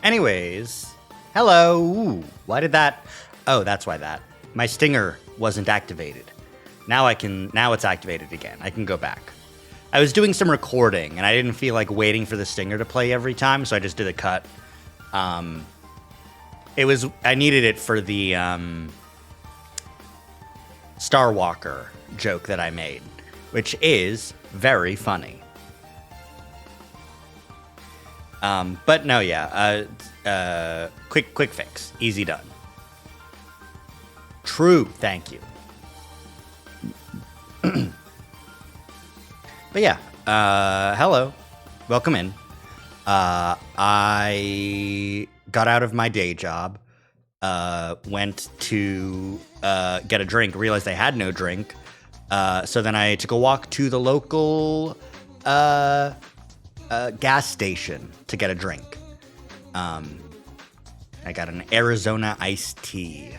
Anyways, hello. Ooh, why did that? Oh, that's why that. My stinger wasn't activated. Now it's activated again. I can go back. I was doing some recording and I didn't feel like waiting for the stinger to play every time, so I just did a cut. I needed it for the Star Walker joke that I made, which is very funny. But no, yeah, quick fix, easy done. True, thank you. But yeah, hello, welcome in. I got out of my day job, went to get a drink, realized I had no drink, so then I took a walk to the local gas station to get a drink. I got an Arizona iced tea,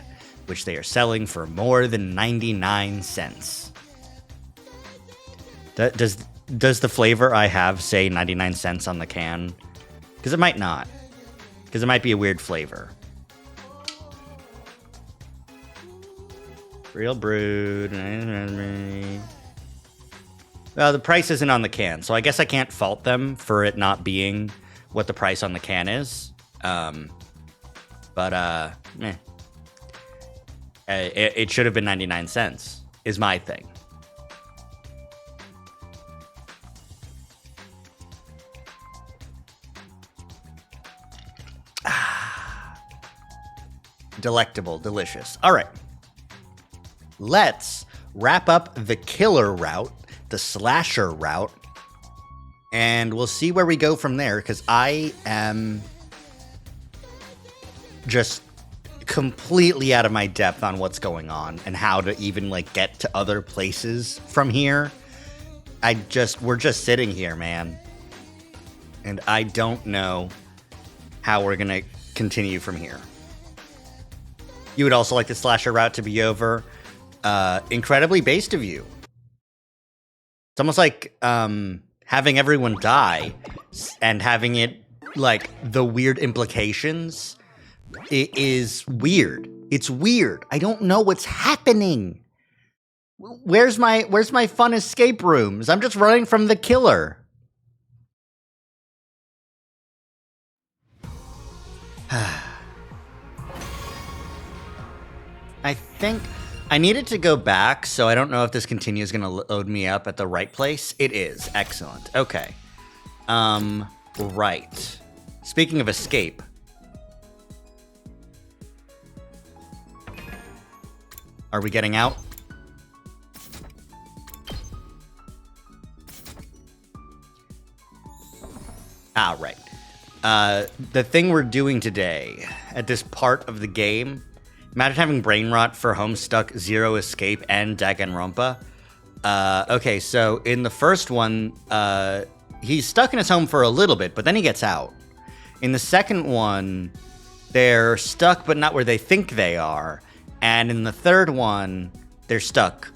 which they are selling for more than 99 cents. Does the flavor I have say 99 cents on the can? Because it might not. Because it might be a weird flavor. Real brewed. Well, the price isn't on the can, so I guess I can't fault them for it not being what the price on the can is. It should have been 99 cents, is my thing. Delectable, delicious. All right. Let's wrap up the killer route, the slasher route, and we'll see where we go from there, because I am just completely out of my depth on what's going on and how to even get to other places from here. We're just sitting here, man. And I don't know how we're going to continue from here. You would also like the slasher route to be over. Incredibly based of you. It's almost like having everyone die and having it the weird implications. It is weird. It's weird. I don't know what's happening. Where's my fun escape rooms? I'm just running from the killer. I think I needed to go back, so I don't know if this continue is going to load me up at the right place. It is. Excellent. Okay. Right. Speaking of escape. Are we getting out? Ah, right. The thing we're doing today at this part of the game, imagine having brain rot for Homestuck, Zero Escape, and Danganronpa. Okay, so in the first one, he's stuck in his home for a little bit, but then he gets out. In the second one, they're stuck, but not where they think they are. And in the third one, they're stuck,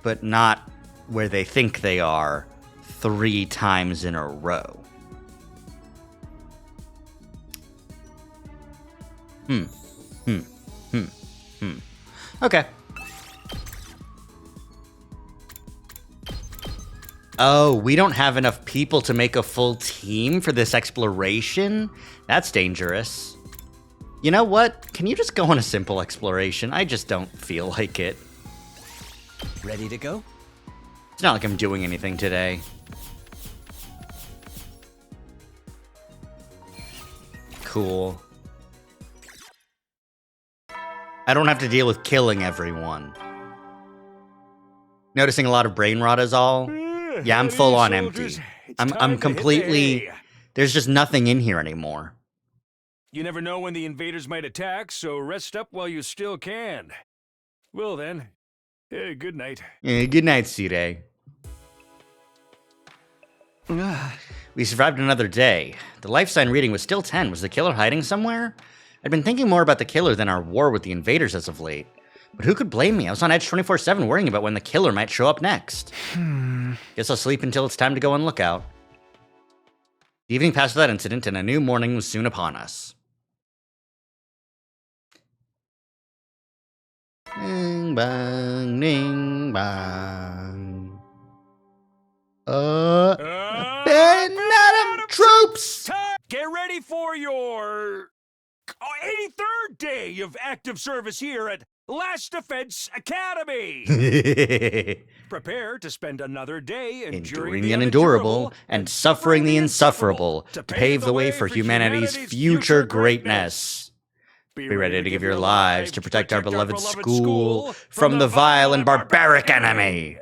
but not where they think they are 3 times in a row. Okay. Oh, we don't have enough people to make a full team for this exploration? That's dangerous. You know what? Can you just go on a simple exploration? I just don't feel like it. Ready to go? It's not like I'm doing anything today. Cool. I don't have to deal with killing everyone. Noticing a lot of brain rot is all. Yeah, I'm full on empty. I'm completely... There's just nothing in here anymore. You never know when the invaders might attack, so rest up while you still can. Well then, good night. Good night, Sire. We survived another day. The life sign reading was still 10. Was the killer hiding somewhere? I'd been thinking more about the killer than our war with the invaders as of late. But who could blame me? I was on edge 24/7 worrying about when the killer might show up next. Guess I'll sleep until it's time to go on lookout. The evening passed without incident, and a new morning was soon upon us. Ding bang, ding bang. Adam troops! Get ready for your 83rd day of active service here at Last Defense Academy. Prepare to spend another day enduring the unendurable and suffering the insufferable to pave the way for humanity's future greatness. Be ready to give your lives to protect our beloved school from the vile and barbaric enemy.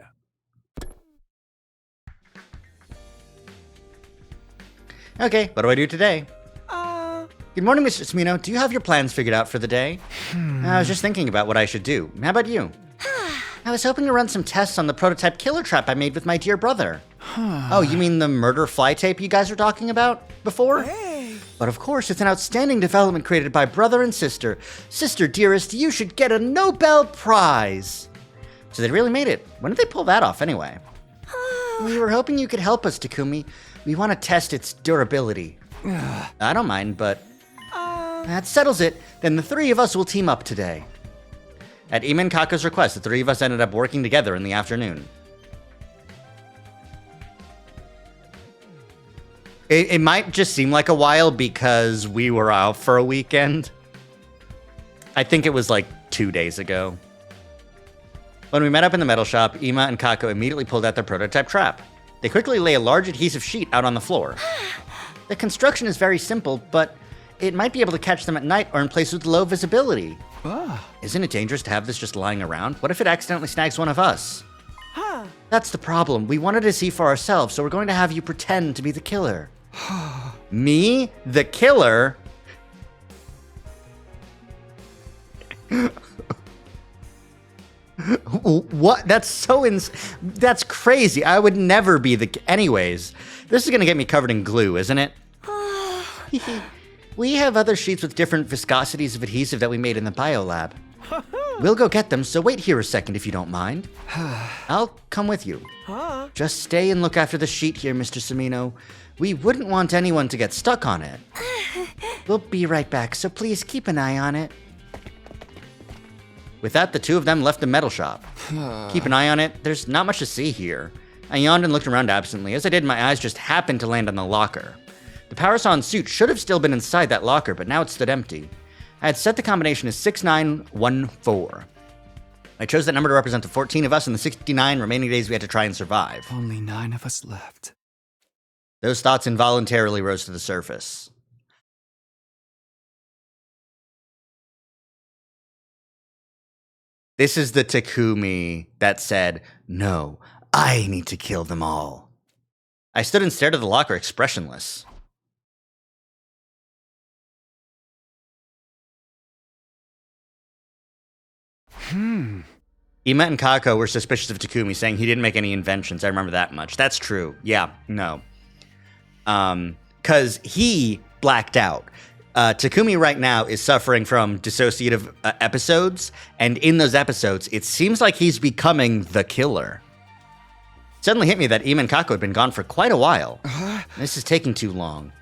Okay, what do I do today? Good morning, Mr. Smino. Do you have your plans figured out for the day? I was just thinking about what I should do. How about you? I was hoping to run some tests on the prototype killer trap I made with my dear brother. Oh, you mean the murder fly tape you guys were talking about before? Hey. But of course, it's an outstanding development created by brother and sister. Sister, dearest, you should get a Nobel Prize. So they really made it. When did they pull that off, anyway? We were hoping you could help us, Takumi. We want to test its durability. I don't mind, but that settles it. Then the three of us will team up today. At Ima Kako's request, the three of us ended up working together in the afternoon. It might just seem like a while because we were out for a weekend. I think it was like 2 days ago. When we met up in the metal shop, Ima and Kako immediately pulled out their prototype trap. They quickly lay a large adhesive sheet out on the floor. The construction is very simple, but it might be able to catch them at night or in places with low visibility. Isn't it dangerous to have this just lying around? What if it accidentally snags one of us? That's the problem. We wanted to see for ourselves, so we're going to have you pretend to be the killer. Me? The killer? What? That's that's crazy. I would never be the... Anyways, this is going to get me covered in glue, isn't it? We have other sheets with different viscosities of adhesive that we made in the biolab. We'll go get them, so wait here a second if you don't mind. I'll come with you. Just stay and look after the sheet here, Mr. Samino. We wouldn't want anyone to get stuck on it. We'll be right back, so please keep an eye on it. With that, the two of them left the metal shop. Keep an eye on it. There's not much to see here. I yawned and looked around absently. As I did, my eyes just happened to land on the locker. The Power-Son suit should have still been inside that locker, but now it stood empty. I had set the combination as 6914. I chose that number to represent the 14 of us and the 69 remaining days we had to try and survive. Only 9 of us left. Those thoughts involuntarily rose to the surface. This is the Takumi that said, "No, I need to kill them all." I stood and stared at the locker, expressionless. Ima and Kako were suspicious of Takumi, saying he didn't make any inventions. I remember that much. That's true. Yeah, no. 'Cause he blacked out. Takumi right now is suffering from dissociative episodes, and in those episodes, it seems like he's becoming the killer. It suddenly hit me that Ima and Kako had been gone for quite a while. This is taking too long.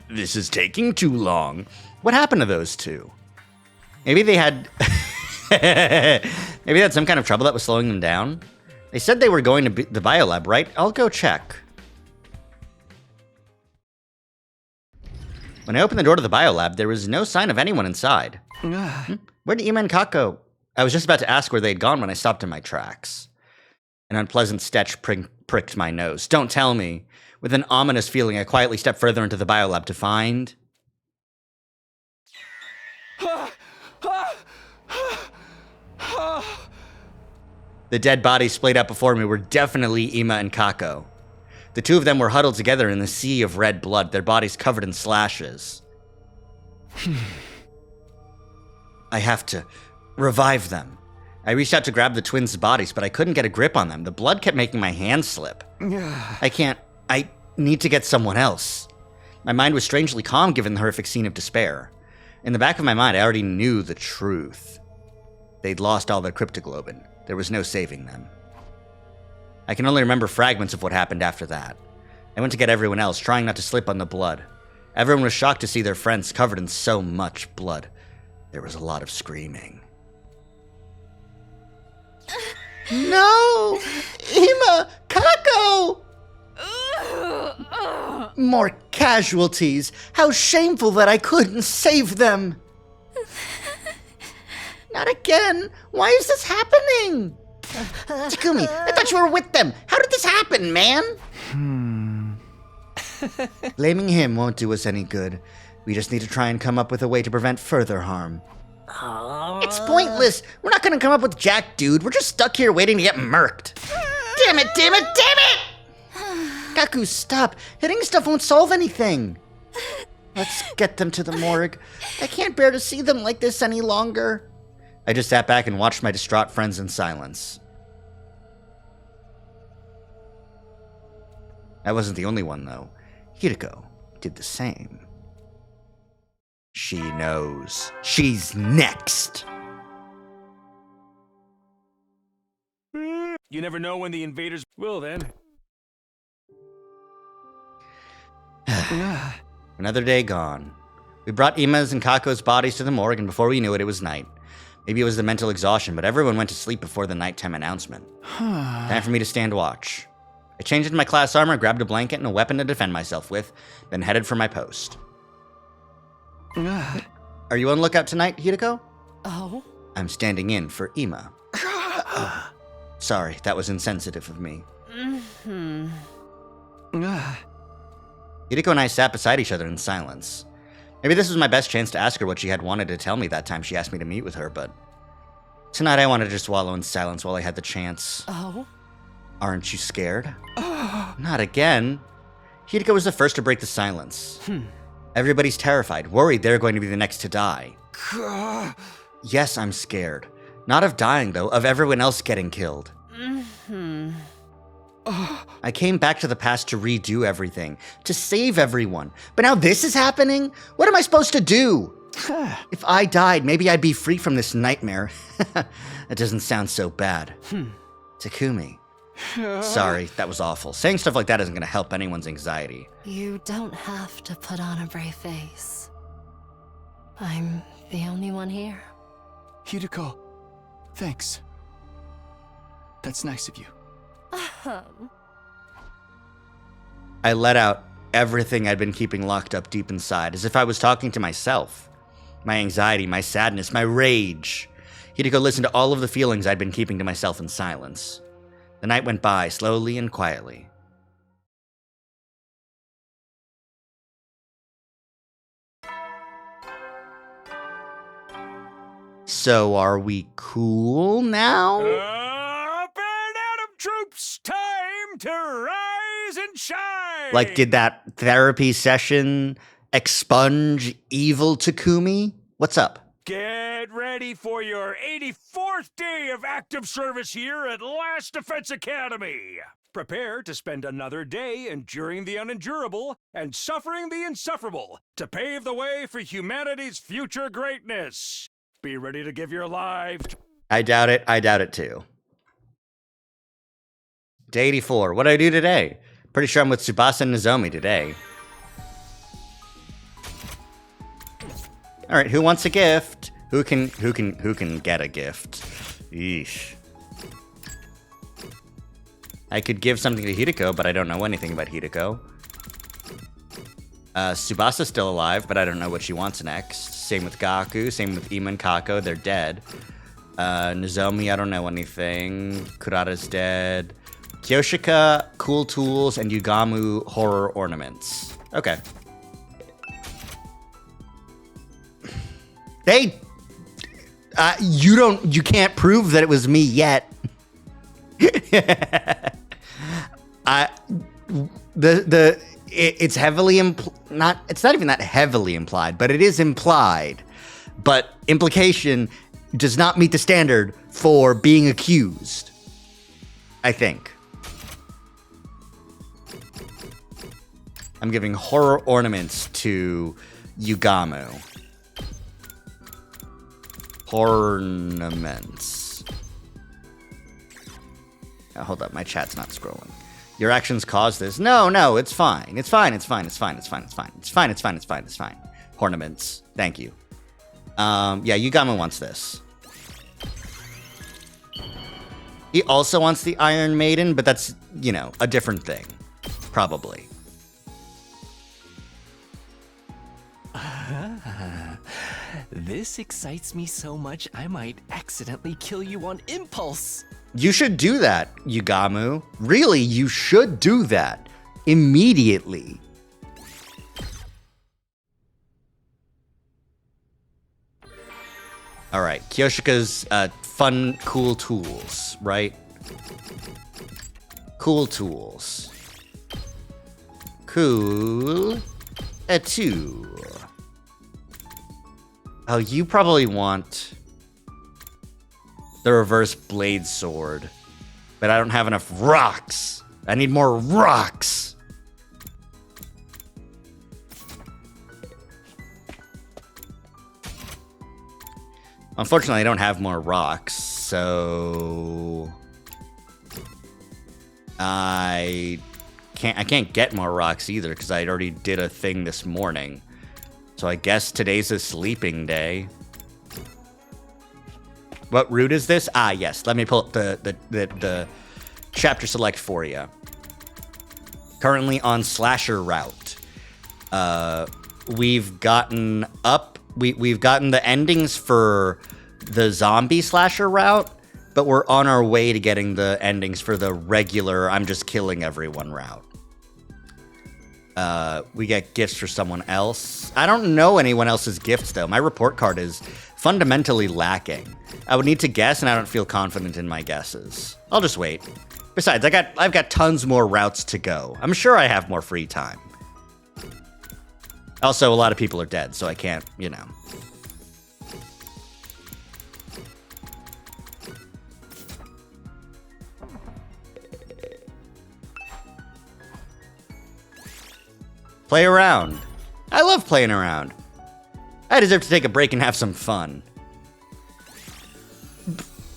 This is taking too long. What happened to those two? Maybe they had... Maybe they had some kind of trouble that was slowing them down? They said they were going to the biolab, right? I'll go check. When I opened the door to the biolab, there was no sign of anyone inside. Where did Ima and Kako? I was just about to ask where they had gone when I stopped in my tracks. An unpleasant stench pricked my nose. Don't tell me. With an ominous feeling, I quietly stepped further into the biolab to find... The dead bodies splayed out before me were definitely Ima and Kako. The two of them were huddled together in the sea of red blood, their bodies covered in slashes. I have to revive them. I reached out to grab the twins' bodies, but I couldn't get a grip on them. The blood kept making my hand slip. I need to get someone else. My mind was strangely calm given the horrific scene of despair. In the back of my mind, I already knew the truth. They'd lost all their cryptoglobin. There was no saving them. I can only remember fragments of what happened after that. I went to get everyone else, trying not to slip on the blood. Everyone was shocked to see their friends covered in so much blood. There was a lot of screaming. No! Ima! Kako! More casualties. How shameful that I couldn't save them. Not again. Why is this happening? Takumi, I thought you were with them. How did this happen, man? Blaming him won't do us any good. We just need to try and come up with a way to prevent further harm. It's pointless. We're not gonna come up with jack, dude. We're just stuck here waiting to get murked. Damn it, damn it, damn it! Kaku, stop. Hitting stuff won't solve anything. Let's get them to the morgue. I can't bear to see them like this any longer. I just sat back and watched my distraught friends in silence. I wasn't the only one, though. Hideko did the same. She knows. She's next. You never know when the invaders will, then. Another day gone. We brought Ima's and Kako's bodies to the morgue, and before we knew it, it was night. Maybe it was the mental exhaustion, but everyone went to sleep before the nighttime announcement. Time for me to stand watch. I changed into my class armor, grabbed a blanket and a weapon to defend myself with, then headed for my post. Are you on lookout tonight, Hideko? Oh? I'm standing in for Ima. Sorry, that was insensitive of me. Hideko and I sat beside each other in silence. Maybe this was my best chance to ask her what she had wanted to tell me that time she asked me to meet with her, but tonight I wanted to just wallow in silence while I had the chance. Oh? Aren't you scared? Not again. Hideko was the first to break the silence. Everybody's terrified, worried they're going to be the next to die. Yes, I'm scared. Not of dying, though, of everyone else getting killed. I came back to the past to redo everything, to save everyone. But now this is happening? What am I supposed to do? If I died, maybe I'd be free from this nightmare. That doesn't sound so bad. Takumi. Sorry, that was awful. Saying stuff like that isn't going to help anyone's anxiety. You don't have to put on a brave face. I'm the only one here. Hideko, thanks. That's nice of you. I let out everything I'd been keeping locked up deep inside, as if I was talking to myself. My anxiety, my sadness, my rage. Hideko listened to all of the feelings I'd been keeping to myself in silence. The night went by, slowly and quietly. So are we cool now? Up and Adam troops, time to rise and shine! Like, did that therapy session expunge evil Takumi? What's up? Get ready for your 84th day of active service here at Last Defense Academy. Prepare to spend another day enduring the unendurable and suffering the insufferable to pave the way for humanity's future greatness. Be ready to give your life. I doubt it too. Day 84. What did I do today? Pretty sure I'm with Tsubasa and Nozomi today. All right, who wants a gift? Who can get a gift? Yeesh. I could give something to Hideko, but I don't know anything about Hideko. Tsubasa's still alive, but I don't know what she wants next. Same with Gaku, same with Ima and Kako, they're dead. Nozomi, I don't know anything. Kurata's dead. Kyoshika, cool tools, and Yugamu, horror ornaments. Okay. You can't prove that it was me yet. It's heavily it's not even that heavily implied, but it is implied. But implication does not meet the standard for being accused, I think. I'm giving horror ornaments to Yugamu. Ornaments. Oh, hold up, my chat's not scrolling. Your actions cause this. No, it's fine. It's fine. Ornaments. Thank you. Yeah, Yugama wants this. He also wants the Iron Maiden, but that's, you know, a different thing. Probably. This excites me so much, I might accidentally kill you on impulse. You should do that, Yugamu. Really, you should do that. Immediately. Alright, Kyoshika's fun, cool tools, right? Cool tools. Cool. A tool. Oh, you probably want the reverse blade sword. But I don't have enough rocks. I need more rocks. Unfortunately, I don't have more rocks, so I can't get more rocks either because I already did a thing this morning. So I guess today's a sleeping day. What route is this? Ah, yes. Let me pull up the chapter select for you. Currently on Slasher route. We've gotten up. We've gotten the endings for the zombie slasher route, but we're on our way to getting the endings for the regular I'm just killing everyone route. We get gifts for someone else. I don't know anyone else's gifts, though. My report card is fundamentally lacking. I would need to guess, and I don't feel confident in my guesses. I'll just wait. Besides, I've got tons more routes to go. I'm sure I have more free time. Also, a lot of people are dead, so I can't, you know. Play around. I love playing around. I deserve to take a break and have some fun.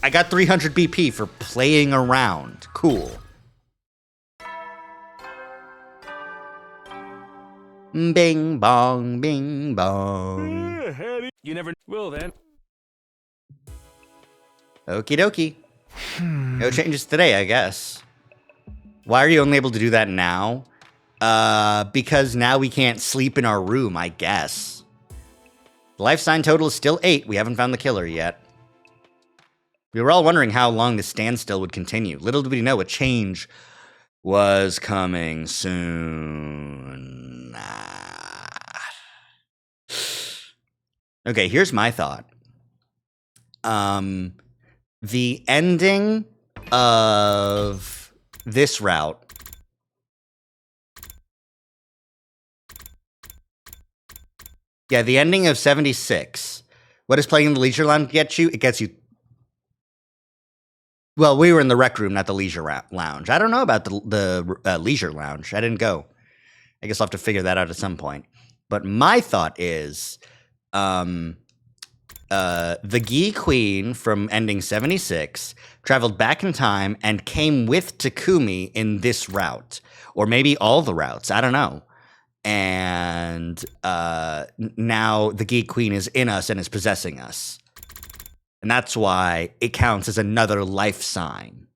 I got 300 BP for playing around. Cool. Bing bong, bing bong. You never will then. Okie dokie. No changes today, I guess. Why are you only able to do that now? Because now we can't sleep in our room, I guess. The life sign total is still 8. We haven't found the killer yet. We were all wondering how long this standstill would continue. Little did we know a change was coming soon. Okay, here's my thought. The ending of this route the ending of 76. What does playing in the Leisure Lounge get you? It gets you... Well, we were in the rec room, not the Leisure Lounge. I don't know about the Leisure Lounge. I didn't go. I guess I'll have to figure that out at some point. But my thought is... the Gi Queen from ending 76 traveled back in time and came with Takumi in this route. Or maybe all the routes. I don't know. And now the Geek Queen is in us and is possessing us. And that's why it counts as another life sign.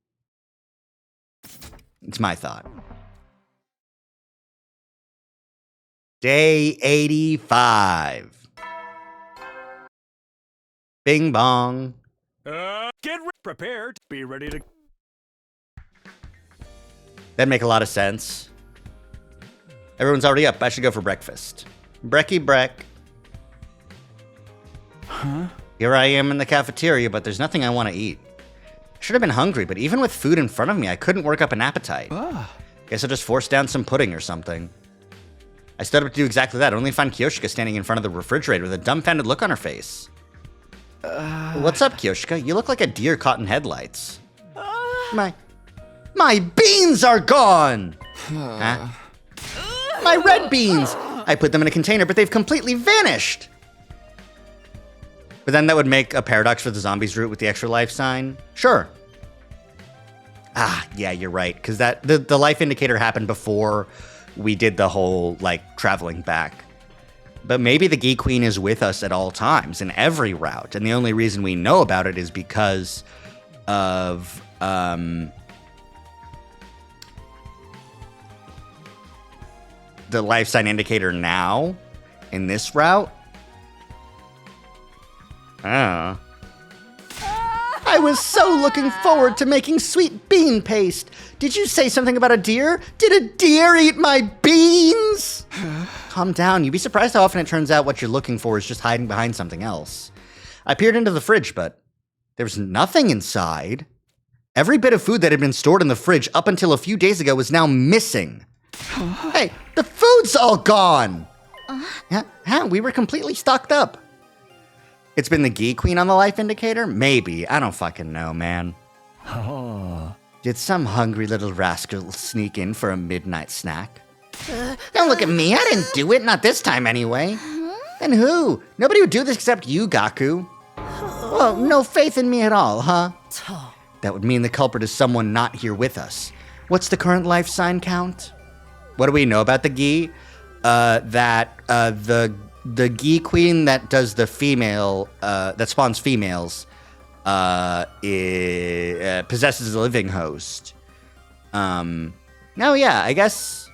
It's my thought. Day 85. Bing bong. Get prepared. Be ready to... That'd make a lot of sense. Everyone's already up. I should go for breakfast. Brecky breck. Huh? Here I am in the cafeteria, but there's nothing I want to eat. I should have been hungry, but even with food in front of me, I couldn't work up an appetite. Guess I just forced down some pudding or something. I stood up to do exactly that, only to find Kyoshika standing in front of the refrigerator with a dumbfounded look on her face. What's up, Kyoshika? You look like a deer caught in headlights. My beans are gone! Huh? My red beans! I put them in a container, but they've completely vanished! But then that would make a paradox for the zombies route with the extra life sign. Sure. Ah, yeah, you're right. Because that the life indicator happened before we did the whole, like, traveling back. But maybe the Gi Queen is with us at all times in every route. And the only reason we know about it is because of... the life sign indicator now in this route. Oh. I was so looking forward to making sweet bean paste. Did you say something about a deer? Did a deer eat my beans? Calm down. You'd be surprised how often it turns out what you're looking for is just hiding behind something else. I peered into the fridge, but there was nothing inside. Every bit of food that had been stored in the fridge up until a few days ago was now missing. Hey, the food's all gone! Yeah, we were completely stocked up. It's been the Gi Queen on the life indicator? Maybe. I don't fucking know, man. Oh. Did some hungry little rascal sneak in for a midnight snack? Don't look at me, I didn't do it, not this time anyway. Then who? Nobody would do this except you, Gaku. Well, no faith in me at all, huh? That would mean the culprit is someone not here with us. What's the current life sign count? What do we know about the Gi? The Gi Queen that does the female, that spawns females, possesses a living host. No, yeah, I guess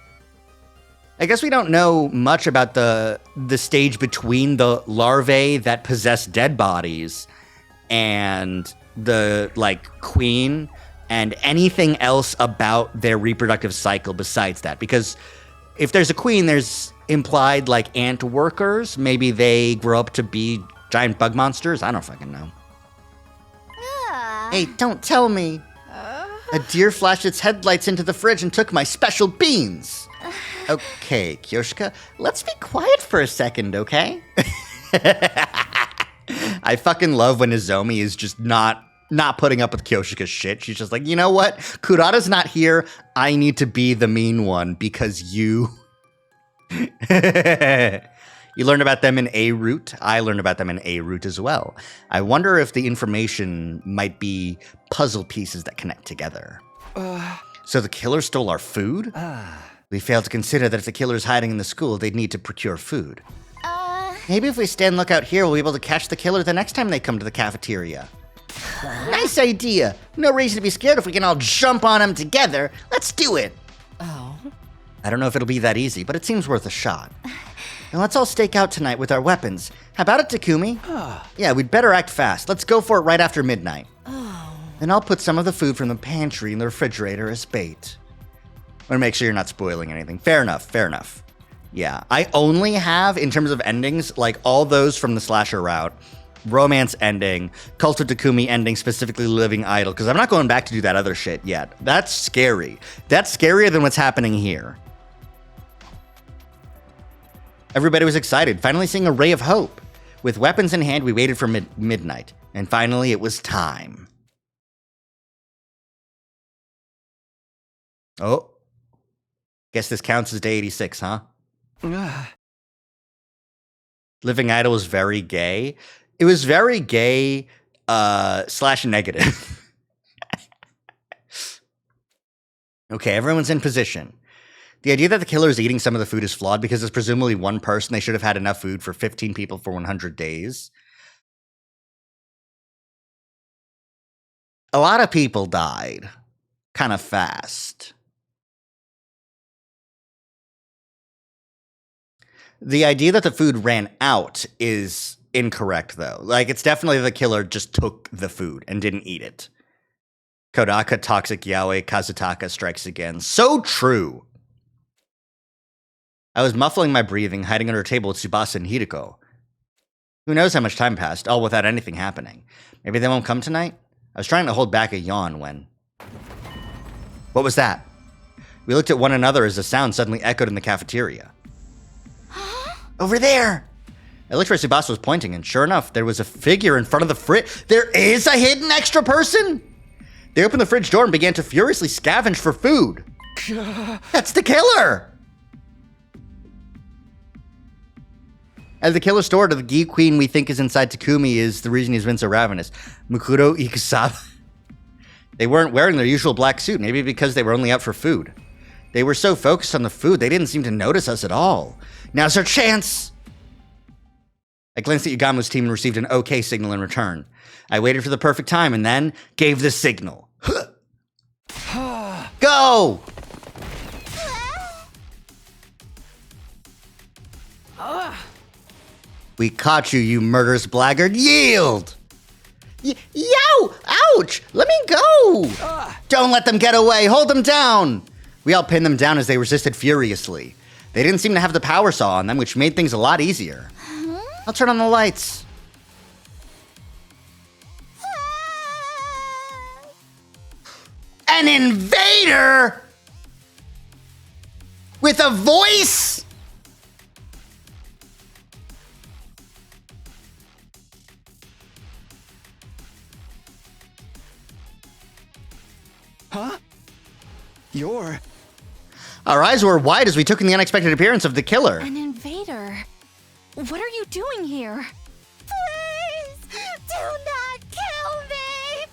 we don't know much about the stage between the larvae that possess dead bodies and the, like, queen, and anything else about their reproductive cycle besides that. Because if there's a queen, there's implied, like, ant workers. Maybe they grow up to be giant bug monsters. I don't fucking know. Hey, don't tell me. A deer flashed its headlights into the fridge and took my special beans. Okay, Kyoshika, let's be quiet for a second, okay? I fucking love when Nozomi is just not putting up with Kyoshika's shit. She's just like, you know what? Kurata's not here. I need to be the mean one because you... You learned about them in A route. I learned about them in A route as well. I wonder if the information might be puzzle pieces that connect together. So the killer stole our food? We failed to consider that if the killer's hiding in the school, they'd need to procure food. Maybe if we stand lookout here, we'll be able to catch the killer the next time they come to the cafeteria. Nice idea. No reason to be scared if we can all jump on him together. Let's do it. Oh. I don't know if it'll be that easy, but it seems worth a shot. And let's all stake out tonight with our weapons. How about it, Takumi? Yeah, we'd better act fast. Let's go for it right after midnight. Then I'll put some of the food from the pantry in the refrigerator as bait. I want to make sure you're not spoiling anything. Fair enough, fair enough. Yeah, I only have, in terms of endings, like all those from the slasher route, romance ending, Cult of Takumi ending, specifically Living Idol, because I'm not going back to do that other shit yet. That's scary. That's scarier than what's happening here. Everybody was excited, finally seeing a ray of hope. With weapons in hand, we waited for midnight, and finally it was time. Oh. Guess this counts as day 86, huh? Living Idol was very gay. It was very gay, / negative. Okay, everyone's in position. The idea that the killer is eating some of the food is flawed because it's presumably one person. They should have had enough food for 15 people for 100 days. A lot of people died kind of fast. The idea that the food ran out is incorrect, though. Like, it's definitely the killer just took the food and didn't eat it. Kodaka, Toxic Yaoi, Kazutaka strikes again. So true. I was muffling my breathing, hiding under a table with Tsubasa and Hideko. Who knows how much time passed, all without anything happening. Maybe they won't come tonight? I was trying to hold back a yawn when... What was that? We looked at one another as the sound suddenly echoed in the cafeteria. Over there! I looked where Tsubasa was pointing, and sure enough, there was a figure in front of the fridge. There is a hidden extra person! They opened the fridge door and began to furiously scavenge for food. That's the killer! At the killer store, the Gi Queen we think is inside Takumi is the reason he's been so ravenous. Mukuro Ikusawa. They weren't wearing their usual black suit, maybe because they were only out for food. They were so focused on the food, they didn't seem to notice us at all. Now's our chance! I glanced at Yugamo's team and received an okay signal in return. I waited for the perfect time and then gave the signal. Go! We caught you, you murderous blackguard. Yield! Yow! Ouch! Let me go! Don't let them get away. Hold them down! We all pinned them down as they resisted furiously. They didn't seem to have the power saw on them, which made things a lot easier. I'll turn on the lights. An invader? With a voice? Huh? You're... Our eyes were wide as we took in the unexpected appearance of the killer. An invader? What are you doing here? Please! Do not kill me!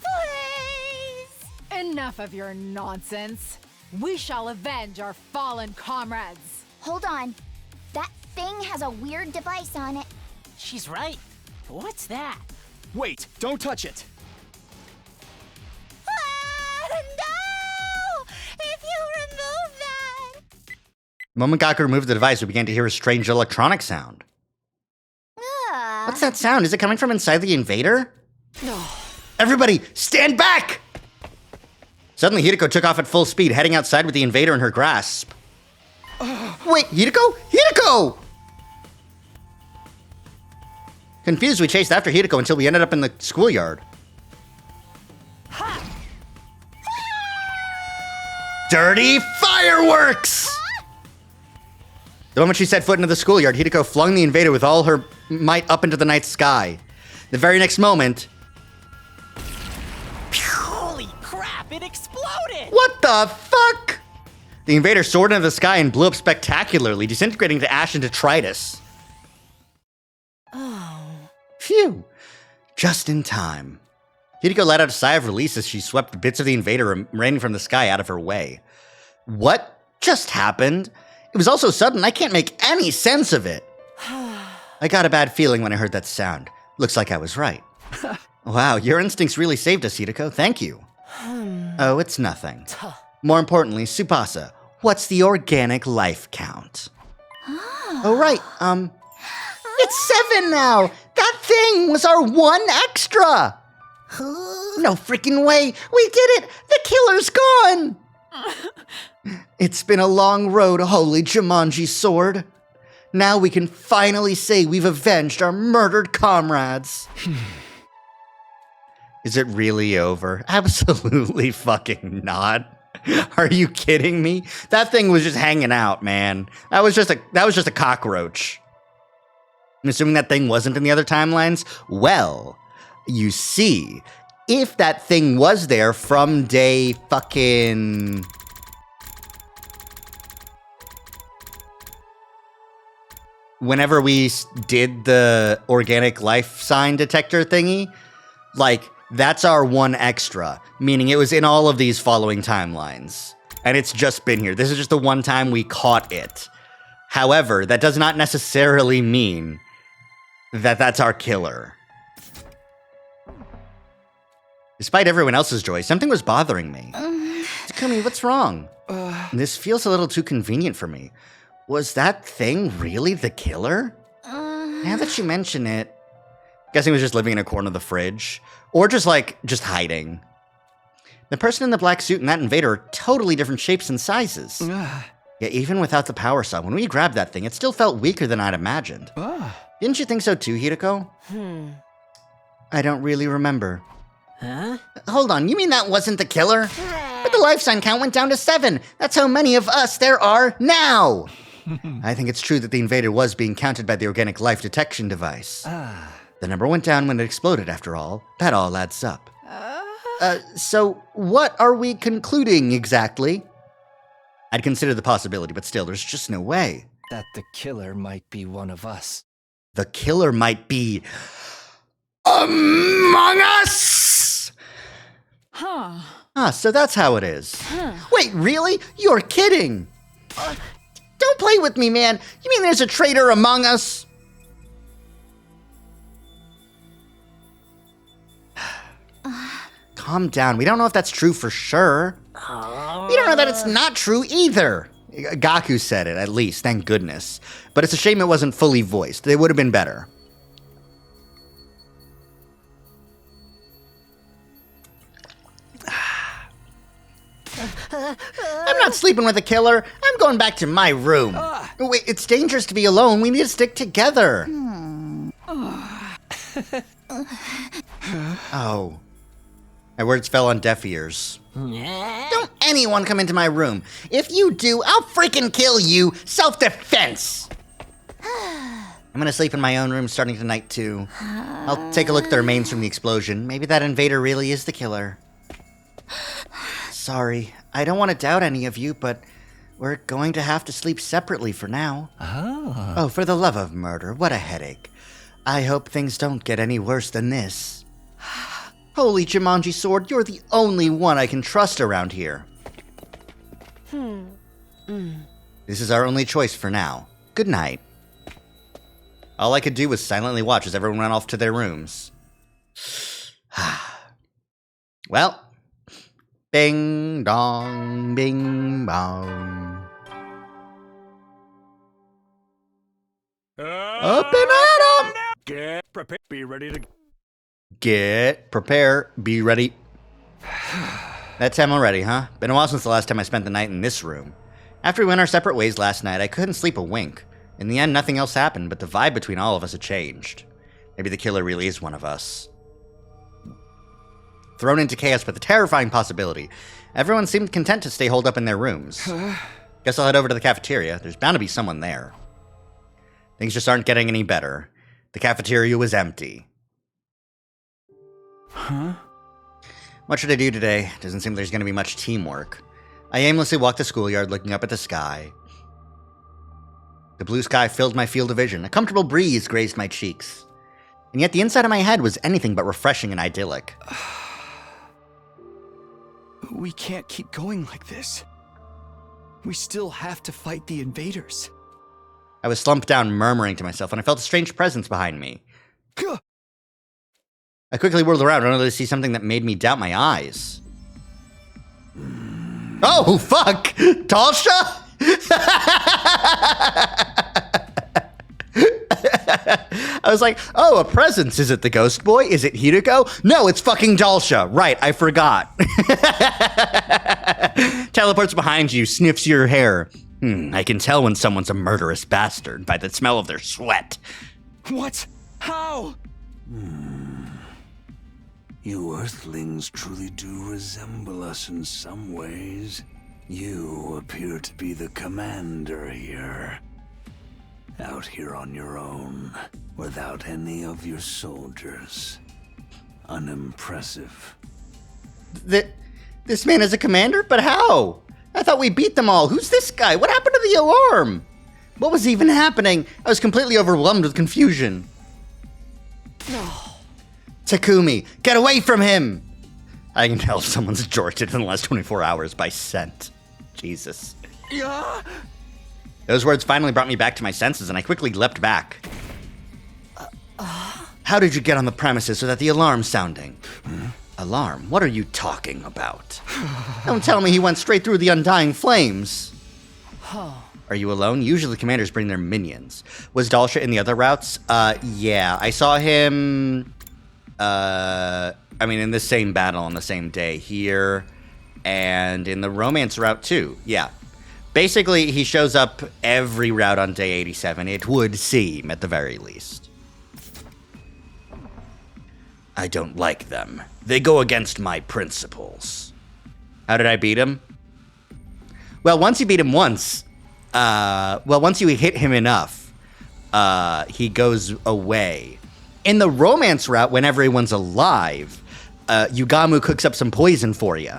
Please! Enough of your nonsense. We shall avenge our fallen comrades. Hold on. That thing has a weird device on it. She's right. What's that? Wait, don't touch it. No! If you remove that... The moment Gaku removed the device, we began to hear a strange electronic sound. What's that sound? Is it coming from inside the invader? Everybody, stand back! Suddenly, Hideko took off at full speed, heading outside with the invader in her grasp. Wait, Hideko? Hideko! Confused, we chased after Hideko until we ended up in the schoolyard. Dirty fireworks! The moment she set foot into the schoolyard, Hideko flung the invader with all her might up into the night sky. The very next moment... Holy crap, it exploded! What the fuck? The invader soared into the sky and blew up spectacularly, disintegrating to ash and detritus. Oh. Phew. Just in time. Hideko let out a sigh of release as she swept the bits of the invader raining from the sky out of her way. What just happened? It was also sudden, I can't make any sense of it. I got a bad feeling when I heard that sound. Looks like I was right. Wow, your instincts really saved us, Hideko. Thank you. Oh, it's nothing. More importantly, Tsubasa, what's the organic life count? Oh, right, it's 7 now! That thing was our 1 extra! No freaking way! We did it! The killer's gone! It's been a long road, holy Jumanji sword. Now we can finally say we've avenged our murdered comrades. Is it really over? Absolutely fucking not. Are you kidding me? That thing was just hanging out, man. That was just a cockroach. I'm assuming that thing wasn't in the other timelines. Well, you see, if that thing was there from day fucking... whenever we did the organic life sign detector thingy, like, that's our 1 extra, meaning it was in all of these following timelines. And it's just been here. This is just the one time we caught it. However, that does not necessarily mean that that's our killer. Despite everyone else's joy, something was bothering me. Takumi, what's wrong? This feels a little too convenient for me. Was that thing really the killer? Now that you mention it, guessing it was just living in a corner of the fridge. Or just hiding. The person in the black suit and that invader are totally different shapes and sizes. Yet even without the power saw, when we grabbed that thing, it still felt weaker than I'd imagined. Didn't you think so too, Hideko? I don't really remember. Huh? Hold on, you mean that wasn't the killer? But the life sign count went down to 7. That's how many of us there are now. I think it's true that the invader was being counted by the organic life detection device. The number went down when it exploded, after all. That all adds up. So what are we concluding exactly? I'd consider the possibility, but still, there's just no way. That the killer might be one of us. The killer might be among us! Huh. Ah, so that's how it is. Wait, really? You're kidding! Don't play with me, man. You mean there's a traitor among us? Calm down. We don't know if that's true for sure. We don't know that it's not true either. Gaku said it, at least, thank goodness. But it's a shame it wasn't fully voiced. They would have been better. I'm not sleeping with a killer. I'm going back to my room. Wait, it's dangerous to be alone. We need to stick together. Oh. My words fell on deaf ears. Don't anyone come into my room. If you do, I'll freaking kill you. Self-defense. I'm gonna sleep in my own room starting tonight, too. I'll take a look at the remains from the explosion. Maybe that invader really is the killer. Sorry, I don't want to doubt any of you, but we're going to have to sleep separately for now. Oh, for the love of murder, what a headache. I hope things don't get any worse than this. Holy Jumanji Sword, you're the only one I can trust around here. This is our only choice for now. Good night. All I could do was silently watch as everyone went off to their rooms. Well, bing dong, bing bong. Up and at 'em! Get prepared. Be ready to... Get, prepare, be ready. That time already, huh? Been a while since the last time I spent the night in this room. After we went our separate ways last night, I couldn't sleep a wink. In the end, nothing else happened, but the vibe between all of us had changed. Maybe the killer really is one of us. Thrown into chaos with a terrifying possibility, everyone seemed content to stay holed up in their rooms. Guess I'll head over to the cafeteria. There's bound to be someone there. Things just aren't getting any better. The cafeteria was empty. What should I do today? Doesn't seem there's going to be much teamwork. I aimlessly walked the schoolyard looking up at the sky. The blue sky filled my field of vision. A comfortable breeze grazed my cheeks. And yet the inside of my head was anything but refreshing and idyllic. We can't keep going like this. We still have to fight the invaders. I was slumped down, murmuring to myself, and I felt a strange presence behind me. Gah! I quickly whirled around, only to see something that made me doubt my eyes. Oh, fuck! Talsha? I was like, oh, a presence. Is it the ghost boy? Is it Hideko? No, it's fucking Dalsha. Right, I forgot. Teleports behind you, sniffs your hair. I can tell when someone's a murderous bastard by the smell of their sweat. What? How? You Earthlings truly do resemble us in some ways. You appear to be the commander here. Out here on your own, without any of your soldiers. Unimpressive. This man is a commander? But how? I thought we beat them all. Who's this guy? What happened to the alarm? What was even happening? I was completely overwhelmed with confusion. Takumi, get away from him! I can tell someone's jorted in the last 24 hours by scent. Jesus. Yeah. Those words finally brought me back to my senses, and I quickly leapt back. How did you get on the premises without the alarm sounding? Alarm? What are you talking about? Don't tell me he went straight through the undying flames. Are you alone? Usually commanders bring their minions. Was Dalsha in the other routes? Yeah. I saw him... in the same battle on the same day here, and in the romance route too. Yeah. Basically, he shows up every route on day 87, it would seem, at the very least. I don't like them. They go against my principles. How did I beat him? Well, once you beat him once, once you hit him enough, he goes away. In the romance route, when everyone's alive, Yugamu cooks up some poison for you.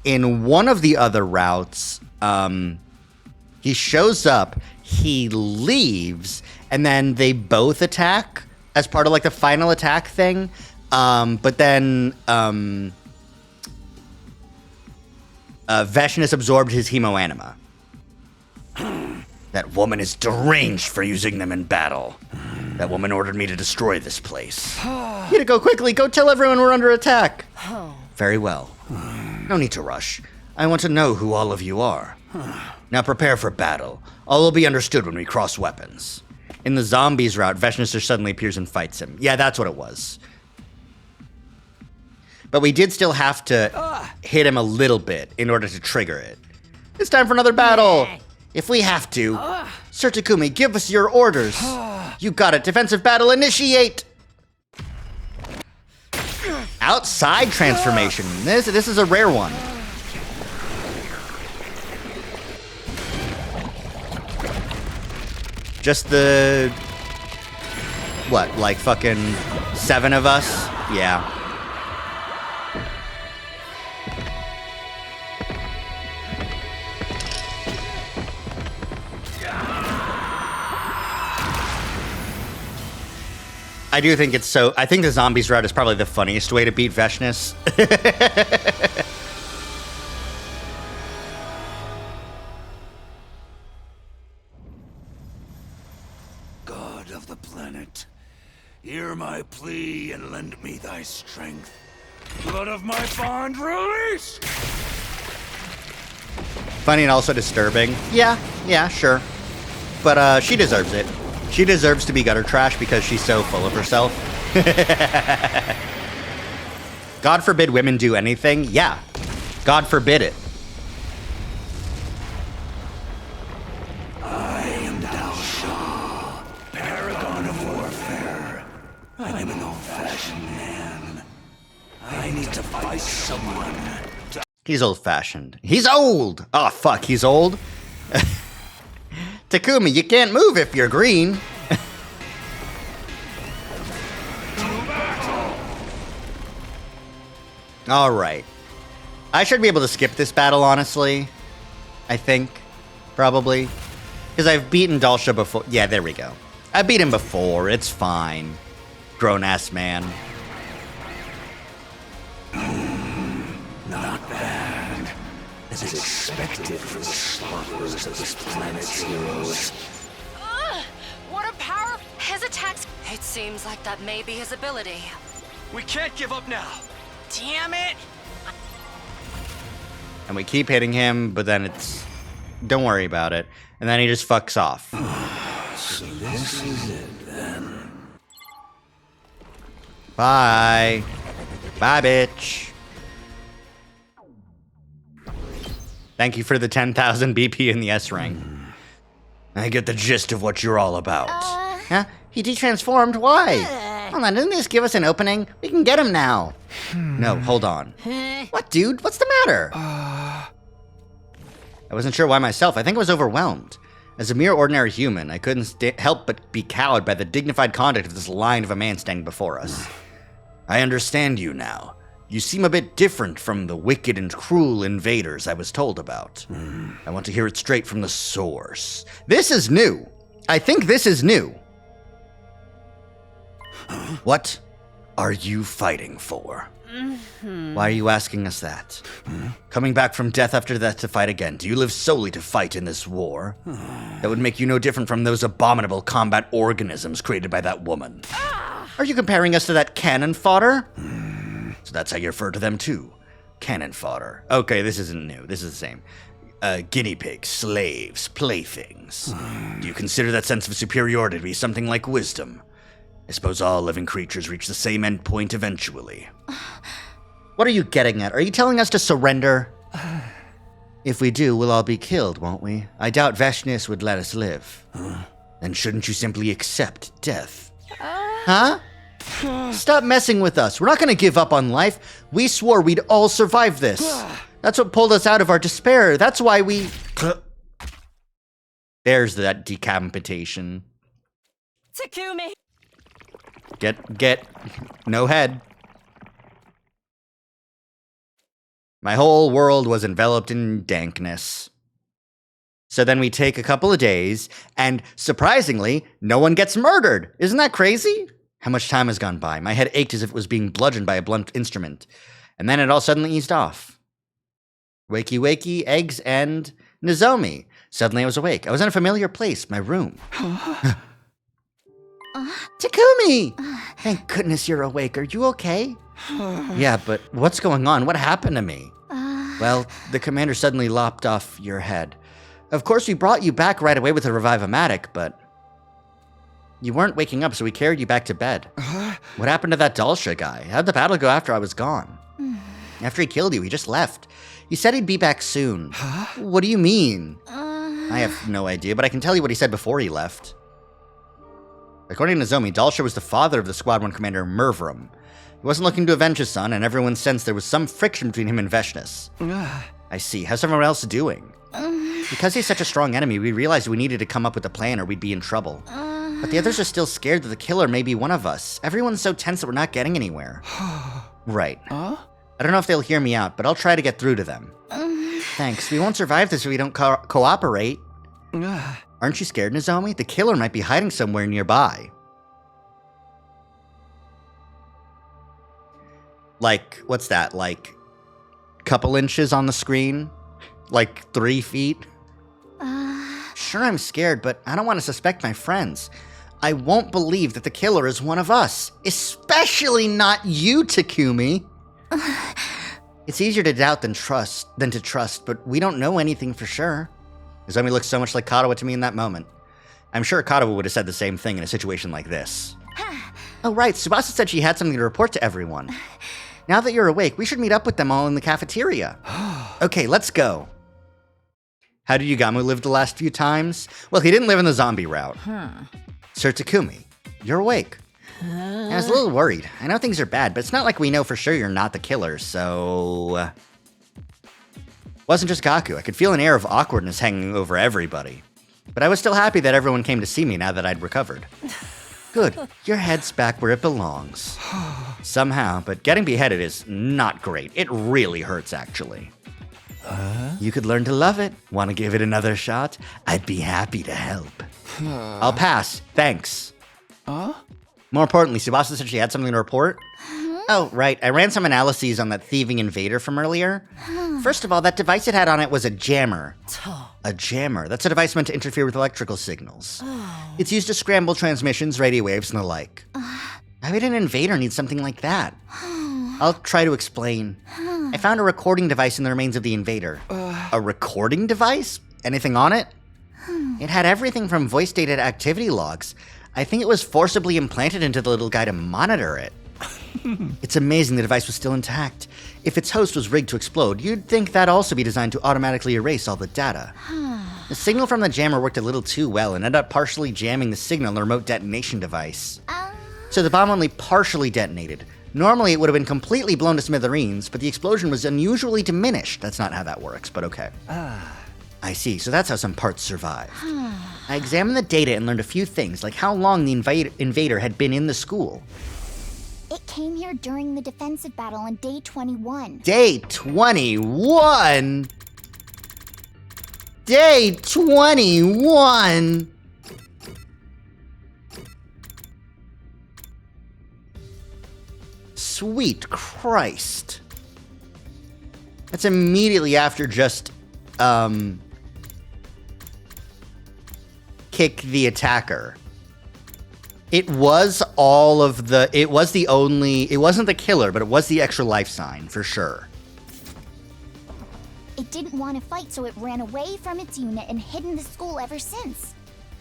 In one of the other routes, He shows up, he leaves, and then they both attack as part of like the final attack thing. But then Veshness absorbed his hemoanima. That woman is deranged for using them in battle. That woman ordered me to destroy this place. You need to go quickly. Go tell everyone we're under attack. Very well. No need to rush. I want to know who all of you are. Now prepare for battle. All will be understood when we cross weapons. In the zombies route, Veshnister suddenly appears and fights him. Yeah, that's what it was. But we did still have to hit him a little bit in order to trigger it. It's time for another battle. If we have to. Sir Takumi, give us your orders. You got it. Defensive battle initiate. Outside transformation. This is a rare one. Just the... What, like fucking 7 of us? Yeah. I do think it's so... I think the zombies route is probably the funniest way to beat Veshness. God of the planet, hear my plea and lend me thy strength. Blood of my bond release! Funny and also disturbing. Yeah, sure. But she deserves it. She deserves to be gutter trash because she's so full of herself. God forbid women do anything. Yeah. God forbid it. I am Dalshaw, paragon of warfare. I'm an old-fashioned man. I need to fight someone. He's old-fashioned. He's old! Oh, fuck, he's old? Takumi, you can't move if you're green. Alright. I should be able to skip this battle, honestly. I think. Probably. Because I've beaten Dalsha before. Yeah, there we go. I beat him before. It's fine. Grown-ass man. Not bad. As expected for the slaughterers of this planet's heroes. What a power! His attacks... It seems like that may be his ability. We can't give up now. Damn it! And we keep hitting him, but then it's... Don't worry about it. And then he just fucks off. So this is it, then. Bye. Bye, bitch. Thank you for the 10,000 BP in the S rank. I get the gist of what you're all about. Huh? He detransformed? Why? Hold on, didn't this give us an opening? We can get him now. No, hold on. What, dude? What's the matter? I wasn't sure why myself. I think I was overwhelmed. As a mere ordinary human, I couldn't help but be cowed by the dignified conduct of this lion of a man standing before us. I understand you now. You seem a bit different from the wicked and cruel invaders I was told about. I want to hear it straight from the source. This is new. I think this is new. What are you fighting for? Why are you asking us that? Coming back from death after death to fight again, do you live solely to fight in this war? That would make you no different from those abominable combat organisms created by that woman. Are you comparing us to that cannon fodder? So that's how you refer to them too. Cannon fodder. Okay, this isn't new. This is the same. Guinea pigs, slaves, playthings. Do you consider that sense of superiority to be something like wisdom? I suppose all living creatures reach the same end point eventually. What are you getting at? Are you telling us to surrender? If we do, we'll all be killed, won't we? I doubt Veshness would let us live. Then shouldn't you simply accept death? Huh? Stop messing with us. We're not going to give up on life. We swore we'd all survive this. That's what pulled us out of our despair. That's why we... There's that decapitation. Takumi! Get. No head. My whole world was enveloped in dankness. So then we take a couple of days, and surprisingly, no one gets murdered. Isn't that crazy? How much time has gone by? My head ached as if it was being bludgeoned by a blunt instrument. And then it all suddenly eased off. Wakey wakey, eggs, and Nozomi. Suddenly I was awake. I was in a familiar place, my room. Takumi! Thank goodness you're awake. Are you okay? Yeah, but what's going on? What happened to me? Well, the commander suddenly lopped off your head. Of course, we brought you back right away with a Revive-O-Matic, but you weren't waking up, so we carried you back to bed. What happened to that Dalsha guy? How'd the battle go after I was gone? After he killed you, he just left. He said he'd be back soon. What do you mean? I have no idea, but I can tell you what he said before he left. According to Nozomi, Dalsha was the father of the Squad 1 commander, Mervram. He wasn't looking to avenge his son, and everyone sensed there was some friction between him and Veshnis. I see. How's everyone else doing? Because he's such a strong enemy, we realized we needed to come up with a plan or we'd be in trouble. But the others are still scared that the killer may be one of us. Everyone's so tense that we're not getting anywhere. Right. I don't know if they'll hear me out, but I'll try to get through to them. Thanks. We won't survive this if we don't cooperate. Aren't you scared, Nozomi? The killer might be hiding somewhere nearby. Like, what's that? Like, couple inches on the screen? Like 3 feet? Sure, I'm scared, but I don't want to suspect my friends. I won't believe that the killer is one of us. Especially not you, Takumi. It's easier to doubt than to trust, but we don't know anything for sure. Nozomi looked so much like Katawa to me in that moment. I'm sure Katawa would have said the same thing in a situation like this. Oh right, Tsubasa said she had something to report to everyone. Now that you're awake, we should meet up with them all in the cafeteria. Okay, let's go. How did Yugamu live the last few times? Well, he didn't live in the zombie route. Sir Takumi, you're awake. I was a little worried. I know things are bad, but it's not like we know for sure you're not the killer, so... Wasn't just Gaku. I could feel an air of awkwardness hanging over everybody. But I was still happy that everyone came to see me now that I'd recovered. Good. Your head's back where it belongs. Somehow, but getting beheaded is not great. It really hurts, actually. You could learn to love it. Want to give it another shot? I'd be happy to help. I'll pass. Thanks. More importantly, Tsubasa said she had something to report. Oh, right. I ran some analyses on that thieving invader from earlier. First of all, that device it had on it was a jammer. A jammer? That's a device meant to interfere with electrical signals. It's used to scramble transmissions, radio waves, and the like. Why would an invader need something like that? I'll try to explain. I found a recording device in the remains of the invader. A recording device? Anything on it? It had everything from voice-data activity logs. I think it was forcibly implanted into the little guy to monitor it. It's amazing the device was still intact. If its host was rigged to explode, you'd think that'd also be designed to automatically erase all the data. The signal from the jammer worked a little too well and ended up partially jamming the signal on the remote detonation device. So the bomb only partially detonated. Normally it would have been completely blown to smithereens, but the explosion was unusually diminished. That's not how that works, but okay. I see, so that's how some parts survived. I examined the data and learned a few things, like how long the invader had been in the school. It came here during the defensive battle on day 21. Day 21? Day 21? Sweet Christ. That's immediately after just, kick the attacker. It was it wasn't the killer, but it was the extra life sign, for sure. It didn't want to fight, so it ran away from its unit and hid in the school ever since.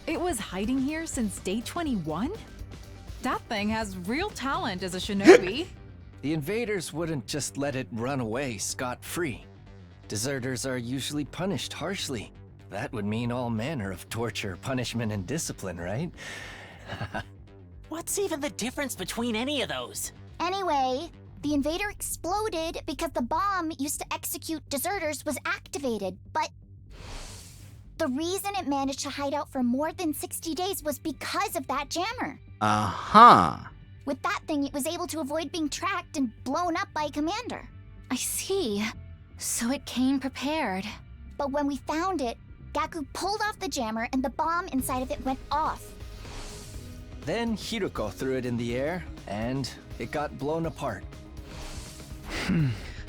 It was hiding here since day 21? That thing has real talent as a shinobi. The invaders wouldn't just let it run away scot-free. Deserters are usually punished harshly. That would mean all manner of torture, punishment, and discipline, right? What's even the difference between any of those? Anyway, the invader exploded because the bomb used to execute deserters was activated, but the reason it managed to hide out for more than 60 days was because of that jammer. With that thing, it was able to avoid being tracked and blown up by a commander. I see. So it came prepared. But when we found it, Gaku pulled off the jammer and the bomb inside of it went off. Then Hiruko threw it in the air, and it got blown apart.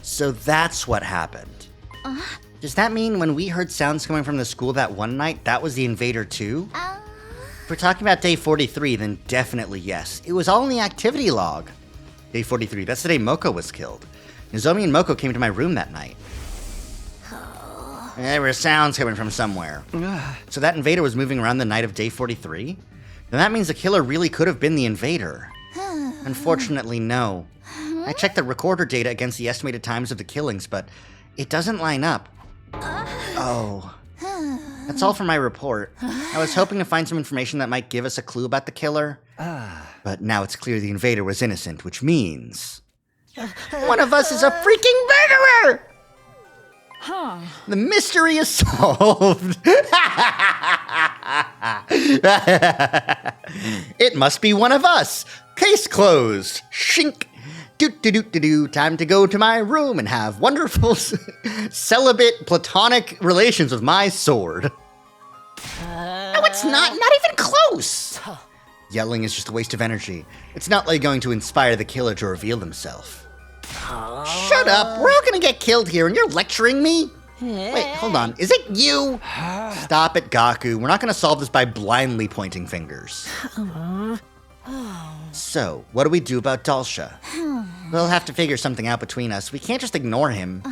So that's what happened. Does that mean when we heard sounds coming from the school that one night, that was the invader too? If we're talking about day 43, then definitely yes. It was all in the activity log. Day 43, that's the day Moko was killed. Nozomi and Moko came to my room that night. There were sounds coming from somewhere. So that invader was moving around the night of day 43? Then that means the killer really could have been the invader. Unfortunately, no. I checked the recorder data against the estimated times of the killings, but it doesn't line up. Oh. That's all for my report. I was hoping to find some information that might give us a clue about the killer. But now it's clear the invader was innocent, which means... one of us is a freaking murderer! Huh. The mystery is solved. It must be one of us. Case closed. Shink. Do. Time to go to my room and have wonderful celibate platonic relations with my sword. No, it's not even close. Yelling is just a waste of energy. It's not like going to inspire the killer to reveal himself. Shut up! We're all gonna get killed here and you're lecturing me? Wait, hold on. Is it you? Stop it, Gaku. We're not gonna solve this by blindly pointing fingers. So, what do we do about Dalsha? We'll have to figure something out between us. We can't just ignore him.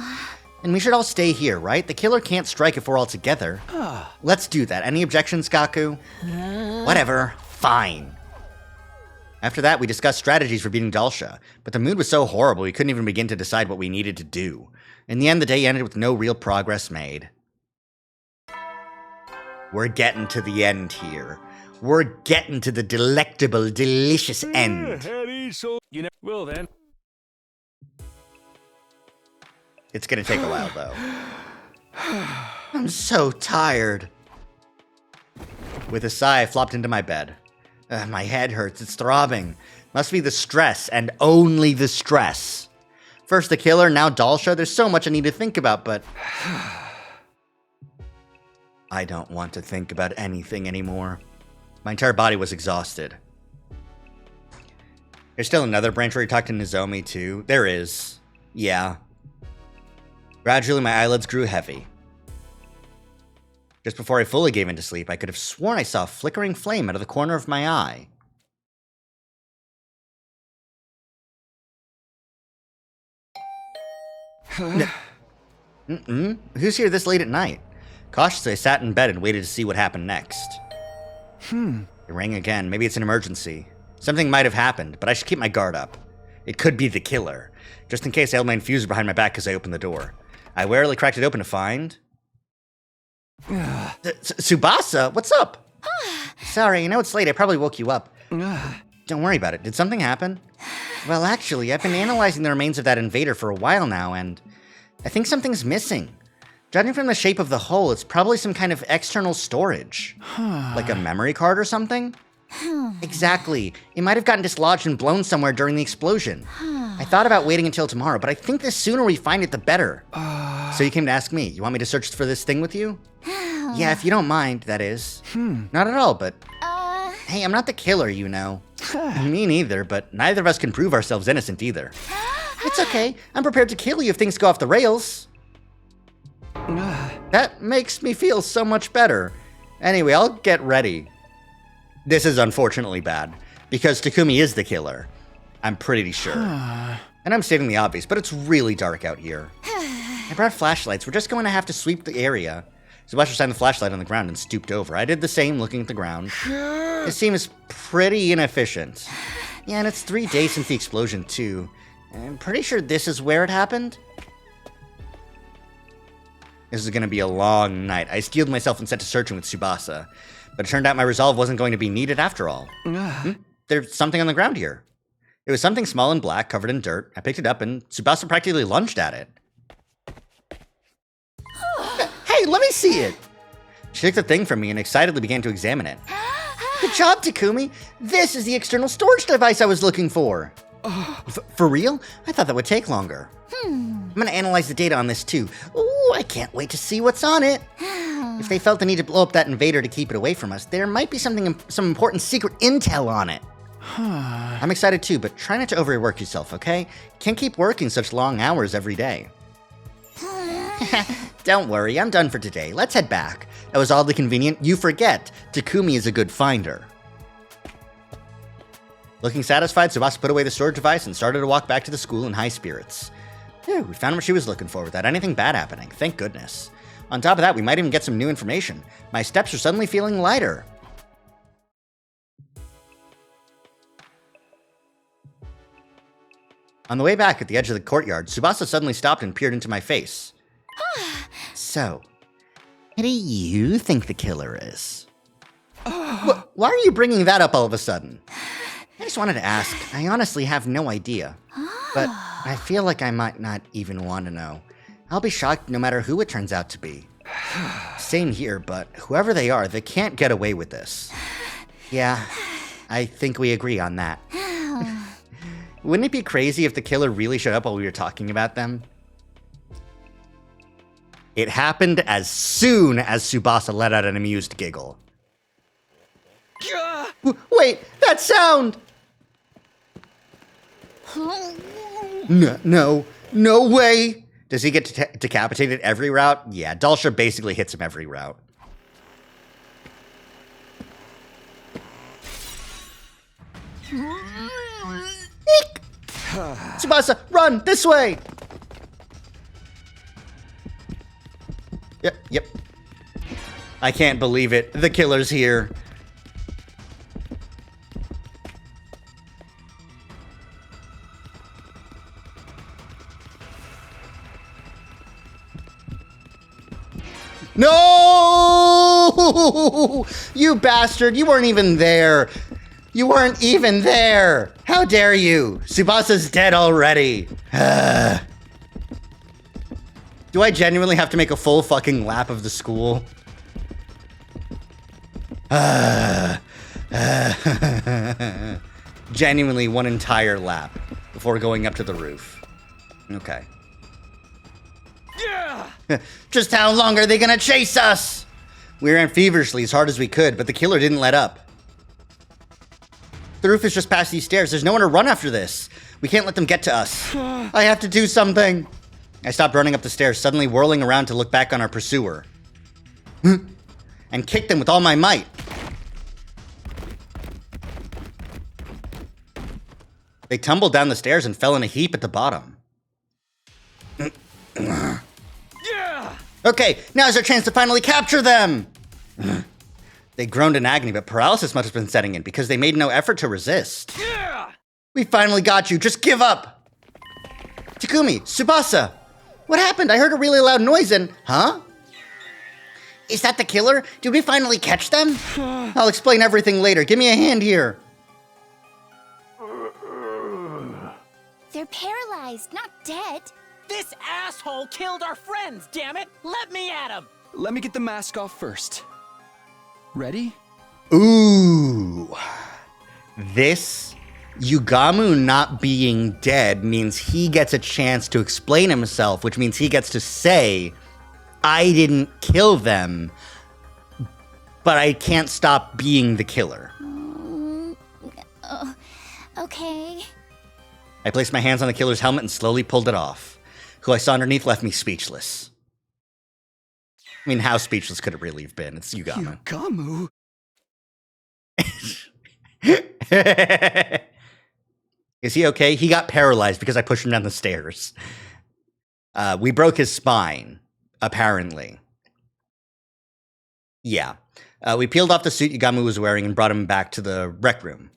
And we should all stay here, right? The killer can't strike if we're all together. Let's do that. Any objections, Gaku? Whatever. Fine. After that, we discussed strategies for beating Dalsha, but the mood was so horrible we couldn't even begin to decide what we needed to do. In the end, the day ended with no real progress made. We're getting to the end here. We're getting to the delectable, delicious end. You know, well then. It's gonna take a while, though. I'm so tired. With a sigh, I flopped into my bed. My head hurts. It's throbbing. Must be the stress, and only the stress. First the killer, now Dalsha. There's so much I need to think about, but... I don't want to think about anything anymore. My entire body was exhausted. There's still another branch where you talk to Nozomi, too. There is. Yeah. Gradually, my eyelids grew heavy. Just before I fully gave into sleep, I could have sworn I saw a flickering flame out of the corner of my eye. Who's here this late at night? Cautiously, I sat in bed and waited to see what happened next. It rang again. Maybe it's an emergency. Something might have happened, but I should keep my guard up. It could be the killer. Just in case I held my infuser behind my back as I opened the door. I warily cracked it open to find... Tsubasa, what's up? Sorry, I know it's late. I probably woke you up. Don't worry about it. Did something happen? Well, actually, I've been analyzing the remains of that invader for a while now, and I think something's missing. Judging from the shape of the hole, it's probably some kind of external storage. Like a memory card or something? Exactly. It might have gotten dislodged and blown somewhere during the explosion. I thought about waiting until tomorrow, but I think the sooner we find it, the better. So you came to ask me. You want me to search for this thing with you? Yeah, if you don't mind, that is. Not at all, but... Hey, I'm not the killer, you know. Me neither, but neither of us can prove ourselves innocent either. It's okay. I'm prepared to kill you if things go off the rails. That makes me feel so much better. Anyway, I'll get ready. This is unfortunately bad, because Takumi is the killer. I'm pretty sure. And I'm stating the obvious, but it's really dark out here. I brought flashlights. We're just going to have to sweep the area. Sebastian shined the flashlight on the ground and stooped over. I did the same, looking at the ground. It seems pretty inefficient. Yeah, and it's 3 days since the explosion, too. I'm pretty sure this is where it happened. This is going to be a long night. I steeled myself and set to searching with Tsubasa. But it turned out my resolve wasn't going to be needed after all. There's something on the ground here. It was something small and black, covered in dirt. I picked it up, and Tsubasa practically lunged at it. Hey, let me see it! She took the thing from me and excitedly began to examine it. Good job, Takumi! This is the external storage device I was looking for! For real? I thought that would take longer. I'm gonna analyze the data on this too. Ooh, I can't wait to see what's on it. If they felt the need to blow up that invader to keep it away from us, there might be some important secret intel on it. I'm excited too, but try not to overwork yourself, okay? Can't keep working such long hours every day. Don't worry, I'm done for today. Let's head back. That was oddly convenient. You forget, Takumi is a good finder. Looking satisfied, Tsubasa put away the storage device and started to walk back to the school in high spirits. Phew, we found what she was looking for without anything bad happening, thank goodness. On top of that, we might even get some new information. My steps are suddenly feeling lighter. On the way back at the edge of the courtyard, Tsubasa suddenly stopped and peered into my face. So, who do you think the killer is? Why are you bringing that up all of a sudden? I just wanted to ask. I honestly have no idea. But I feel like I might not even want to know. I'll be shocked no matter who it turns out to be. Same here, but whoever they are, they can't get away with this. Yeah, I think we agree on that. Wouldn't it be crazy if the killer really showed up while we were talking about them? It happened as soon as Tsubasa let out an amused giggle. Wait, that sound! No way! Does he get decapitated every route? Yeah, Dulcia basically hits him every route. Tsubasa, run! This way! Yep. I can't believe it. The killer's here. No! You bastard, you weren't even there. You weren't even there. How dare you? Tsubasa's dead already. Do I genuinely have to make a full fucking lap of the school? Genuinely one entire lap before going up to the roof. Okay. Yeah! Just how long are they gonna chase us? We ran feverishly as hard as we could, but the killer didn't let up. The roof is just past these stairs. There's nowhere to run after this. We can't let them get to us. I have to do something. I stopped running up the stairs, suddenly whirling around to look back on our pursuer. And kicked them with all my might. They tumbled down the stairs and fell in a heap at the bottom. Yeah! Okay, now's our chance to finally capture them! They groaned in agony, but paralysis must have been setting in because they made no effort to resist. Yeah! We finally got you, just give up! Takumi, Tsubasa! What happened? I heard a really loud noise and... Huh? Is that the killer? Did we finally catch them? I'll explain everything later. Give me a hand here. They're paralyzed, not dead. This asshole killed our friends, damn it! Let me at him! Let me get the mask off first. Ready? Ooh. This Yugamu not being dead means he gets a chance to explain himself, which means he gets to say, I didn't kill them, but I can't stop being the killer. Okay. I placed my hands on the killer's helmet and slowly pulled it off. Who I saw underneath left me speechless. I mean, how speechless could it really have been? It's Yugamu. Yugamu? Is he okay? He got paralyzed because I pushed him down the stairs. We broke his spine, apparently. Yeah. We peeled off the suit Yugamu was wearing and brought him back to the rec room.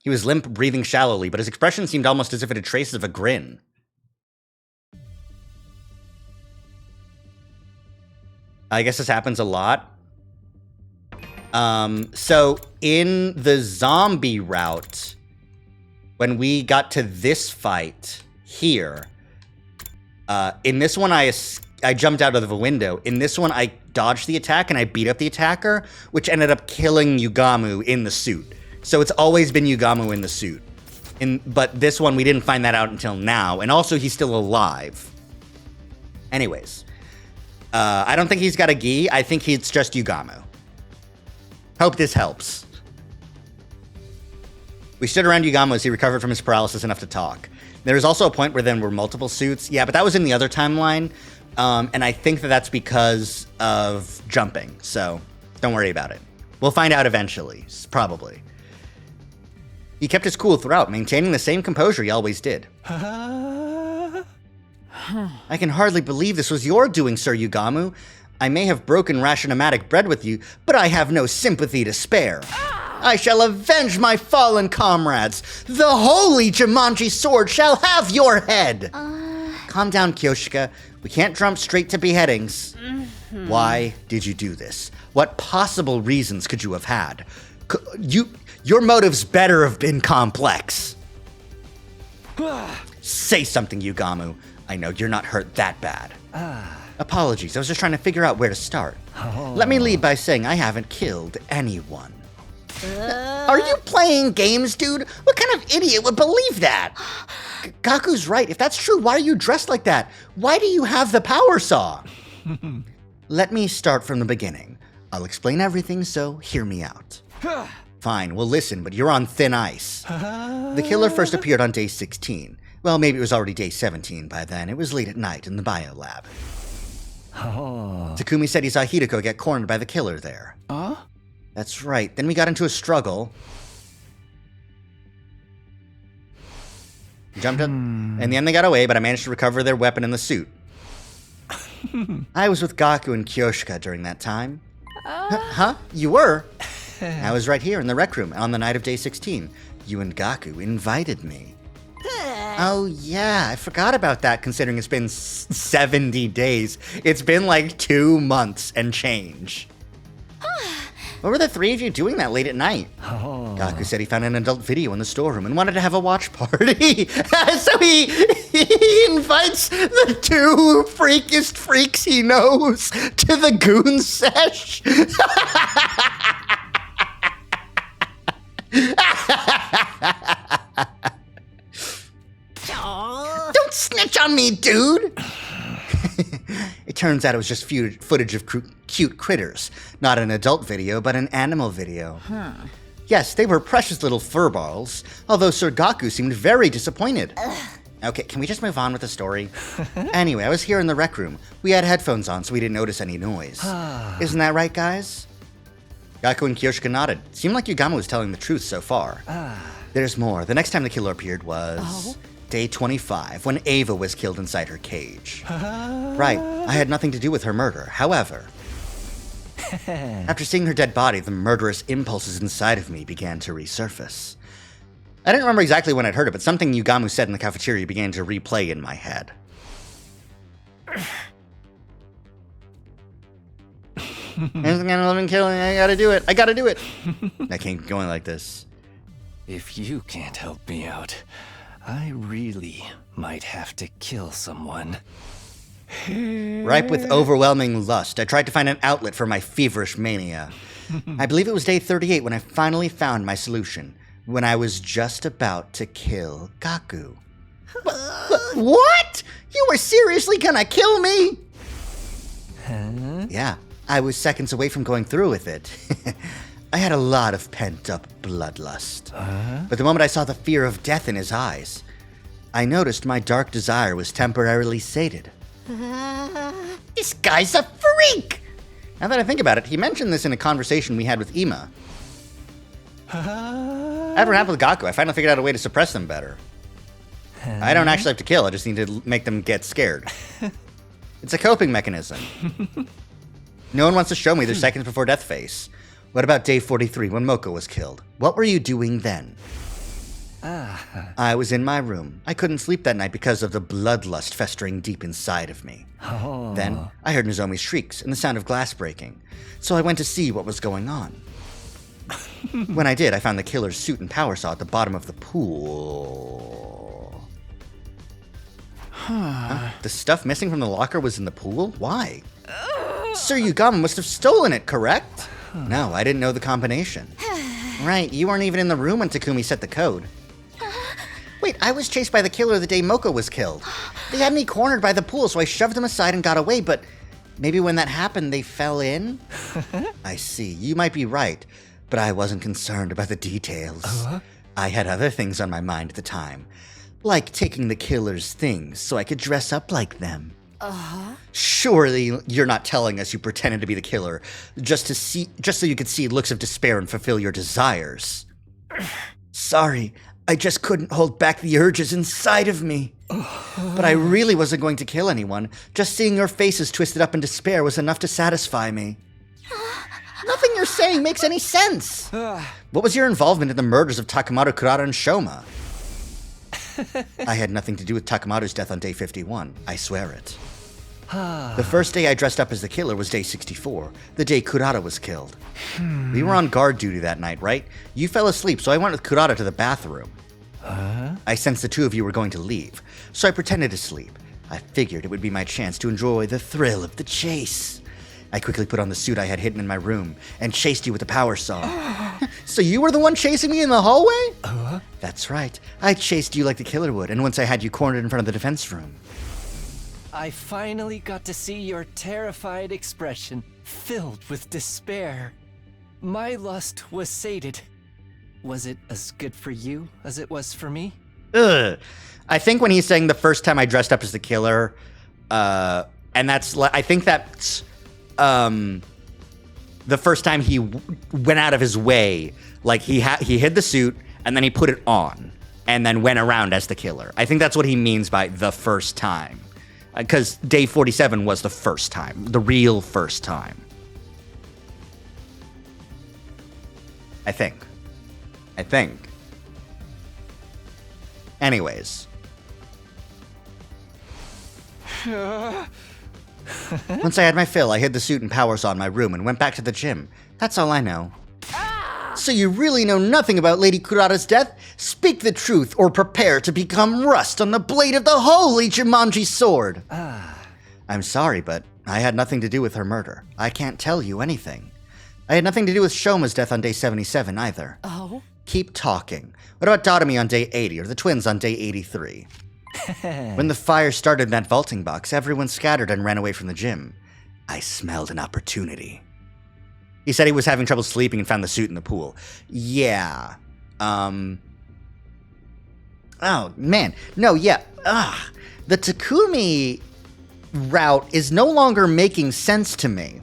He was limp, breathing shallowly, but his expression seemed almost as if it had traces of a grin. I guess this happens a lot. So in the zombie route, when we got to this fight here, in this one I jumped out of the window. In this one I dodged the attack and I beat up the attacker, which ended up killing Yugamu in the suit. So it's always been Yugamu in the suit. But this one we didn't find that out until now, and also he's still alive. Anyways. I don't think he's got a gi. I think it's just Yugamu. Hope this helps. We stood around Yugamu as he recovered from his paralysis enough to talk. There was also a point where there were multiple suits. Yeah, but that was in the other timeline. And I think that that's because of jumping. So don't worry about it. We'll find out eventually, probably. He kept his cool throughout, maintaining the same composure he always did. I can hardly believe this was your doing, Sir Yugamu. I may have broken Rashionomatic bread with you, but I have no sympathy to spare. I shall avenge my fallen comrades. The holy Jumanji sword shall have your head. Calm down, Kyoshika. We can't jump straight to beheadings. Why did you do this? What possible reasons could you have had? Your motives better have been complex. Say something, Yugamu. I know you're not hurt that bad. Apologies, I was just trying to figure out where to start. Let me lead by saying I haven't killed anyone. Are you playing games, dude? What kind of idiot would believe that? Gaku's right. If that's true, why are you dressed like that? Why do you have the power saw? Let me start from the beginning. I'll explain everything, so hear me out. Fine, well listen, but you're on thin ice. The killer first appeared on day 16. Well, maybe it was already day 17 by then. It was late at night in the biolab. Takumi said he saw Hideko get cornered by the killer there. That's right. Then we got into a struggle. Jumped up. In the end, they got away, but I managed to recover their weapon and the suit. I was with Gaku and Kyoshika during that time. Huh? You were? I was right here in the rec room on the night of day 16. You and Gaku invited me. Oh, yeah. I forgot about that, considering it's been 70 days. It's been like 2 months and change. What were the three of you doing that late at night? Gaku said he found an adult video in the storeroom and wanted to have a watch party. So he invites the 2 freakiest freaks he knows to the goon sesh. Don't snitch on me, dude! It turns out it was just footage of cute critters. Not an adult video, but an animal video. Yes, they were precious little furballs, although Sir Gaku seemed very disappointed. Okay, can we just move on with the story? Anyway, I was here in the rec room. We had headphones on, so we didn't notice any noise. Isn't that right, guys? Gaku and Kyoshika nodded. Seemed like Yugamu was telling the truth so far. There's more. The next time the killer appeared was... Day 25, when Ava was killed inside her cage. Right, I had nothing to do with her murder. However, after seeing her dead body, the murderous impulses inside of me began to resurface. I didn't remember exactly when I'd heard it, but something Yugamu said in the cafeteria began to replay in my head. Anything I'm living killing, I gotta do it. I gotta do it. I can't keep going like this. If you can't help me out, I really might have to kill someone. Ripe with overwhelming lust, I tried to find an outlet for my feverish mania. I believe it was day 38 when I finally found my solution, when I was just about to kill Gaku. What? You were seriously gonna kill me? Yeah, I was seconds away from going through with it. I had a lot of pent-up bloodlust. But the moment I saw the fear of death in his eyes, I noticed my dark desire was temporarily sated. This guy's a freak! Now that I think about it, he mentioned this in a conversation we had with Ima. After what happened with Gaku, I finally figured out a way to suppress them better. I don't actually have to kill, I just need to make them get scared. It's a coping mechanism. No one wants to show me their seconds before death face. What about day 43 when Moko was killed? What were you doing then? I was in my room. I couldn't sleep that night because of the bloodlust festering deep inside of me. Then I heard Nozomi's shrieks and the sound of glass breaking, so I went to see what was going on. When I did, I found the killer's suit and power saw at the bottom of the pool. The stuff missing from the locker was in the pool? Why? Sir Yugamu must have stolen it, correct? No, I didn't know the combination. Right, you weren't even in the room when Takumi set the code. Wait, I was chased by the killer the day Moko was killed. They had me cornered by the pool, so I shoved them aside and got away, but Maybe when that happened, they fell in? I see. You might be right, but I wasn't concerned about the details. I had other things on my mind at the time, like taking the killer's things so I could dress up like them. Surely you're not telling us you pretended to be the killer just so you could see looks of despair and fulfill your desires. Sorry, I just couldn't hold back the urges inside of me. But I really wasn't going to kill anyone. Just seeing your faces twisted up in despair was enough to satisfy me. Nothing you're saying makes any sense. What was your involvement in the murders of Takemoto, Kurata, and Shoma? I had nothing to do with Takemoto's death on day 51. I swear it. The first day I dressed up as the killer was day 64, the day Kurata was killed. We were on guard duty that night, right? You fell asleep, so I went with Kurata to the bathroom. I sensed the two of you were going to leave, so I pretended to sleep. I figured it would be my chance to enjoy the thrill of the chase. I quickly put on the suit I had hidden in my room and chased you with a power saw. So you were the one chasing me in the hallway? That's right. I chased you like the killer would, and once I had you cornered in front of the defense room. I finally got to see your terrified expression, filled with despair. My lust was sated. Was it as good for you as it was for me? I think when he's saying the first time I dressed up as the killer, and I think that's the first time he went out of his way. Like he hid the suit and then he put it on and then went around as the killer. I think that's what he means by the first time. Because day 47 was the first time, the real first time. I think. Anyways. Once I had my fill, I hid the suit and power saw in my room and went back to the gym. That's all I know. So you really know nothing about Lady Kurata's death? Speak the truth or prepare to become rust on the blade of the holy Jumanji sword. I'm sorry, but I had nothing to do with her murder. I can't tell you anything. I had nothing to do with Shoma's death on day 77 either. Oh? Keep talking. What about Tatumi on day 80 or the twins on day 83? When the fire started in that vaulting box, everyone scattered and ran away from the gym. I smelled an opportunity. He said he was having trouble sleeping and found the suit in the pool. Yeah. Oh, man. No, yeah. The Takumi route is no longer making sense to me.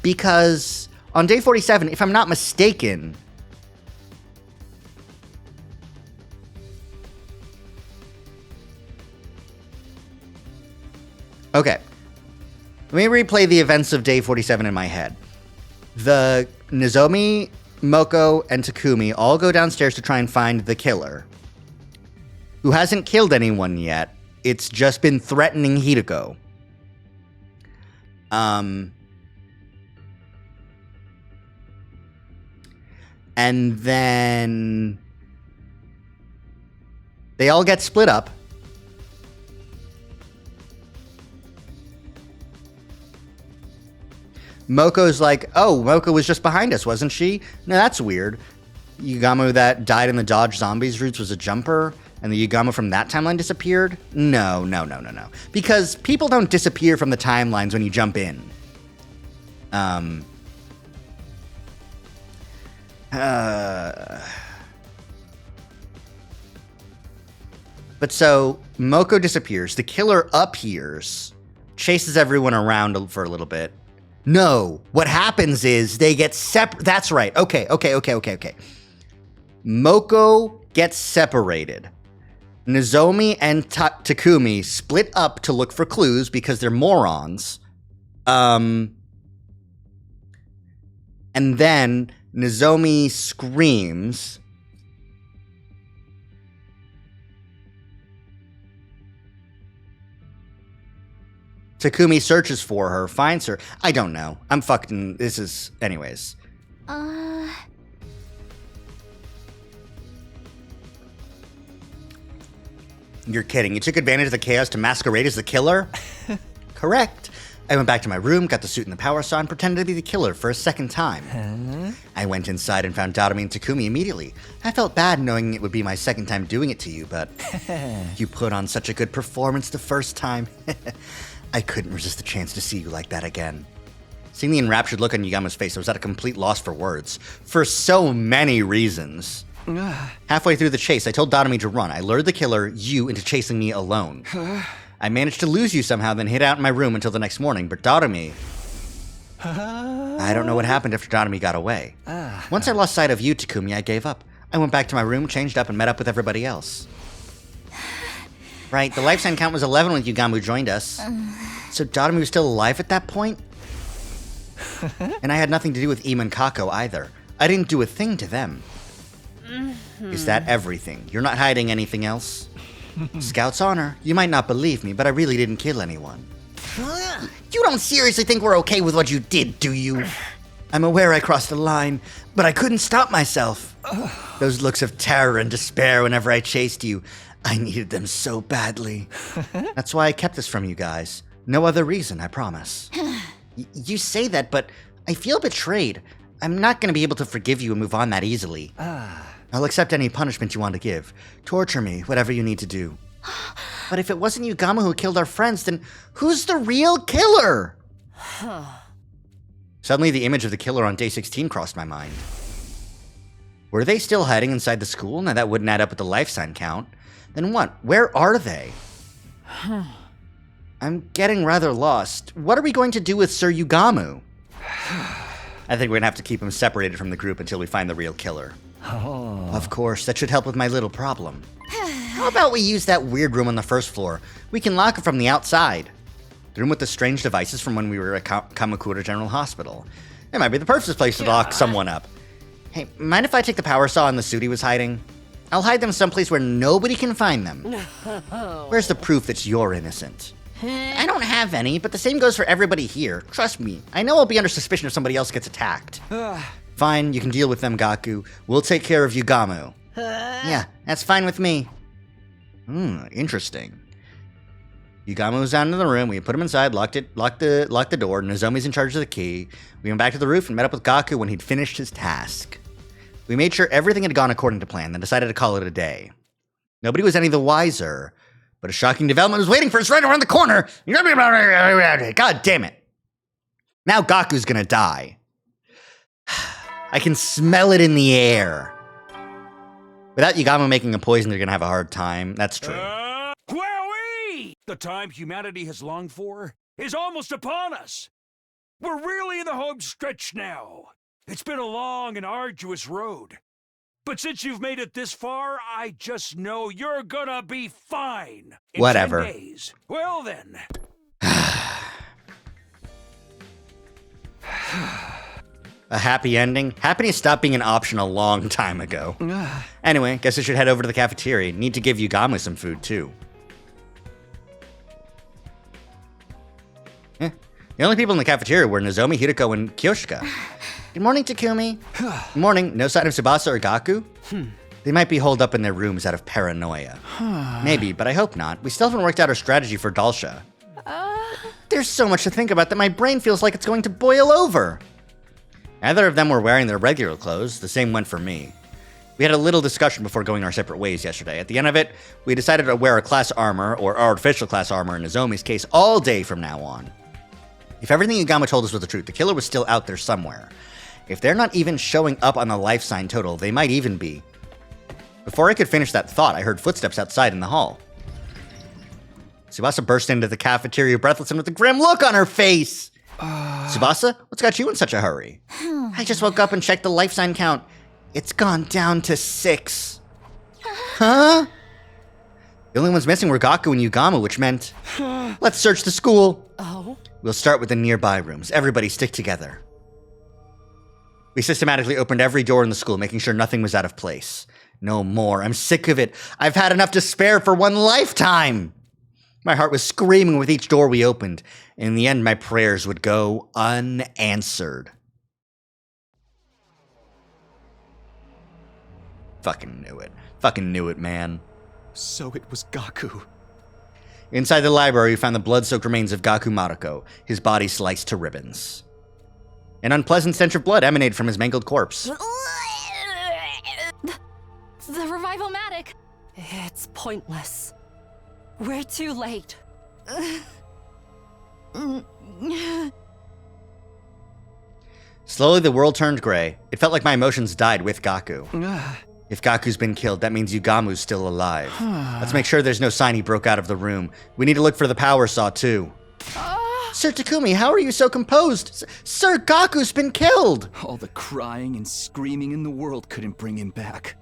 Because on day 47, if I'm not mistaken, okay. Let me replay the events of day 47 in my head. The Nozomi, Moko, and Takumi all go downstairs to try and find the killer, who hasn't killed anyone yet. It's just been threatening Hideko. And then they all get split up. Moko's like, oh, Moko was just behind us, wasn't she? No, that's weird. Yugamo that died in the Dodge Zombies routes was a jumper, and the Yugamo from that timeline disappeared? No. Because people don't disappear from the timelines when you jump in. But so, Moko disappears, the killer appears, chases everyone around for a little bit. No, what happens is they get separate. That's right. Okay. Moko gets separated. Nozomi and Takumi split up to look for clues because they're morons. And then Nozomi screams. Takumi searches for her, finds her. I don't know. Anyways. You're kidding. You took advantage of the chaos to masquerade as the killer? Correct. I went back to my room, got the suit and the power saw, and pretended to be the killer for a second time. I went inside and found Tatumi and Takumi immediately. I felt bad knowing it would be my second time doing it to you, but you put on such a good performance the first time. I couldn't resist the chance to see you like that again. Seeing the enraptured look on Yugama's face, I was at a complete loss for words. For so many reasons. Halfway through the chase, I told Dotomi to run. I lured the killer, you, into chasing me alone. I managed to lose you somehow, then hid out in my room until the next morning, but Dotomi... I don't know what happened after Dotomi got away. Once I lost sight of you, Takumi, I gave up. I went back to my room, changed up, and met up with everybody else. Right, the life sign count was 11 when Yugamu joined us. So Dotomi was still alive at that point? And I had nothing to do with Ima and Kako either. I didn't do a thing to them. Is that everything? You're not hiding anything else? Scout's honor, you might not believe me, but I really didn't kill anyone. You don't seriously think we're okay with what you did, do you? I'm aware I crossed the line, but I couldn't stop myself. Those looks of terror and despair whenever I chased you, I needed them so badly. That's why I kept this from you guys. No other reason, I promise. You say that, but I feel betrayed. I'm not going to be able to forgive you and move on that easily. I'll accept any punishment you want to give. Torture me, whatever you need to do. But if it wasn't Yugama who killed our friends, then who's the real killer? Suddenly, the image of the killer on day 16 crossed my mind. Were they still hiding inside the school? Now that wouldn't add up with the life sign count. Then what? Where are they? I'm getting rather lost. What are we going to do with Sir Yugamu? I think we're gonna have to keep him separated from the group until we find the real killer. Of course, that should help with my little problem. How about we use that weird room on the first floor? We can lock it from the outside. The room with the strange devices from when we were at Kamakura General Hospital. It might be the perfect place to lock someone up. Hey, mind if I take the power saw and the suit he was hiding? I'll hide them someplace where nobody can find them. Where's the proof that you're innocent? I don't have any, but the same goes for everybody here. Trust me, I know I'll be under suspicion if somebody else gets attacked. Fine, you can deal with them, Gaku. We'll take care of Yugamu. Yeah, that's fine with me. Interesting. Yugamu was down in the room. We put him inside, locked the door. Nozomi's in charge of the key. We went back to the roof and met up with Gaku when he'd finished his task. We made sure everything had gone according to plan, then decided to call it a day. Nobody was any the wiser, but a shocking development was waiting for us right around the corner. God damn it. Now Gaku's gonna die. I can smell it in the air. Without Yugamu making a poison, they're gonna have a hard time. That's true. Wowee! The time humanity has longed for is almost upon us. We're really in the home stretch now. It's been a long and arduous road. But since you've made it this far, I just know you're gonna be fine. In Whatever. 10 days. Well then. A happy ending? Happiness stopped being an option a long time ago. Anyway, guess I should head over to the cafeteria. Need to give Yugamu some food, too. The only people in the cafeteria were Nozomi, Hideko, and Kyoshika. Good morning, Takumi. Good morning. No sign of Tsubasa or Gaku? They might be holed up in their rooms out of paranoia. Maybe, but I hope not. We still haven't worked out our strategy for Dalsha. There's so much to think about that my brain feels like it's going to boil over. Neither of them were wearing their regular clothes. The same went for me. We had a little discussion before going our separate ways yesterday. At the end of it, we decided to wear a class armor, or artificial class armor in Nozomi's case, all day from now on. If everything Yugama told us was the truth, the killer was still out there somewhere. If they're not even showing up on the life sign total, they might even be. Before I could finish that thought, I heard footsteps outside in the hall. Tsubasa burst into the cafeteria breathless and with a grim look on her face. Tsubasa, what's got you in such a hurry? I just woke up and checked the life sign count. It's gone down to 6. Huh? The only ones missing were Gaku and Yugama, which meant... Let's search the school. We'll start with the nearby rooms. Everybody stick together. We systematically opened every door in the school, making sure nothing was out of place. No more. I'm sick of it. I've had enough to spare for one lifetime. My heart was screaming with each door we opened. In the end, my prayers would go unanswered. Fucking knew it. Fucking knew it, man. So it was Gaku. Inside the library, we found the blood-soaked remains of Gaku Mariko, his body sliced to ribbons. An unpleasant stench of blood emanated from his mangled corpse. The revival-matic. It's pointless. We're too late. Slowly, the world turned gray. It felt like my emotions died with Gaku. If Gaku's been killed, that means Yugamu's still alive. Let's make sure there's no sign he broke out of the room. We need to look for the power saw, too. Sir Takumi, how are you so composed? Sir, Gaku's been killed! All the crying and screaming in the world couldn't bring him back.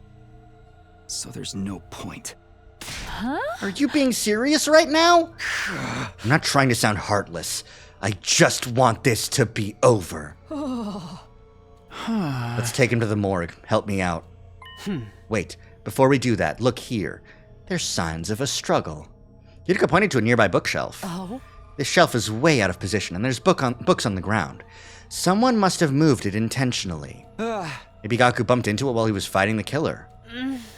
So there's no point. Are you being serious right now? I'm not trying to sound heartless. I just want this to be over. Let's take him to the morgue. Help me out. Wait, before we do that, look here. There's signs of a struggle. Yutka pointed to a nearby bookshelf. Oh? This shelf is way out of position, and there's books on the ground. Someone must have moved it intentionally. Maybe Gaku bumped into it while he was fighting the killer.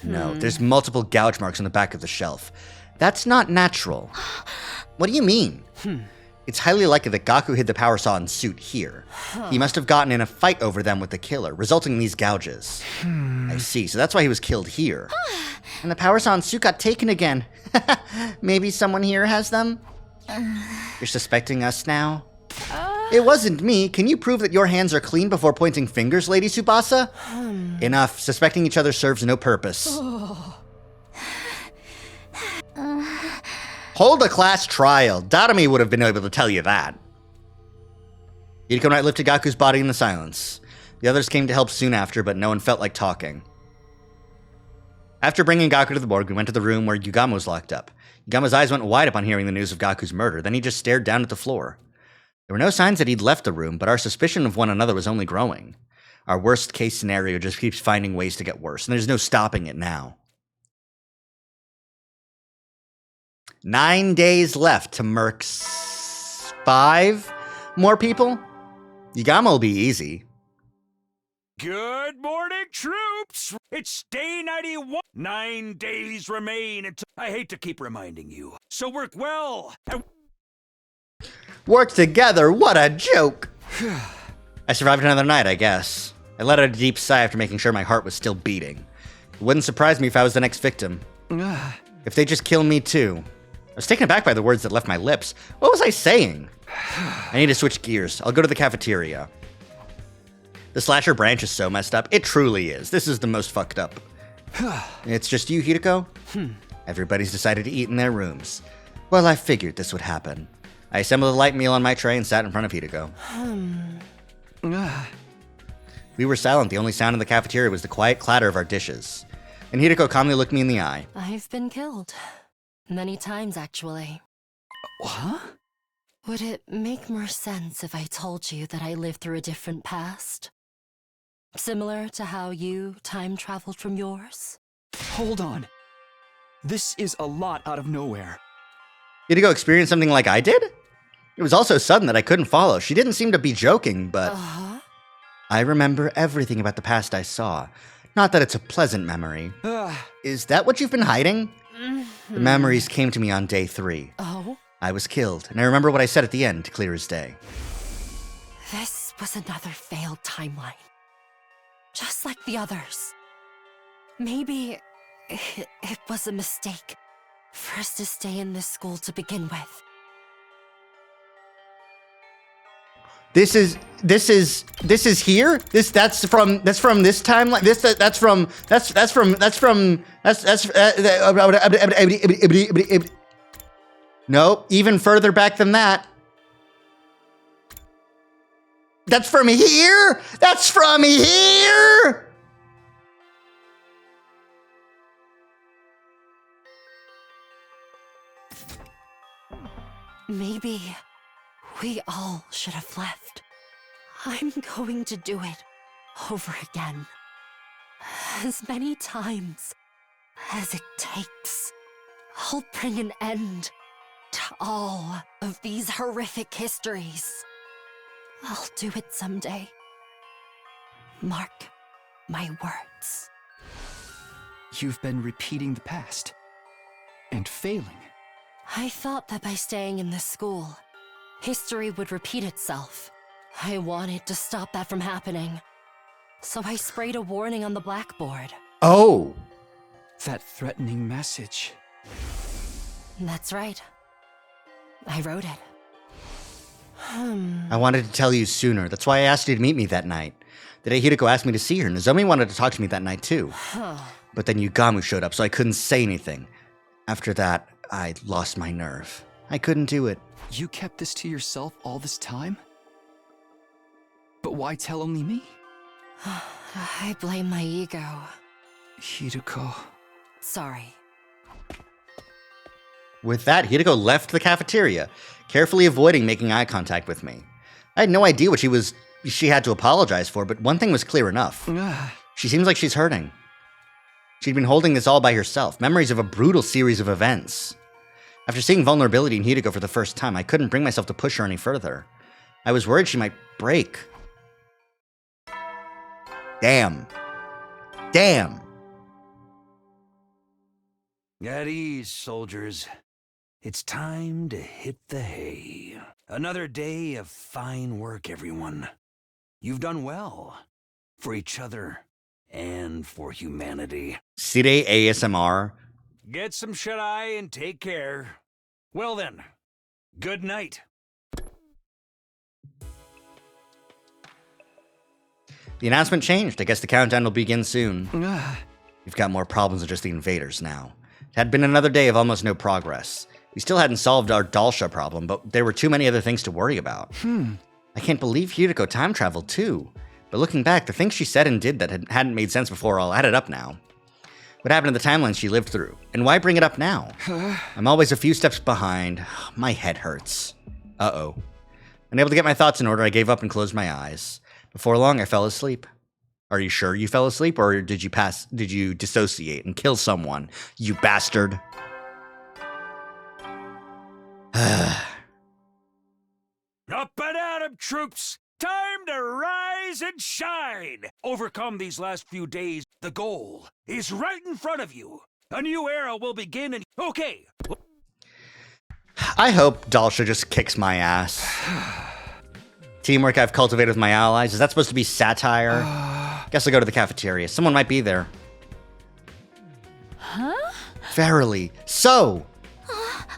No, there's multiple gouge marks on the back of the shelf. That's not natural. What do you mean? It's highly likely that Gaku hid the power saw and suit here. He must have gotten in a fight over them with the killer, resulting in these gouges. I see, so that's why he was killed here. And the power saw and suit got taken again. Maybe someone here has them? You're suspecting us now? It wasn't me. Can you prove that your hands are clean before pointing fingers, Lady Tsubasa? Enough. Suspecting each other serves no purpose. Hold a class trial. Darumi would have been able to tell you that. Hideko and I lifted Gaku's body in the silence. The others came to help soon after, but no one felt like talking. After bringing Gaku to the morgue, we went to the room where Yugamo was locked up. Yugamo's eyes went wide upon hearing the news of Gaku's murder, then he just stared down at the floor. There were no signs that he'd left the room, but our suspicion of one another was only growing. Our worst-case scenario just keeps finding ways to get worse, and there's no stopping it now. 9 days left to Merc's 5 more people? Yugamo will be easy. Good morning, troops! It's day 91. 9 days remain until... I hate to keep reminding you. So work well. Work together? What a joke! I survived another night, I guess. I let out a deep sigh after making sure my heart was still beating. It wouldn't surprise me if I was the next victim. If they just kill me too. I was taken aback by the words that left my lips. What was I saying? I need to switch gears. I'll go to the cafeteria. The slasher branch is so messed up. It truly is. This is the most fucked up. It's just you, Hideko? Everybody's decided to eat in their rooms. Well, I figured this would happen. I assembled a light meal on my tray and sat in front of Hideko. We were silent. The only sound in the cafeteria was the quiet clatter of our dishes. And Hideko calmly looked me in the eye. I've been killed. Many times, actually. What? Would it make more sense if I told you that I lived through a different past? Similar to how you time-traveled from yours? Hold on. This is a lot out of nowhere. Hideko experienced something like I did? It was also sudden that I couldn't follow. She didn't seem to be joking, but... I remember everything about the past I saw. Not that it's a pleasant memory. Is that what you've been hiding? The memories came to me on day 3. Oh? I was killed, and I remember what I said at the end, clear as day. This was another failed timeline. Just like the others. Maybe it was a mistake for us to stay in this school to begin with. This is here. That's from this timeline. Nope. Even further back than that. That's from here. That's from here. Maybe we all should have left. I'm going to do it over again. As many times as it takes. I'll bring an end to all of these horrific histories. I'll do it someday. Mark my words. You've been repeating the past. And failing. I thought that by staying in this school, history would repeat itself. I wanted to stop that from happening. So I sprayed a warning on the blackboard. Oh. That threatening message. That's right. I wrote it. I wanted to tell you sooner. That's why I asked you to meet me that night. The day Hideko asked me to see her, Nozomi wanted to talk to me that night too. But then Yugamu showed up, so I couldn't say anything. After that, I lost my nerve. I couldn't do it. You kept this to yourself all this time? But why tell only me? I blame my ego. Hideko... Sorry. With that, Hideko left the cafeteria, carefully avoiding making eye contact with me. I had no idea what she had to apologize for, but one thing was clear enough. She seems like she's hurting. She'd been holding this all by herself, memories of a brutal series of events. After seeing vulnerability in Hideko for the first time, I couldn't bring myself to push her any further. I was worried she might break. Damn. At ease, soldiers. It's time to hit the hay. Another day of fine work, everyone. You've done well. For each other and for humanity. Sire ASMR. Get some shut-eye and take care. Well then, good night. The announcement changed. I guess the countdown will begin soon. We've got more problems than just the invaders now. It had been another day of almost no progress. We still hadn't solved our Dalsha problem, but there were too many other things to worry about. I can't believe Hideko time traveled too. But looking back, the things she said and did that hadn't made sense before all added up now. What happened to the timeline she lived through? And why bring it up now? I'm always a few steps behind. My head hurts. Uh-oh. Unable to get my thoughts in order, I gave up and closed my eyes. Before long, I fell asleep. Are you sure you fell asleep, or did you dissociate and kill someone, you bastard? Up and at 'em, troops! Time to rise and shine! Overcome these last few days. The goal is right in front of you. A new era will begin and... Okay! I hope Dalsha just kicks my ass. Teamwork I've cultivated with my allies. Is that supposed to be satire? Guess I'll go to the cafeteria. Someone might be there. Huh? Verily. So!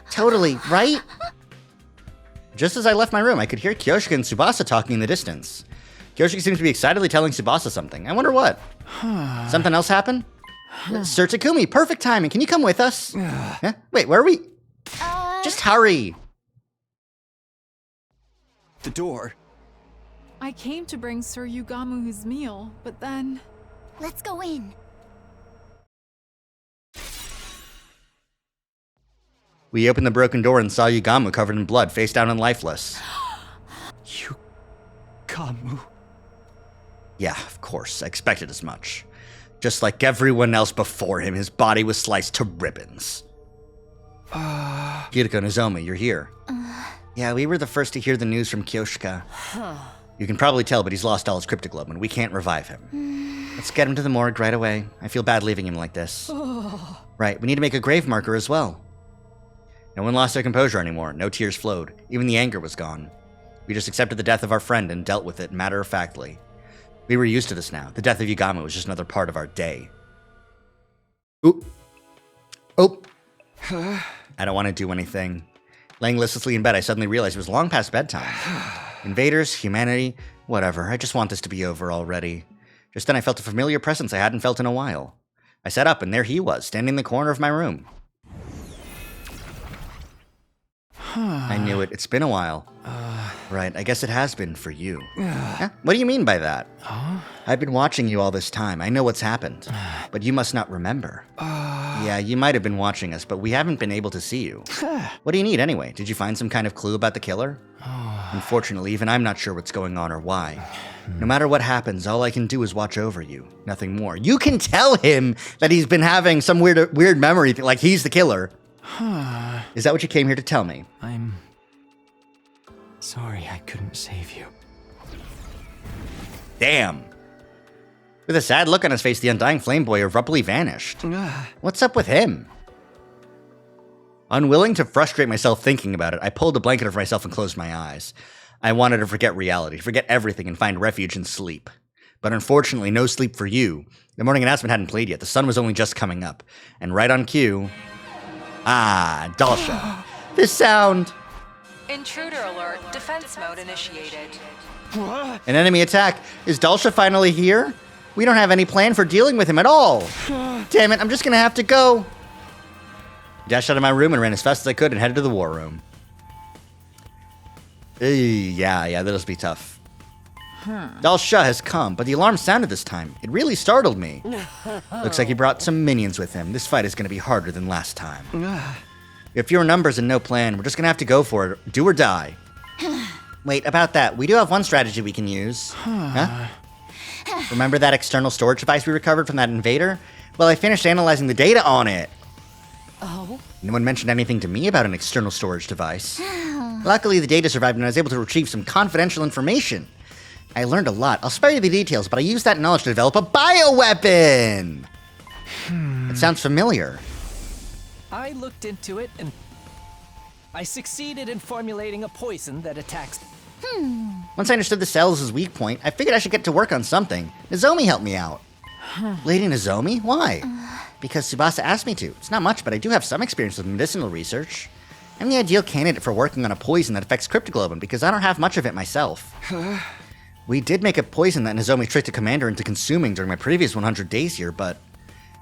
Totally, right? Just as I left my room, I could hear Kyoshika and Tsubasa talking in the distance. Kyoshika seems to be excitedly telling Tsubasa something. I wonder what. Something else happened? Sir Takumi, perfect timing. Can you come with us? Huh? Wait, where are we? Just hurry. The door. I came to bring Sir Yugamu his meal, but then... Let's go in. We opened the broken door and saw Yugamu covered in blood, face down and lifeless. Yugamu. Yeah, of course. I expected as much. Just like everyone else before him, his body was sliced to ribbons. Hideko Nozomi, you're here. Yeah, we were the first to hear the news from Kyoshika. You can probably tell, but he's lost all his cryptoglobin, and we can't revive him. Let's get him to the morgue right away. I feel bad leaving him like this. Right, we need to make a grave marker as well. No one lost their composure anymore. No tears flowed. Even the anger was gone. We just accepted the death of our friend and dealt with it matter-of-factly. We were used to this now. The death of Yugamu was just another part of our day. Oop. Oh. I don't want to do anything. Laying listlessly in bed, I suddenly realized it was long past bedtime. Invaders, humanity, whatever. I just want this to be over already. Just then I felt a familiar presence I hadn't felt in a while. I sat up, and there he was, standing in the corner of my room. I knew it. It's been a while. Right, I guess it has been for you. Huh? What do you mean by that? I've been watching you all this time. I know what's happened. But you must not remember. Yeah, you might have been watching us, but we haven't been able to see you. What do you need anyway? Did you find some kind of clue about the killer? Unfortunately, even I'm not sure what's going on or why. No matter what happens, all I can do is watch over you. Nothing more. You can tell him that he's been having some weird memory, like he's the killer. Is that what you came here to tell me? I'm sorry I couldn't save you. Damn. With a sad look on his face, the undying flame boy abruptly vanished. What's up with him? Unwilling to frustrate myself thinking about it, I pulled a blanket over myself and closed my eyes. I wanted to forget reality, forget everything and find refuge in sleep. But unfortunately, no sleep for you. The morning announcement hadn't played yet. The sun was only just coming up. And right on cue... Dalsha. This sound... Intruder alert. Defense mode initiated. An enemy attack. Is Dalsha finally here? We don't have any plan for dealing with him at all. Damn it, I'm just gonna have to go. Dashed out of my room and ran as fast as I could and headed to the war room. Yeah, that'll be tough. Dalsha has come, but the alarm sounded this time. It really startled me. Looks like he brought some minions with him. This fight is gonna be harder than last time. We have fewer numbers and no plan. We're just gonna have to go for it. Do or die. Wait, about that. We do have one strategy we can use. Huh? Remember that external storage device we recovered from that invader? Well, I finished analyzing the data on it. Oh? No one mentioned anything to me about an external storage device. Luckily, the data survived and I was able to retrieve some confidential information. I learned a lot. I'll spare you the details, but I used that knowledge to develop a bioweapon! It sounds familiar. I looked into it and I succeeded in formulating a poison that attacks. Once I understood the cells' weak point, I figured I should get to work on something. Nozomi helped me out. Lady Nozomi? Why? Because Tsubasa asked me to. It's not much, but I do have some experience with medicinal research. I'm the ideal candidate for working on a poison that affects cryptoglobin because I don't have much of it myself. We did make a poison that Nozomi tricked a commander into consuming during my previous 100 days here, but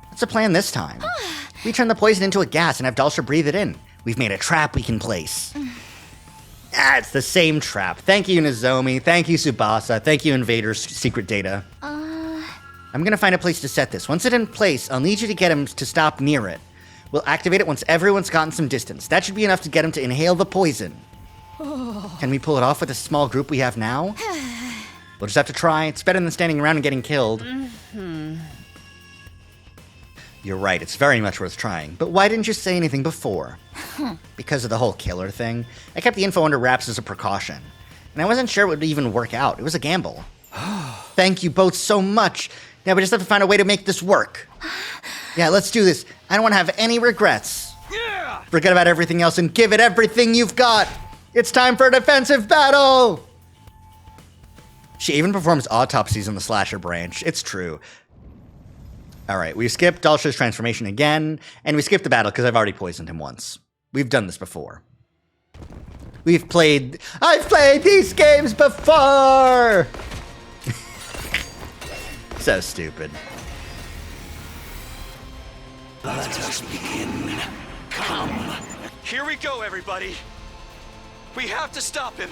what's the plan this time? We turn the poison into a gas and have Dalsha breathe it in. We've made a trap we can place. It's the same trap. Thank you, Nozomi. Thank you, Tsubasa. Thank you, Invader's secret data. I'm gonna find a place to set this. Once it's in place, I'll need you to get him to stop near it. We'll activate it once everyone's gotten some distance. That should be enough to get him to inhale the poison. Can we pull it off with the small group we have now? We'll just have to try. It's better than standing around and getting killed. You're right, it's very much worth trying. But why didn't you say anything before? Because of the whole killer thing. I kept the info under wraps as a precaution. And I wasn't sure it would even work out. It was a gamble. Thank you both so much. Now we just have to find a way to make this work. Yeah, let's do this. I don't want to have any regrets. Yeah! Forget about everything else and give it everything you've got. It's time for a defensive battle! She even performs autopsies on the slasher branch. It's true. Alright, we skipped Dalsha's transformation again, and we skipped the battle because I've already poisoned him once. We've done this before. I've played these games before! So stupid. Let us begin. Come. Here we go, everybody. We have to stop him.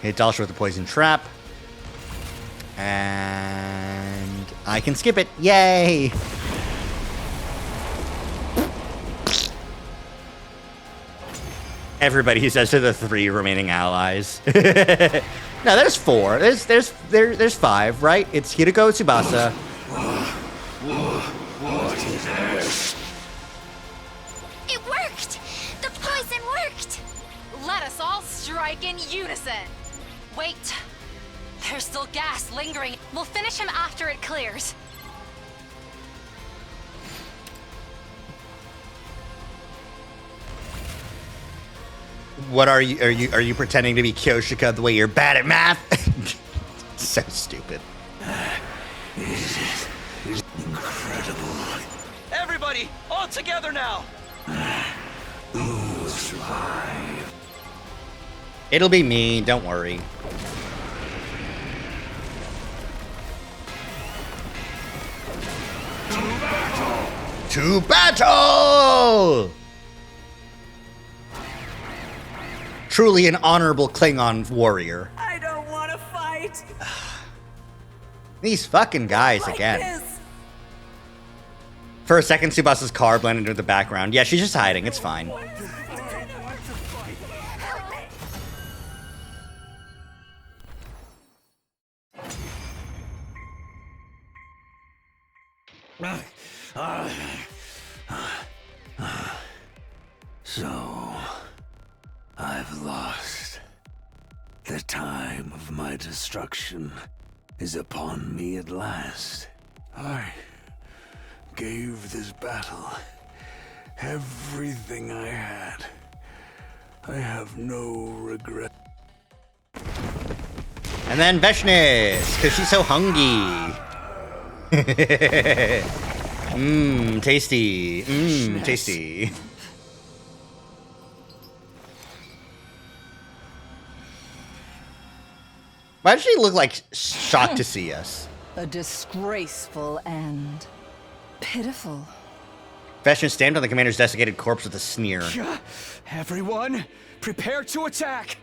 Hit Dalsha with the poison trap. And I can skip it. Yay! Everybody, he says to the 3 remaining allies. No, there's 4. There's 5, right? It's Hiriko, Tsubasa. What is this? It worked! The poison worked! Let us all strike in unison. Wait. There's still gas lingering. We'll finish him after it clears. What are you pretending to be Kyoshika the way you're bad at math? So stupid. This is incredible. Everybody, all together now. Who will survive? It'll be me, don't worry. To battle! Truly an honorable Klingon warrior. I don't want to fight. These fucking guys Like again. this. For a second, Tsubasa's car blended into the background. Yeah, she's just hiding. It's fine. So, I've lost. The time of my destruction is upon me at last. I gave this battle everything I had. I have no regret. And then Veshnis, because she's so hungry. Mmm, tasty. Mmm, tasty. Why does she look like shocked to see us? A disgraceful end. Pitiful. Vashon stamped on the commander's desiccated corpse with a sneer. Everyone, prepare to attack!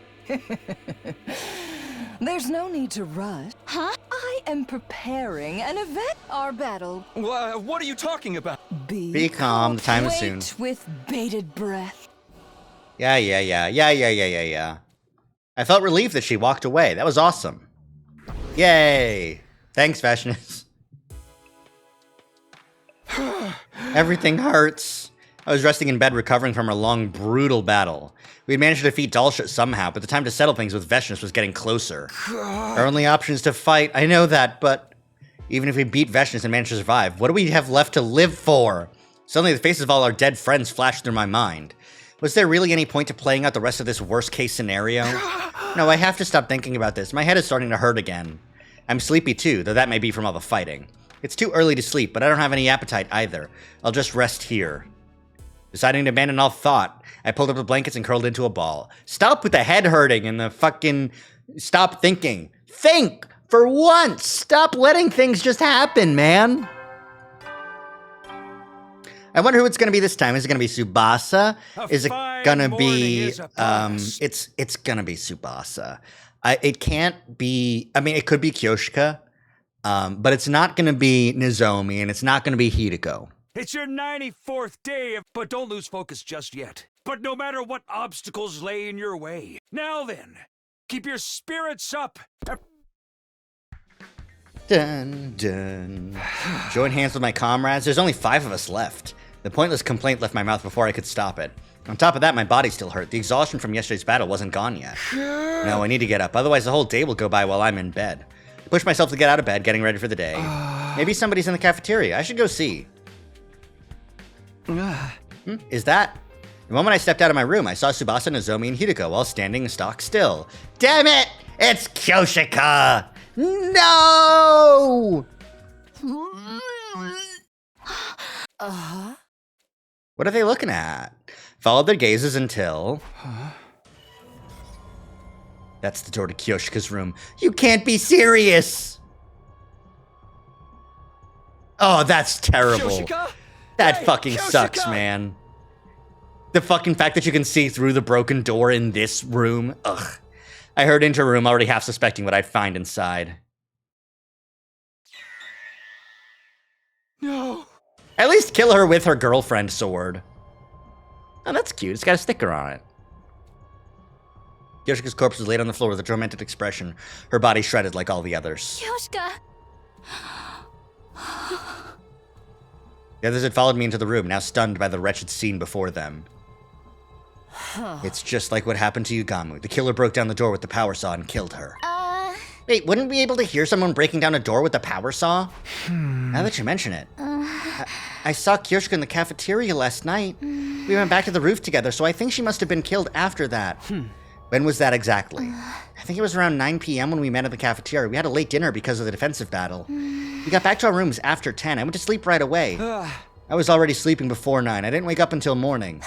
There's no need to rush. Huh? I am preparing an event. Our battle. What are you talking about? Be calm, the time is soon. Wait with bated breath. Yeah. I felt relieved that she walked away. That was awesome. Yay! Thanks, Fashionist. Everything hurts. I was resting in bed recovering from our long, brutal battle. We had managed to defeat Dalsha somehow, but the time to settle things with Veshnus was getting closer. Our only option is to fight. I know that, but even if we beat Veshnus and manage to survive, what do we have left to live for? Suddenly the faces of all our dead friends flashed through my mind. Was there really any point to playing out the rest of this worst-case scenario? No, I have to stop thinking about this. My head is starting to hurt again. I'm sleepy too, though that may be from all the fighting. It's too early to sleep, but I don't have any appetite either. I'll just rest here. Deciding to abandon all thought, I pulled up the blankets and curled into a ball. Stop with the head hurting and the fucking... Stop thinking. Think! For once! Stop letting things just happen, man! I wonder who it's gonna be this time. Is it gonna be Tsubasa? Is it gonna be... It's gonna be Tsubasa. It can't be... I mean, it could be Kyoshika. But it's not gonna be Nozomi, and it's not gonna be Hideko. It's your 94th day, but don't lose focus just yet. But no matter what obstacles lay in your way, now then, keep your spirits up. Dun, dun. Join hands with my comrades. There's only 5 of us left. The pointless complaint left my mouth before I could stop it. On top of that, my body still hurt. The exhaustion from yesterday's battle wasn't gone yet. No, I need to get up. Otherwise, the whole day will go by while I'm in bed. I push myself to get out of bed, getting ready for the day. Maybe somebody's in the cafeteria. I should go see. Is that? The moment I stepped out of my room, I saw Tsubasa, Nozomi, and Hideko all standing stock still. Damn it! It's Kyoshika! No! What are they looking at? Followed their gazes until... That's the door to Kyoshika's room. You can't be serious! Oh, that's terrible. Kyoshika? That fucking Kyoshika! sucks, man. The fucking fact that you can see through the broken door in this room. Ugh. I heard into a room already half suspecting what I'd find inside. No. At least kill her with her girlfriend sword. Oh, that's cute. It's got a sticker on it. Yoshika's corpse was laid on the floor with a tormented expression, her body shredded like all the others. Yoshika! The others had followed me into the room, now stunned by the wretched scene before them. It's just like what happened to Yugamu. The killer broke down the door with the power saw and killed her. Wait, wouldn't we be able to hear someone breaking down a door with a power saw? Now that you mention it. I saw Kyoshika in the cafeteria last night. We went back to the roof together, so I think she must have been killed after that. When was that exactly? I think it was around 9 p.m. when we met at the cafeteria. We had a late dinner because of the defensive battle. We got back to our rooms after 10. I went to sleep right away. I was already sleeping before 9. I didn't wake up until morning.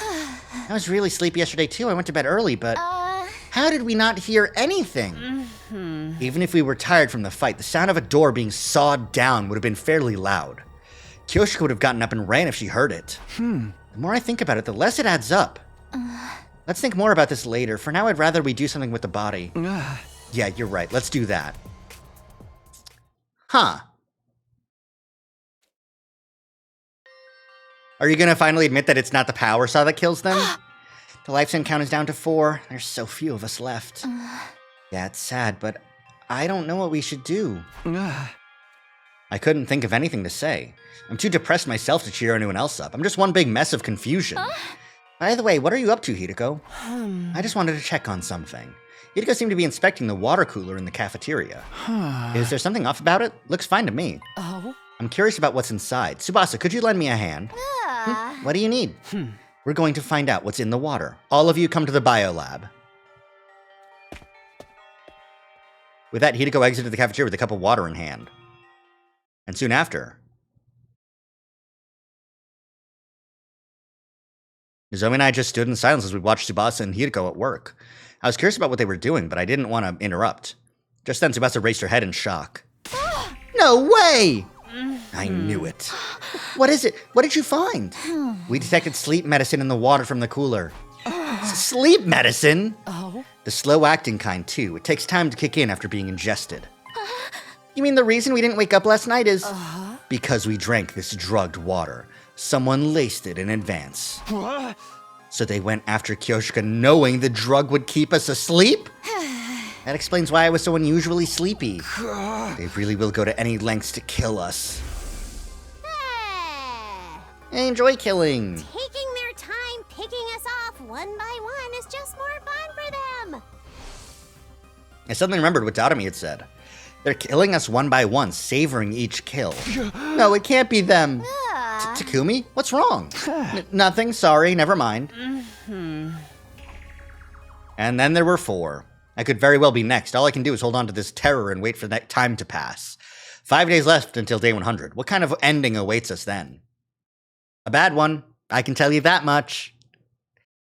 I was really sleepy yesterday too. I went to bed early, but how did we not hear anything? Even if we were tired from the fight, the sound of a door being sawed down would have been fairly loud. Kyoshika would have gotten up and ran if she heard it. The more I think about it, the less it adds up. Let's think more about this later. For now, I'd rather we do something with the body. Yeah, you're right. Let's do that. Huh. Are you gonna finally admit that it's not the power saw that kills them? The lifespan count is down to 4. There's so few of us left. Yeah, it's sad, but I don't know what we should do. I couldn't think of anything to say. I'm too depressed myself to cheer anyone else up. I'm just one big mess of confusion. By the way, what are you up to, Hideko? I just wanted to check on something. Hideko seemed to be inspecting the water cooler in the cafeteria. Is there something off about it? Looks fine to me. I'm curious about what's inside. Tsubasa, could you lend me a hand? What do you need? We're going to find out what's in the water. All of you come to the biolab. With that, Hideko exited the cafeteria with a cup of water in hand. And soon after, Nozomi and I just stood in silence as we watched Tsubasa and Hideko at work. I was curious about what they were doing, but I didn't want to interrupt. Just then, Tsubasa raised her head in shock. No way! I knew it. What is it? What did you find? We detected sleep medicine in the water from the cooler. Sleep medicine? Oh? The slow-acting kind, too. It takes time to kick in after being ingested. You mean the reason we didn't wake up last night is... Because we drank this drugged water. Someone laced it in advance. What? So they went after Kyoshika knowing the drug would keep us asleep? That explains why I was so unusually sleepy. They really will go to any lengths to kill us. I enjoy killing. Taking their time picking us off one by one is just more fun for them. I suddenly remembered what Tatami had said. They're killing us one by one, savoring each kill. No, it can't be them. Takumi, what's wrong? Nothing, sorry, never mind. And then there were 4. I could very well be next. All I can do is hold on to this terror and wait for that time to pass. 5 days left until day 100. What kind of ending awaits us then? A bad one. I can tell you that much.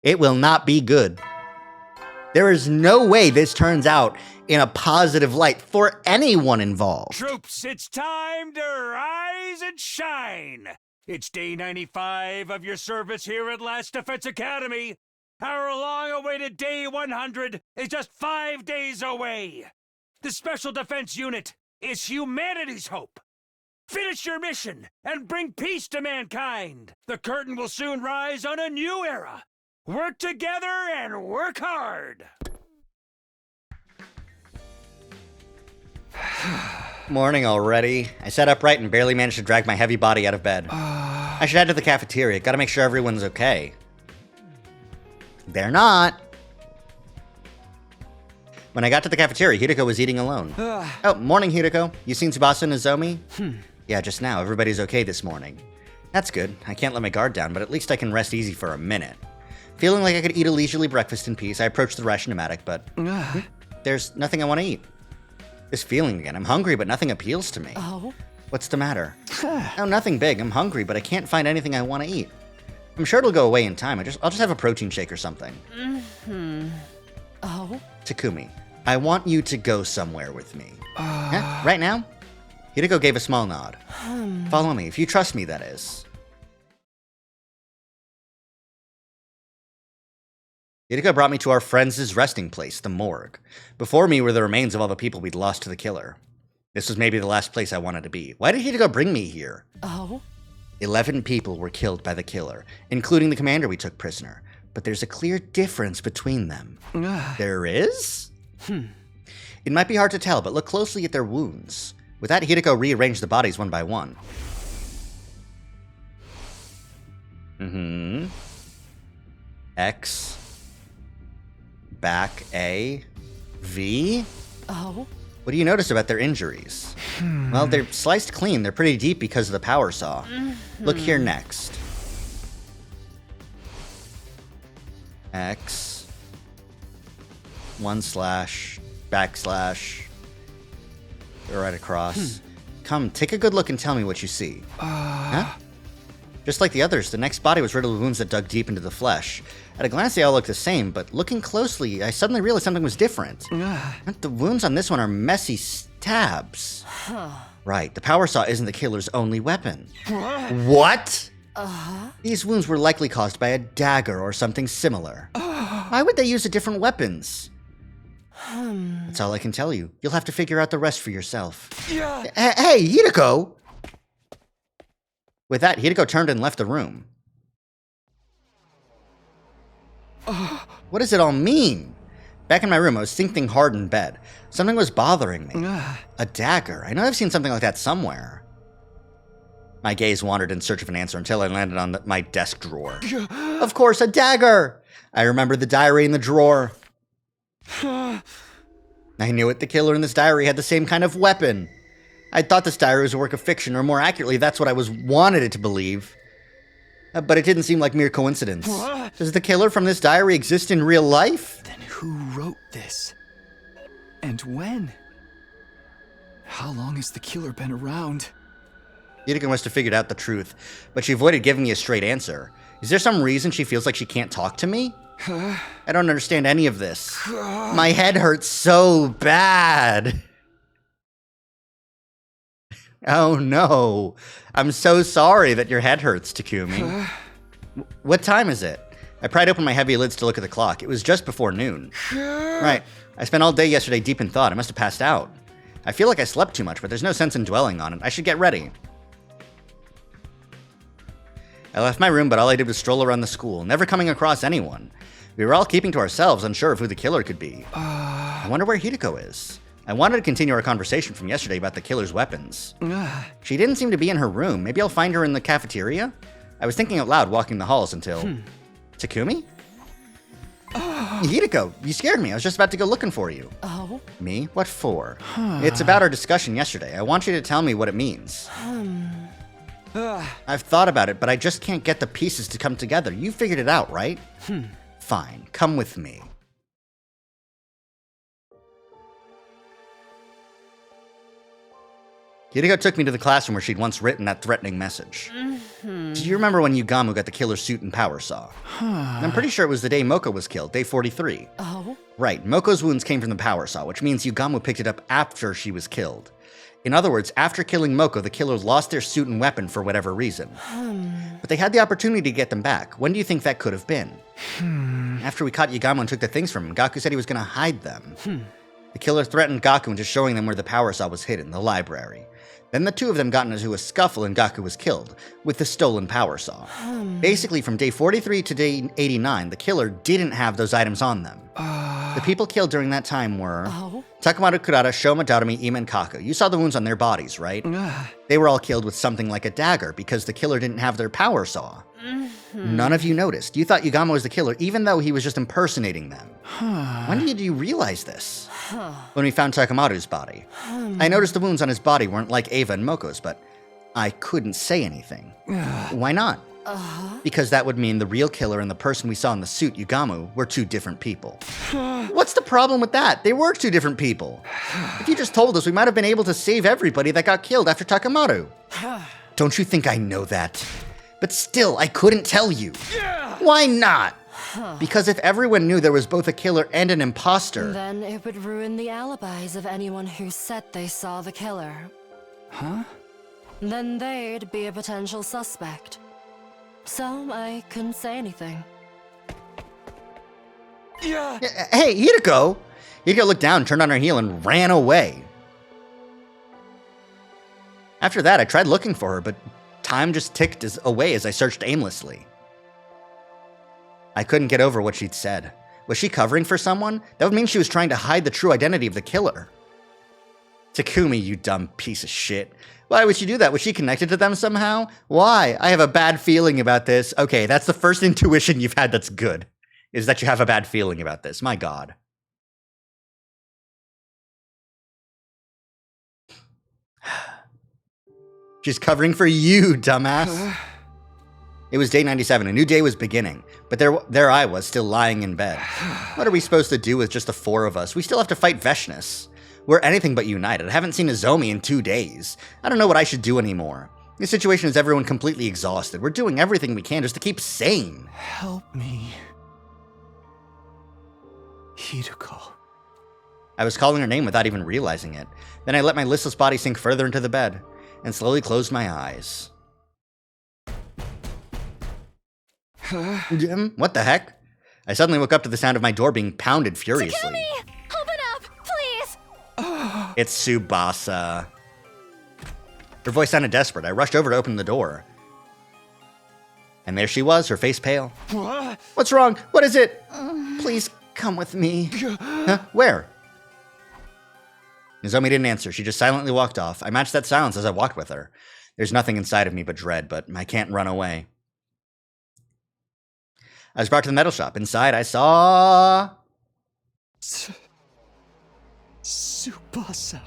It will not be good. There is no way this turns out in a positive light for anyone involved. Troops, it's time to rise and shine. It's day 95 of your service here at Last Defense Academy. Our long-awaited day 100 is just 5 days away. The Special Defense Unit is humanity's hope. Finish your mission and bring peace to mankind. The curtain will soon rise on a new era. Work together and work hard. Morning already. I sat upright and barely managed to drag my heavy body out of bed. I should head to the cafeteria. Gotta make sure everyone's okay. They're not. When I got to the cafeteria, Hideko was eating alone. Oh, morning, Hideko. You seen Tsubasa and Nozomi? Yeah, just now. Everybody's okay this morning. That's good. I can't let my guard down, but at least I can rest easy for a minute. Feeling like I could eat a leisurely breakfast in peace, I approached the ration-o-matic, but there's nothing I want to eat. This feeling again. I'm hungry, but nothing appeals to me. Oh? What's the matter? Oh, nothing big. I'm hungry, but I can't find anything I want to eat. I'm sure it'll go away in time. I'll just have a protein shake or something. Oh? Takumi, I want you to go somewhere with me. Huh? Right now? Hideko gave a small nod. Follow me, if you trust me, that is. Hideko brought me to our friends' resting place, the morgue. Before me were the remains of all the people we'd lost to the killer. This was maybe the last place I wanted to be. Why did Hideko bring me here? Oh? 11 people were killed by the killer, including the commander we took prisoner. But there's a clear difference between them. There is? It might be hard to tell, but look closely at their wounds. With that, Hideko rearranged the bodies one by one. X. Back A. V? Oh? What do you notice about their injuries? Well, they're sliced clean. They're pretty deep because of the power saw. Look here next. X. // right across. Come, take a good look and tell me what you see. Huh? Just like the others, the next body was riddled with wounds that dug deep into the flesh. At a glance, they all looked the same, but looking closely, I suddenly realized something was different. The wounds on this one are messy stabs. Right, the power saw isn't the killer's only weapon. What? These wounds were likely caused by a dagger or something similar. Why would they use different weapons? That's all I can tell you. You'll have to figure out the rest for yourself. Hey, Hideko! With that, Hideko turned and left the room. What does it all mean? Back in my room, I was thinking hard in bed. Something was bothering me. A dagger. I know I've seen something like that somewhere. My gaze wandered in search of an answer until I landed on my desk drawer. Of course, a dagger! I remembered the diary in the drawer. I knew it. The killer in this diary had the same kind of weapon. I thought this diary was a work of fiction, or more accurately, that's what I wanted it to believe. But it didn't seem like mere coincidence. Does the killer from this diary exist in real life? Then who wrote this? And when? How long has the killer been around? Hideko must have figured out the truth, but she avoided giving me a straight answer. Is there some reason she feels like she can't talk to me? I don't understand any of this. My head hurts so bad. Oh no. I'm so sorry that your head hurts, Takumi. What time is it? I pried open my heavy lids to look at the clock. It was just before noon. Right. I spent all day yesterday deep in thought. I must have passed out. I feel like I slept too much, but there's no sense in dwelling on it. I should get ready. I left my room, but all I did was stroll around the school, never coming across anyone. We were all keeping to ourselves, unsure of who the killer could be. I wonder where Hideko is. I wanted to continue our conversation from yesterday about the killer's weapons. She didn't seem to be in her room. Maybe I'll find her in the cafeteria? I was thinking out loud, walking the halls until... Takumi? Hideko, you scared me. I was just about to go looking for you. Oh? Me? What for? It's about our discussion yesterday. I want you to tell me what it means. I've thought about it, but I just can't get the pieces to come together. You figured it out, right? Fine, come with me. Hideko took me to the classroom where she'd once written that threatening message. Do you remember when Yugamu got the killer's suit and power saw? I'm pretty sure it was the day Moko was killed, day 43. Oh? Right, Moko's wounds came from the power saw, which means Yugamu picked it up after she was killed. In other words, after killing Moko, the killers lost their suit and weapon for whatever reason. But they had the opportunity to get them back. When do you think that could have been? After we caught Yugamu and took the things from him, Gaku said he was going to hide them. The killer threatened Gaku into showing them where the power saw was hidden, the library. Then the two of them got into a scuffle and Gaku was killed, with the stolen power saw. Basically, from day 43 to day 89, the killer didn't have those items on them. The people killed during that time were Takamaro Kurata, Shoma, Darumi, Ima, and Kaku. You saw the wounds on their bodies, right? They were all killed with something like a dagger because the killer didn't have their power saw. None of you noticed. You thought Yugamu was the killer even though he was just impersonating them. When did you realize this? When we found Takamaru's body. I noticed the wounds on his body weren't like Ava and Moko's, but I couldn't say anything. Why not? Because that would mean the real killer and the person we saw in the suit, Yugamu, were two different people. What's the problem with that? They were two different people. If you just told us, we might have been able to save everybody that got killed after Takamaru. Don't you think I know that? But still, I couldn't tell you. Why not? Because if everyone knew there was both a killer and an imposter... Then it would ruin the alibis of anyone who said they saw the killer. Then they'd be a potential suspect. So I couldn't say anything. Hey, Hideko! Hideko looked down, turned on her heel, and ran away. After that, I tried looking for her, but time just ticked away as I searched aimlessly. I couldn't get over what she'd said. Was she covering for someone? That would mean she was trying to hide the true identity of the killer. Takumi, you dumb piece of shit. Why would she do that? Was she connected to them somehow? Why? I have a bad feeling about this. Okay, that's the first intuition you've had that's good, is that you have a bad feeling about this. My God. She's covering for you, dumbass. It was day 97. A new day was beginning. But there I was, still lying in bed. What are we supposed to do with just the four of us? We still have to fight Veshness. We're anything but united. I haven't seen Nozomi in 2 days. I don't know what I should do anymore. This situation has everyone completely exhausted. We're doing everything we can just to keep sane. Help me. Hideko. I was calling her name without even realizing it. Then I let my listless body sink further into the bed and slowly closed my eyes. What the heck? I suddenly woke up to the sound of my door being pounded furiously. Takumi! Open up, please! It's Tsubasa. Her voice sounded desperate. I rushed over to open the door. And there she was, her face pale. What? What's wrong? What is it? Please come with me. Huh? Where? Nozomi didn't answer. She just silently walked off. I matched that silence as I walked with her. There's nothing inside of me but dread, but I can't run away. I was brought to the metal shop. Inside, I saw... Tsubasa.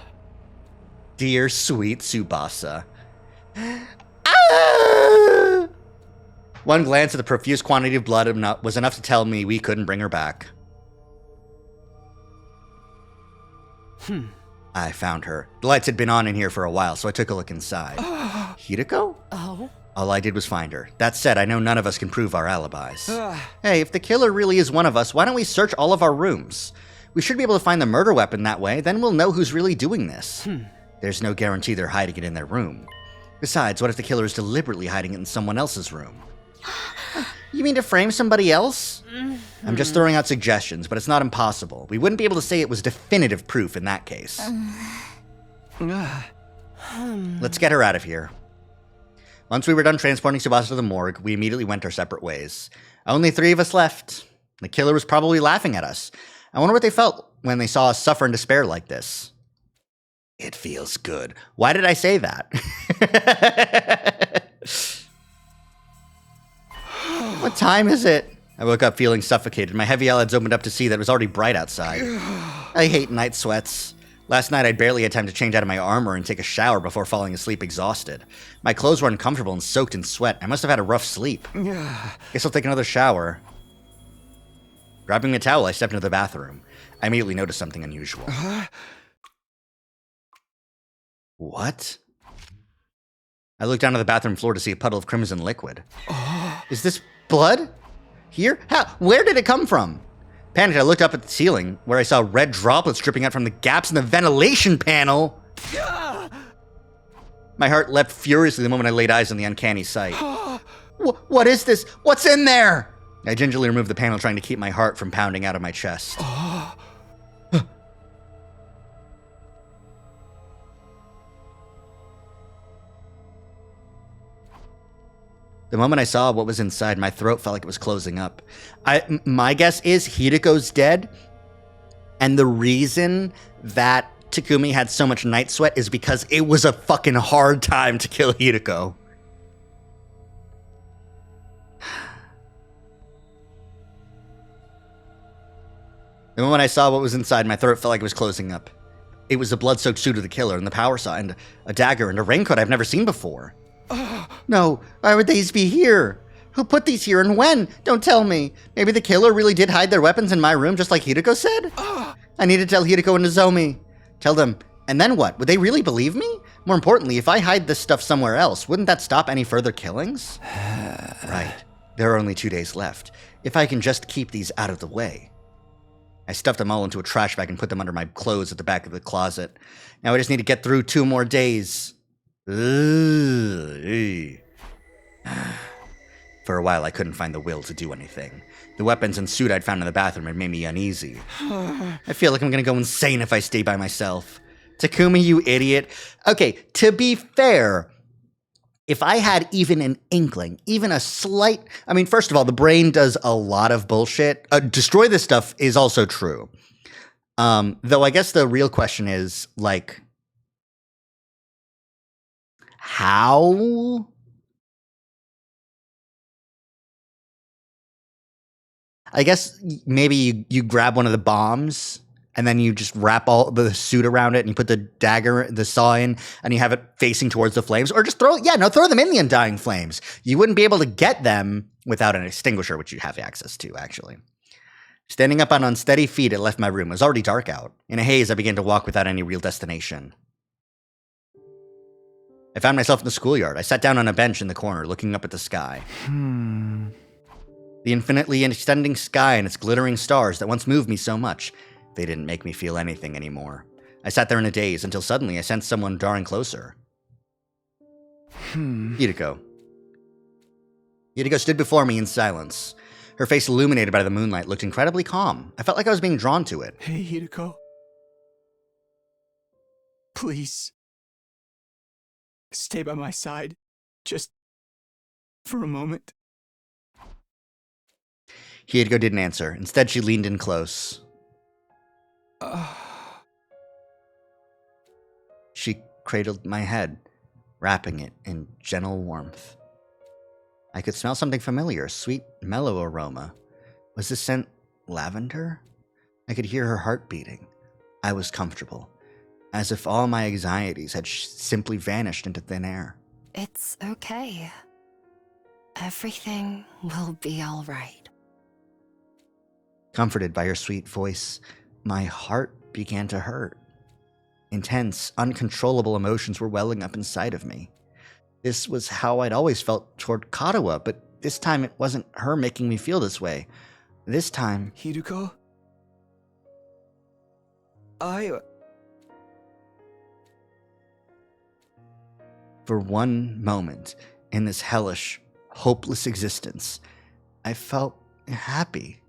Dear, sweet Tsubasa. Ah! One glance at the profuse quantity of blood was enough to tell me we couldn't bring her back. I found her. The lights had been on in here for a while, so I took a look inside. Hideko? Oh? All I did was find her. That said, I know none of us can prove our alibis. Hey, if the killer really is one of us, why don't we search all of our rooms? We should be able to find the murder weapon that way, then we'll know who's really doing this. There's no guarantee they're hiding it in their room. Besides, what if the killer is deliberately hiding it in someone else's room? You mean to frame somebody else? I'm just throwing out suggestions, but it's not impossible. We wouldn't be able to say it was definitive proof in that case. Let's get her out of here. Once we were done transporting Tsubasa to the morgue, we immediately went our separate ways. Only 3 of us left. The killer was probably laughing at us. I wonder what they felt when they saw us suffer in despair like this. It feels good. Why did I say that? What time is it? I woke up feeling suffocated. My heavy eyelids opened up to see that it was already bright outside. I hate night sweats. Last night I barely had time to change out of my armor and take a shower before falling asleep exhausted. My clothes were uncomfortable and soaked in sweat. I must have had a rough sleep. Guess I'll take another shower. Grabbing a towel, I stepped into the bathroom. I immediately noticed something unusual. What? I looked down to the bathroom floor to see a puddle of crimson liquid. Is this blood? Here? How? Where did it come from? Panicked, I looked up at the ceiling, where I saw red droplets dripping out from the gaps in the ventilation panel. My heart leapt furiously the moment I laid eyes on the uncanny sight. What is this? What's in there? I gingerly removed the panel, trying to keep my heart from pounding out of my chest. The moment I saw what was inside, my throat felt like it was closing up. My guess is Hidiko's dead, and the reason that Takumi had so much night sweat is because it was a fucking hard time to kill Hidiko. The moment I saw what was inside, my throat felt like it was closing up. It was the blood-soaked suit of the killer and the power saw and a dagger and a raincoat I've never seen before. No, why would these be here? Who put these here and when? Don't tell me. Maybe the killer really did hide their weapons in my room just like Hideko said? I need to tell Hideko and Nozomi. Tell them, and then what? Would they really believe me? More importantly, if I hide this stuff somewhere else, wouldn't that stop any further killings? Right. There are only 2 days left. If I can just keep these out of the way. I stuffed them all into a trash bag and put them under my clothes at the back of the closet. Now I just need to get through 2 more days. For a while, I couldn't find the will to do anything. The weapons and suit I'd found in the bathroom had made me uneasy. I feel like I'm gonna go insane if I stay by myself. Takumi, you idiot. Okay, to be fair, if I had even an inkling, even a slight... I mean, first of all, the brain does a lot of bullshit. Destroy this stuff is also true. Though I guess the real question is, like... How? I guess maybe you grab one of the bombs and then you just wrap all the suit around it and you put the dagger, the saw in, and you have it facing towards the flames, or just throw them in the undying flames. You wouldn't be able to get them without an extinguisher, which you have access to, actually. Standing up on unsteady feet, I left my room. It was already dark out. In a haze, I began to walk without any real destination. I found myself in the schoolyard. I sat down on a bench in the corner, looking up at the sky. The infinitely extending sky and its glittering stars that once moved me so much, they didn't make me feel anything anymore. I sat there in a daze until suddenly I sensed someone drawing closer. Hideko. Hideko stood before me in silence. Her face, illuminated by the moonlight, looked incredibly calm. I felt like I was being drawn to it. Hey, Hideko. Please. Stay by my side. Just for a moment. Hideko didn't answer. Instead, she leaned in close. She cradled my head, wrapping it in gentle warmth. I could smell something familiar, a sweet, mellow aroma. Was this scent lavender? I could hear her heart beating. I was comfortable, as if all my anxieties had simply vanished into thin air. It's okay. Everything will be all right. Comforted by her sweet voice, my heart began to hurt. Intense, uncontrollable emotions were welling up inside of me. This was how I'd always felt toward Katawa, but this time it wasn't her making me feel this way. This time... Hideko? For one moment in this hellish, hopeless existence, I felt happy.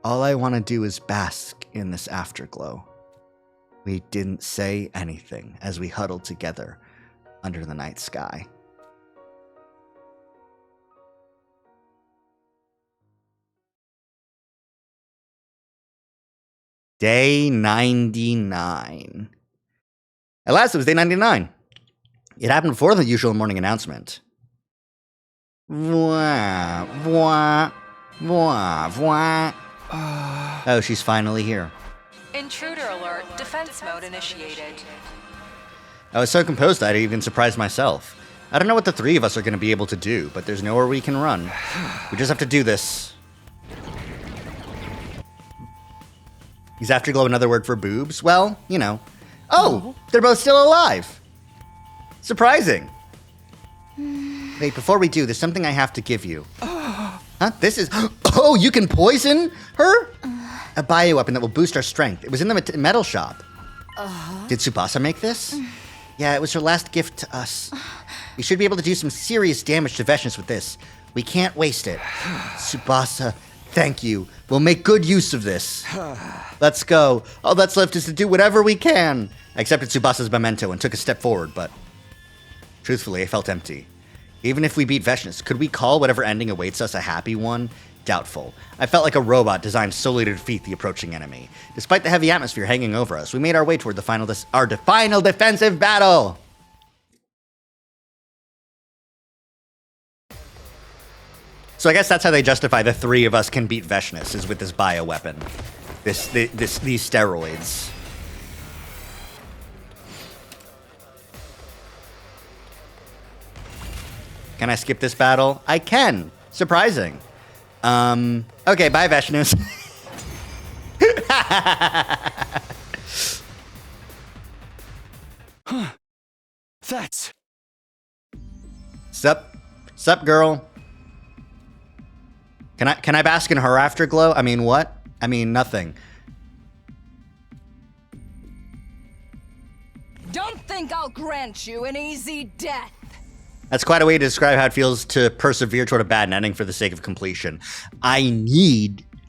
All I want to do is bask in this afterglow. We didn't say anything as we huddled together under the night sky. Day 99. At last, it was day 99. It happened before the usual morning announcement. Wah, wah, wah, wah. Oh, she's finally here. Intruder alert. Defense mode initiated. I was so composed I'd even surprised myself. I don't know what the three of us are going to be able to do, but there's nowhere we can run. We just have to do this. Is Afterglow another word for boobs? Well, you know. Oh, they're both still alive. Surprising. Wait, before we do, there's something I have to give you. Huh? This is... Oh, you can poison her? A bioweapon that will boost our strength. It was in the metal shop. Did Tsubasa make this? Yeah, it was her last gift to us. We should be able to do some serious damage to Veshnis with this. We can't waste it. Tsubasa, thank you. We'll make good use of this. Let's go. All that's left is to do whatever we can. I accepted Tsubasa's memento and took a step forward, but... truthfully, I felt empty. Even if we beat Veshnis, could we call whatever ending awaits us a happy one? Doubtful. I felt like a robot designed solely to defeat the approaching enemy. Despite the heavy atmosphere hanging over us, we made our way toward the final defensive battle! So I guess that's how they justify the three of us can beat Veshnis, is with this bioweapon. These steroids. Can I skip this battle? I can. Surprising. Okay, bye, Veshnis. Huh. That's... Sup, girl? Can I bask in her afterglow? I mean, what? I mean, nothing. Don't think I'll grant you an easy death. That's quite a way to describe how it feels to persevere toward a bad ending for the sake of completion.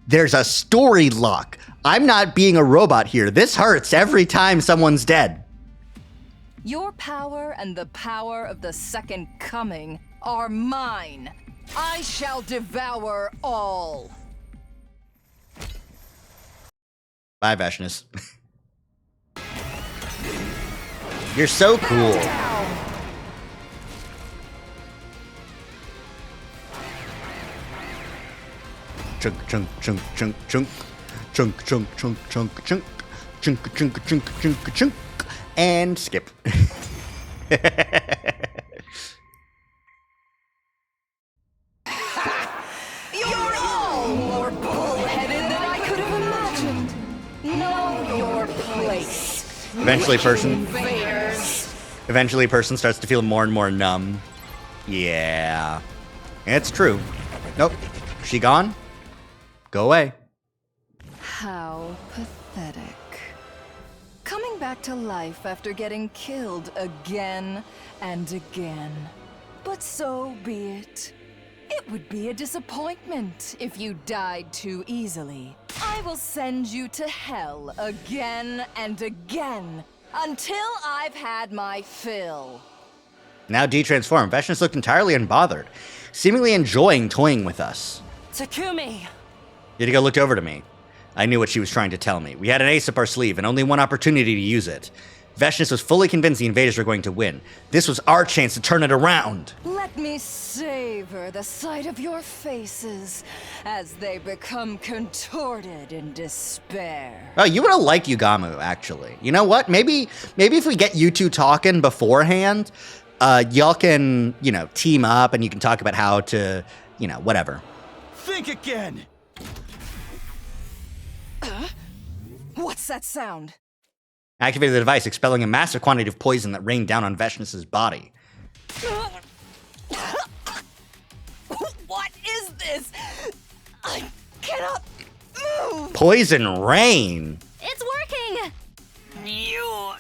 There's a story lock. I'm not being a robot here. This hurts every time someone's dead. Your power and the power of the Second Coming are mine. I shall devour all. Bye, Veshnis. You're so cool. Chunk, chunk, chunk, chunk, chunk, chunk, chunk, chunk, chunk, chunk, chunk, chunk, chunk, chunk, chunk, and skip. You're all more bullheaded than I could have imagined. Know your place. Eventually, a person starts to feel more and more numb. Yeah, it's true. Nope, she gone? Go away. How pathetic. Coming back to life after getting killed again and again. But so be it. It would be a disappointment if you died too easily. I will send you to hell again and again until I've had my fill. Now de-transformed, Veshnis looked entirely unbothered, seemingly enjoying toying with us. Takumi! Yidigo looked over to me. I knew what she was trying to tell me. We had an ace up our sleeve and only one opportunity to use it. Veshnis was fully convinced the invaders were going to win. This was our chance to turn it around. Let me savor the sight of your faces as they become contorted in despair. Oh, you would have liked Yugamu, actually. You know what? Maybe if we get you two talking beforehand, y'all can, team up and you can talk about how to, whatever. Think again! What's that sound? Activated the device, expelling a massive quantity of poison that rained down on Veshnis' body. What is this? I cannot move! Poison rain! It's working! You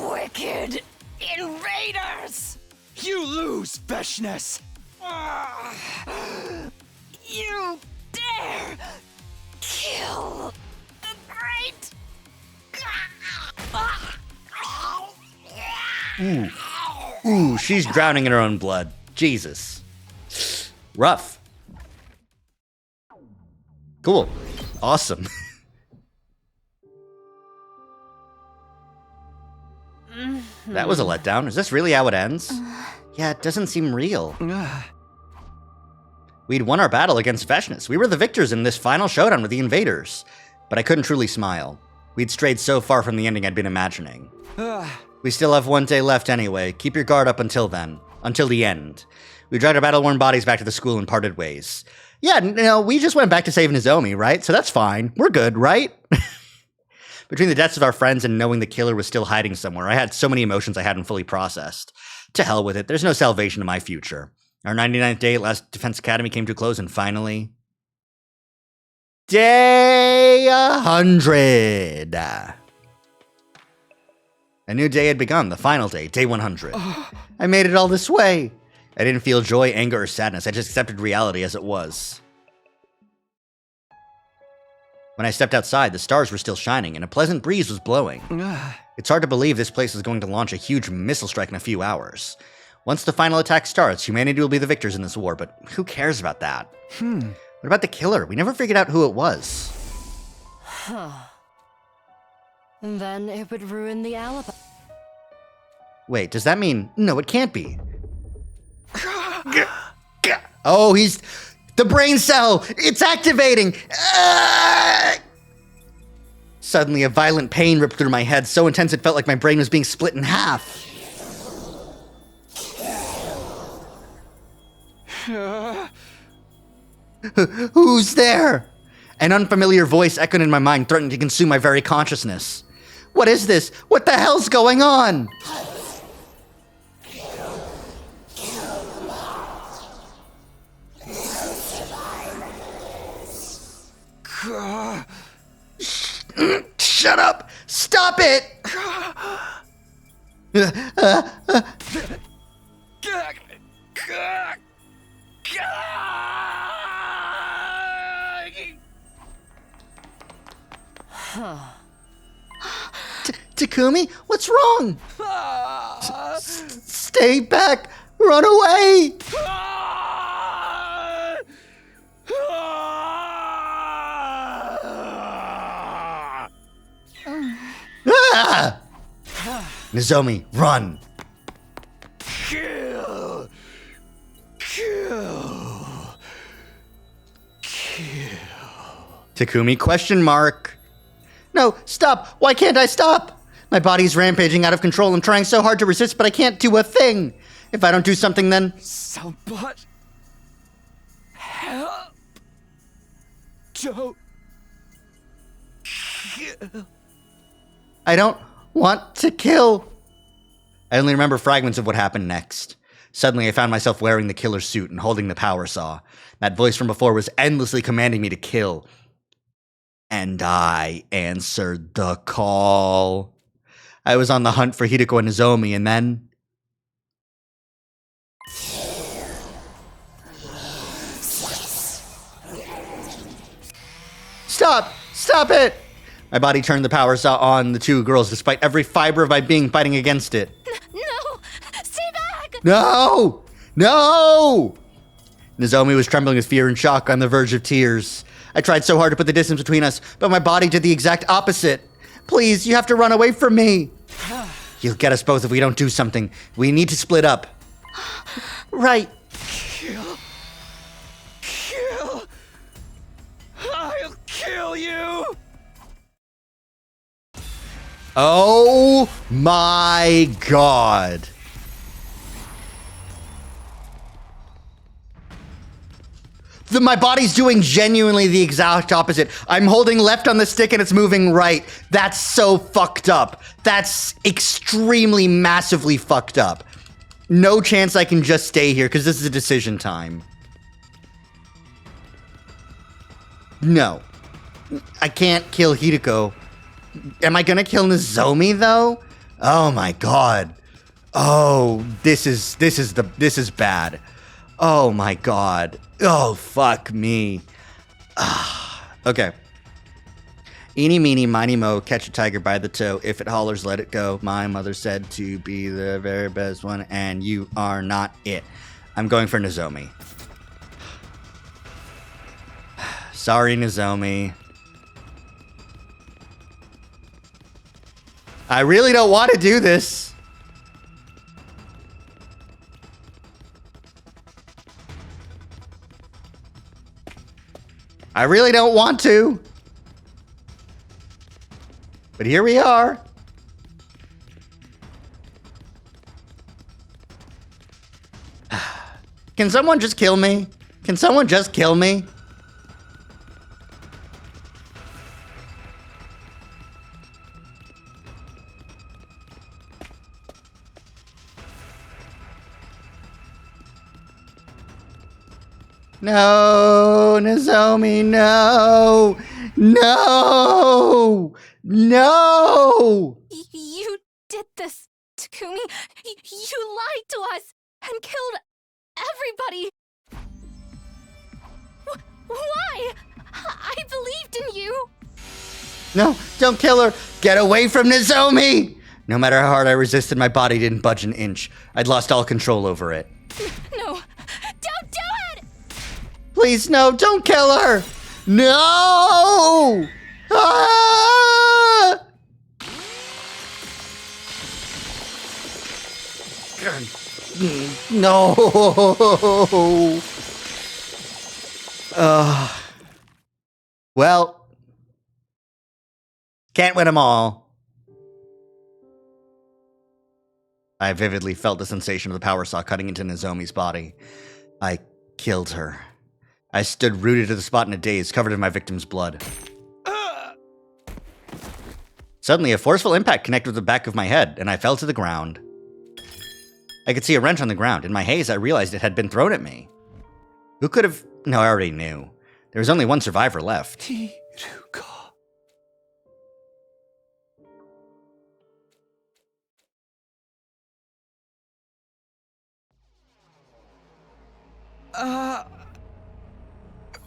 wicked, lose, Veshness! You dare kill the great. Ooh, she's drowning in her own blood. Jesus. Rough. Cool. Awesome. That was a letdown. Is this really how it ends? Yeah, it doesn't seem real. We'd won our battle against Veshness. We were the victors in this final showdown with the invaders. But I couldn't truly smile. We'd strayed so far from the ending I'd been imagining. We still have one day left anyway. Keep your guard up until then. Until the end. We dragged our battle-worn bodies back to the school and parted ways. Yeah, no, we just went back to saving Nozomi, right? So that's fine. We're good, right? Between the deaths of our friends and knowing the killer was still hiding somewhere, I had so many emotions I hadn't fully processed. To hell with it, there's no salvation in my future. Our 99th day at Last Defense Academy came to a close, and finally... Day 100! A new day had begun, the final day, day 100. I made it all this way. I didn't feel joy, anger, or sadness. I just accepted reality as it was. When I stepped outside, the stars were still shining, and a pleasant breeze was blowing. It's hard to believe this place is going to launch a huge missile strike in a few hours. Once the final attack starts, humanity will be the victors in this war, but who cares about that? What about the killer? We never figured out who it was. Then it would ruin the alibi. Wait, does that mean... No, it can't be. Oh, he's... The brain cell! It's activating! Suddenly, a violent pain ripped through my head, so intense it felt like my brain was being split in half. Who's there? An unfamiliar voice echoed in my mind, threatening to consume my very consciousness. What is this? What the hell's going on? Shut up! Stop it! Takumi, what's wrong? Stay back! Run away! Ah! Nozomi, run! Kill! Takumi, question mark. No, stop! Why can't I stop? My body's rampaging out of control. I'm trying so hard to resist, but I can't do a thing. If I don't do something, then... Somebody... help! Don't... kill... I don't want to kill. I only remember fragments of what happened next. Suddenly, I found myself wearing the killer's suit and holding the power saw. That voice from before was endlessly commanding me to kill. And I answered the call. I was on the hunt for Hideko and Nozomi, and then... Stop! Stop it! My body turned the power saw on the two girls, despite every fiber of my being fighting against it. No! Stay back! No! No! Nozomi was trembling with fear and shock on the verge of tears. I tried so hard to put the distance between us, but my body did the exact opposite. Please, you have to run away from me. You'll get us both if we don't do something. We need to split up. Right. Kill. I'll kill you! Oh my god. My body's doing genuinely the exact opposite. I'm holding left on the stick and it's moving right. That's so fucked up. That's extremely massively fucked up. No chance I can just stay here because this is a decision time. No. I can't kill Hideko. Am I gonna kill Nozomi, though? Oh my god. Oh, this is bad. Oh my god. Oh, fuck me. Okay. Eeny, meeny, miny, mo, catch a tiger by the toe. If it hollers, let it go. My mother said to be the very best one, and you are not it. I'm going for Nozomi. Sorry, Nozomi. I really don't want to do this. I really don't want to. But here we are. Can someone just kill me? Can someone just kill me? No, Nozomi, no. No. No! You did this, Takumi. You lied to us and killed everybody. Why? I believed in you. No, don't kill her. Get away from Nozomi! No matter how hard I resisted, my body didn't budge an inch. I'd lost all control over it. No, don't do it! Please, no, don't kill her! No! Ah! No! Well, can't win them all. I vividly felt the sensation of the power saw cutting into Nozomi's body. I killed her. I stood rooted to the spot in a daze, covered in my victim's blood. Suddenly, a forceful impact connected with the back of my head, and I fell to the ground. I could see a wrench on the ground. In my haze, I realized it had been thrown at me. Who could have... No, I already knew. There was only one survivor left. Hiruka.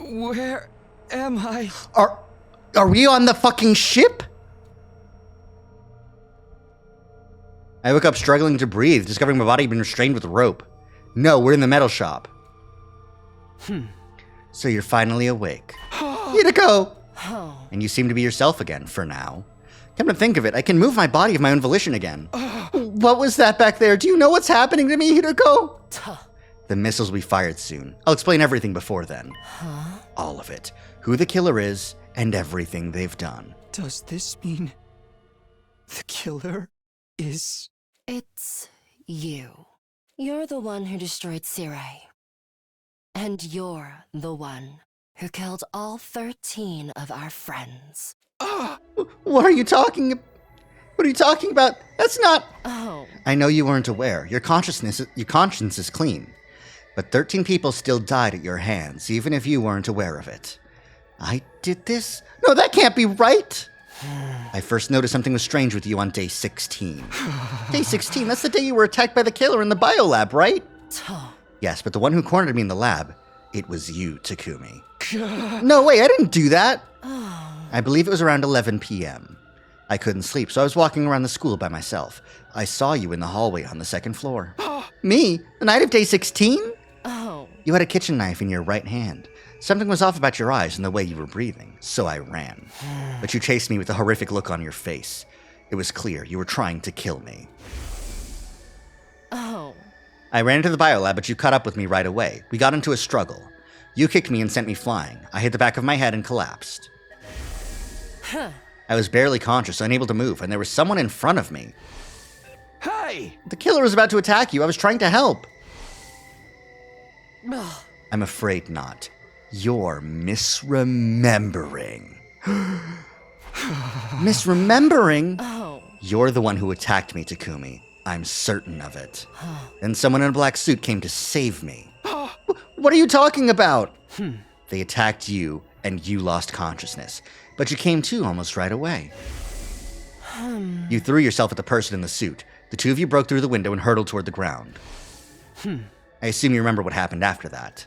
Where am I? Are we on the fucking ship? I woke up struggling to breathe, discovering my body had been restrained with rope. No, we're in the metal shop. So you're finally awake. Hideko! And you seem to be yourself again, for now. Come to think of it, I can move my body of my own volition again. What was that back there? Do you know what's happening to me, Hideko? The missiles will be fired soon. I'll explain everything before then. All of it. Who the killer is, and everything they've done. Does this mean the killer is... It's you. You're the one who destroyed Sirei. And you're the one who killed all 13 of our friends. What are you talking about? What are you talking about? That's not... Oh. I know you weren't aware. Your conscience is clean. But 13 people still died at your hands, even if you weren't aware of it. I did this? No, that can't be right! I first noticed something was strange with you on day 16. Day 16? That's the day you were attacked by the killer in the biolab, right? Yes, but the one who cornered me in the lab, it was you, Takumi. No way, I didn't do that! I believe it was around 11 p.m. I couldn't sleep, so I was walking around the school by myself. I saw you in the hallway on the second floor. Me? The night of day 16? Oh. You had a kitchen knife in your right hand. Something was off about your eyes and the way you were breathing, so I ran. But you chased me with a horrific look on your face. It was clear you were trying to kill me. Oh. I ran into the biolab, but you caught up with me right away. We got into a struggle. You kicked me and sent me flying. I hit the back of my head and collapsed. I was barely conscious, unable to move, and there was someone in front of me. Hey! The killer was about to attack you. I was trying to help. I'm afraid not. You're misremembering. Misremembering? Oh. You're the one who attacked me, Takumi. I'm certain of it. And someone in a black suit came to save me. What are you talking about? They attacked you, and you lost consciousness. But you came to almost right away. You threw yourself at the person in the suit. The two of you broke through the window and hurtled toward the ground. I assume you remember what happened after that.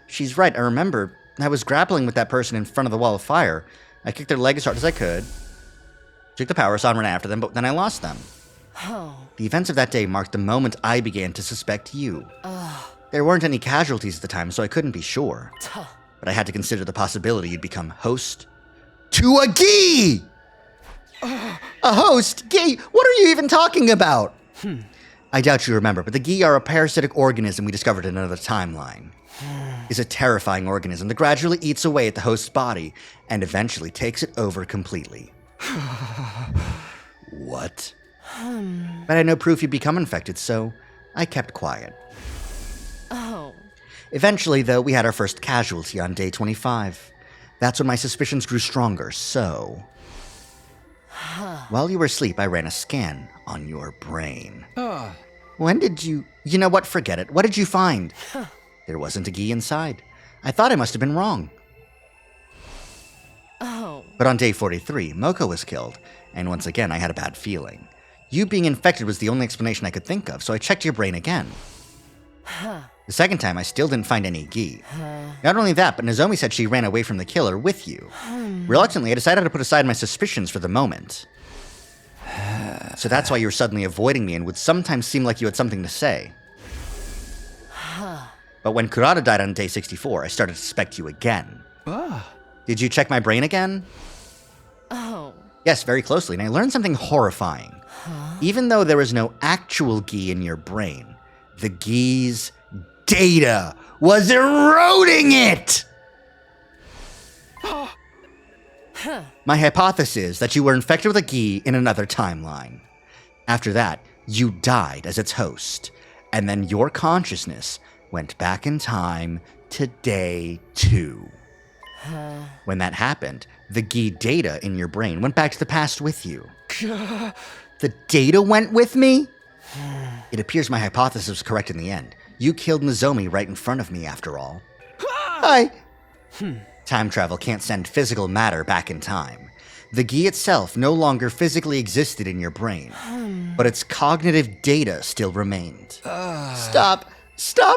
She's right, I remember. I was grappling with that person in front of the wall of fire. I kicked their leg as hard as I could, took the power saw and ran after them, but then I lost them. The events of that day marked the moment I began to suspect you. There weren't any casualties at the time, so I couldn't be sure. But I had to consider the possibility you'd become host to a Gi! A host? Gi? What are you even talking about? I doubt you remember, but the Gi are a parasitic organism we discovered in another timeline. It's a terrifying organism that gradually eats away at the host's body and eventually takes it over completely. What? But I had no proof you'd become infected, so I kept quiet. Eventually, though, we had our first casualty on day 25. That's when my suspicions grew stronger, so... While you were asleep, I ran a scan on your brain. When did you... You know what? Forget it. What did you find? There wasn't a Gi inside. I thought I must have been wrong. But on day 43, Moko was killed, and once again I had a bad feeling. You being infected was the only explanation I could think of, so I checked your brain again. The second time, I still didn't find any Gi. Not only that, but Nozomi said she ran away from the killer with you. Reluctantly, I decided to put aside my suspicions for the moment. So that's why you were suddenly avoiding me and would sometimes seem like you had something to say. But when Kurata died on day 64, I started to suspect you again. Did you check my brain again? Yes, very closely, and I learned something horrifying. Even though there was no actual Gi in your brain, the Gi's data was eroding it! My hypothesis is that you were infected with a Gi in another timeline. After that, you died as its host, and then your consciousness went back in time to day 2. When that happened, the Gi data in your brain went back to the past with you. The data went with me? It appears my hypothesis was correct in the end. You killed Nozomi right in front of me, after all. Time travel can't send physical matter back in time. The Gi itself no longer physically existed in your brain, but its cognitive data still remained. Stop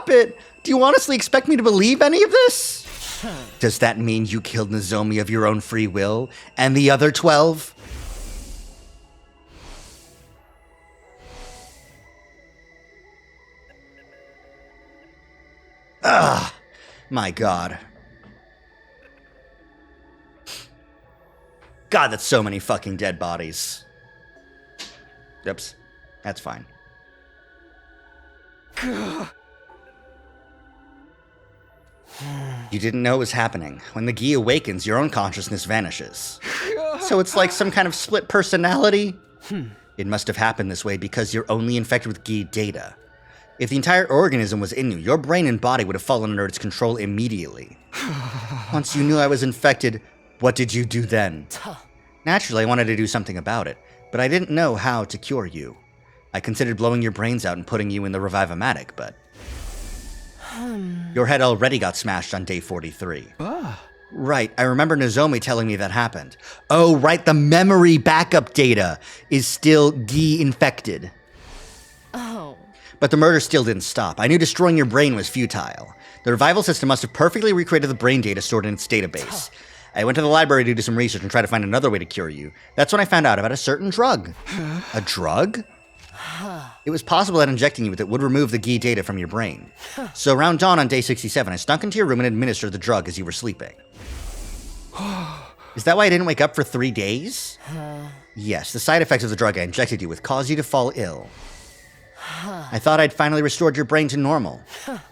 it! Do you honestly expect me to believe any of this? Does that mean you killed Nozomi of your own free will, and the other 12? My God. God, that's so many fucking dead bodies. Oops. That's fine. You didn't know it was happening. When the Gi awakens, your own consciousness vanishes. So it's like some kind of split personality? It must have happened this way because you're only infected with Gi data. If the entire organism was in you, your brain and body would have fallen under its control immediately. Once you knew I was infected, what did you do then? Naturally, I wanted to do something about it, but I didn't know how to cure you. I considered blowing your brains out and putting you in the Revive-O-Matic, but... Your head already got smashed on day 43. Right, I remember Nozomi telling me that happened. Oh, right, the memory backup data is still Gi-infected. But the murder still didn't stop. I knew destroying your brain was futile. The revival system must have perfectly recreated the brain data stored in its database. I went to the library to do some research and try to find another way to cure you. That's when I found out about a certain drug. A drug? It was possible that injecting you with it would remove the Gi data from your brain. So around dawn on day 67, I snuck into your room and administered the drug as you were sleeping. Is that why I didn't wake up for 3 days? Yes, the side effects of the drug I injected you with caused you to fall ill. I thought I'd finally restored your brain to normal.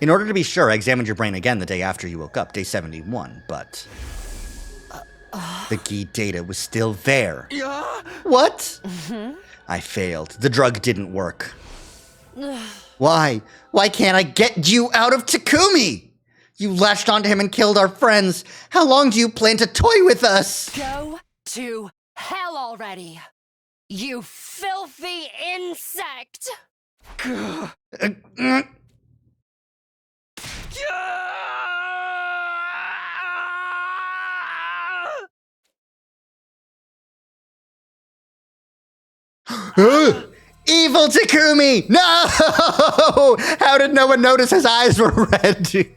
In order to be sure, I examined your brain again the day after you woke up, day 71, but... the Gi data was still there. What? I failed. The drug didn't work. Why? Why can't I get you out of Takumi? You latched onto him and killed our friends. How long do you plan to toy with us? Go to hell already, you filthy insect! Evil Takumi! No! How did no one notice his eyes were red?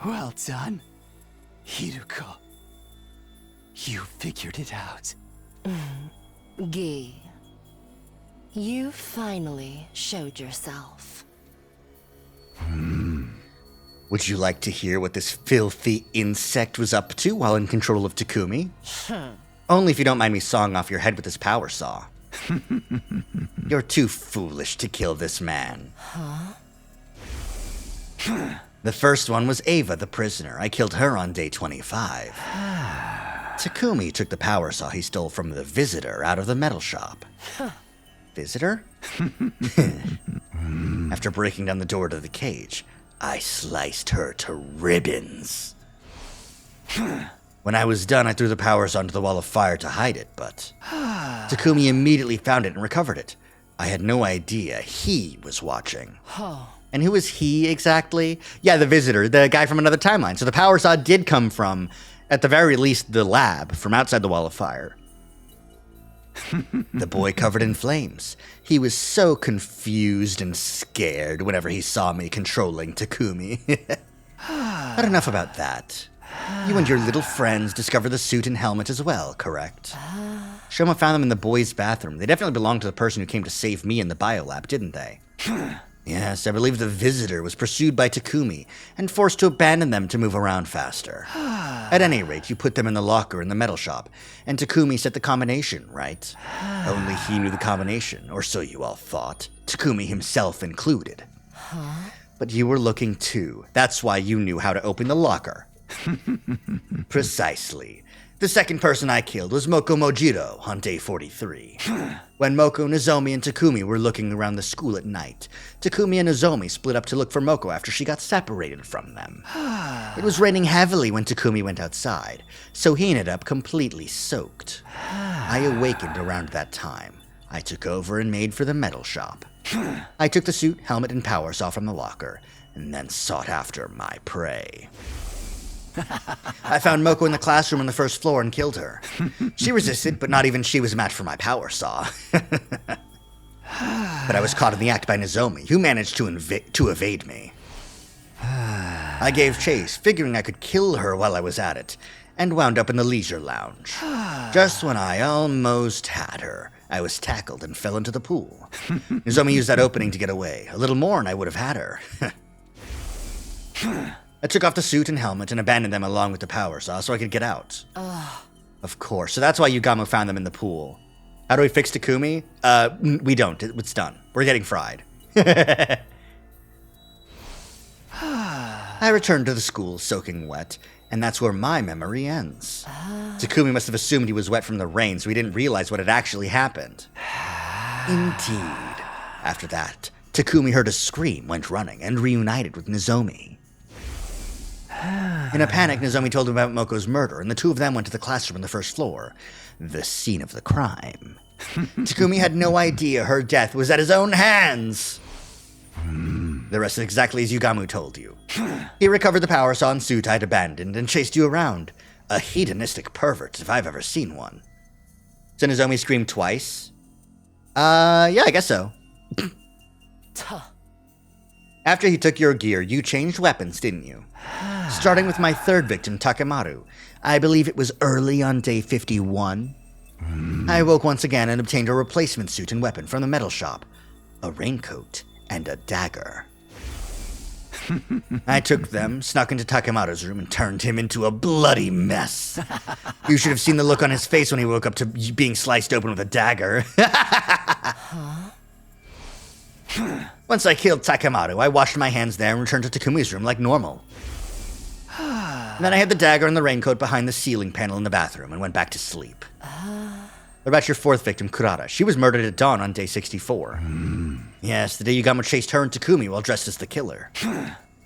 Well done, Hiruko. You figured it out. Gi, you finally showed yourself. Would you like to hear what this filthy insect was up to while in control of Takumi? Only if you don't mind me sawing off your head with this power saw. You're too foolish to kill this man. The first one was Ava, the prisoner. I killed her on day 25. Takumi took the power saw he stole from the visitor out of the metal shop. Visitor? After breaking down the door to the cage, I sliced her to ribbons. When I was done, I threw the power saw onto the wall of fire to hide it, but Takumi immediately found it and recovered it. I had no idea he was watching. And who was he exactly? Yeah, the visitor, the guy from another timeline. So the power saw did come from, at the very least, the lab from outside the wall of fire. The boy covered in flames. He was so confused and scared whenever he saw me controlling Takumi. But enough about that. You and your little friends discovered the suit and helmet as well, correct? Shoma found them in the boys' bathroom. They definitely belonged to the person who came to save me in the biolab, didn't they? Yes, I believe the visitor was pursued by Takumi and forced to abandon them to move around faster. At any rate, you put them in the locker in the metal shop, and Takumi set the combination, right? Only he knew the combination, or so you all thought, Takumi himself included. But you were looking too. That's why you knew how to open the locker. Precisely. The second person I killed was Moko Mojiro on day 43. When Moko, Nozomi, and Takumi were looking around the school at night, Takumi and Nozomi split up to look for Moko after she got separated from them. It was raining heavily when Takumi went outside, so he ended up completely soaked. I awakened around that time. I took over and made for the metal shop. I took the suit, helmet, and power saw from the locker, and then sought after my prey. I found Moko in the classroom on the first floor and killed her. She resisted, but not even she was a match for my power saw. But I was caught in the act by Nozomi, who managed to evade me. I gave chase, figuring I could kill her while I was at it, and wound up in the leisure lounge. Just when I almost had her, I was tackled and fell into the pool. Nozomi used that opening to get away. A little more and I would have had her. I took off the suit and helmet and abandoned them along with the power saw so I could get out. Of course, so that's why Yugamo found them in the pool. How do we fix Takumi? We don't. It's done. We're getting fried. I returned to the school soaking wet, and that's where my memory ends. Takumi must have assumed he was wet from the rain, so he didn't realize what had actually happened. Indeed. After that, Takumi heard a scream, went running, and reunited with Nozomi. In a panic, Nozomi told him about Moko's murder, and the two of them went to the classroom on the first floor, the scene of the crime. Takumi had no idea her death was at his own hands. The rest is exactly as Yugamo told you. He recovered the power saw and suit I'd abandoned and chased you around. A hedonistic pervert, if I've ever seen one. So Nozomi screamed twice? Yeah, I guess so. After he took your gear, you changed weapons, didn't you? Starting with my third victim, Takemaru. I believe it was early on day 51. I awoke once again and obtained a replacement suit and weapon from the metal shop. A raincoat and a dagger. I took them, snuck into Takemaru's room, and turned him into a bloody mess. You should have seen the look on his face when he woke up to being sliced open with a dagger. Once I killed Takemaru, I washed my hands there and returned to Takumi's room like normal. And then I hid the dagger and the raincoat behind the ceiling panel in the bathroom and went back to sleep. What about your fourth victim, Kurata? She was murdered at dawn on day 64. Yes, the day Yugamo chased her and Takumi while dressed as the killer.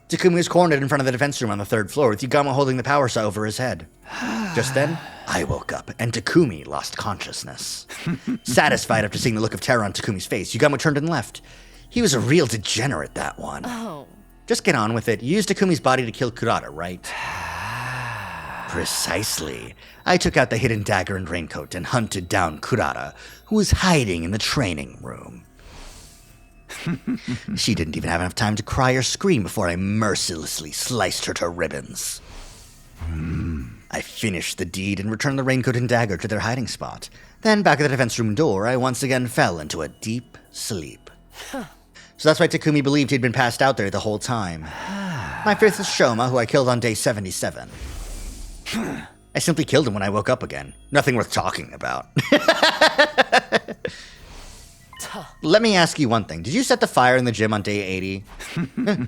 Takumi was cornered in front of the defense room on the third floor with Yugamo holding the power saw over his head. Just then, I woke up and Takumi lost consciousness. Satisfied after seeing the look of terror on Takumi's face, Yugamo turned and left. He was a real degenerate, that one. Just get on with it. You used Takumi's body to kill Kurata, right? Precisely. I took out the hidden dagger and raincoat and hunted down Kurata, who was hiding in the training room. She didn't even have enough time to cry or scream before I mercilessly sliced her to ribbons. I finished the deed and returned the raincoat and dagger to their hiding spot. Then, back at the defense room door, I once again fell into a deep sleep. So that's why Takumi believed he'd been passed out there the whole time. My fifth is Shoma, who I killed on day 77. I simply killed him when I woke up again. Nothing worth talking about. Let me ask you one thing. Did you set the fire in the gym on day 80?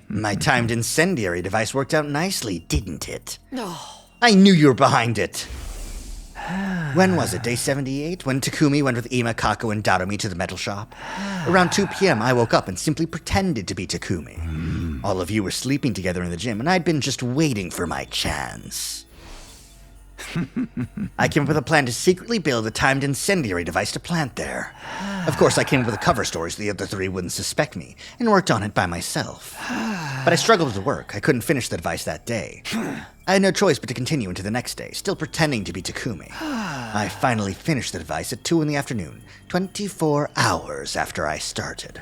My timed incendiary device worked out nicely, didn't it? No. I knew you were behind it. When was it? Day 78? When Takumi went with Ima, Kako, and Darume to the metal shop? Around 2 p.m., I woke up and simply pretended to be Takumi. All of you were sleeping together in the gym, and I'd been just waiting for my chance. I came up with a plan to secretly build a timed incendiary device to plant there. Of course, I came up with a cover story so the other three wouldn't suspect me, and worked on it by myself. But I struggled with the work. I couldn't finish the device that day. I had no choice but to continue into the next day, still pretending to be Takumi. I finally finished the device at 2 in the afternoon, 24 hours after I started.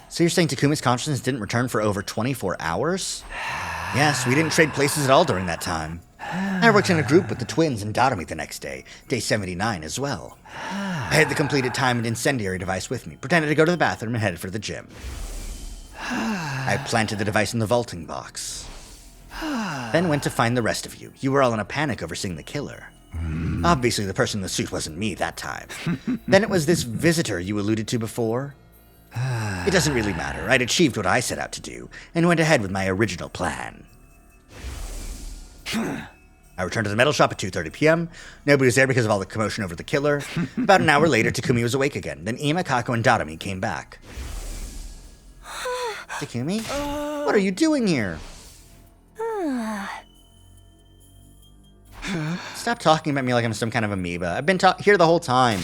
So you're saying Takumi's consciousness didn't return for over 24 hours? Yes, we didn't trade places at all during that time. I worked in a group with the twins and Darume the next day, day 79 as well. I had the completed timed incendiary device with me, pretended to go to the bathroom, and headed for the gym. I planted the device in the vaulting box. Then went to find the rest of you. You were all in a panic over seeing the killer. Obviously, the person in the suit wasn't me that time. Then it was this visitor you alluded to before. It doesn't really matter. I'd achieved what I set out to do, and went ahead with my original plan. I returned to the metal shop at 2:30 p.m. Nobody was there because of all the commotion over the killer. About an hour later, Takumi was awake again. Then Ima, Kako, and Darume came back. Takumi? What are you doing here? Stop talking about me like I'm some kind of amoeba. I've been here the whole time.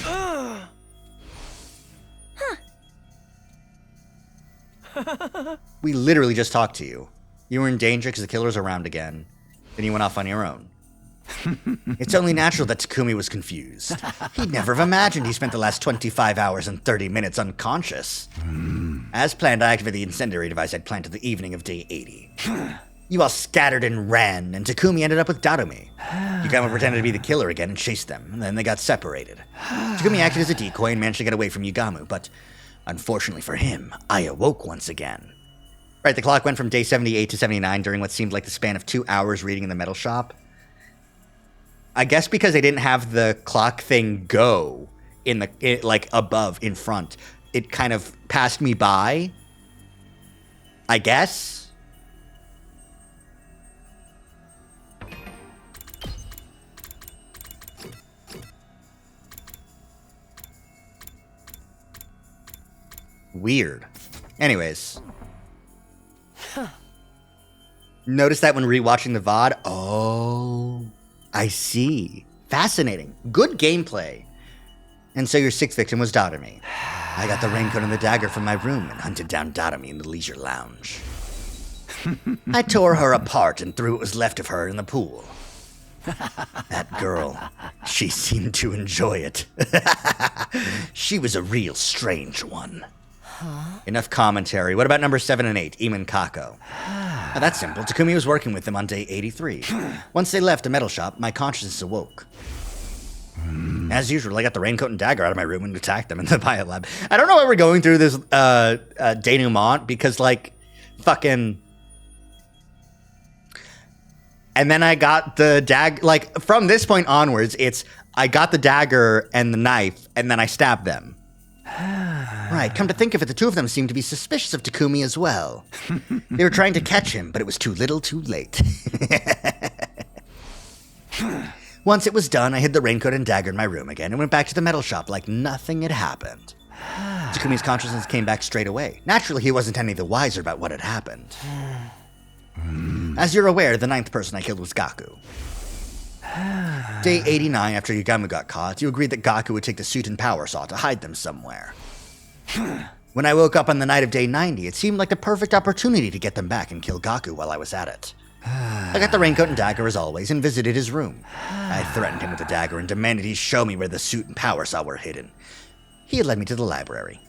We literally just talked to you. You were in danger because the killer's around again. Then you went off on your own. It's only natural that Takumi was confused. He'd never have imagined he spent the last 25 hours and 30 minutes unconscious. As planned, I activated the incendiary device I'd planted the evening of day 80. You all scattered and ran, and Takumi ended up with Darume. Yugama pretended to be the killer again and chased them, and then they got separated. Takumi acted as a decoy and managed to get away from Yugamu, but unfortunately for him, I awoke once again. Right, the clock went from day 78 to 79 during what seemed like the span of 2 hours reading in the metal shop. I guess because they didn't have the clock thing go like above, in front, it kind of passed me by. I guess. Weird. Anyways. Notice that when rewatching the VOD? Oh, I see. Fascinating. Good gameplay. And so your sixth victim was Darume. I got the raincoat and the dagger from my room and hunted down Darume in the leisure lounge. I tore her apart and threw what was left of her in the pool. That girl, she seemed to enjoy it. She was a real strange one. Enough commentary. What about number 7 and 8, Ima and Kako? Now that's simple. Takumi was working with them on day 83. Once they left the metal shop, my consciousness awoke. As usual, I got the raincoat and dagger out of my room and attacked them in the biolab. I don't know why we're going through this denouement, because, like, fucking... And then I got the dagger... Like, from this point onwards, it's I got the dagger and the knife, and then I stabbed them. Right, come to think of it, the two of them seemed to be suspicious of Takumi as well. They were trying to catch him, but it was too little too late. Once it was done, I hid the raincoat and dagger in my room again and went back to the metal shop like nothing had happened. Takumi's consciousness came back straight away. Naturally, he wasn't any the wiser about what had happened. As you're aware, the 9th person I killed was Gaku. Day 89, after Yugamu got caught, you agreed that Gaku would take the suit and power saw to hide them somewhere. When I woke up on the night of day 90, it seemed like the perfect opportunity to get them back and kill Gaku while I was at it. I got the raincoat and dagger as always and visited his room. I threatened him with the dagger and demanded he show me where the suit and power saw were hidden. He had led me to the library.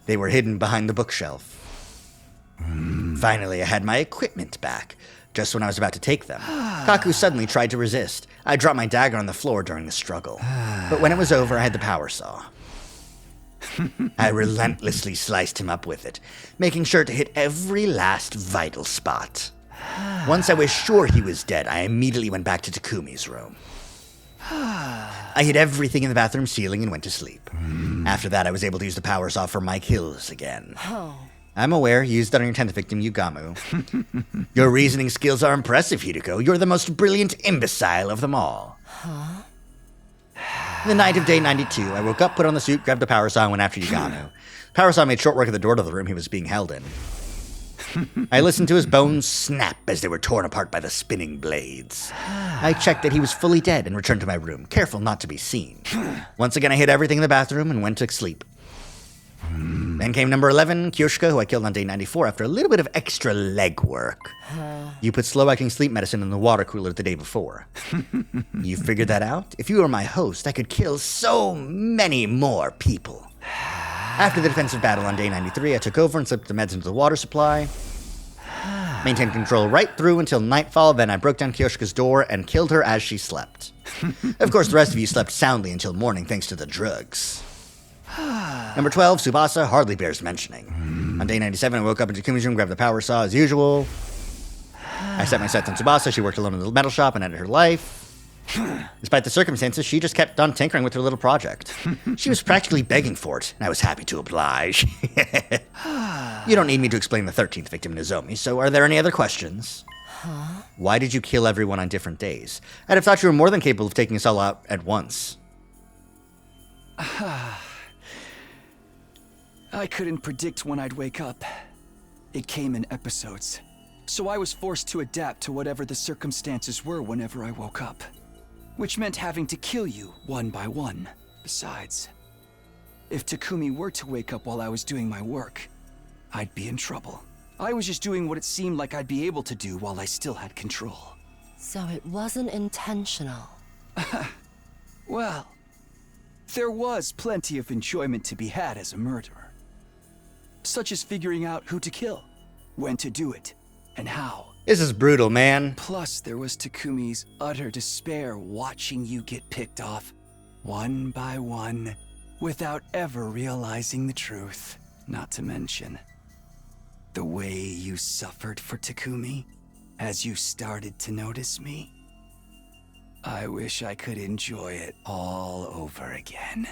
They were hidden behind the bookshelf. Finally, I had my equipment back. Just when I was about to take them, Kaku suddenly tried to resist. I dropped my dagger on the floor during the struggle. But when it was over, I had the power saw. I relentlessly sliced him up with it, making sure to hit every last vital spot. Once I was sure he was dead, I immediately went back to Takumi's room. I hit everything in the bathroom ceiling and went to sleep. After that, I was able to use the power saw for my kills again. I'm aware you used that on your 10th victim, Yugamu. Your reasoning skills are impressive, Hideko. You're the most brilliant imbecile of them all. The night of day 92, I woke up, put on the suit, grabbed the power saw, and went after Yugamu. Power saw made short work of the door to the room he was being held in. I listened to his bones snap as they were torn apart by the spinning blades. I checked that he was fully dead and returned to my room, careful not to be seen. Once again, I hid everything in the bathroom and went to sleep. Then came number 11, Kyoshika, who I killed on day 94 after a little bit of extra legwork. You put slow-acting sleep medicine in the water cooler the day before. You figured that out? If you were my host, I could kill so many more people. After the defensive battle on day 93, I took over and slipped the meds into the water supply. Maintained control right through until nightfall, then I broke down Kyoshika's door and killed her as she slept. Of course, the rest of you slept soundly until morning thanks to the drugs. Number 12, Tsubasa, hardly bears mentioning. On day 97, I woke up in Takumi's room, grabbed the power saw as usual. I set my sights on Tsubasa. She worked alone in the metal shop and ended her life. Despite the circumstances, she just kept on tinkering with her little project. She was practically begging for it, and I was happy to oblige. You don't need me to explain the 13th victim, Nozomi, so are there any other questions? Why did you kill everyone on different days? I'd have thought you were more than capable of taking us all out at once. I couldn't predict when I'd wake up. It came in episodes, so I was forced to adapt to whatever the circumstances were whenever I woke up. Which meant having to kill you one by one. Besides, if Takumi were to wake up while I was doing my work, I'd be in trouble. I was just doing what it seemed like I'd be able to do while I still had control. So it wasn't intentional. Well, there was plenty of enjoyment to be had as a murderer. Such as figuring out who to kill, when to do it, and how. This is brutal, man. Plus, there was Takumi's utter despair watching you get picked off, one by one, without ever realizing the truth. Not to mention, the way you suffered for Takumi, as you started to notice me. I wish I could enjoy it all over again.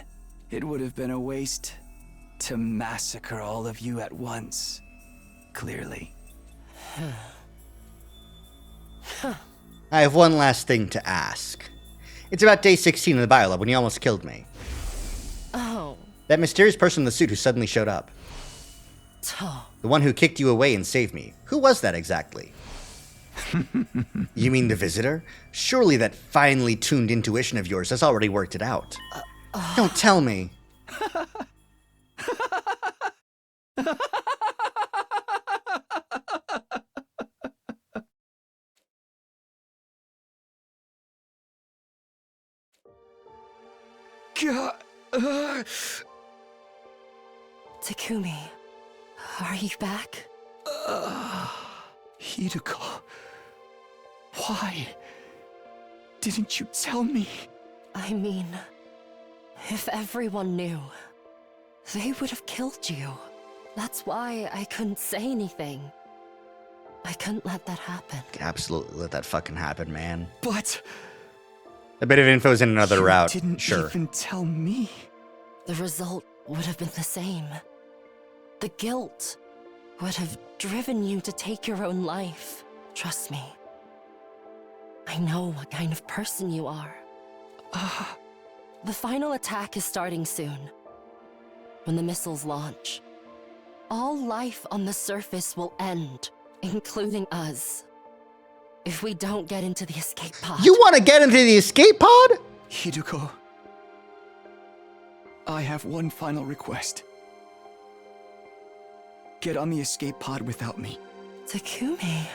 It would have been a waste to massacre all of you at once, clearly. I have one last thing to ask. It's about day 16 in the biolab when you almost killed me. Oh. That mysterious person in the suit who suddenly showed up. The one who kicked you away and saved me. Who was that exactly? You mean the visitor? Surely that finely tuned intuition of yours has already worked it out. Don't tell me. Takumi, are you back? Hideko, why didn't you tell me? I mean, if everyone knew, they would have killed you. That's why I couldn't say anything. I couldn't let that happen. Absolutely let that fucking happen, man. But a bit of info's in another you route. Didn't sure. even tell me. The result would have been the same. The guilt would have driven you to take your own life. Trust me. I know what kind of person you are. The final attack is starting soon. When the missiles launch, all life on the surface will end, including us. If we don't get into the escape pod. You want to get into the escape pod? Hideko, I have one final request. Get on the escape pod without me. Takumi.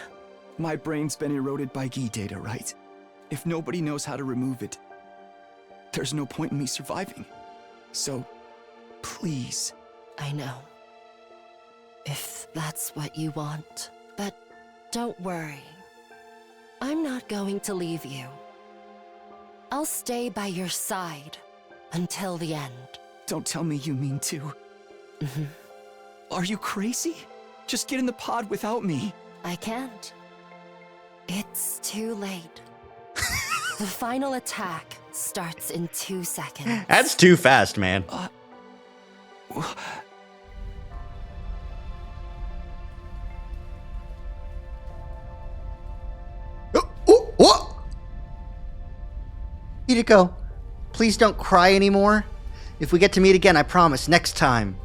My brain's been eroded by Gi data, right? If nobody knows how to remove it, there's no point in me surviving. So, please. I know. If that's what you want. But don't worry. I'm not going to leave you. I'll stay by your side until the end. Don't tell me you mean to. Are you crazy? Just get in the pod without me. I can't. It's too late. The final attack starts in 2 seconds. That's too fast, man. What? Hideko, please don't cry anymore. If we get to meet again, I promise, next time.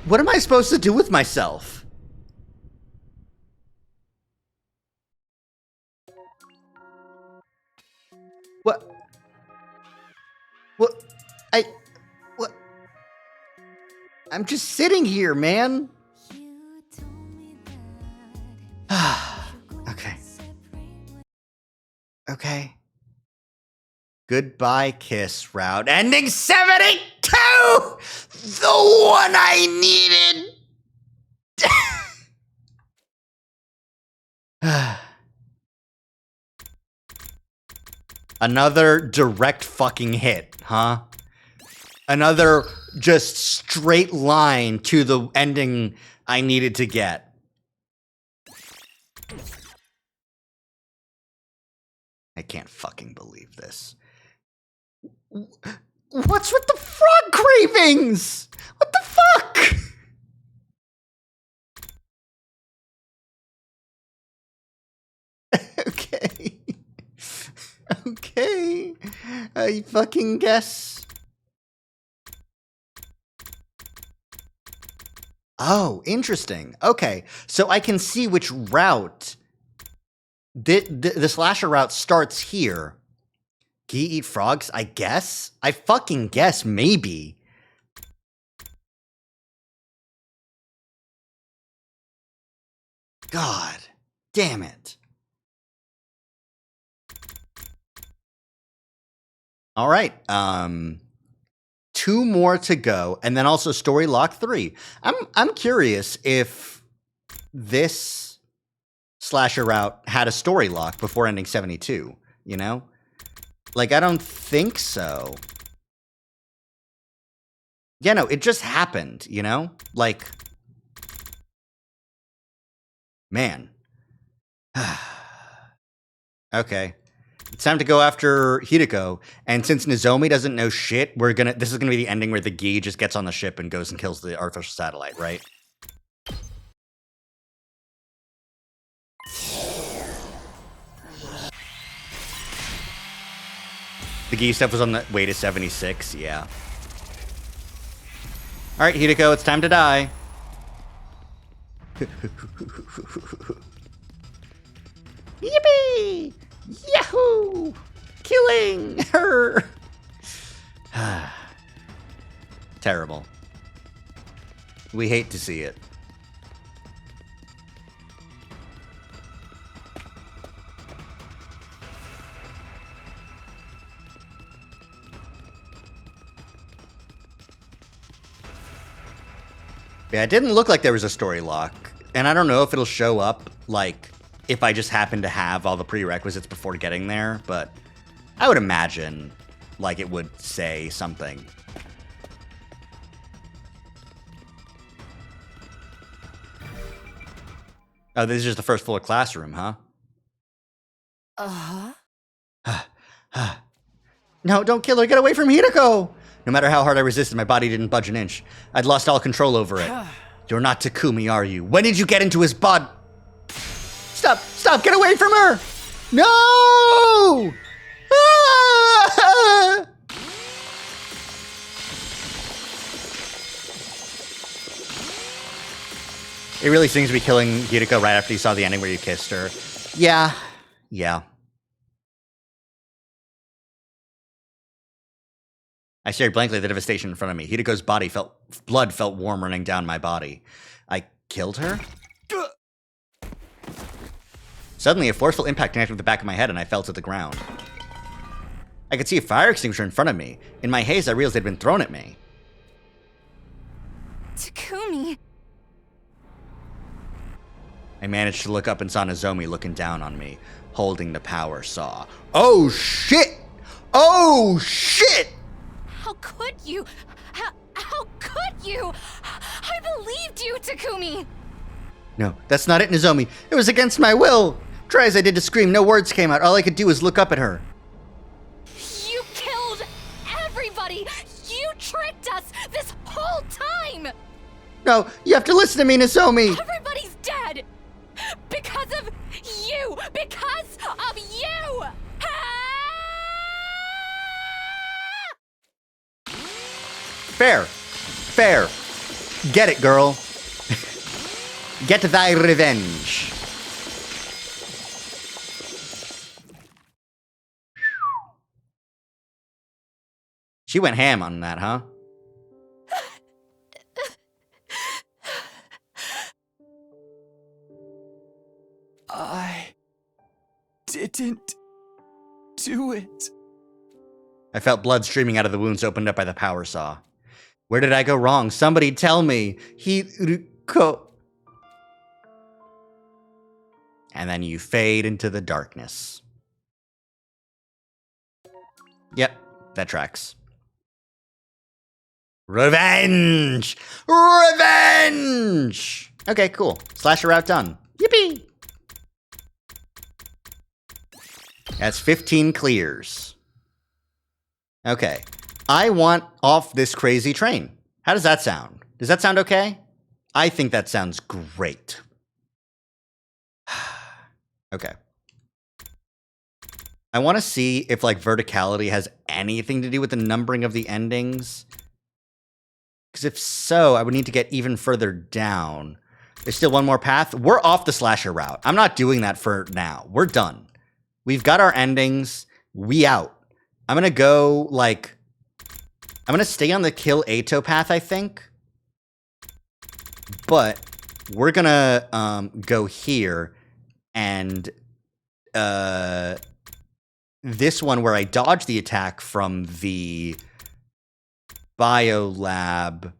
What am I supposed to do with myself? What? What? What? I'm just sitting here, man. Okay. Okay. Goodbye kiss route. Ending 72! The one I needed! Another direct fucking hit, huh? Another just straight line to the ending I needed to get. I can't fucking believe this. What's with the frog cravings? What the fuck? Okay. Okay. I fucking guess. Oh, interesting. Okay. So I can see which route. The slasher route starts here. Can you eat frogs? I guess? I fucking guess, maybe. God damn it. All right. 2 more to go, and then also story lock 3. I'm curious if this slasher route had a story lock before ending 72, you know? Like, I don't think so. Yeah, no, it just happened, you know? Like, man. Okay. It's time to go after Hideko, and since Nozomi doesn't know shit, this is gonna be the ending where the Gi just gets on the ship and goes and kills the artificial satellite, right? The Gi stuff was on the way to 76, yeah. Alright, Hideko, it's time to die. Yippee! Yahoo! Killing her! Terrible. We hate to see it. Yeah, it didn't look like there was a story lock. And I don't know if it'll show up, like, if I just happen to have all the prerequisites before getting there, but I would imagine, like, it would say something. Oh, this is just the first floor classroom, huh? Uh-huh. No, don't kill her. Get away from Hideko! No matter how hard I resisted, my body didn't budge an inch. I'd lost all control over it. You're not Takumi, are you? When did you get into his bod? Stop! Stop! Get away from her! No! Ah! It really seems to be killing Yuriko right after you saw the ending where you kissed her. Yeah. Yeah. I stared blankly at the devastation in front of me. Hidiko's blood felt warm running down my body. I killed her? Suddenly, a forceful impact connected with the back of my head, and I fell to the ground. I could see a fire extinguisher in front of me. In my haze, I realized it had been thrown at me. Takumi. I managed to look up and saw Nozomi looking down on me, holding the power saw. Oh, shit! Oh, shit! How could you? How could you? I believed you, Takumi! No, that's not it, Nozomi. It was against my will. Try as I did to scream, no words came out. All I could do was look up at her. You killed everybody! You tricked us this whole time! No, you have to listen to me, Nozomi. Everybody's dead! Because of you! Because of you! Fair. Fair. Get it, girl. Get thy revenge. She went ham on that, huh? I didn't do it. I felt blood streaming out of the wounds opened up by the power saw. Where did I go wrong? Somebody tell me. Hidiko. And then you fade into the darkness. Yep, that tracks. Revenge! Revenge! Okay, cool. Slasher route done. Yippee! That's 15 clears. Okay. I want off this crazy train. How does that sound? Does that sound okay? I think that sounds great. Okay. I want to see if, like, verticality has anything to do with the numbering of the endings. Because if so, I would need to get even further down. There's still one more path. We're off the slasher route. I'm not doing that for now. We're done. We've got our endings. We out. I'm going to go, like... I'm going to stay on the kill Ato path, I think. But we're going to go here and this one where I dodge the attack from the biolab.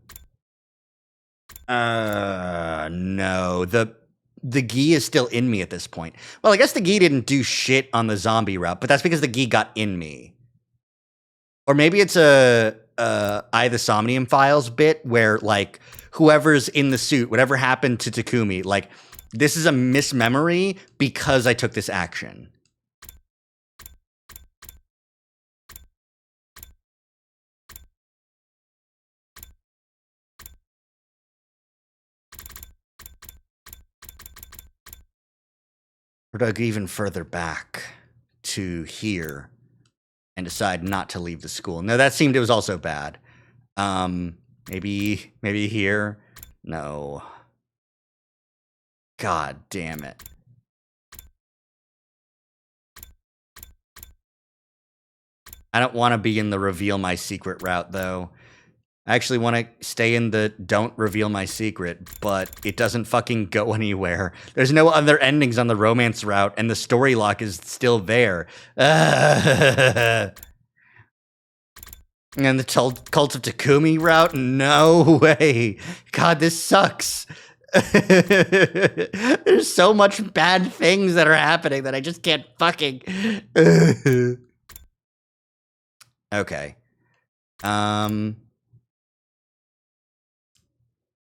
No. The gi is still in me at this point. Well, I guess the gi didn't do shit on the zombie route, but that's because the gi got in me. Or maybe it's a I the Somnium Files bit where, like, whoever's in the suit, whatever happened to Takumi, like, this is a mismemory because I took this action. Or do I go even further back to here and decide not to leave the school? No, that seemed it was also bad. Maybe here? No. God damn it. I don't want to be in the reveal my secret route, though. I actually want to stay in the don't reveal my secret, but it doesn't fucking go anywhere. There's no other endings on the romance route, and the story lock is still there. And the Cult of Takumi route? No way. God, this sucks. There's so much bad things that are happening that I just can't fucking... Okay.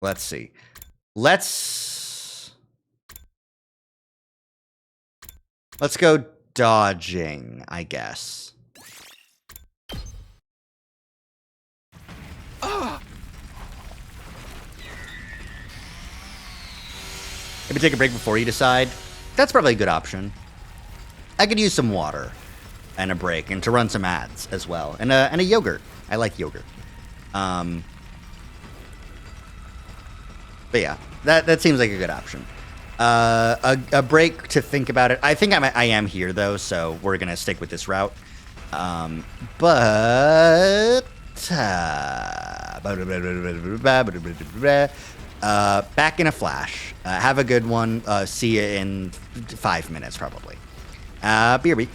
Let's see. Let's go dodging, I guess. Maybe take a break before you decide. That's probably a good option. I could use some water and a break, and to run some ads as well, and a yogurt. I like yogurt. But yeah, that seems like a good option. A break to think about it. I think I am here though, so we're gonna stick with this route. But back in a flash. Have a good one. See you in 5 minutes probably. BRB.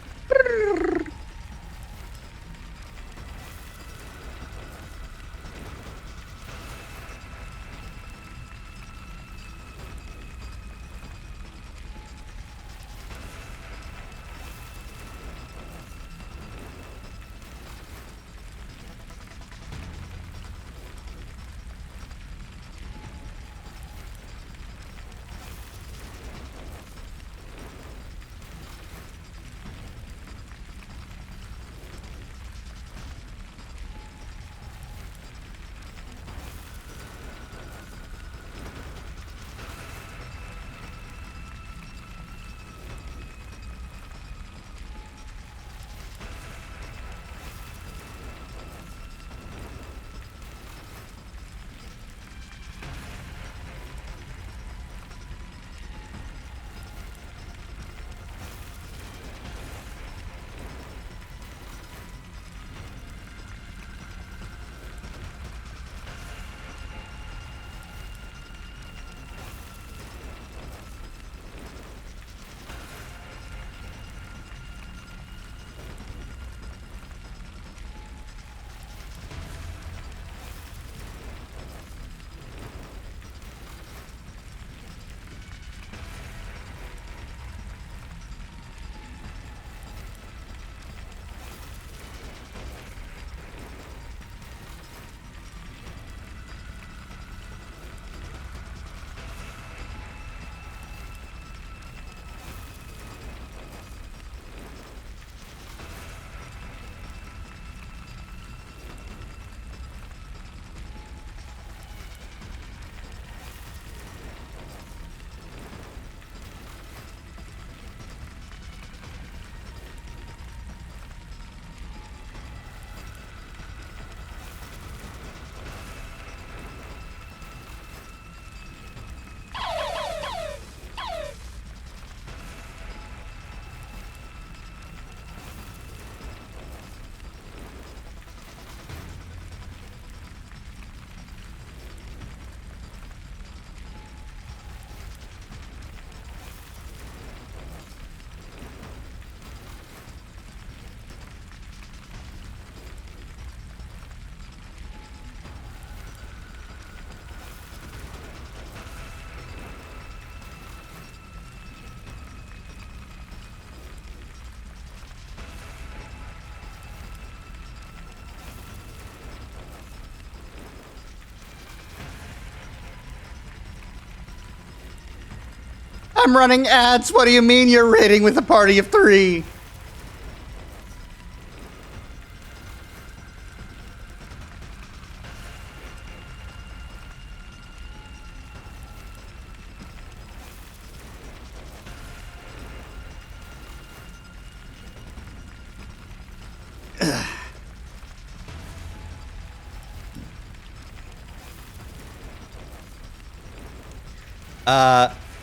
I'm running ads. What do you mean you're raiding with a party of 3?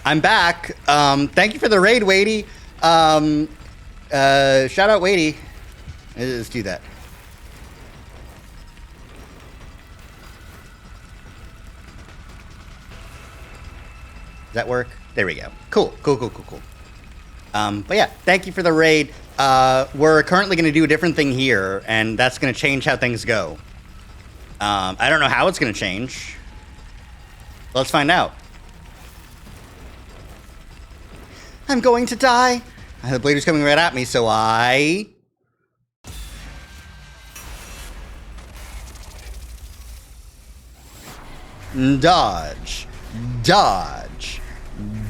I'm back. Thank you for the raid, Wadey. Shout out Wadey. Let's do that. Does that work? There we go. Cool. But yeah, thank you for the raid. We're currently going to do a different thing here, and that's going to change how things go. I don't know how it's going to change. Let's find out. I'm going to die. The blade is coming right at me, so I... Dodge. Dodge.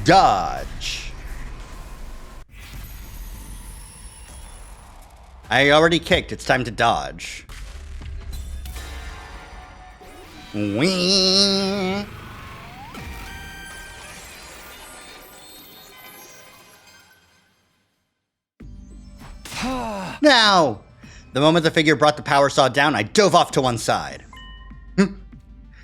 Dodge. I already kicked. It's time to dodge. Whee! Now! The moment the figure brought the power saw down, I dove off to one side.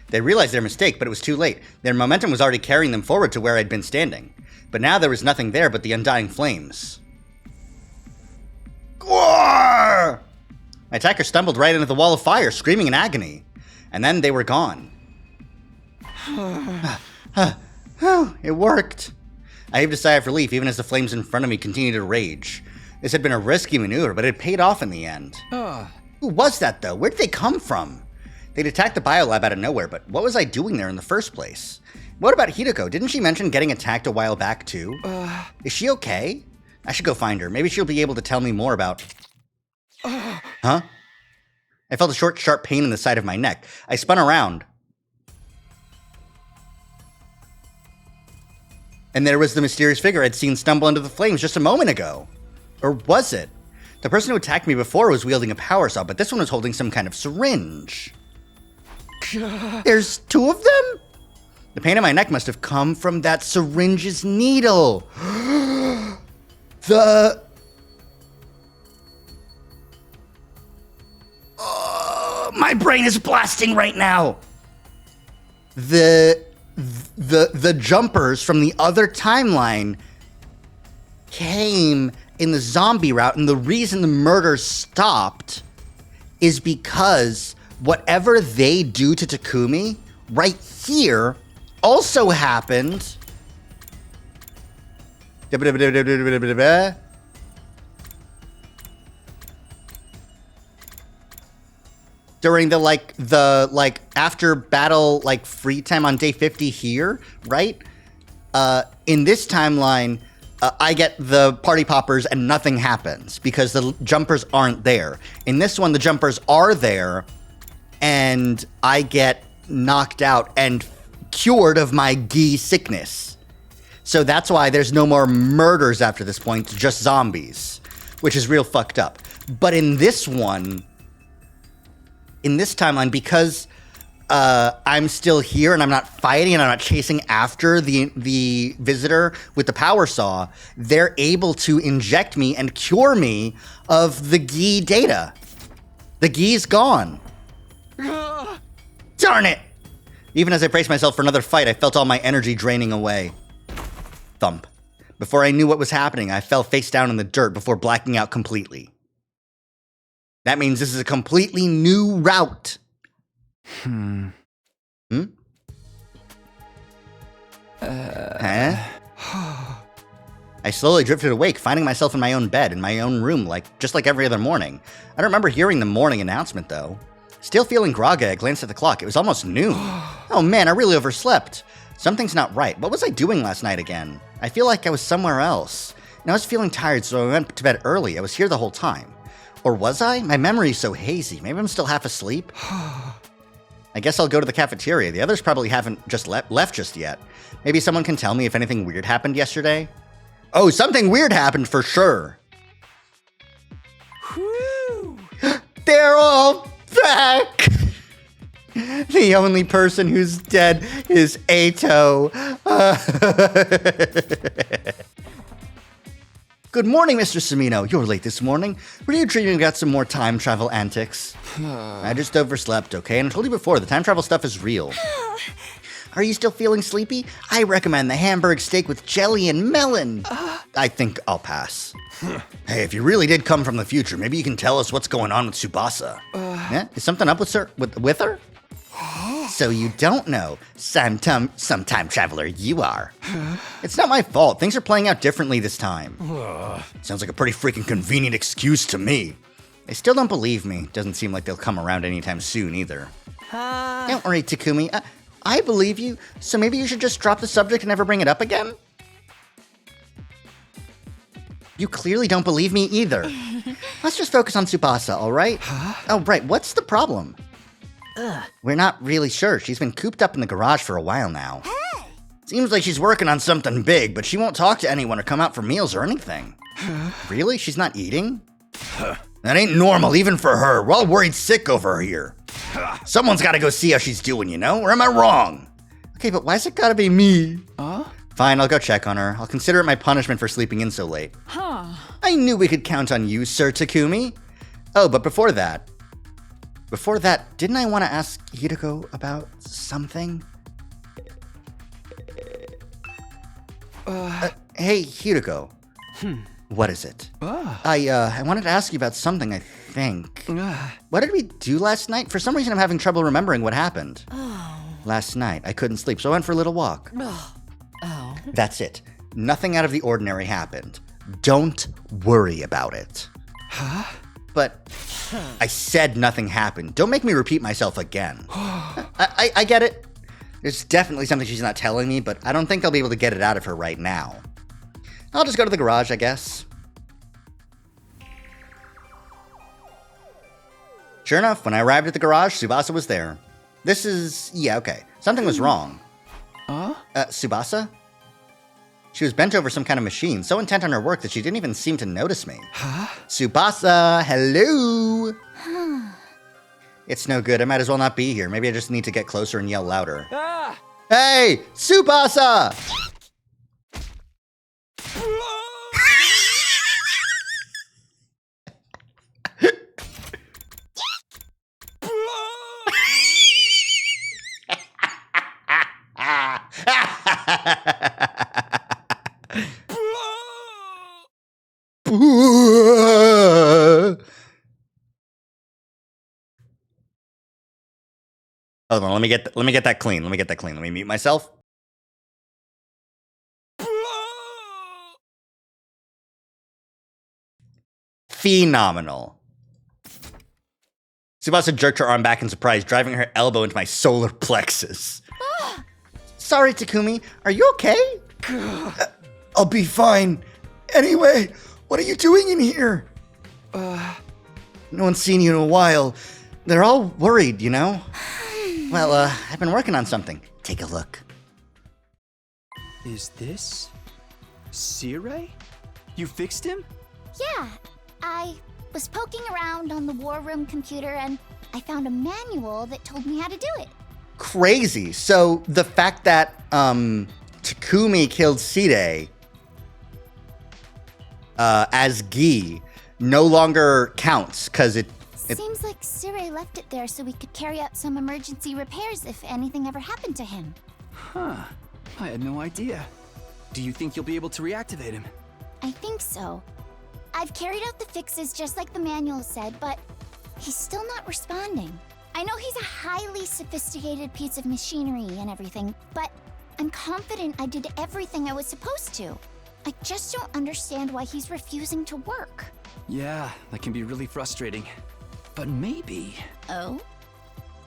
They realized their mistake, but it was too late. Their momentum was already carrying them forward to where I'd been standing. But now there was nothing there but the undying flames. Gwar! My attacker stumbled right into the wall of fire, screaming in agony. And then they were gone. It worked. I heaved a sigh of relief even as the flames in front of me continued to rage. This had been a risky maneuver, but it paid off in the end. Who was that, though? Where did they come from? They'd attacked the biolab out of nowhere, but what was I doing there in the first place? What about Hideko? Didn't she mention getting attacked a while back, too? Is she okay? I should go find her. Maybe she'll be able to tell me more about... Huh? I felt a short, sharp pain in the side of my neck. I spun around. And there was the mysterious figure I'd seen stumble into the flames just a moment ago. Or was it? The person who attacked me before was wielding a power saw, but this one was holding some kind of syringe. There's two of them? The pain in my neck must have come from that syringe's needle. My brain is blasting right now. The jumpers from the other timeline came in the zombie route, and the reason the murders stopped is because whatever they do to Takumi right here also happened during the after battle free time on day 50 here, right? In this timeline, I get the party poppers and nothing happens because the jumpers aren't there. In this one, the jumpers are there and I get knocked out and cured of my gi sickness. So that's why there's no more murders after this point, just zombies, which is real fucked up. But in this one, in this timeline, because I'm still here and I'm not fighting and I'm not chasing after the visitor with the power saw, they're able to inject me and cure me of the gi data. The gi's gone. Darn it! Even as I braced myself for another fight, I felt all my energy draining away. Thump. Before I knew what was happening, I fell face down in the dirt before blacking out completely. That means this is a completely new route. Huh? I slowly drifted awake, finding myself in my own bed, in my own room, just like every other morning. I don't remember hearing the morning announcement, though. Still feeling groggy, I glanced at the clock. It was almost noon. Oh man, I really overslept. Something's not right. What was I doing last night again? I feel like I was somewhere else. And I was feeling tired, so I went to bed early. I was here the whole time. Or was I? My memory's so hazy. Maybe I'm still half asleep. I guess I'll go to the cafeteria. The others probably haven't just left just yet. Maybe someone can tell me if anything weird happened yesterday. Oh, something weird happened for sure. Whew. They're all back. The only person who's dead is Ato. Good morning, Mr. Samino. You're late this morning. Were you dreaming about some more time travel antics? I just overslept, okay? And I told you before, the time travel stuff is real. Are you still feeling sleepy? I recommend the Hamburg steak with jelly and melon. I think I'll pass. Hey, if you really did come from the future, maybe you can tell us what's going on with Tsubasa. Yeah? Is something up with her? With her? So you don't know. Some time traveler you are. It's not my fault. Things are playing out differently this time. Sounds like a pretty freaking convenient excuse to me. They still don't believe me. Doesn't seem like they'll come around anytime soon either. Don't worry, Takumi. I believe you, so maybe you should just drop the subject and never bring it up again? You clearly don't believe me either. Let's just focus on Tsubasa, all right? Oh, right. What's the problem? We're not really sure. She's been cooped up in the garage for a while now. Seems like she's working on something big, but she won't talk to anyone or come out for meals or anything. Really? She's not eating? That ain't normal, even for her. We're all worried sick over here. Someone's gotta go see how she's doing, you know? Or am I wrong? Okay, but why's it gotta be me? Fine, I'll go check on her. I'll consider it my punishment for sleeping in so late. I knew we could count on you, Sir Takumi. Oh, but before that, didn't I want to ask Hideko about something? Hey, Hideko. What is it? I wanted to ask you about something, I think. What did we do last night? For some reason, I'm having trouble remembering what happened. Last night, I couldn't sleep, so I went for a little walk. That's it. Nothing out of the ordinary happened. Don't worry about it. But I said nothing happened. Don't make me repeat myself again. I get it. There's definitely something she's not telling me, but I don't think I'll be able to get it out of her right now. I'll just go to the garage, I guess. Sure enough, when I arrived at the garage, Tsubasa was there. Yeah, okay. Something was wrong. Tsubasa? She was bent over some kind of machine, so intent on her work that she didn't even seem to notice me. Tsubasa, hello? It's no good. I might as well not be here. Maybe I just need to get closer and yell louder. Hey, Tsubasa! Hold on, let me get that clean. Let me mute myself. Phenomenal. Tsubasa jerked her arm back in surprise, driving her elbow into my solar plexus. Sorry, Takumi. Are you okay? I'll be fine. Anyway, what are you doing in here? No one's seen you in a while. They're all worried, you know? Well, I've been working on something. Take a look. Is this Sirei? You fixed him? Yeah, I was poking around on the war room computer and I found a manual that told me how to do it. Crazy. So the fact that Takumi killed Sirei as Gi no longer counts because it seems like Sirei left it there so we could carry out some emergency repairs if anything ever happened to him. Huh. I had no idea. Do you think you'll be able to reactivate him? I think so. I've carried out the fixes just like the manual said, but he's still not responding. I know he's a highly sophisticated piece of machinery and everything, but I'm confident I did everything I was supposed to. I just don't understand why he's refusing to work. Yeah, that can be really frustrating. But maybe... Oh?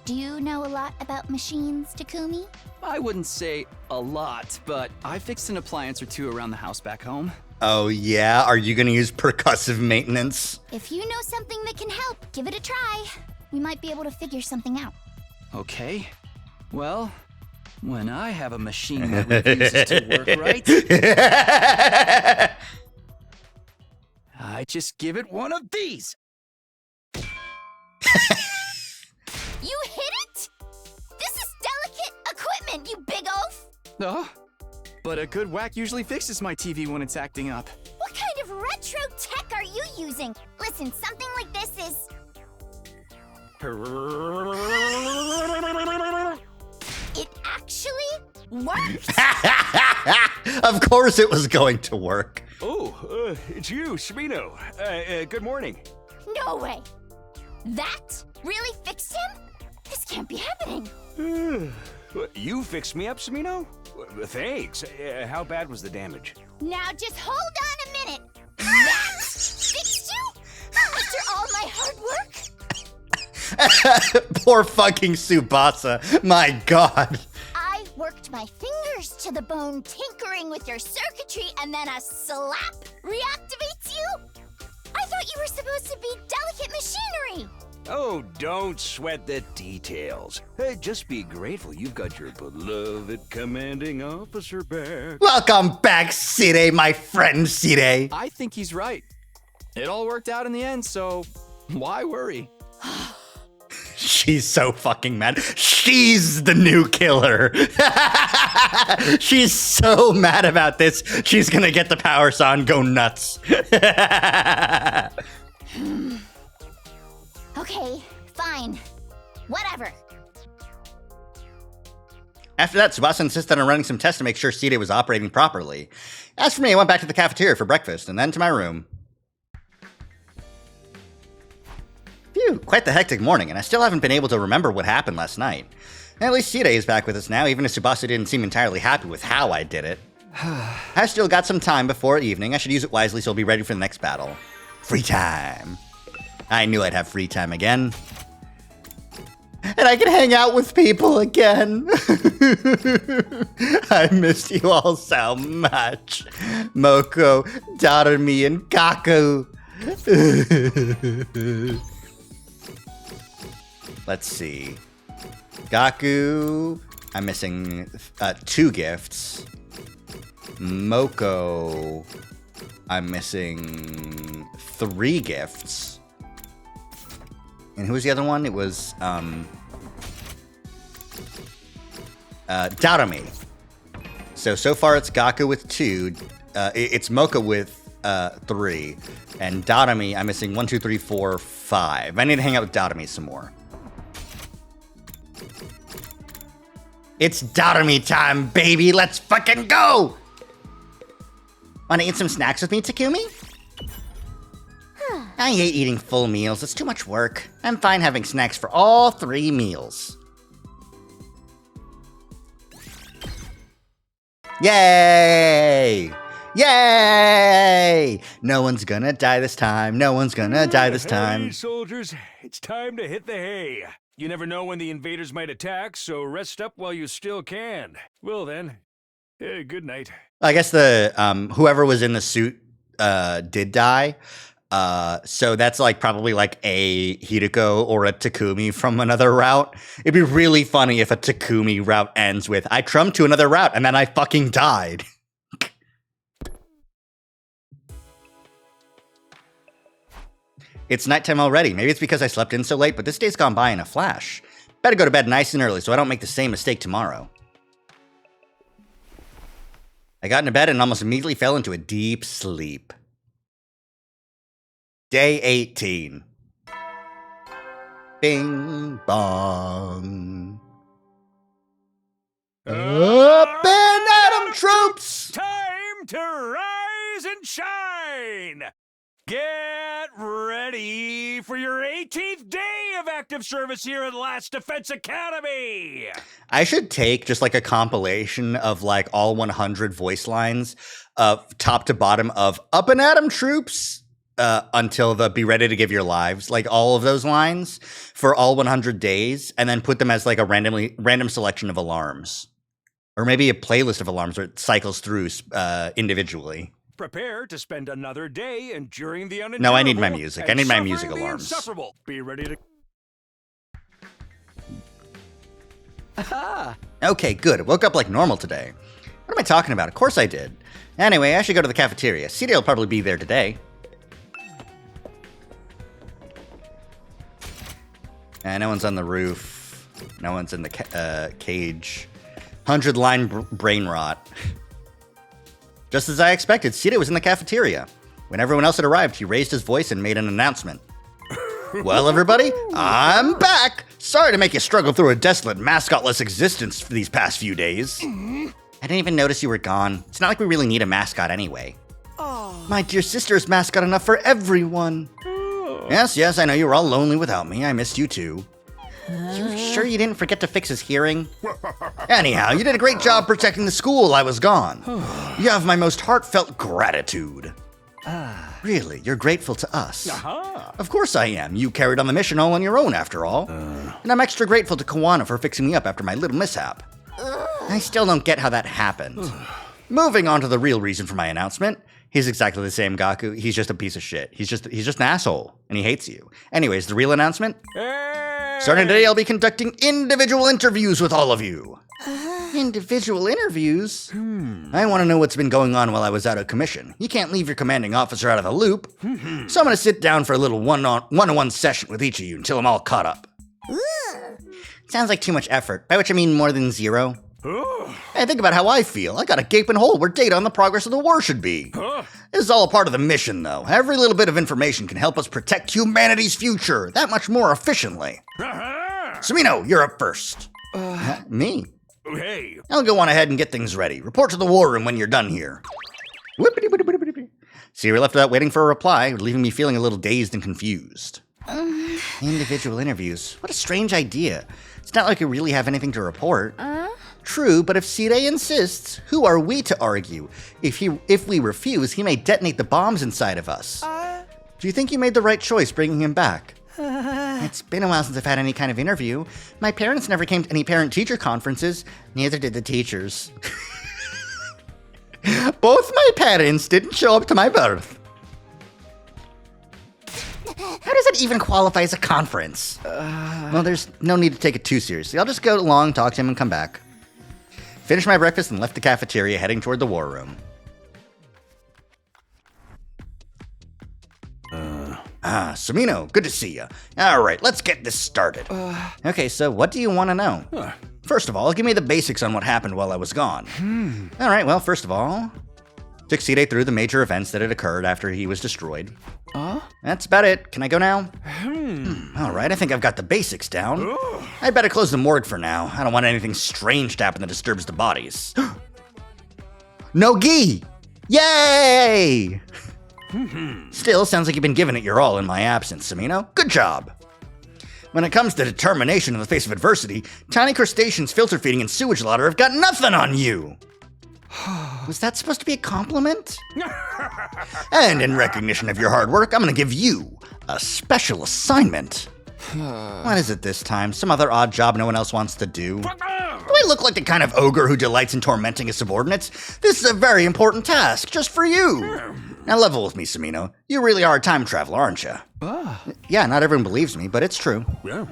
Do you know a lot about machines, Takumi? I wouldn't say a lot, but I fixed an appliance or two around the house back home. Oh yeah? Are you gonna use percussive maintenance? If you know something that can help, give it a try. We might be able to figure something out. Okay. Well, when I have a machine that refuses to work right, I just give it one of these. You hit it? This is delicate equipment, you big oaf! Oh, but a good whack usually fixes my TV when it's acting up. What kind of retro tech are you using? Listen, something like this is... It actually works! Of course it was going to work. Oh, it's you, Smino. Good morning. No way! That really fixed him? This can't be happening. You fixed me up, Smino? Thanks. How bad was the damage? Now just hold on a minute. That fixed you? After all my hard work? Poor fucking Tsubasa. My god. I worked my fingers to the bone tinkering with your circuitry and then a slap reactivates you? I thought you were supposed to be delicate machinery. Oh, don't sweat the details. Just be grateful you've got your beloved commanding officer back. Welcome back, Sirei, my friend Sirei. I think he's right. It all worked out in the end, so why worry? She's so fucking mad. She's the new killer. She's so mad about this. She's gonna get the power saw and go nuts. Okay, fine. Whatever. After that, Tsubasa insisted on running some tests to make sure Seede was operating properly. As for me, I went back to the cafeteria for breakfast and then to my room. Phew, quite the hectic morning, and I still haven't been able to remember what happened last night. At least Seede is back with us now, even if Tsubasa didn't seem entirely happy with how I did it. I've still got some time before evening. I should use it wisely so I'll be ready for the next battle. Free time. I knew I'd have free time again. And I can hang out with people again. I missed you all so much. Moko, Darumi, and Kaku. Let's see. Gaku, I'm missing 2 gifts. Moko, I'm missing 3 gifts. And who was the other one? It was Darumi. So far it's Gaku with 2. It's Mocha with 3. And Darumi, I'm missing 1, 2, 3, 4, 5. I need to hang out with Darumi some more. It's Darumi time, baby. Let's fucking go! Wanna eat some snacks with me, Takumi? I hate eating full meals. It's too much work. I'm fine having snacks for all 3 meals. Yay! Yay! No one's gonna die this time. No one's gonna die this time. Hey, soldiers, it's time to hit the hay. You never know when the invaders might attack, so rest up while you still can. Well then, good night. I guess the whoever was in the suit did die. So that's like probably like a Hideko or a Takumi from another route. It'd be really funny if a Takumi route ends with, I trumped to another route and then I fucking died. It's nighttime already. Maybe it's because I slept in so late, but this day's gone by in a flash. Better go to bed nice and early so I don't make the same mistake tomorrow. I got into bed and almost immediately fell into a deep sleep. Day 18. Bing bong. Up and Atom troops! Time to rise and shine! Get ready for your 18th day of active service here at Last Defense Academy! I should take just like a compilation of like all 100 voice lines top to bottom of Up and Atom troops until the Be Ready to Give Your Lives, like all of those lines for all 100 days, and then put them as like a random selection of alarms. Or maybe a playlist of alarms where it cycles through individually. Prepare to spend another day enduring the unendurable. No, I need my music. I need my music alarms. Insufferable. Be ready to... Aha! Okay, good. I woke up like normal today. What am I talking about? Of course I did. Anyway, I should go to the cafeteria. Seede will probably be there today. No one's on the roof. No one's in the cage. 100-line brain rot. Just as I expected, Seede was in the cafeteria. When everyone else had arrived, he raised his voice and made an announcement. Well, everybody, I'm back! Sorry to make you struggle through a desolate, mascotless existence for these past few days. I didn't even notice you were gone. It's not like we really need a mascot anyway. My dear sister is mascot enough for everyone. Yes, I know you were all lonely without me. I missed you too. You sure you didn't forget to fix his hearing? Anyhow, you did a great job protecting the school while I was gone. You have my most heartfelt gratitude. Really, you're grateful to us? Of course I am. You carried on the mission all on your own, after all. And I'm extra grateful to Kawana for fixing me up after my little mishap. I still don't get how that happened. Moving on to the real reason for my announcement. He's exactly the same Gaku. He's just a piece of shit. He's just an asshole, and he hates you. Anyways, the real announcement? Starting today, I'll be conducting individual interviews with all of you. Individual interviews? I want to know what's been going on while I was out of commission. You can't leave your commanding officer out of the loop. So I'm going to sit down for a little one-on-one session with each of you until I'm all caught up. Sounds like too much effort, by which I mean more than 0. Huh? Hey, think about how I feel. I got a gaping hole where data on the progress of the war should be. Huh? This is all a part of the mission, though. Every little bit of information can help us protect humanity's future that much more efficiently. Samino, you're up first. Me? Hey. I'll go on ahead and get things ready. Report to the war room when you're done here. Siri left without waiting for a reply, leaving me feeling a little dazed and confused. Individual interviews. What a strange idea. It's not like we really have anything to report. True, but if Sire insists, who are we to argue? If we refuse, he may detonate the bombs inside of us. Do you think you made the right choice bringing him back? It's been a while since I've had any kind of interview. My parents never came to any parent-teacher conferences. Neither did the teachers. Both my parents didn't show up to my birth. How does that even qualify as a conference? Well, there's no need to take it too seriously. I'll just go along, talk to him, and come back. Finished my breakfast and left the cafeteria, heading toward the war room. Samino, good to see you. All right, let's get this started. Okay, so what do you want to know? First of all, give me the basics on what happened while I was gone. All right, well, first of all, took Sire through the major events that had occurred after he was destroyed. That's about it. Can I go now? All right, I think I've got the basics down. I'd better close the morgue for now. I don't want anything strange to happen that disturbs the bodies. No gi! Yay! Still, sounds like you've been giving it your all in my absence, Samino. Good job. When it comes to determination in the face of adversity, tiny crustaceans, filter feeding, and sewage lauder have got nothing on you. Was that supposed to be a compliment? And in recognition of your hard work, I'm gonna give you a special assignment. What is it this time? Some other odd job no one else wants to do? Do I look like the kind of ogre who delights in tormenting his subordinates? This is a very important task, just for you. Now level with me, Samino. You really are a time traveler, aren't you? Yeah, not everyone believes me, but it's true. Yeah.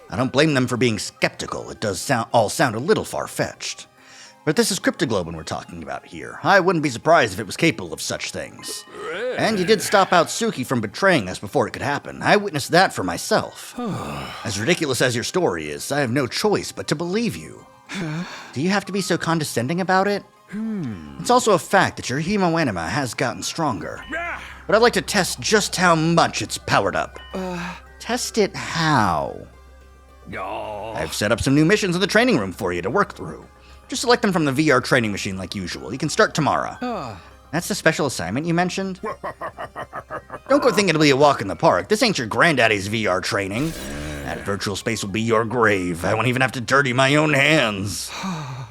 I don't blame them for being skeptical. It does all sound a little far-fetched. But this is Cryptoglobin we're talking about here. I wouldn't be surprised if it was capable of such things. And you did stop out Suki from betraying us before it could happen. I witnessed that for myself. As ridiculous as your story is, I have no choice but to believe you. Do you have to be so condescending about it? It's also a fact that your hemoenema has gotten stronger. But I'd like to test just how much it's powered up. Test it how? I've set up some new missions in the training room for you to work through. Just select them from the VR training machine like usual. You can start tomorrow. That's the special assignment you mentioned? Don't go thinking it'll be a walk in the park. This ain't your granddaddy's VR training. That virtual space will be your grave. I won't even have to dirty my own hands.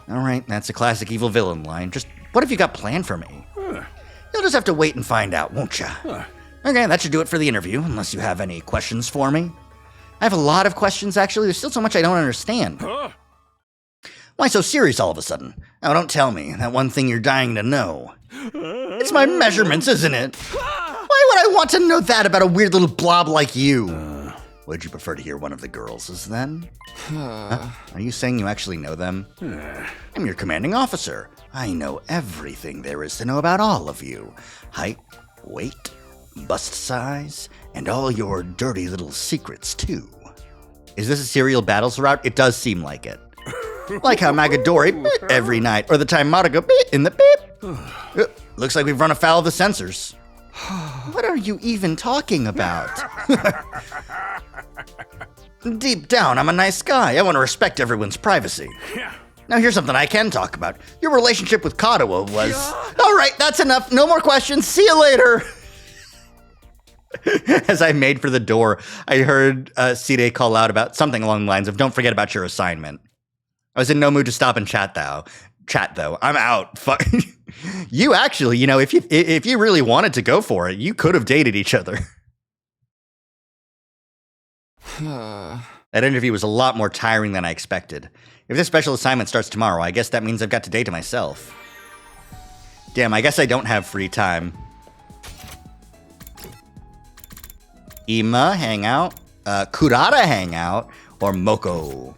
All right, that's a classic evil villain line. Just what have you got planned for me? You'll just have to wait and find out, won't ya? Okay, that should do it for the interview, unless you have any questions for me. I have a lot of questions, actually. There's still so much I don't understand. Why so serious all of a sudden? Now don't tell me that one thing you're dying to know. It's my measurements, isn't it? Why would I want to know that about a weird little blob like you? Would you prefer to hear one of the girls' then? Are you saying you actually know them? I'm your commanding officer. I know everything there is to know about all of you. Height, weight, bust size, and all your dirty little secrets, too. Is this a serial battles route? It does seem like it. Like how Magadori bit every night, or the time Matago bit in the bip. Looks like we've run afoul of the sensors. What are you even talking about? Deep down, I'm a nice guy. I want to respect everyone's privacy. Now here's something I can talk about. Your relationship with Kadawa was... All right, that's enough. No more questions. See you later. As I made for the door, I heard Sire call out about something along the lines of, don't forget about your assignment. I was in no mood to stop and chat though. I'm out. Fuck. You actually, if you really wanted to go for it, you could have dated each other. That interview was a lot more tiring than I expected. If this special assignment starts tomorrow, I guess that means I've got to date myself. Damn, I guess I don't have free time. Ima, hangout, Kurata, hangout, or Moko.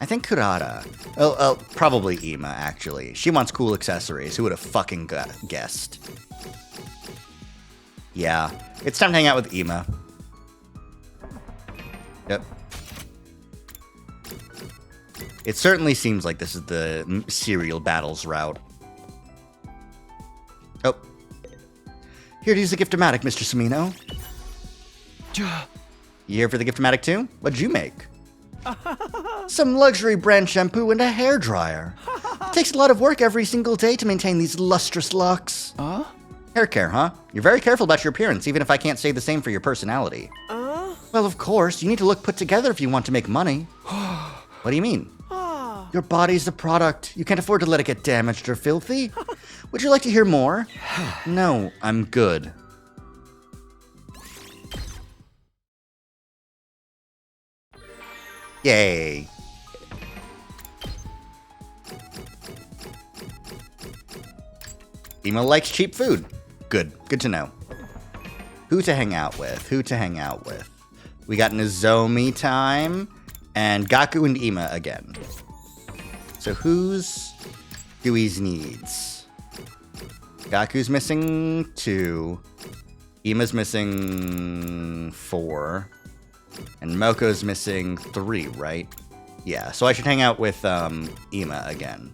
I think Kurata. Oh, probably Ima, actually. She wants cool accessories. Who would have fucking guessed? Yeah, it's time to hang out with Ima. Yep. It certainly seems like this is the serial battles route. Oh. Here to use the Gift-O-Matic, Mr. Samino. You here for the Gift-O-Matic too? What'd you make? Some luxury brand shampoo and a hairdryer. It takes a lot of work every single day to maintain these lustrous locks. Hair care, huh? You're very careful about your appearance, even if I can't say the same for your personality. Well, of course, you need to look put together if you want to make money. What do you mean? Your body's the product. You can't afford to let it get damaged or filthy. Would you like to hear more? No, I'm good. Yay. Emo likes cheap food. Good. Good to know. Who to hang out with? Who to hang out with? We got Nozomi time and Gaku and Ima again. So who's Gooey's needs? Gaku's missing 2. Ima's missing 4. And Moko's missing 3, right? Yeah, so I should hang out with Ima again.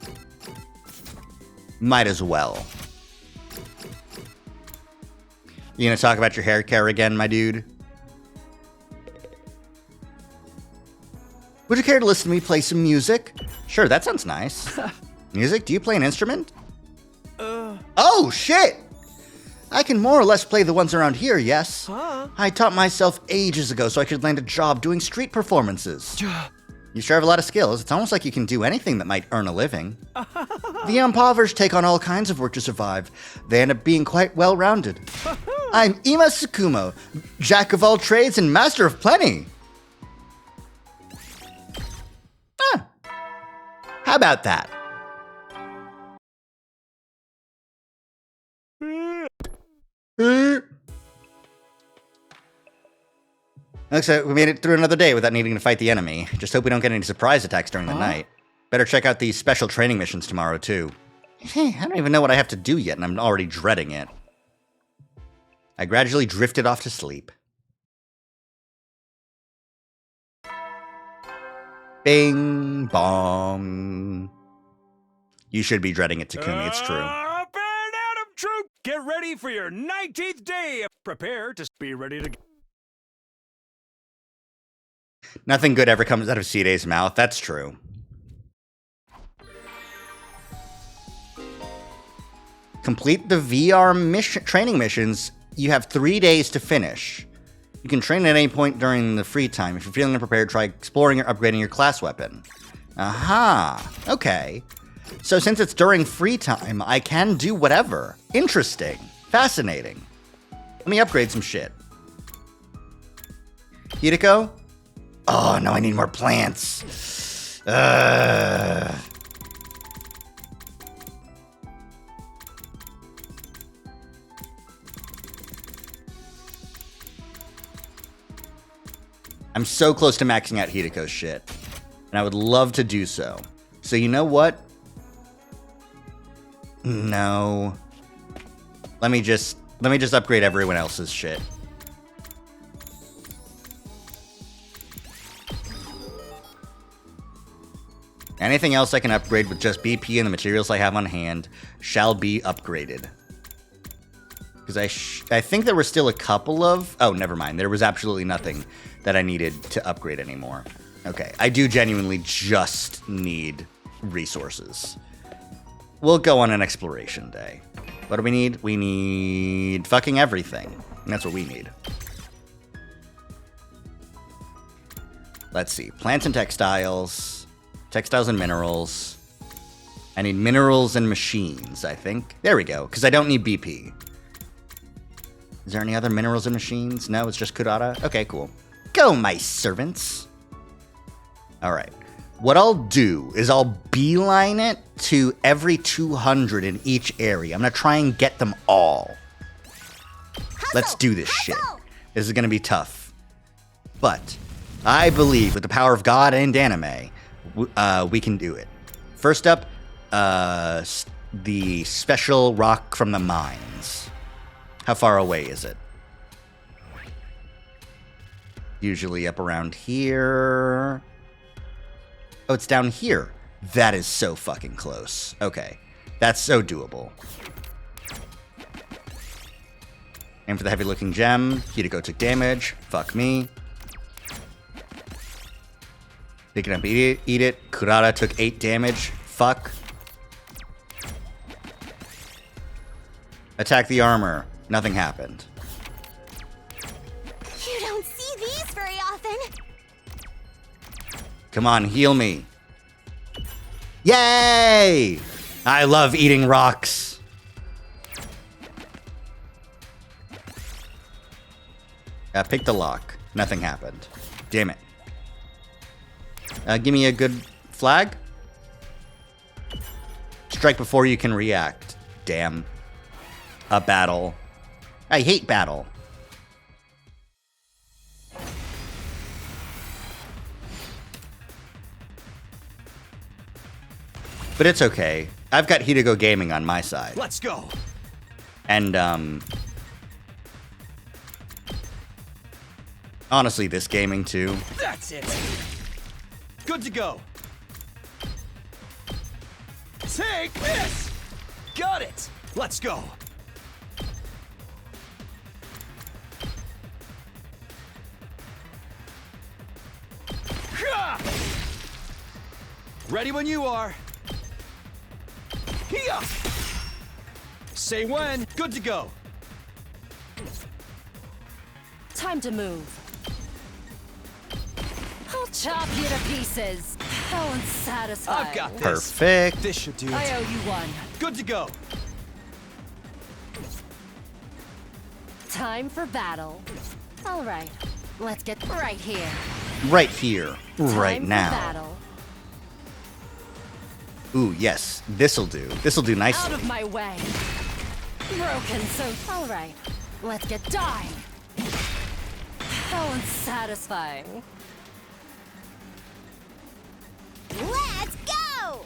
Might as well. You gonna talk about your hair care again, my dude? Would you care to listen to me play some music? Sure, that sounds nice. Music? Do you play an instrument? Oh, shit! I can more or less play the ones around here, yes. I taught myself ages ago so I could land a job doing street performances. You sure have a lot of skills. It's almost like you can do anything that might earn a living. The impoverished take on all kinds of work to survive. They end up being quite well-rounded. I'm Ima Tsukumo, jack of all trades and master of plenty. How about that? Looks like we made it through another day without needing to fight the enemy. Just hope we don't get any surprise attacks during the night. Better check out these special training missions tomorrow, too. I don't even know what I have to do yet, and I'm already dreading it. I gradually drifted off to sleep. Bing bong. You should be dreading it, Takumi. It's true. Up and Adam troop, get ready for your 19th day. Prepare to be ready to. Nothing good ever comes out of C-Day's mouth. That's true. Complete the VR training missions. You have 3 days to finish. You can train at any point during the free time. If you're feeling unprepared, try exploring or upgrading your class weapon. Aha. Okay. So since it's during free time, I can do whatever. Interesting. Fascinating. Let me upgrade some shit. Hideko? Oh, no, I need more plants. I'm so close to maxing out Hideko's shit. And I would love to do so. So you know what? No. Let me just upgrade everyone else's shit. Anything else I can upgrade with just BP and the materials I have on hand shall be upgraded. Because I think there were still a couple of... Oh, never mind. There was absolutely nothing that I needed to upgrade anymore. Okay, I do genuinely just need resources. We'll go on an exploration day. What do we need? We need fucking everything. And that's what we need. Let's see. Plants and textiles. Textiles and minerals. I need minerals and machines, I think. There we go, because I don't need BP. Is there any other minerals and machines? No, it's just Kurata? Okay, cool. Go, my servants. All right. What I'll do is I'll beeline it to every 200 in each area. I'm going to try and get them all. Let's do this shit. This is going to be tough. But I believe with the power of God and anime, we can do it. First up, the special rock from the mines. How far away is it? Usually up around here. Oh, it's down here. That is so fucking close. Okay. That's so doable. Aim for the heavy-looking gem. Hideko took damage. Fuck me. Pick it up, eat it. Kurara took 8 damage. Fuck. Attack the armor. Nothing happened. You don't see these very often. Come on, heal me. Yay! I love eating rocks. Pick the lock. Nothing happened. Damn it. Give me a good flag. Strike before you can react. Damn. A battle. I hate battle. But it's okay. I've got Hideko Gaming on my side. Let's go. And, honestly, this gaming too. That's it. Good to go. Take this. Got it. Let's go. Ready when you are. Here. Say when. Good to go. Time to move. I'll chop you to pieces. How unsatisfying. I've got this. Perfect. This should do it. I owe you one. Good to go. Time for battle. All right, let's get right here. Right here. Right Time now. For battle. Ooh, yes. This'll do. This'll do Out nicely. of my way. Broken, so all right. Let's get die. How unsatisfying. Let's go!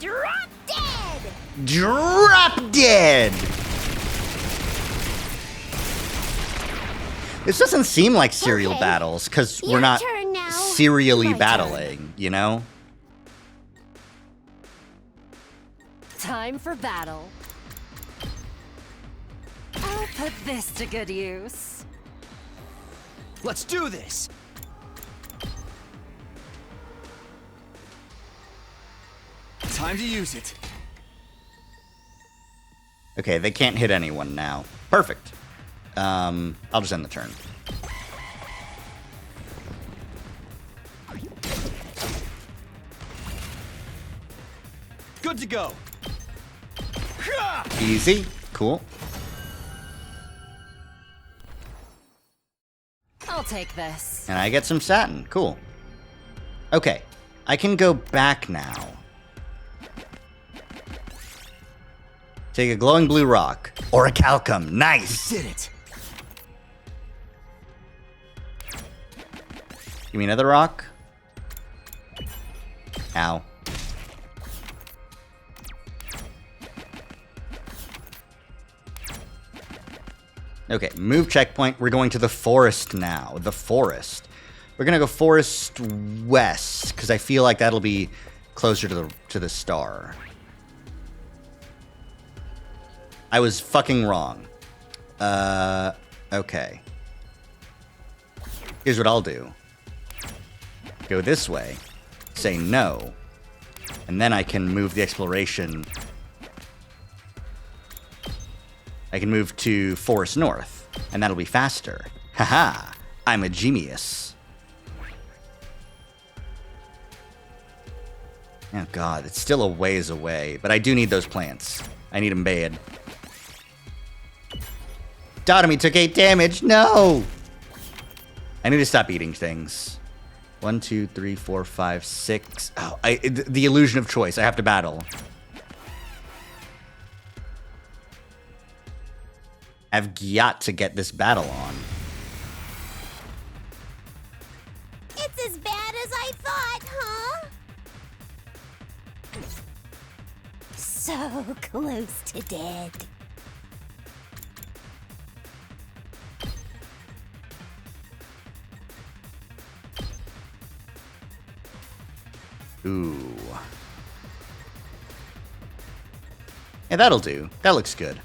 Drop dead! Drop dead! This doesn't seem like serial Okay. battles, because we're Your not turn now. serially My turn. battling, you know? Time for battle. I'll put this to good use. Let's do this. Time to use it. Okay, they can't hit anyone now. Perfect. I'll just end the turn. Good to go. Easy. Cool. I'll take this. And I get some satin. Cool. Okay. I can go back now. Take a glowing blue rock. Or a calcum. Nice! Did it. Give me another rock. Ow. Okay, move checkpoint. We're going to the forest now. The forest. We're gonna go forest west because I feel like that'll be closer to the star. I was fucking wrong. Okay. Here's what I'll do. Go this way. Say no. And then I can move the exploration. I can move to Forest North, and that'll be faster. Haha, I'm a genius. Oh god, it's still a ways away, but I do need those plants. I need them bad. Dotomy took 8 damage, no! I need to stop eating things. 1, 2, 3, 4, 5, 6. Oh, the illusion of choice, I have to battle. I've got to get this battle on. It's as bad as I thought, huh? So close to dead. Ooh. Yeah, that'll do. That looks good.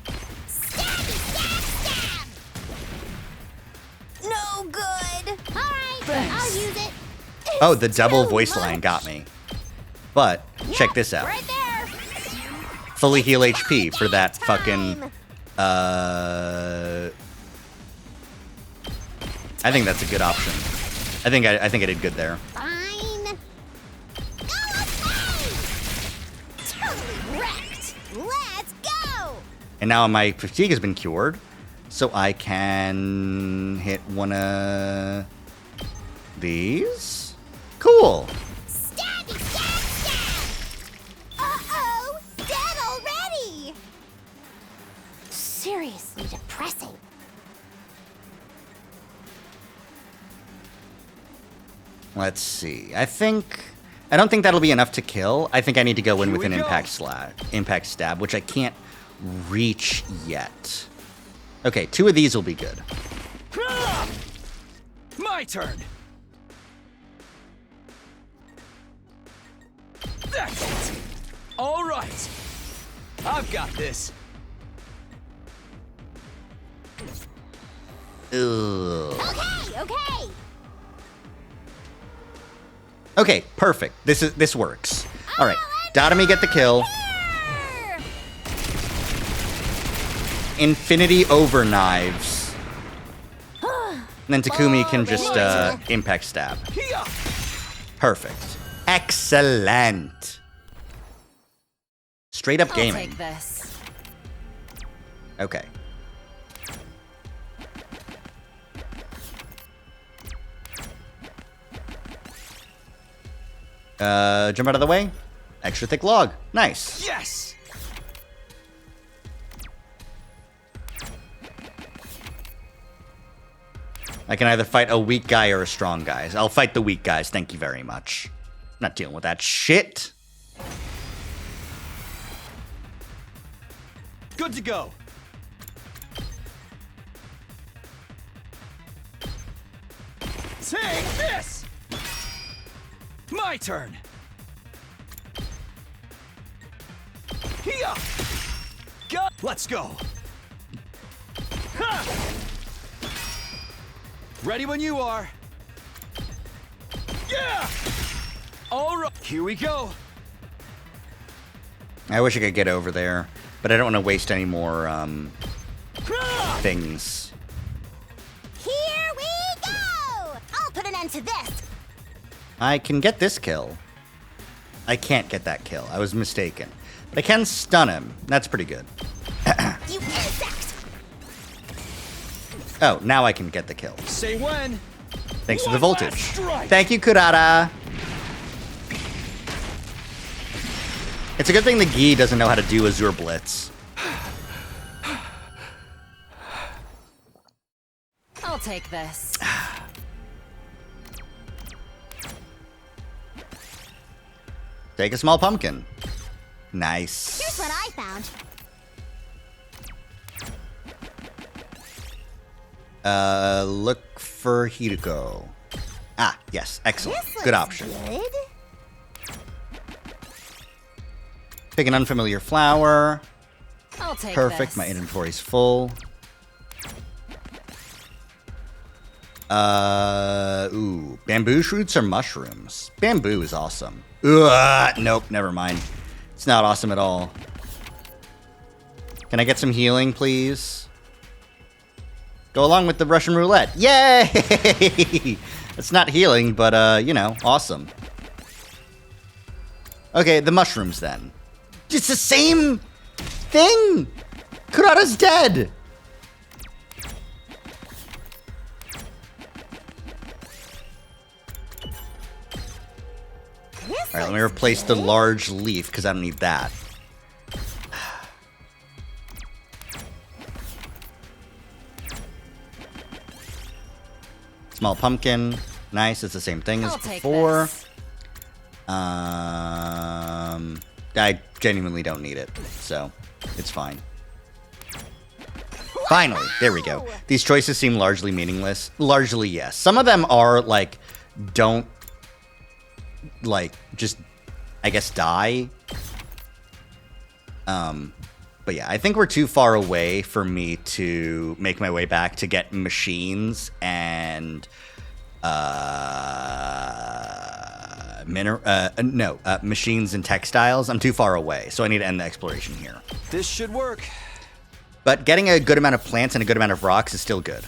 No good. All right, I'll use it. Oh, the double too voice much. line got me. But, check this out. Right there. Fully heal HP for that fucking... I think that's a good option. I think I did good there. Fine. Okay. Totally wrecked. Let's go. And now my fatigue has been cured, so I can hit one of these. Cool. Stabby, stab, stab. Uh-oh, dead already. Seriously depressing. Let's see. I don't think that'll be enough to kill. I think I need to go in with an impact stab, which I can't reach yet. Okay, 2 of these will be good. My turn. That's it. All right. I've got this. Ugh. Okay. Okay, perfect. This works. All right, Datami get the kill. Infinity over knives. And then Takumi can just impact stab. Perfect. Excellent. Straight up gaming. I'll take this. Okay. Jump out of the way. Extra thick log. Nice. Yes. I can either fight a weak guy or a strong guy. I'll fight the weak guys. Thank you very much. Not dealing with that shit. Good to go. Take this. My turn. Here. Go. Let's go. Ha! Ready when you are. Yeah. All right. Here we go. I wish I could get over there, but I don't want to waste any more things. Here we go. I'll put an end to this. I can get this kill. I can't get that kill. I was mistaken. But I can stun him. That's pretty good. You insect. Oh, now I can get the kill. Say when. Thanks to the One last voltage. strike. Thank you, Kurata. It's a good thing the Gi doesn't know how to do Azure Blitz. I'll take this. Take a small pumpkin. Nice. Here's what I found. Look for Hideko. Ah, yes. Excellent. This Good looks option. Good. Pick an unfamiliar flower. I'll take Perfect. this. My inventory's full. Ooh. Bamboo shoots or mushrooms? Bamboo is awesome. Ugh, nope, never mind. It's not awesome at all. Can I get some healing, please? Go along with the Russian roulette. Yay! It's not healing, but, you know, awesome. Okay, the mushrooms then. It's the same thing! Kurata's dead! Alright, let me replace the large leaf, because I don't need that. Small pumpkin. Nice, it's the same thing as I'll take before. this. I genuinely don't need it, so it's fine. Finally, there we go. These choices seem largely meaningless. Largely, yes. Some of them are, like, don't, like, just I guess, die. But yeah, I think we're too far away for me to make my way back to get machines and machines and textiles. I'm too far away, so I need to end the exploration here. This should work. But getting a good amount of plants and a good amount of rocks is still good.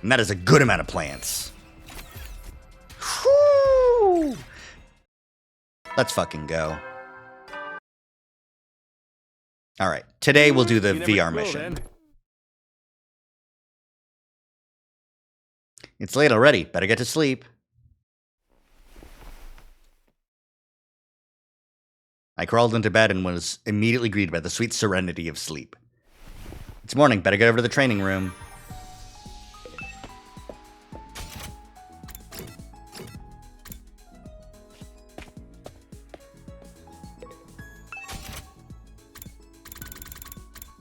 And that is a good amount of plants. Whew. Let's fucking go. All right, today we'll do the VR mission. It's late already. Better get to sleep. I crawled into bed and was immediately greeted by the sweet serenity of sleep. It's morning. Better get over to the training room.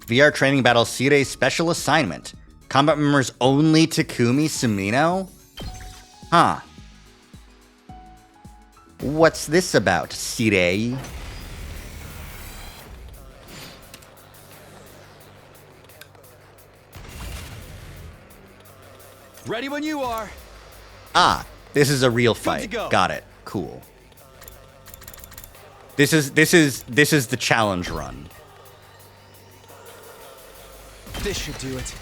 VR training battle Sirei special assignment. Combat members only Takumi Sumino? Huh. What's this about, Sirei? Ready when you are. Ah, this is a real fight. Got it. Cool. This is the challenge run. This should do it.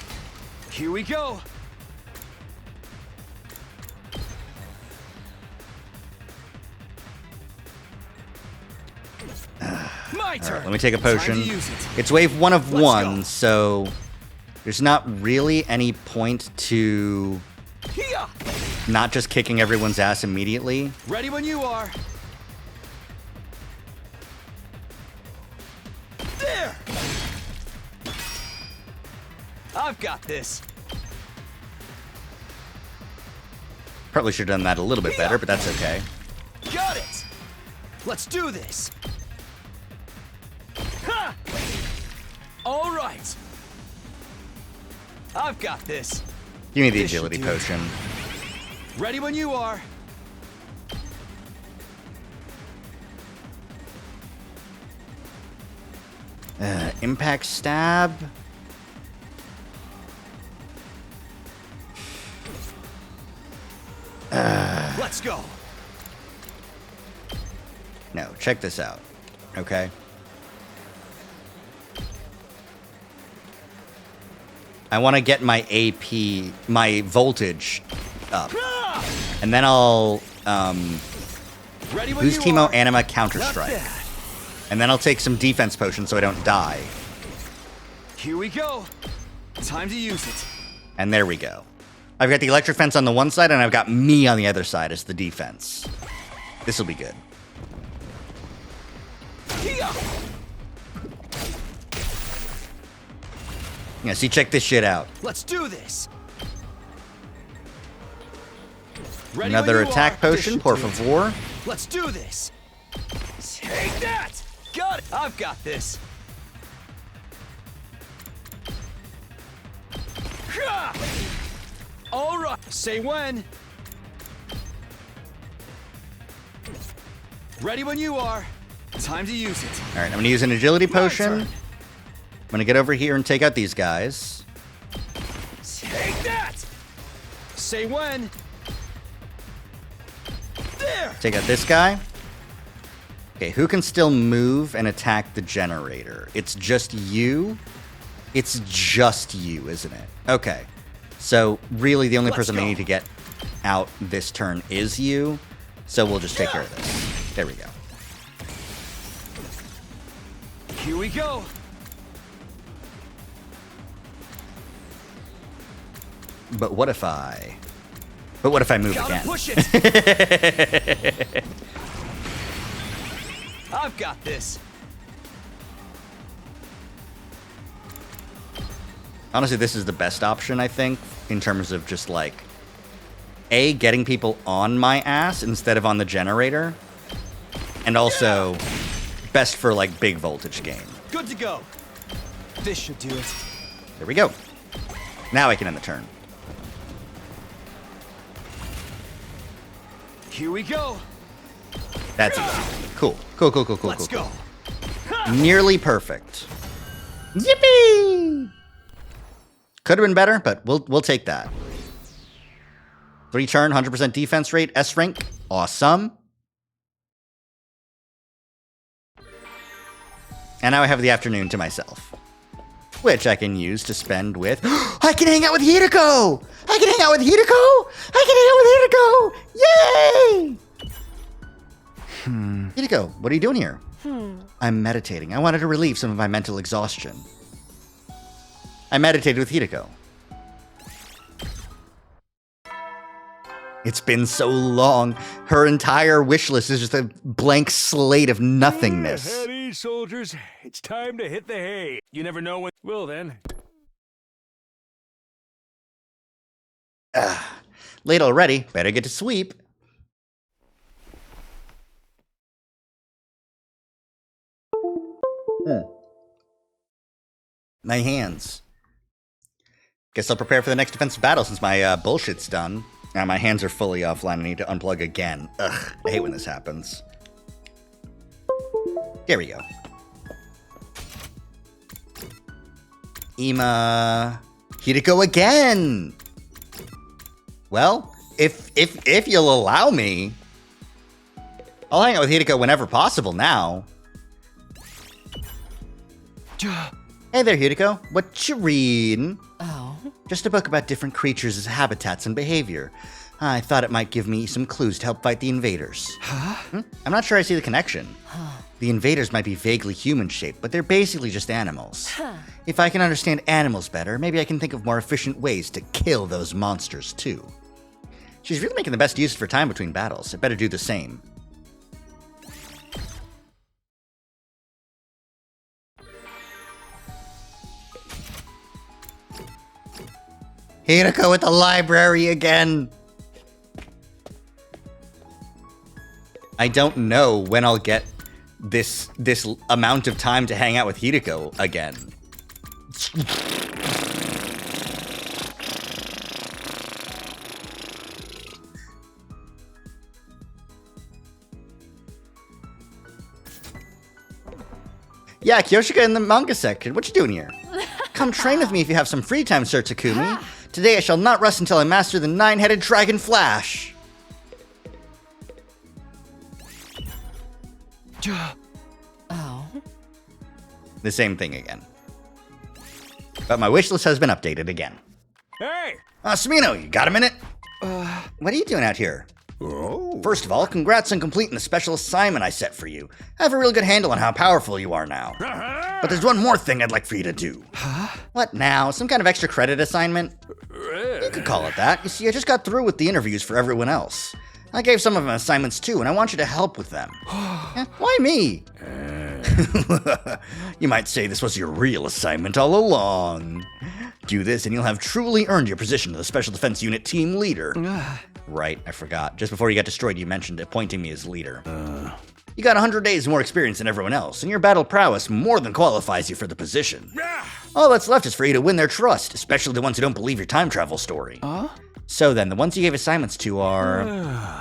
Here we go. My turn. Right, let me take a potion. Time to use it. It's wave 1 of Let's 1, go. so there's not really any point to Here. not just kicking everyone's ass immediately. Ready when you are. There. I've got this. Probably should have done that a little bit better, but that's okay. Got it. Let's do this. Ha! All right. I've got this. Give me the This should agility do it. potion. Ready when you are. Impact stab. Let's go. No, check this out. Okay. I want to get my AP, my voltage up. And then I'll Ready when boost you Teemo are. Anima Counter Not Strike. bad. And then I'll take some defense potions so I don't die. Here we go. Time to use it. And there we go. I've got the electric fence on the one side, and I've got me on the other side as the defense. This will be good. Here. Yeah, see, check this shit out. Let's do this. Ready Another when you attack are. This potion, should por do it. favor. Let's do this. Take that. Got it. I've got this. Ha! All right. Say when. Ready when you are. Time to use it. All right, I'm going to use an agility potion. turn. I'm going to get over here and take out these guys. Take that. Say when. There. Take out this guy. Okay, who can still move and attack the generator? It's just you? It's just you, isn't it? Okay. So, really, the only Let's person I go. need to get out this turn is you. So we'll just take care of this. There we go. Here we go. But what if I move Gotta again? push it. I've got this. Honestly, this is the best option, I think, in terms of just like, A, getting people on my ass instead of on the generator, and also best for like big voltage game. Good to go. This should do it. There we go. Now I can end the turn. Here we go. That's easy. Cool. Cool. Let's go. Nearly perfect. Yippee! Could have been better, but we'll take that. 3 turn, 100% defense rate, S rank. Awesome. And now I have the afternoon to myself, which I can use to spend with... I can hang out with Hideko! Yay! Hideko, what are you doing here? I'm meditating. I wanted to relieve some of my mental exhaustion. I meditated with Hideko. It's been so long. Her entire wish list is just a blank slate of nothingness. At ease, soldiers. It's time to hit the hay. You never know when... Well, then. Late already. Better get to sweep. My hands. Guess I'll prepare for the next defensive battle since my bullshit's done. Now my hands are fully offline. I need to unplug again. Ugh, I hate when this happens. There we go. Ima. Hideko again! Well, if you'll allow me, I'll hang out with Hideko whenever possible now. Hey there, Hideko. What you reading? Oh? Just a book about different creatures' habitats and behavior. I thought it might give me some clues to help fight the invaders. Huh? I'm not sure I see the connection. The invaders might be vaguely human-shaped, but they're basically just animals. If I can understand animals better, maybe I can think of more efficient ways to kill those monsters, too. She's really making the best use of her time between battles. I better do the same. Hideko at the library again! I don't know when I'll get this amount of time to hang out with Hideko again. Yeah, Kyoshika in the manga section. What you doing here? Come train with me if you have some free time, Sir Takumi. Today I shall not rest until I master the 9-headed dragon Flash. Oh? The same thing again. But my wish list has been updated again. Hey! Sumino, you got a minute? What are you doing out here? Oh. First of all, congrats on completing the special assignment I set for you. I have a real good handle on how powerful you are now. But there's one more thing I'd like for you to do. What now? Some kind of extra credit assignment? You could call it that. You see, I just got through with the interviews for everyone else. I gave some of them assignments too, and I want you to help with them. Why me? You might say this was your real assignment all along. Do this and you'll have truly earned your position as the Special Defense Unit Team Leader. Right, I forgot. Just before you got destroyed, you mentioned appointing me as leader. You got 100 days more experience than everyone else, and your battle prowess more than qualifies you for the position. All that's left is for you to win their trust, especially the ones who don't believe your time travel story. So then, the ones you gave assignments to are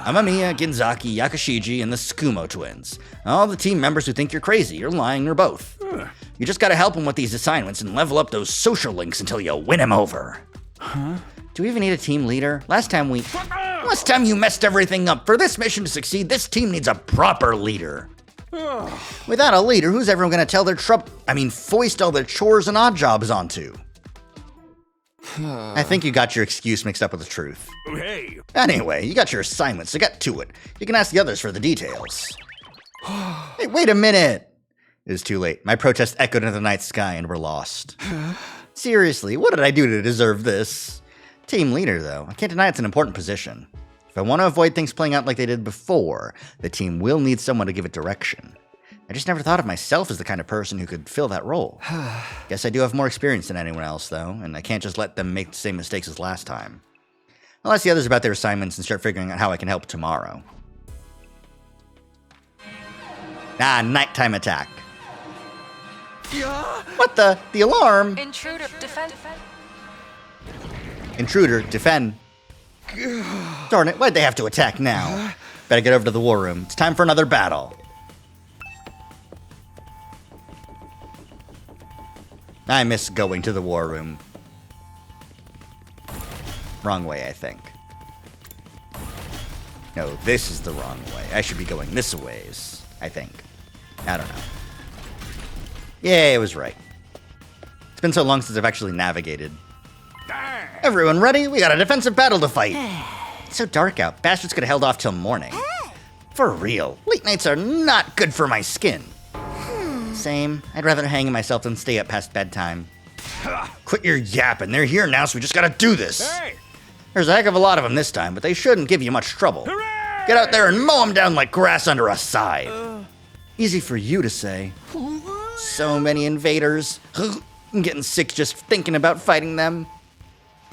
Amamiya, Ginzaki, Yakashiji, and the Tsukumo twins. All the team members who think you're crazy, or lying, or both. You just gotta help them with these assignments and level up those social links until you win them over. Do we even need a team leader? Last time you messed everything up. For this mission to succeed, this team needs a proper leader. Without a leader, who's everyone gonna tell their foist all their chores and odd jobs onto? I think you got your excuse mixed up with the truth. Hey! Anyway, you got your assignment, so get to it. You can ask the others for the details. Hey, wait a minute! It was too late. My protest echoed into the night sky and we're lost. Seriously, what did I do to deserve this? Team leader, though. I can't deny it's an important position. If I want to avoid things playing out like they did before, the team will need someone to give it direction. I just never thought of myself as the kind of person who could fill that role. Guess I do have more experience than anyone else, though, and I can't just let them make the same mistakes as last time. I'll ask the others about their assignments and start figuring out how I can help tomorrow. Nighttime attack. What the? The alarm? Intruder, defend. Intruder, defend. Darn it, why'd they have to attack now? Better get over to the war room. It's time for another battle. I miss going to the war room. Wrong way, I think. No, this is the wrong way. I should be going this ways, I think. I don't know. Yeah, it was right. It's been so long since I've actually navigated. Everyone ready? We got a defensive battle to fight. It's so dark out. Bastards could have held off till morning. For real. Late nights are not good for my skin. Same. I'd rather hang myself than stay up past bedtime. Quit your yapping. They're here now, so we just gotta do this. Hey! There's a heck of a lot of them this time, but they shouldn't give you much trouble. Hooray! Get out there and mow them down like grass under a scythe. Easy for you to say. So many invaders. I'm getting sick just thinking about fighting them.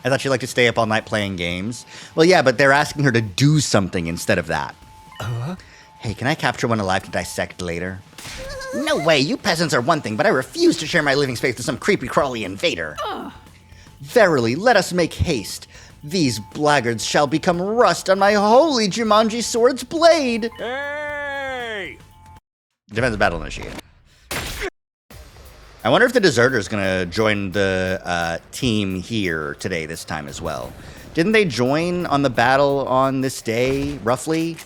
I thought she'd like to stay up all night playing games. Well, yeah, but they're asking her to do something instead of that. Hey, can I capture one alive to dissect later? No way, you peasants are one thing, but I refuse to share my living space with some creepy-crawly invader. Verily, let us make haste. These blackguards shall become rust on my holy Jumanji sword's blade. Hey! Defensive battle initiated. I wonder if the deserter's gonna join the team here today this time as well. Didn't they join on the battle on this day, roughly?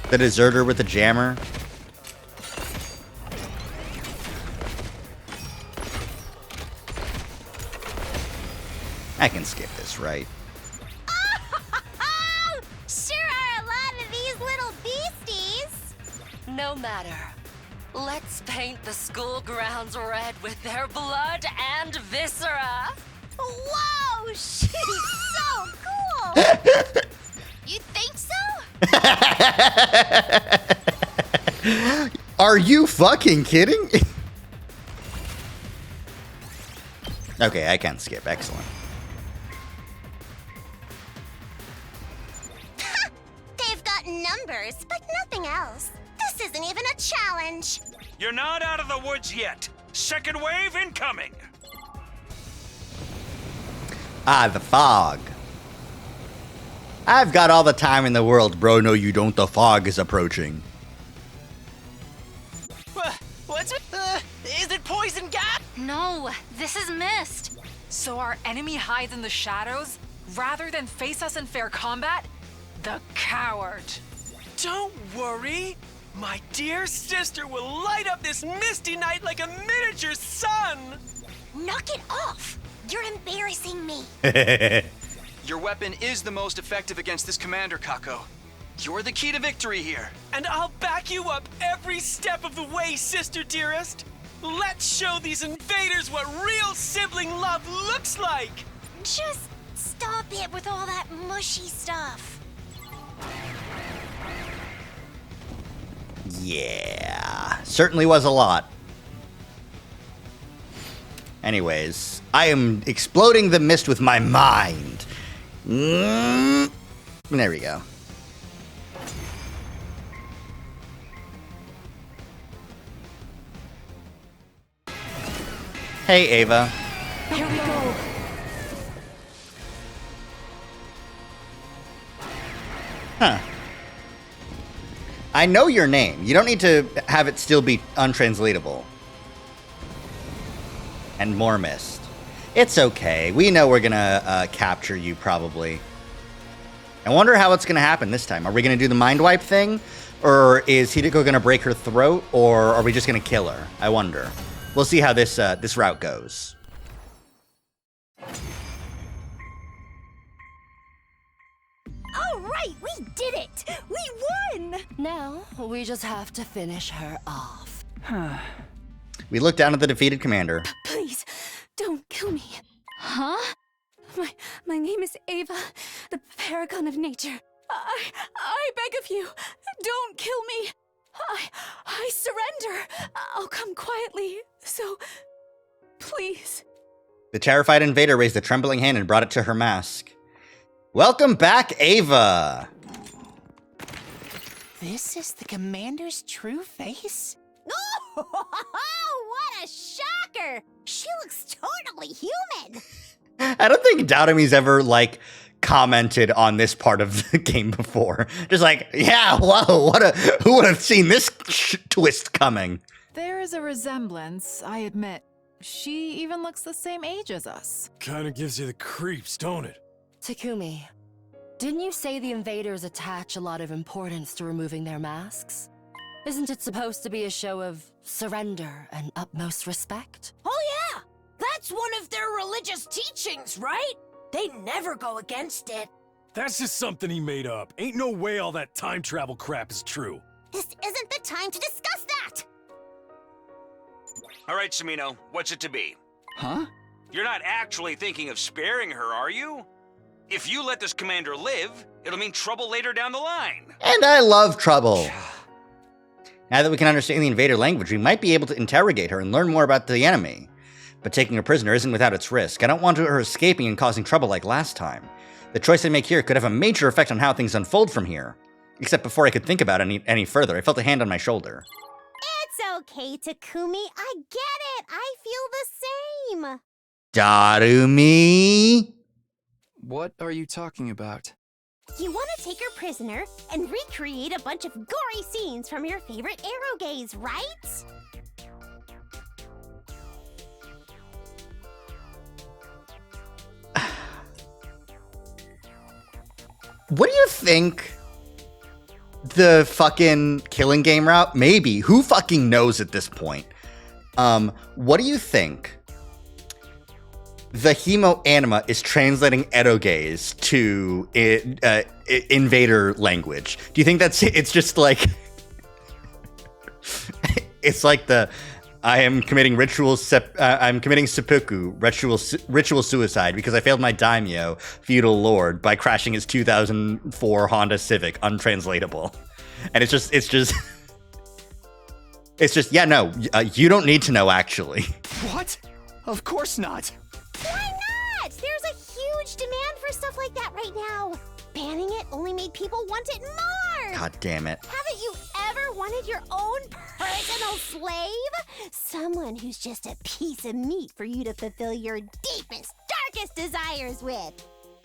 The deserter with the jammer. I can skip this, right? Sure are a lot of these little beasties. No matter. Let's paint the school grounds red with their blood and viscera. Whoa, she's so cool. You think so? Are you fucking kidding? Okay, I can skip. Excellent. They've got numbers, but nothing else. This isn't even a challenge. You're not out of the woods yet. Second wave incoming. Ah, the fog. I've got all the time in the world, bro. No, you don't. The fog is approaching. What's it? Is it poison gas? No, this is mist. So our enemy hides in the shadows rather than face us in fair combat? The coward. Don't worry. My dear sister will light up this misty night like a miniature sun. Knock it off. You're embarrassing me. Your weapon is the most effective against this commander, Kako. You're the key to victory here. And I'll back you up every step of the way, sister dearest. Let's show these invaders what real sibling love looks like. Just stop it with all that mushy stuff. Yeah, certainly was a lot. Anyways, I am exploding the mist with my mind. There we go. Hey, Ava. Here we go. Huh. I know your name. You don't need to have it still be untranslatable. And more mist. It's okay. We know we're gonna capture you, probably. I wonder how it's gonna happen this time. Are we gonna do the mind wipe thing? Or is Hideko gonna break her throat? Or are we just gonna kill her? I wonder. We'll see how this this route goes. All right, we did it. We won. Now, we just have to finish her off. We look down at the defeated commander. Please, don't kill me. Huh? My name is Ava, the paragon of nature. I beg of you, don't kill me. I surrender. I'll come quietly, so please. The terrified invader raised a trembling hand and brought it to her mask. Welcome back, Ava. This is the commander's true face? Oh, what a shocker. She looks totally human. I don't think Doutami's ever, like, commented on this part of the game before. Just like, yeah, whoa, who would have seen this twist coming? There is a resemblance, I admit. She even looks the same age as us. Kinda gives you the creeps, don't it? Takumi, didn't you say the invaders attach a lot of importance to removing their masks? Isn't it supposed to be a show of surrender and utmost respect? Oh yeah! That's one of their religious teachings, right? They never go against it. That's just something he made up. Ain't no way all that time travel crap is true. This isn't the time to discuss that! All right, Samino, what's it to be? Huh? You're not actually thinking of sparing her, are you? If you let this commander live, it'll mean trouble later down the line. And I love trouble. Now that we can understand the invader language, we might be able to interrogate her and learn more about the enemy. But taking her prisoner isn't without its risk. I don't want her escaping and causing trouble like last time. The choice I make here could have a major effect on how things unfold from here. Except before I could think about it any further, I felt a hand on my shoulder. It's okay, Takumi. I get it. I feel the same. Darumi? What are you talking about? You want to take her prisoner and recreate a bunch of gory scenes from your favorite arrow gaze, right? What do you think the fucking killing game route? Maybe. Who fucking knows at this point? What do you think the Hemo Anima is translating erogaze to invader language? Do you think it's just like it's like the I'm committing seppuku, ritual suicide because I failed my daimyo, feudal lord, by crashing his 2004 Honda Civic, untranslatable. And it's just, yeah, no, you don't need to know, actually. What? Of course not. Why not? There's a huge demand for stuff like that right now. Banning it only made people want it more. God damn it. Haven't you ever wanted your own personal slave? Someone who's just a piece of meat for you to fulfill your deepest, darkest desires with.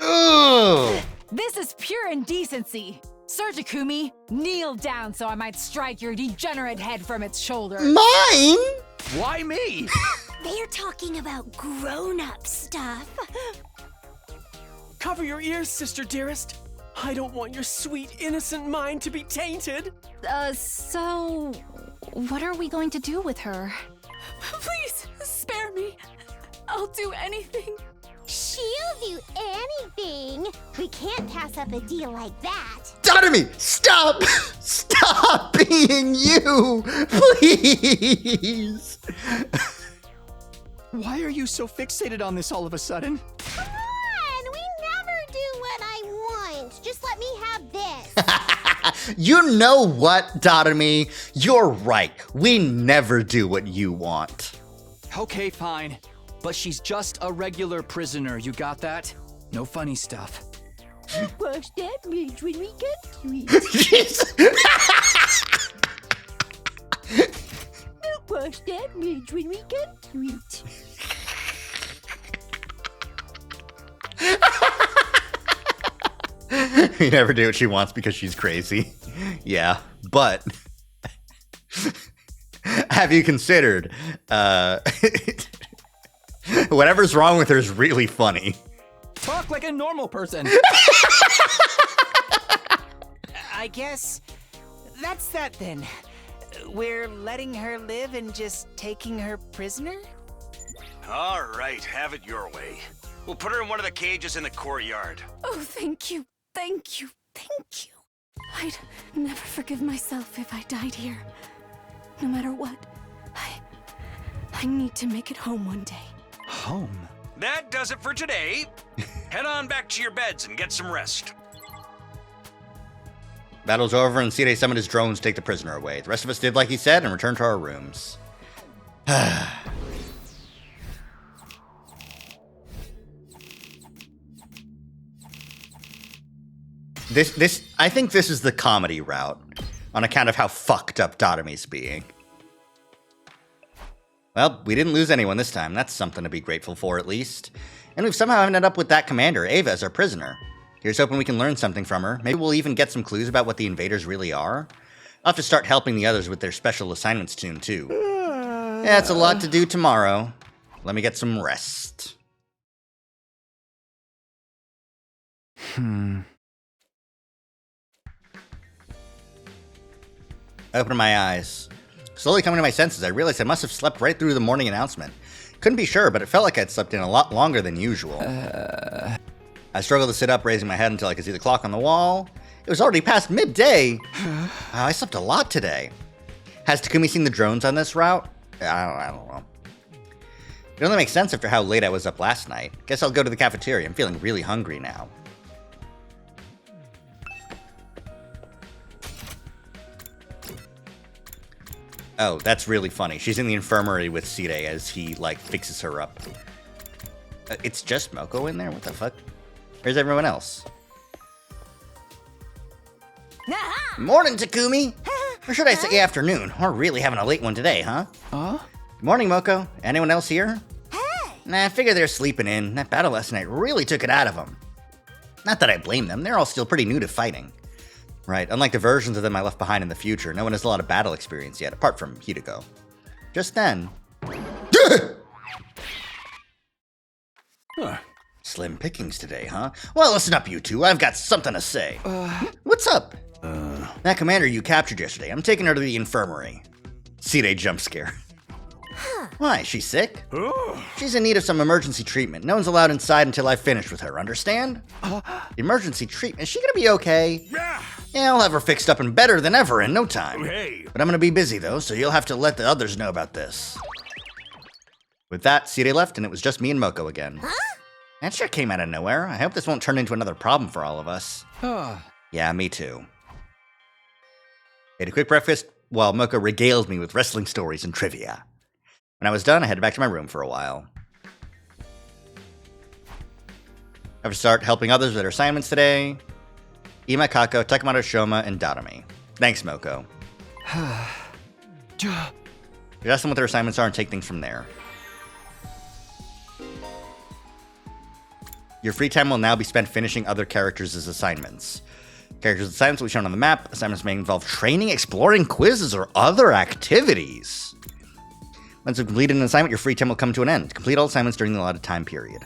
Ugh. This is pure indecency. Sir Takumi, kneel down so I might strike your degenerate head from its shoulder. Mine? Why me? They're talking about grown-up stuff. Cover your ears, sister dearest. I don't want your sweet, innocent mind to be tainted. So what are we going to do with her? Please, spare me. I'll do anything. She'll do anything. We can't pass up a deal like that. Tatami, stop! Stop being you! Please! Why are you so fixated on this all of a sudden? Come on, we never do what I want. Just let me have this. You know what, Tatami? You're right. We never do what you want. Okay, fine. But she's just a regular prisoner, you got that? No funny stuff. Wash that bridge when we get to it. Wash that bridge when we get to it. You never do what she wants because she's crazy. Yeah, but have you considered whatever's wrong with her is really funny. Talk like a normal person. I guess that's that then. We're letting her live and just taking her prisoner? All right, have it your way. We'll put her in one of the cages in the courtyard. Oh, thank you. Thank you. Thank you. I'd never forgive myself if I died here. No matter what, I need to make it home one day. Home? That does it for today. Head on back to your beds and get some rest. Battle's over and Sire summoned his drones to take the prisoner away. The rest of us did like he said and returned to our rooms. I think this is the comedy route, on account of how fucked up Tatami's being. Well, we didn't lose anyone this time. That's something to be grateful for, at least. And we've somehow ended up with that commander, Ava, as our prisoner. Here's hoping we can learn something from her. Maybe we'll even get some clues about what the invaders really are. I'll have to start helping the others with their special assignments soon, too. Yeah, it's a lot to do tomorrow. Let me get some rest. Opening my eyes. Slowly coming to my senses, I realized I must have slept right through the morning announcement. Couldn't be sure, but it felt like I'd slept in a lot longer than usual. I struggled to sit up, raising my head until I could see the clock on the wall. It was already past midday. I slept a lot today. Has Takumi seen the drones on this route? I don't know. It only makes sense after how late I was up last night. Guess I'll go to the cafeteria. I'm feeling really hungry now. Oh, that's really funny. She's in the infirmary with Sire as he, like, fixes her up. It's just Moko in there? What the fuck? Where's everyone else? Morning, Takumi! Or should I say afternoon? We're really having a late one today, huh? Good morning, Moko. Anyone else here? Nah, I figure they're sleeping in. That battle last night really took it out of them. Not that I blame them. They're all still pretty new to fighting. Right, unlike the versions of them I left behind in the future, no one has a lot of battle experience yet, apart from Hideko. Just then... Slim pickings today, huh? Well, listen up, you two. I've got something to say. What's up? That commander you captured yesterday, I'm taking her to the infirmary. Sire jump scare. Why, she's sick? She's in need of some emergency treatment. No one's allowed inside until I've finished with her, understand? Emergency treatment? Is she gonna be okay? Yeah, I'll have her fixed up and better than ever in no time. But I'm gonna be busy though, so you'll have to let the others know about this. With that, Sire left and it was just me and Moko again. That sure came out of nowhere. I hope this won't turn into another problem for all of us. Yeah, me too. Ate a quick breakfast while Moko regaled me with wrestling stories and trivia. When I was done, I headed back to my room for a while. I have to start helping others with their assignments today. Ima, Kako, Takemoto, Shoma, and Dadami. Thanks, Moko. You ask them what their assignments are and take things from there. Your free time will now be spent finishing other characters' assignments. Characters' assignments will be shown on the map. Assignments may involve training, exploring, quizzes, or other activities. Once you've completed an assignment, your free time will come to an end. Complete all assignments during the allotted time period.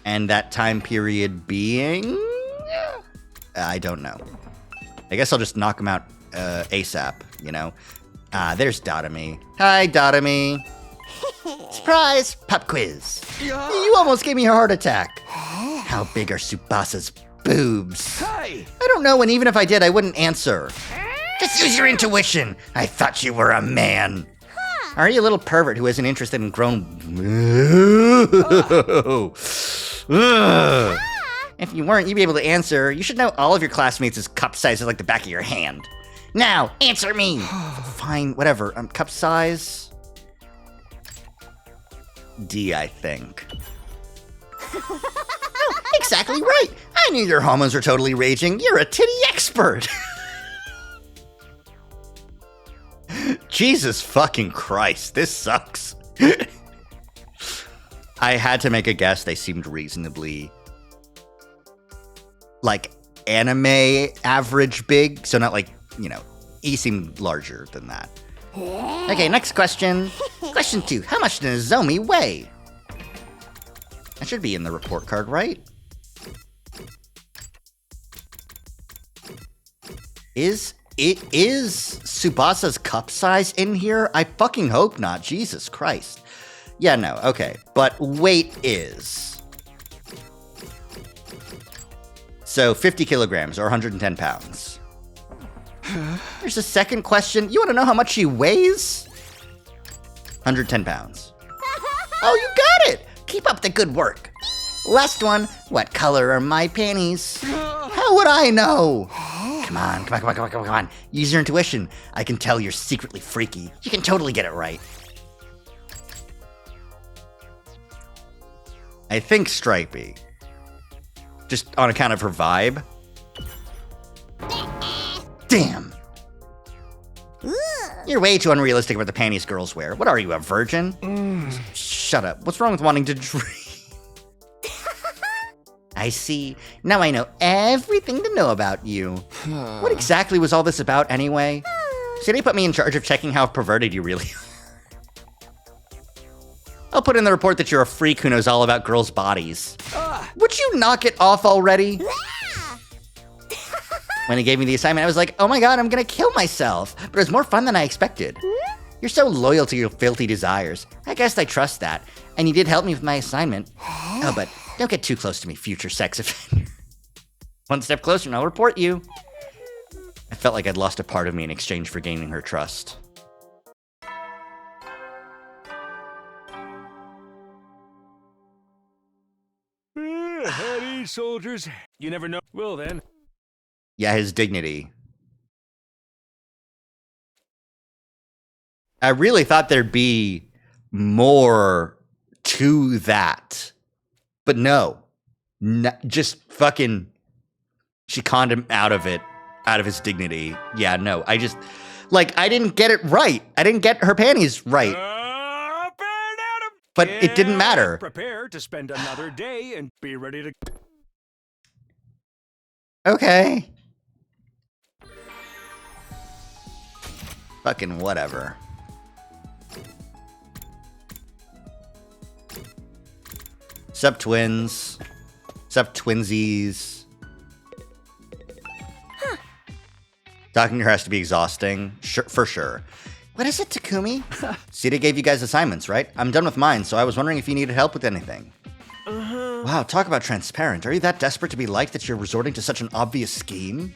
And that time period being... I don't know. I guess I'll just knock them out ASAP, you know? There's Dadami. Hi, Dadami. Surprise! Pop quiz. You almost gave me a heart attack. How big are Tsubasa's boobs? I don't know, and even if I did, I wouldn't answer. Just use your intuition. I thought you were a man. Are you a little pervert who isn't interested in grown... If you weren't, you'd be able to answer. You should know all of your classmates' cup size is like the back of your hand. Now, answer me. Fine, whatever. Cup size... D, I think. Oh, exactly right. I knew your hormones were totally raging. You're a titty expert. Jesus fucking Christ, this sucks. I had to make a guess. They seemed reasonably, like, anime average big. So not like, you know, E seemed larger than that. Okay, next question. Question 2. How much does Nozomi weigh? That should be in the report card, right? Is Tsubasa's cup size in here? I fucking hope not. Jesus Christ. Yeah, no, okay. But weight is. So 50 kilograms or 110 pounds. There's a second question. You want to know how much she weighs? 110 pounds. Oh, you got it! Keep up the good work. Last one. What color are my panties? How would I know? Come on. Use your intuition. I can tell you're secretly freaky. You can totally get it right. I think stripy. Just on account of her vibe. Damn. You're way too unrealistic about the panties girls wear. What are you, a virgin? Shut up. What's wrong with wanting to dream? I see. Now I know everything to know about you. What exactly was all this about anyway? City put me in charge of checking how perverted you really are. I'll put in the report that you're a freak who knows all about girls' bodies. Would you knock it off already? When he gave me the assignment, I was like, oh my god, I'm gonna kill myself. But it was more fun than I expected. You're so loyal to your filthy desires. I guess I trust that. And you did help me with my assignment. Oh, but don't get too close to me, future sex offender. One step closer and I'll report you. I felt like I'd lost a part of me in exchange for gaining her trust. Howdy, soldiers. You never know. Well then. Yeah, his dignity. I really thought there'd be more to that. But no. Just fucking... She conned him out of it. Out of his dignity. Yeah, no. I just... Like, I didn't get it right. I didn't get her panties right. But it didn't matter. Prepare to spend another day and be ready to... Okay. Fucking whatever. Sup, twins. Sup, twinsies. Talking to her has to be exhausting. Sure, for sure. What is it, Takumi? Sita gave you guys assignments, right? I'm done with mine, so I was wondering if you needed help with anything. Wow, talk about transparent. Are you that desperate to be liked that you're resorting to such an obvious scheme?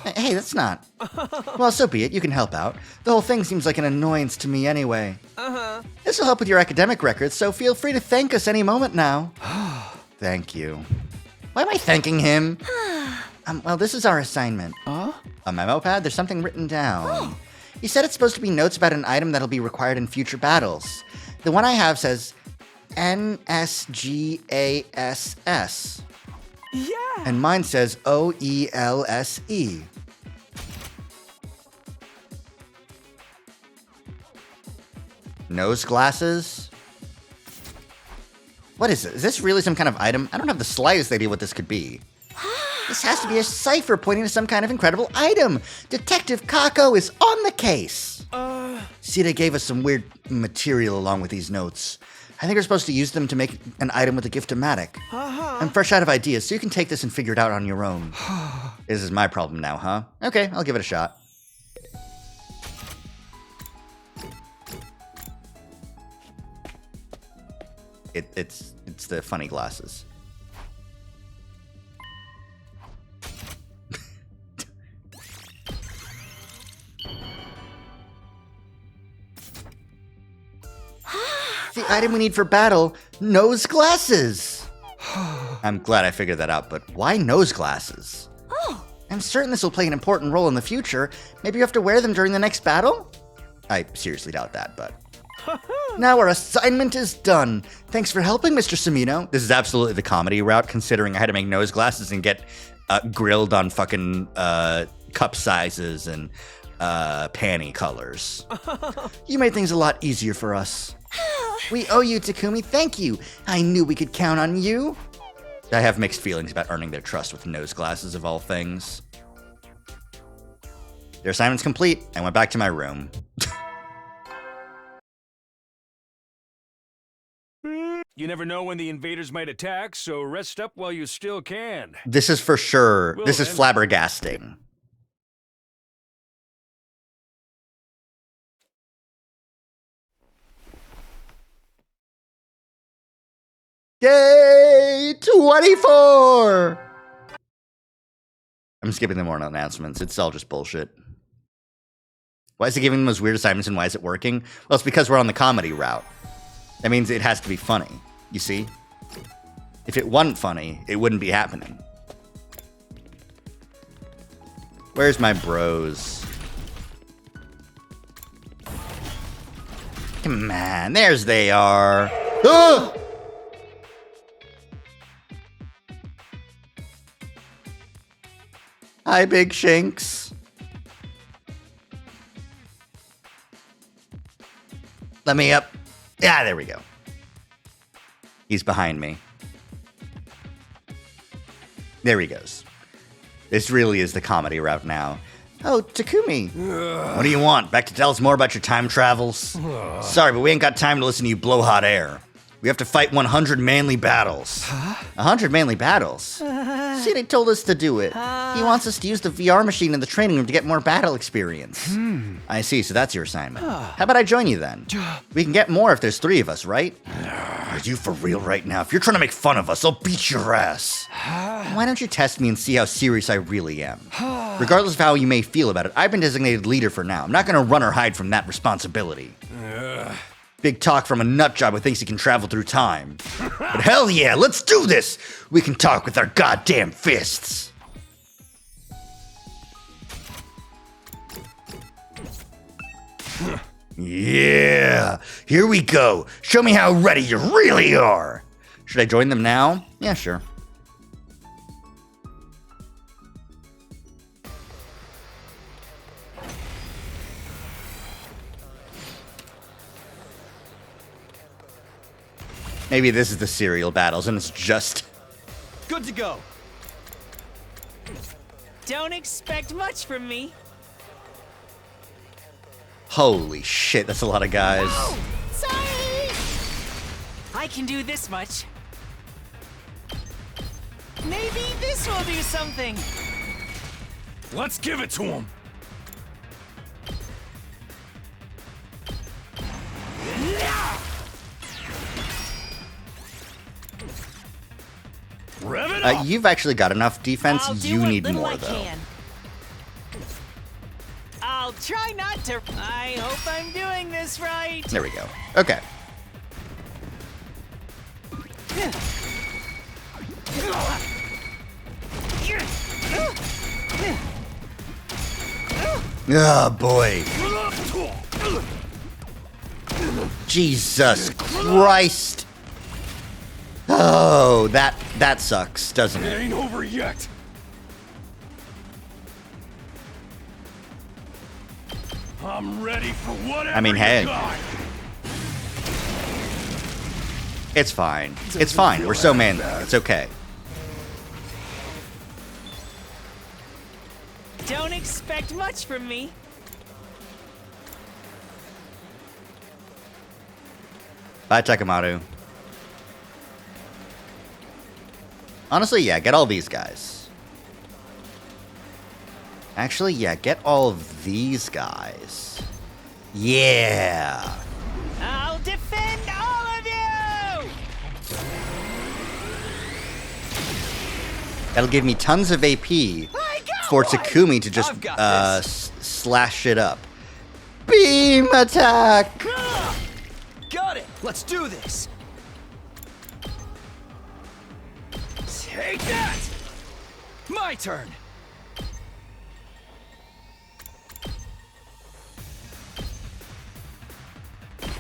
Hey, that's not... Well, so be it. You can help out. The whole thing seems like an annoyance to me anyway. This will help with your academic records, so feel free to thank us any moment now. Thank you. Why am I thanking him? Well, this is our assignment. A memo pad? There's something written down. He said it's supposed to be notes about an item that'll be required in future battles. The one I have says NSGASS. Yeah. And mine says OELSE. Nose glasses? What is it? Is this really some kind of item? I don't have the slightest idea what this could be. This has to be a cipher pointing to some kind of incredible item. Detective Kako is on the case. Sita gave us some weird material along with these notes. I think we're supposed to use them to make an item with a gift-o-matic. I'm fresh out of ideas, so you can take this and figure it out on your own. This is my problem now, huh? Okay, I'll give it a shot. It's the funny glasses. The item we need for battle, nose glasses. I'm glad I figured that out, but why nose glasses? I'm certain this will play an important role in the future. Maybe you have to wear them during the next battle? I seriously doubt that, but... Now our assignment is done. Thanks for helping, Mr. Samino. This is absolutely the comedy route, considering I had to make nose glasses and get grilled on fucking cup sizes and panty colors. You made things a lot easier for us. We owe you, Takumi. Thank you. I knew we could count on you. I have mixed feelings about earning their trust with nose glasses of all things. Their assignment's complete. I went back to my room. You never know when the invaders might attack, so rest up while you still can. This is for sure. Well, this is then. flabbergasting. Yay! 24! I'm skipping the morning announcements. It's all just bullshit. Why is it giving them those weird assignments and why is it working? Well, it's because we're on the comedy route. That means it has to be funny, you see? If it wasn't funny, it wouldn't be happening. Where's my bros? Come on, there's they are. Ah! Hi, Big Shanks. Let me up. Yeah, there we go. He's behind me. There he goes. This really is the comedy route now. Oh, Takumi. What do you want? Back to tell us more about your time travels? Sorry, but we ain't got time to listen to you blow hot air. We have to fight 100 manly battles. 100 manly battles? See, they told us to do it. He wants us to use the VR machine in the training room to get more battle experience. I see, so that's your assignment. How about I join you then? We can get more if there's 3 of us, right? Are you for real right now? If you're trying to make fun of us, I'll beat your ass. Why don't you test me and see how serious I really am? Regardless of how you may feel about it, I've been designated leader for now. I'm not gonna run or hide from that responsibility. Big talk from a nutjob who thinks he can travel through time. But hell yeah, let's do this! We can talk with our goddamn fists! Yeah! Here we go! Show me how ready you really are! Should I join them now? Yeah, sure. Maybe this is the serial battles and it's just... Good to go. Don't expect much from me. Holy shit, that's a lot of guys. Oh, sorry! I can do this much. Maybe this will do something. Let's give it to him. Rev it up. You've actually got enough defense. You need more, though. Can. I'll try not to. I hope I'm doing this right. There we go. Okay. Oh, boy. Jesus Christ. Oh, that sucks, doesn't it? It ain't over yet. I'm ready for whatever. I mean, hey. It's fine. It's fine. We're so manly. It's okay. Don't expect much from me. Bye, Takamaru. Honestly, yeah, get all these guys. Actually, yeah, get all of these guys. Yeah. I'll defend all of you! That'll give me tons of AP for Takumi to just slash it up. Beam attack! Got it! Let's do this! Take that! My turn!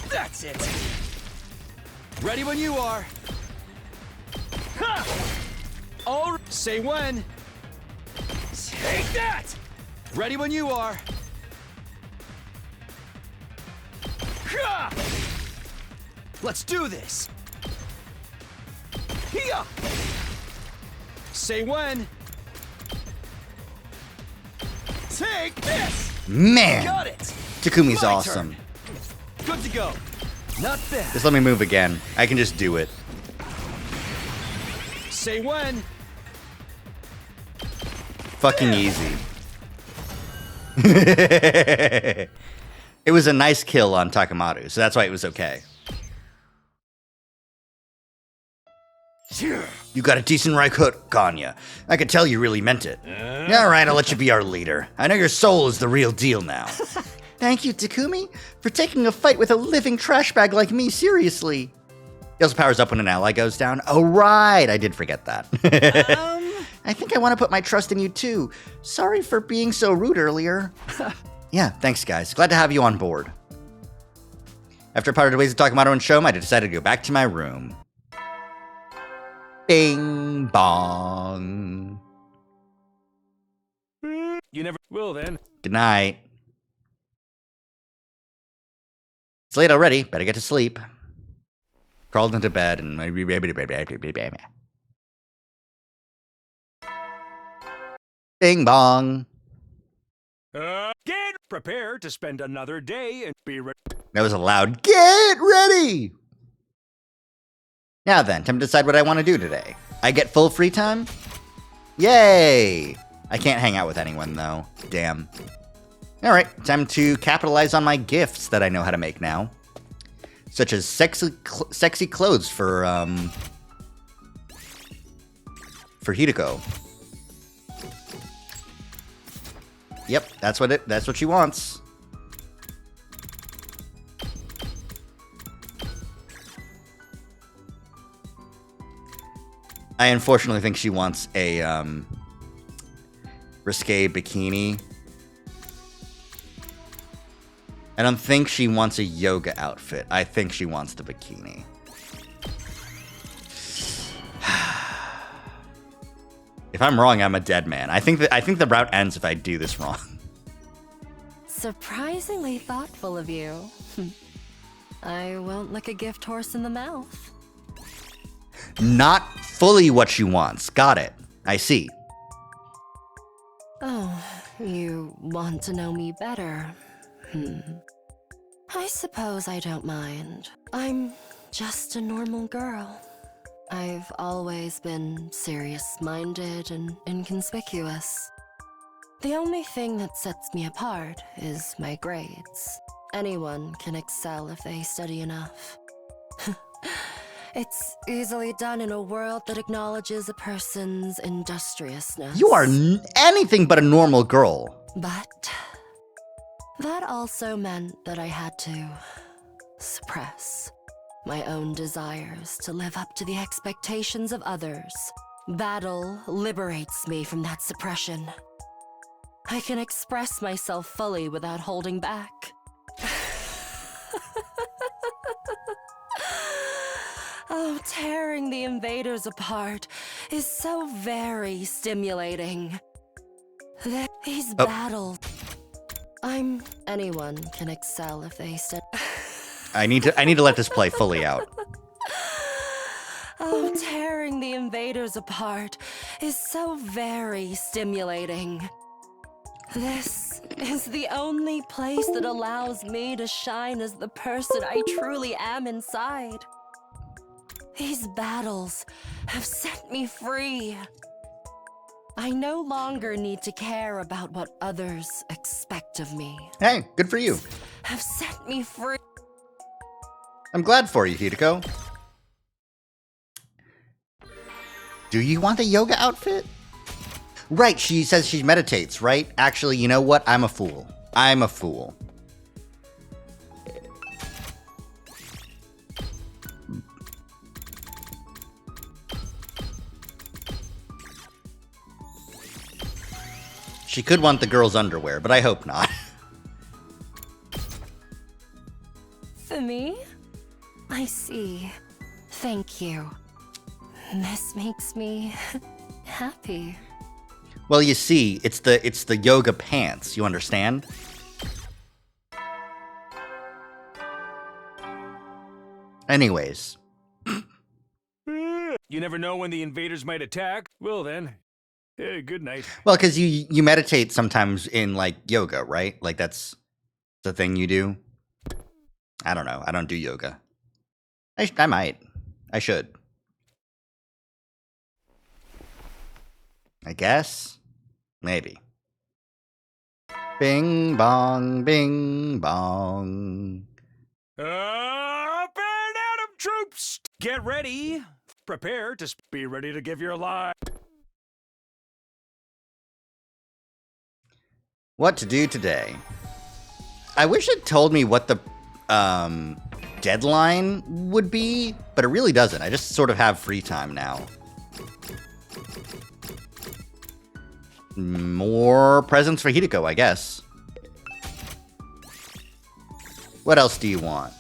That's it! Ready when you are! Ha! All say when! Take that! Ready when you are! Ha! Let's do this! Here! Say when! Take this! Man! Got it! Takumi's My awesome. turn. Good to go. Not bad. Just let me move again. I can just do it. Say when. Fucking easy. It was a nice kill on Takamaru, so that's why it was okay. You got a decent right hook, Ganya. I could tell you really meant it. Alright, I'll let you be our leader. I know your soul is the real deal now. Thank you, Takumi, for taking a fight with a living trash bag like me seriously. He also powers up when an ally goes down. Oh, right, I did forget that. I think I want to put my trust in you, too. Sorry for being so rude earlier. Yeah, thanks, guys. Glad to have you on board. After I parted ways with Takamaru and Shoma, I decided to go back to my room. Bing bong. You never will then. Good night. It's late already. Better get to sleep. Crawled into bed and... Bing bong. Get prepared to spend another day and be ready. That was a loud get ready. Now then, time to decide what I want to do today. I get full free time? Yay! I can't hang out with anyone, though. Damn. Alright, time to capitalize on my gifts that I know how to make now. Such as sexy clothes for Hideko. Yep, that's what she wants. I unfortunately think she wants a risque bikini. I don't think she wants a yoga outfit. I think she wants the bikini. If I'm wrong, I'm a dead man. I think the route ends if I do this wrong. Surprisingly thoughtful of you. I won't lick a gift horse in the mouth. Not fully what she wants. Got it. I see. Oh, you want to know me better? I suppose I don't mind. I'm just a normal girl. I've always been serious-minded and inconspicuous. The only thing that sets me apart is my grades. Anyone can excel if they study enough. It's easily done in a world that acknowledges a person's industriousness. You are anything but a normal girl. But that also meant that I had to suppress my own desires to live up to the expectations of others. Battle liberates me from that suppression. I can express myself fully without holding back. Oh, tearing the invaders apart is so very stimulating. These battles... Anyone can excel if they I need to let this play fully out. Oh, tearing the invaders apart is so very stimulating. This is the only place that allows me to shine as the person I truly am inside. These battles have set me free. I no longer need to care about what others expect of me. Hey, good for you. Have set me free. I'm glad for you, Hideko. Do you want a yoga outfit? Right, she says she meditates, right? Actually, you know what? I'm a fool. I'm a fool. She could want the girl's underwear, but I hope not. For me? I see. Thank you. This makes me happy. Well, you see, it's the yoga pants, you understand? Anyways. You never know when the invaders might attack. Well then, good night. Well, because you meditate sometimes in, like, yoga, right? Like, that's the thing you do? I don't know. I don't do yoga. I might. I should. I guess? Maybe. Bing bong, bing bong. Up and Adam troops! Get ready. Prepare to be ready to give your life. What to do today? I wish it told me what the deadline would be, but it really doesn't. I just sort of have free time now. More presents for Hideko, I guess. What else do you want?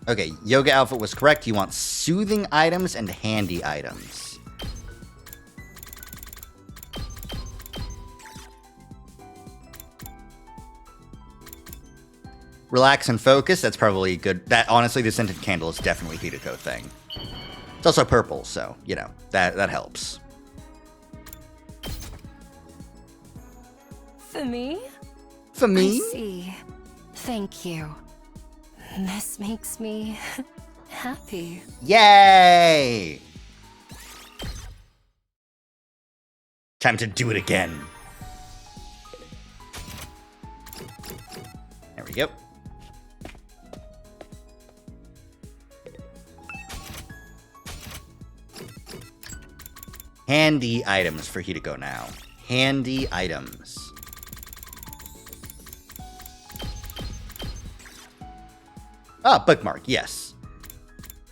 Okay, yoga outfit was correct. You want soothing items and handy items. Relax and focus, that's probably good. That honestly, the scented candle is definitely Hideko thing. It's also purple, so, you know, that helps. For me? For me? I see. Thank you. This makes me happy. Yay! Time to do it again. There we go. Handy items for Hideko now. Handy items. Ah, bookmark, yes.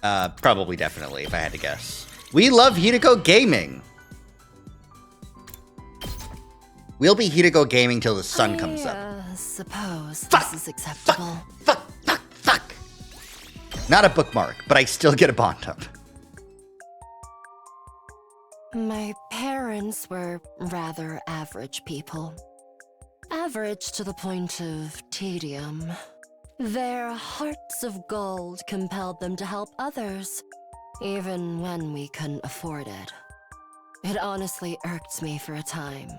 Probably, definitely, if I had to guess. We love Hideko Gaming. We'll be Hideko Gaming till the sun comes up. I suppose this is acceptable. Fuck! Not a bookmark, but I still get a bond up. My parents were rather average people. Average to the point of tedium. Their hearts of gold compelled them to help others, even when we couldn't afford it. It honestly irked me for a time.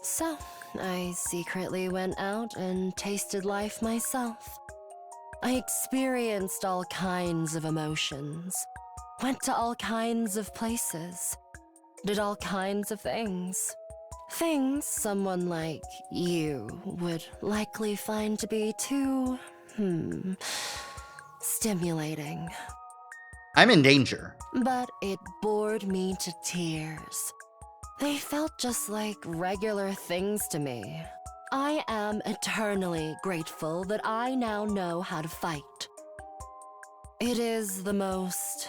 So, I secretly went out and tasted life myself. I experienced all kinds of emotions, went to all kinds of places, did all kinds of things. Things someone like you would likely find to be too, stimulating. I'm in danger. But it bored me to tears. They felt just like regular things to me. I am eternally grateful that I now know how to fight. It is the most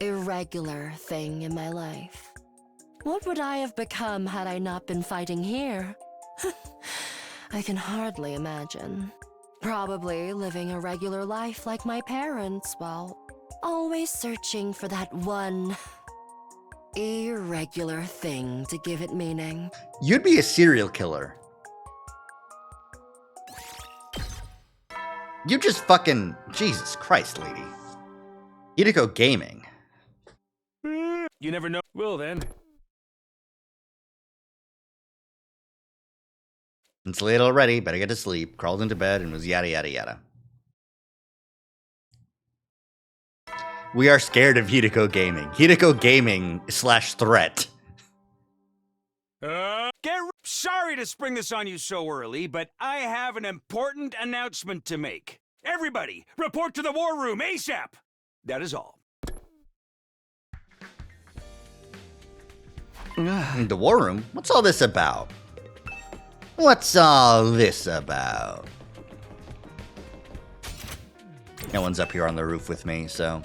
irregular thing in my life. What would I have become had I not been fighting here? I can hardly imagine. Probably living a regular life like my parents, while always searching for that one irregular thing to give it meaning. You'd be a serial killer. You just fucking... Jesus Christ, lady. Hideko Gaming. You never know. Well then. It's late already, better get to sleep. Crawled into bed and was yada yada yada. We are scared of Hideko Gaming. Hideko Gaming / threat. Sorry to spring this on you so early, but I have an important announcement to make. Everybody, report to the war room ASAP! That is all. The war room? What's all this about? What's all this about? No one's up here on the roof with me, so...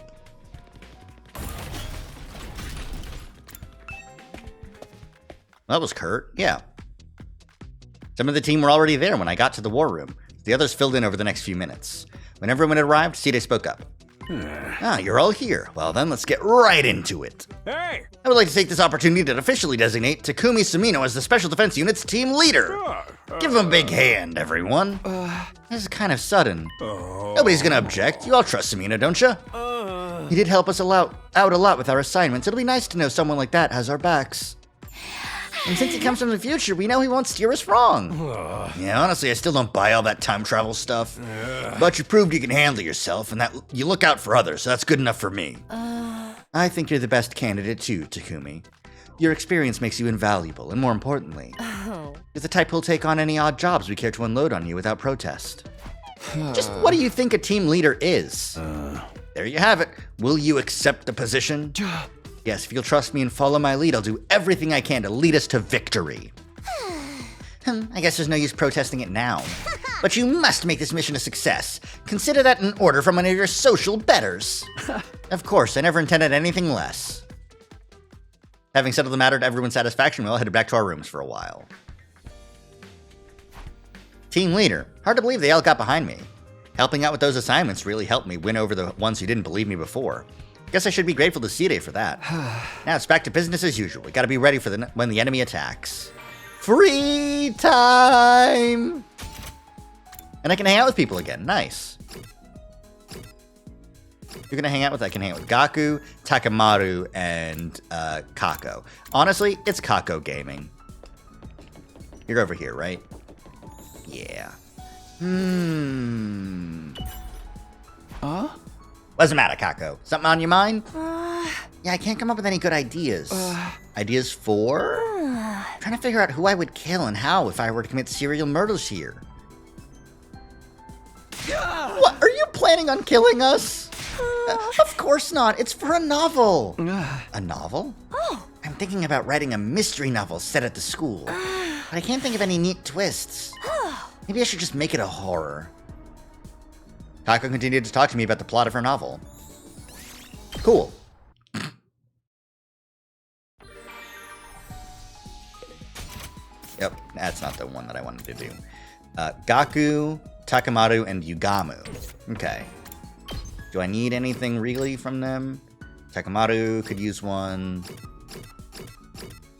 That was Kurt, yeah. Some of the team were already there when I got to the war room. The others filled in over the next few minutes. When everyone had arrived, Side spoke up. You're all here. Well then, let's get right into it. Hey! I would like to take this opportunity to officially designate Takumi Sumino as the Special Defense Unit's team leader. Give him a big hand, everyone. This is kind of sudden. Nobody's gonna object. You all trust Sumino, don't you? He did help us out a lot with our assignments. It'll be nice to know someone like that has our backs. And since he comes from the future, we know he won't steer us wrong. Yeah, honestly, I still don't buy all that time travel stuff. But you proved you can handle yourself and that you look out for others, so that's good enough for me. I think you're the best candidate too, Takumi. Your experience makes you invaluable, and more importantly, you're the type who'll take on any odd jobs we care to unload on you without protest. Just what do you think a team leader is? There you have it. Will you accept the position? Yes, if you'll trust me and follow my lead, I'll do everything I can to lead us to victory. I guess there's no use protesting it now. But you must make this mission a success. Consider that an order from one of your social betters. Of course, I never intended anything less. Having settled the matter to everyone's satisfaction, we all headed back to our rooms for a while. Team leader. Hard to believe they all got behind me. Helping out with those assignments really helped me win over the ones who didn't believe me before. Guess I should be grateful to Side for that. Now it's back to business as usual. We gotta be ready for when the enemy attacks. Free time! And I can hang out with people again. Nice. You're gonna hang out with? I can hang out with Gaku, Takamaru, and Kako. Honestly, it's Kako Gaming. You're over here, right? Yeah. Doesn't matter, Kako. Something on your mind? Yeah, I can't come up with any good ideas. Ideas for? Trying to figure out who I would kill and how if I were to commit serial murders here. What? Are you planning on killing us? Of course not. It's for a novel. A novel? Oh. I'm thinking about writing a mystery novel set at the school. But I can't think of any neat twists. Maybe I should just make it a horror. Kako continued to talk to me about the plot of her novel. Cool. Yep, that's not the one that I wanted to do. Gaku, Takamaru, and Yugamu. Okay. Do I need anything really from them? Takamaru could use one.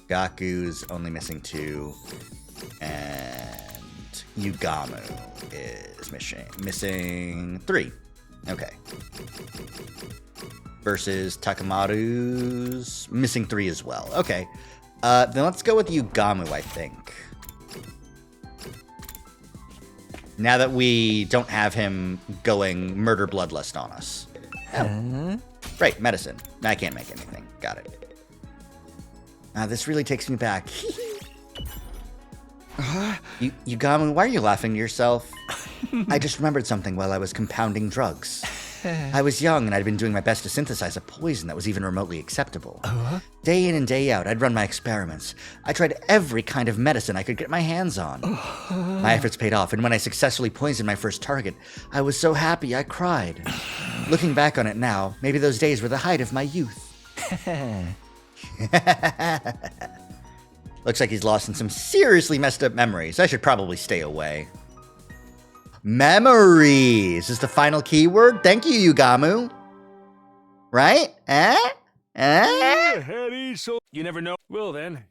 Gaku's only missing 2. And Yugamu is missing 3. Okay. Versus Takamaru's missing 3 as well. Okay. Then let's go with Yugamu, I think. Now that we don't have him going murder bloodlust on us. Oh. Right, medicine. I can't make anything. Got it. This really takes me back. Yugamu, why are you laughing to yourself? I just remembered something while I was compounding drugs. I was young and I'd been doing my best to synthesize a poison that was even remotely acceptable. Day in and day out, I'd run my experiments. I tried every kind of medicine I could get my hands on. My efforts paid off, and when I successfully poisoned my first target, I was so happy I cried. Looking back on it now, maybe those days were the height of my youth. Looks like he's lost in some seriously messed up memories. I should probably stay away. Memories is the final keyword. Thank you, Yugamu. Right? You never know. Well then.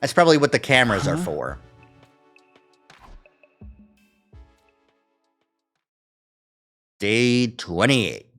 That's probably what the cameras are for. Day 28.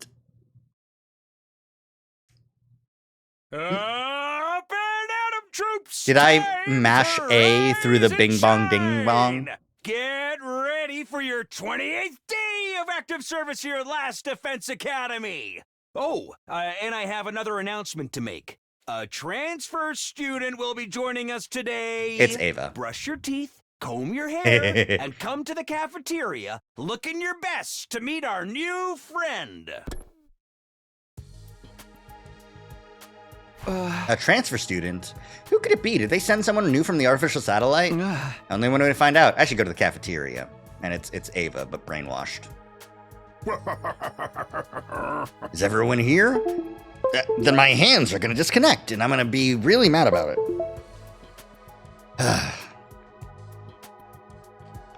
Up and Adam troops! Did I mash A through the bing bong ding bong? Get ready for your 28th day of active service here at Last Defense Academy. Oh, and I have another announcement to make. A transfer student will be joining us today. It's Ava. Brush your teeth, comb your hair, and come to the cafeteria looking your best to meet our new friend. A transfer student? Who could it be? Did they send someone new from the artificial satellite? Only one way to find out. I should go to the cafeteria. And it's Ava, but brainwashed. Is everyone here? Then my hands are going to disconnect, and I'm going to be really mad about it.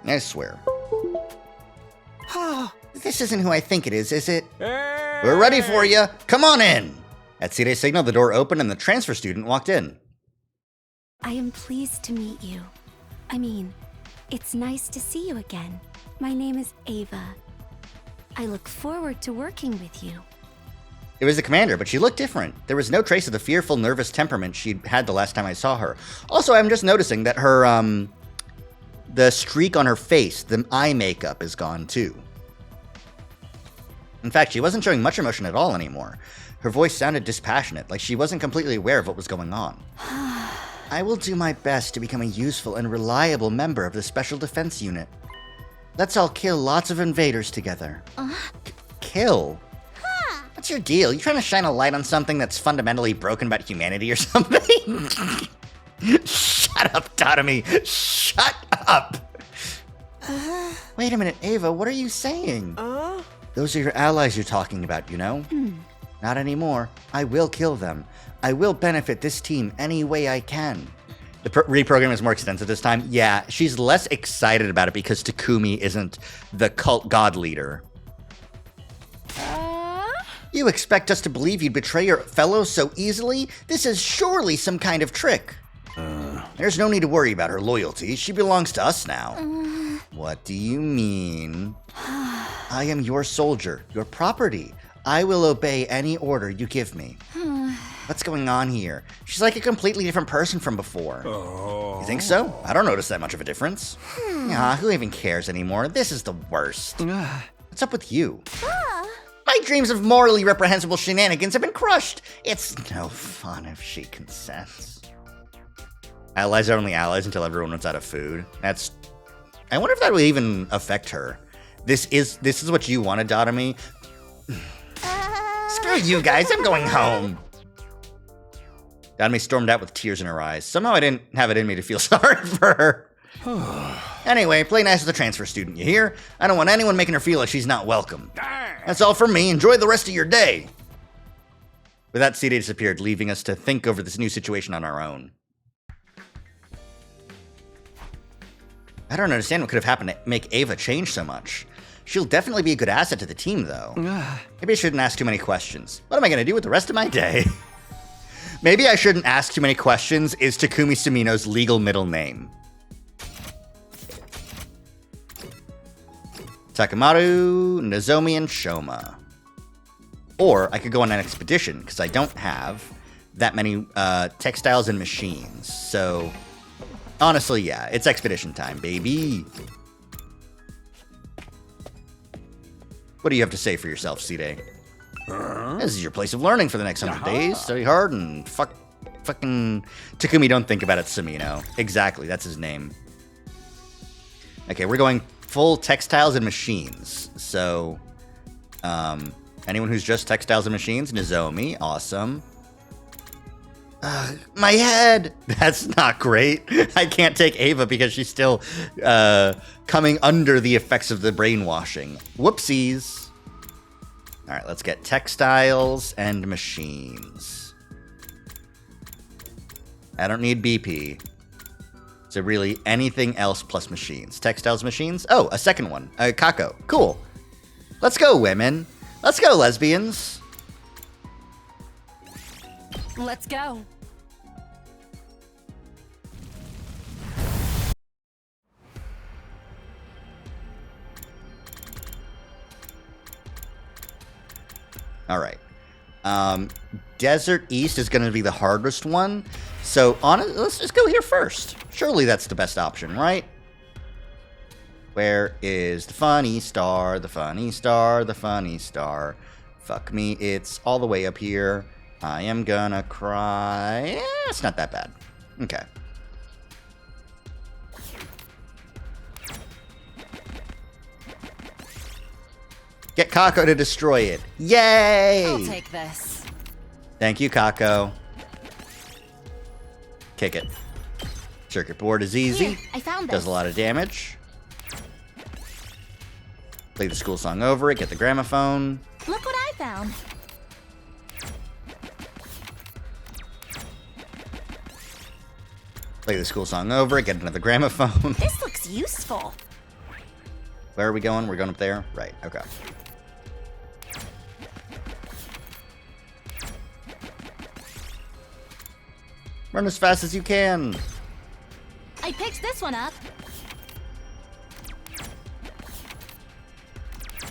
I swear. This isn't who I think it is it? Hey! We're ready for you. Come on in. At Sire's signal, the door opened and the transfer student walked in. I am pleased to meet you. I mean, it's nice to see you again. My name is Ava. I look forward to working with you. It was the commander, but she looked different. There was no trace of the fearful, nervous temperament she'd had the last time I saw her. Also, I'm just noticing that her, the streak on her face, the eye makeup is gone too. In fact, she wasn't showing much emotion at all anymore. Her voice sounded dispassionate, like she wasn't completely aware of what was going on. I will do my best to become a useful and reliable member of the Special Defense Unit. Let's all kill lots of invaders together. Kill? What's your deal? You trying to shine a light on something that's fundamentally broken about humanity or something? Shut up, Takumi. Shut up. Wait a minute, Ava, what are you saying? Those are your allies you're talking about, you know? Not anymore. I will kill them. I will benefit this team any way I can. The reprogram is more extensive this time. Yeah, she's less excited about it because Takumi isn't the cult god leader. You expect us to believe you'd betray your fellows so easily? This is surely some kind of trick. There's no need to worry about her loyalty. She belongs to us now. What do you mean? I am your soldier, your property. I will obey any order you give me. What's going on here? She's like a completely different person from before. You think so? I don't notice that much of a difference. Who even cares anymore? This is the worst. What's up with you? My dreams of morally reprehensible shenanigans have been crushed. It's no fun if she consents. Allies are only allies until everyone runs out of food. I wonder if that would even affect her. This is what you wanted, Dotomi? Screw you guys, I'm going home. Dotomi stormed out with tears in her eyes. Somehow I didn't have it in me to feel sorry for her. Anyway, play nice with the transfer student, you hear? I don't want anyone making her feel like she's not welcome. That's all from me. Enjoy the rest of your day. With that, CD disappeared, leaving us to think over this new situation on our own. I don't understand what could have happened to make Ava change so much. She'll definitely be a good asset to the team, though. Maybe I shouldn't ask too many questions. What am I going to do with the rest of my day? Maybe I shouldn't ask too many questions is Takumi Sumino's legal middle name. Takamaru, Nozomi, and Shoma. Or I could go on an expedition, because I don't have that many textiles and machines. So, honestly, yeah, it's expedition time, baby. What do you have to say for yourself, C-Day? This is your place of learning for the next 100 days. Study hard and fucking... Takumi, don't think about it, Sumino. Exactly, that's his name. Okay, we're going full textiles and machines. So, anyone who's just textiles and machines, Nozomi, awesome. My head! That's not great. I can't take Ava because she's still coming under the effects of the brainwashing. Whoopsies. All right, let's get textiles and machines. I don't need BP. So really, anything else plus machines. Textiles, machines. Oh, a second one. Kako. Cool. Let's go, women. Let's go, lesbians. Let's go. All right. Desert East is going to be the hardest one. So let's just go here first. Surely that's the best option, right? Where is the funny star? The funny star, the funny star. Fuck me, it's all the way up here. I am gonna cry. It's not that bad. Okay. Get Kako to destroy it. Yay! I'll take this. Thank you, Kako. Kick it. Circuit board is easy. Here, I found this. Does a lot of damage. Play the school song over it. Get the gramophone. Look what I found. Play the school song over it. Get another gramophone. This looks useful. Where are we going? We're going up there? Right, okay. Run as fast as you can. I picked this one up.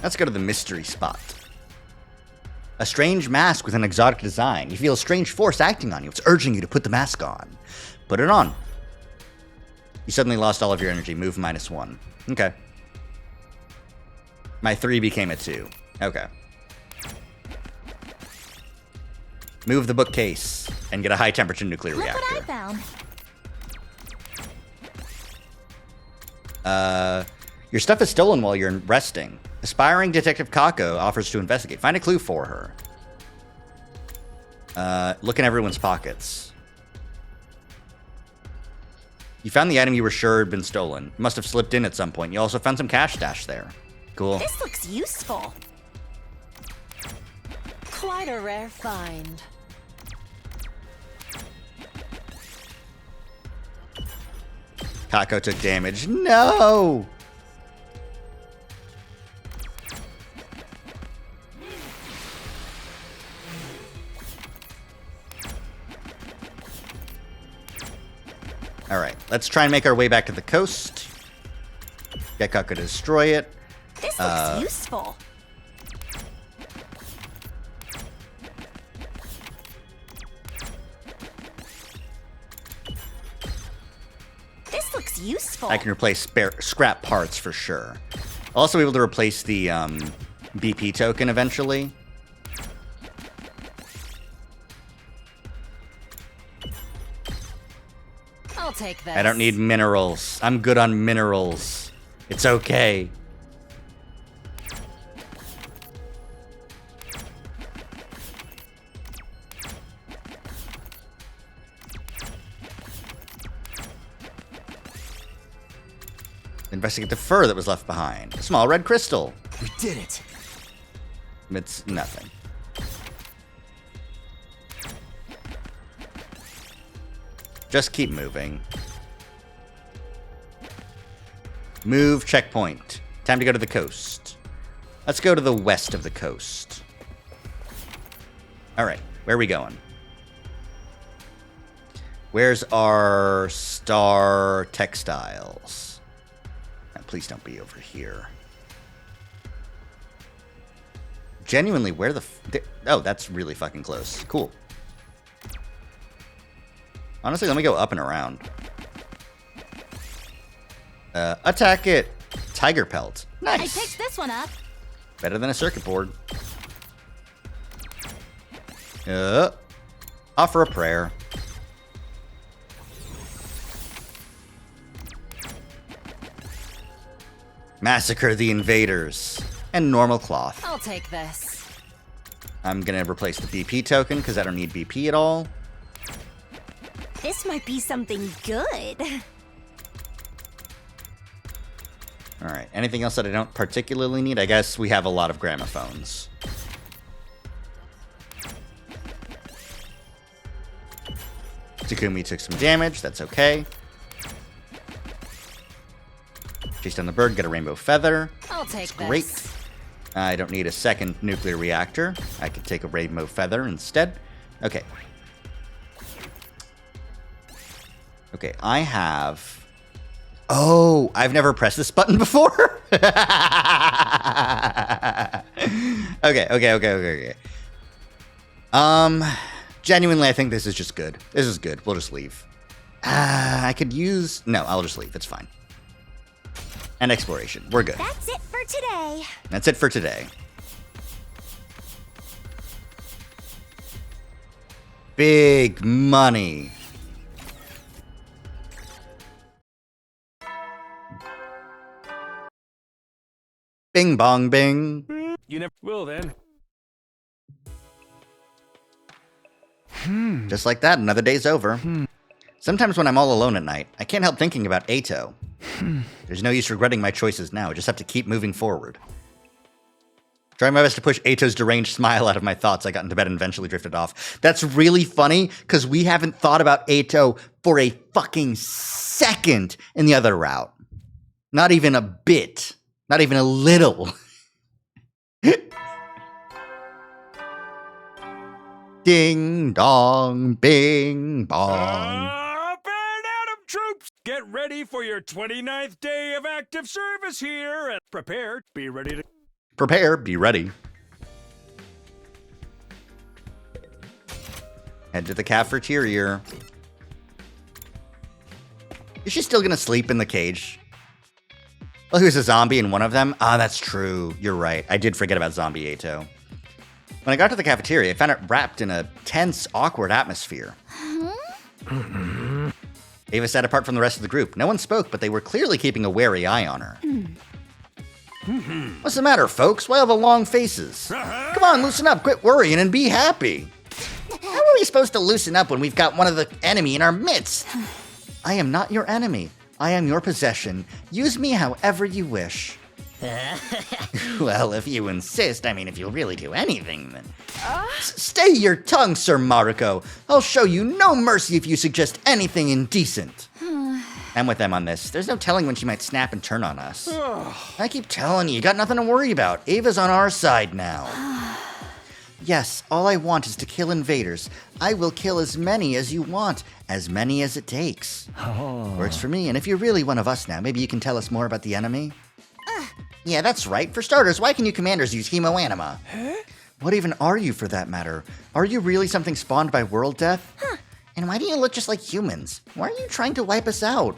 Let's go to the mystery spot. A strange mask with an exotic design. You feel a strange force acting on you. It's urging you to put the mask on. Put it on. You suddenly lost all of your energy. Move -1. Okay. My 3 became a 2. Okay. Move the bookcase and get a high temperature nuclear reactor. Look what I found. Your stuff is stolen while you're resting. Aspiring Detective Kako offers to investigate. Find a clue for her. Look in everyone's pockets. You found the item you were sure had been stolen. It must have slipped in at some point. You also found some cash stashed there. Cool. This looks useful. Quite a rare find. Kako took damage. No! Alright, let's try and make our way back to the coast. Get Kako to destroy it. This looks useful. looks useful. I can replace scrap parts for sure. I'll also be able to replace the BP token eventually. I'll take this. I don't need minerals. I'm good on minerals. It's okay. Investigate the fur that was left behind. A small red crystal. We did it. It's nothing. Just keep moving. Move checkpoint. Time to go to the coast. Let's go to the west of the coast. Alright, where are we going? Where's our Star Textiles? Now, please don't be over here. Genuinely, where the oh, that's really fucking close. Cool. Honestly, let me go up and around. Attack it. Tiger pelt. Nice. I picked this one up. Better than a circuit board. Offer a prayer. Massacre the invaders. And normal cloth. I'll take this. I'm gonna replace the BP token because I don't need BP at all. This might be something good. Alright, anything else that I don't particularly need? I guess we have a lot of gramophones. Takumi took some damage, that's okay. Chase down the bird, get a rainbow feather. I'll take this. Great. I don't need a second nuclear reactor. I could take a rainbow feather instead. Okay. Okay, I have... Oh, I've never pressed this button before? Okay. Genuinely, I think this is just good. This is good. We'll just leave. I could use... No, I'll just leave. It's fine. And exploration. We're good. That's it for today. That's it for today. Big money. Bing bong bing. You never will then. Just like that, another day's over. Sometimes when I'm all alone at night, I can't help thinking about Ato. There's no use regretting my choices now. I just have to keep moving forward. Trying my best to push Ato's deranged smile out of my thoughts, I got into bed and eventually drifted off. That's really funny, because we haven't thought about Ato for a fucking second in the other route. Not even a bit. Not even a little. Ding dong, bing bong. Up and Adam troops! Get ready for your 29th day of active service here and prepare, be ready to... Prepare, be ready. Head to the cafeteria. Is she still gonna sleep in the cage? Well, who's a zombie in one of them? Ah, that's true. You're right. I did forget about Zombie Ato. When I got to the cafeteria, I found it wrapped in a tense, awkward atmosphere. Ava sat apart from the rest of the group. No one spoke, but they were clearly keeping a wary eye on her. What's the matter, folks? Why all the long faces? Come on, loosen up, quit worrying, and be happy. How are we supposed to loosen up when we've got one of the enemy in our midst? I am not your enemy. I am your possession. Use me however you wish. Well, if you insist, I mean, if you'll really do anything, then... Stay your tongue, Sir Maruko. I'll show you no mercy if you suggest anything indecent. I'm with them on this. There's no telling when she might snap and turn on us. I keep telling you got nothing to worry about. Ava's on our side now. Yes, all I want is to kill invaders. I will kill as many as you want, as many as it takes. Works for me, and if you're really one of us now, maybe you can tell us more about the enemy? Yeah, that's right. For starters, why can you commanders use hemoanima? What even are you, for that matter? Are you really something spawned by world death? And why do you look just like humans? Why are you trying to wipe us out?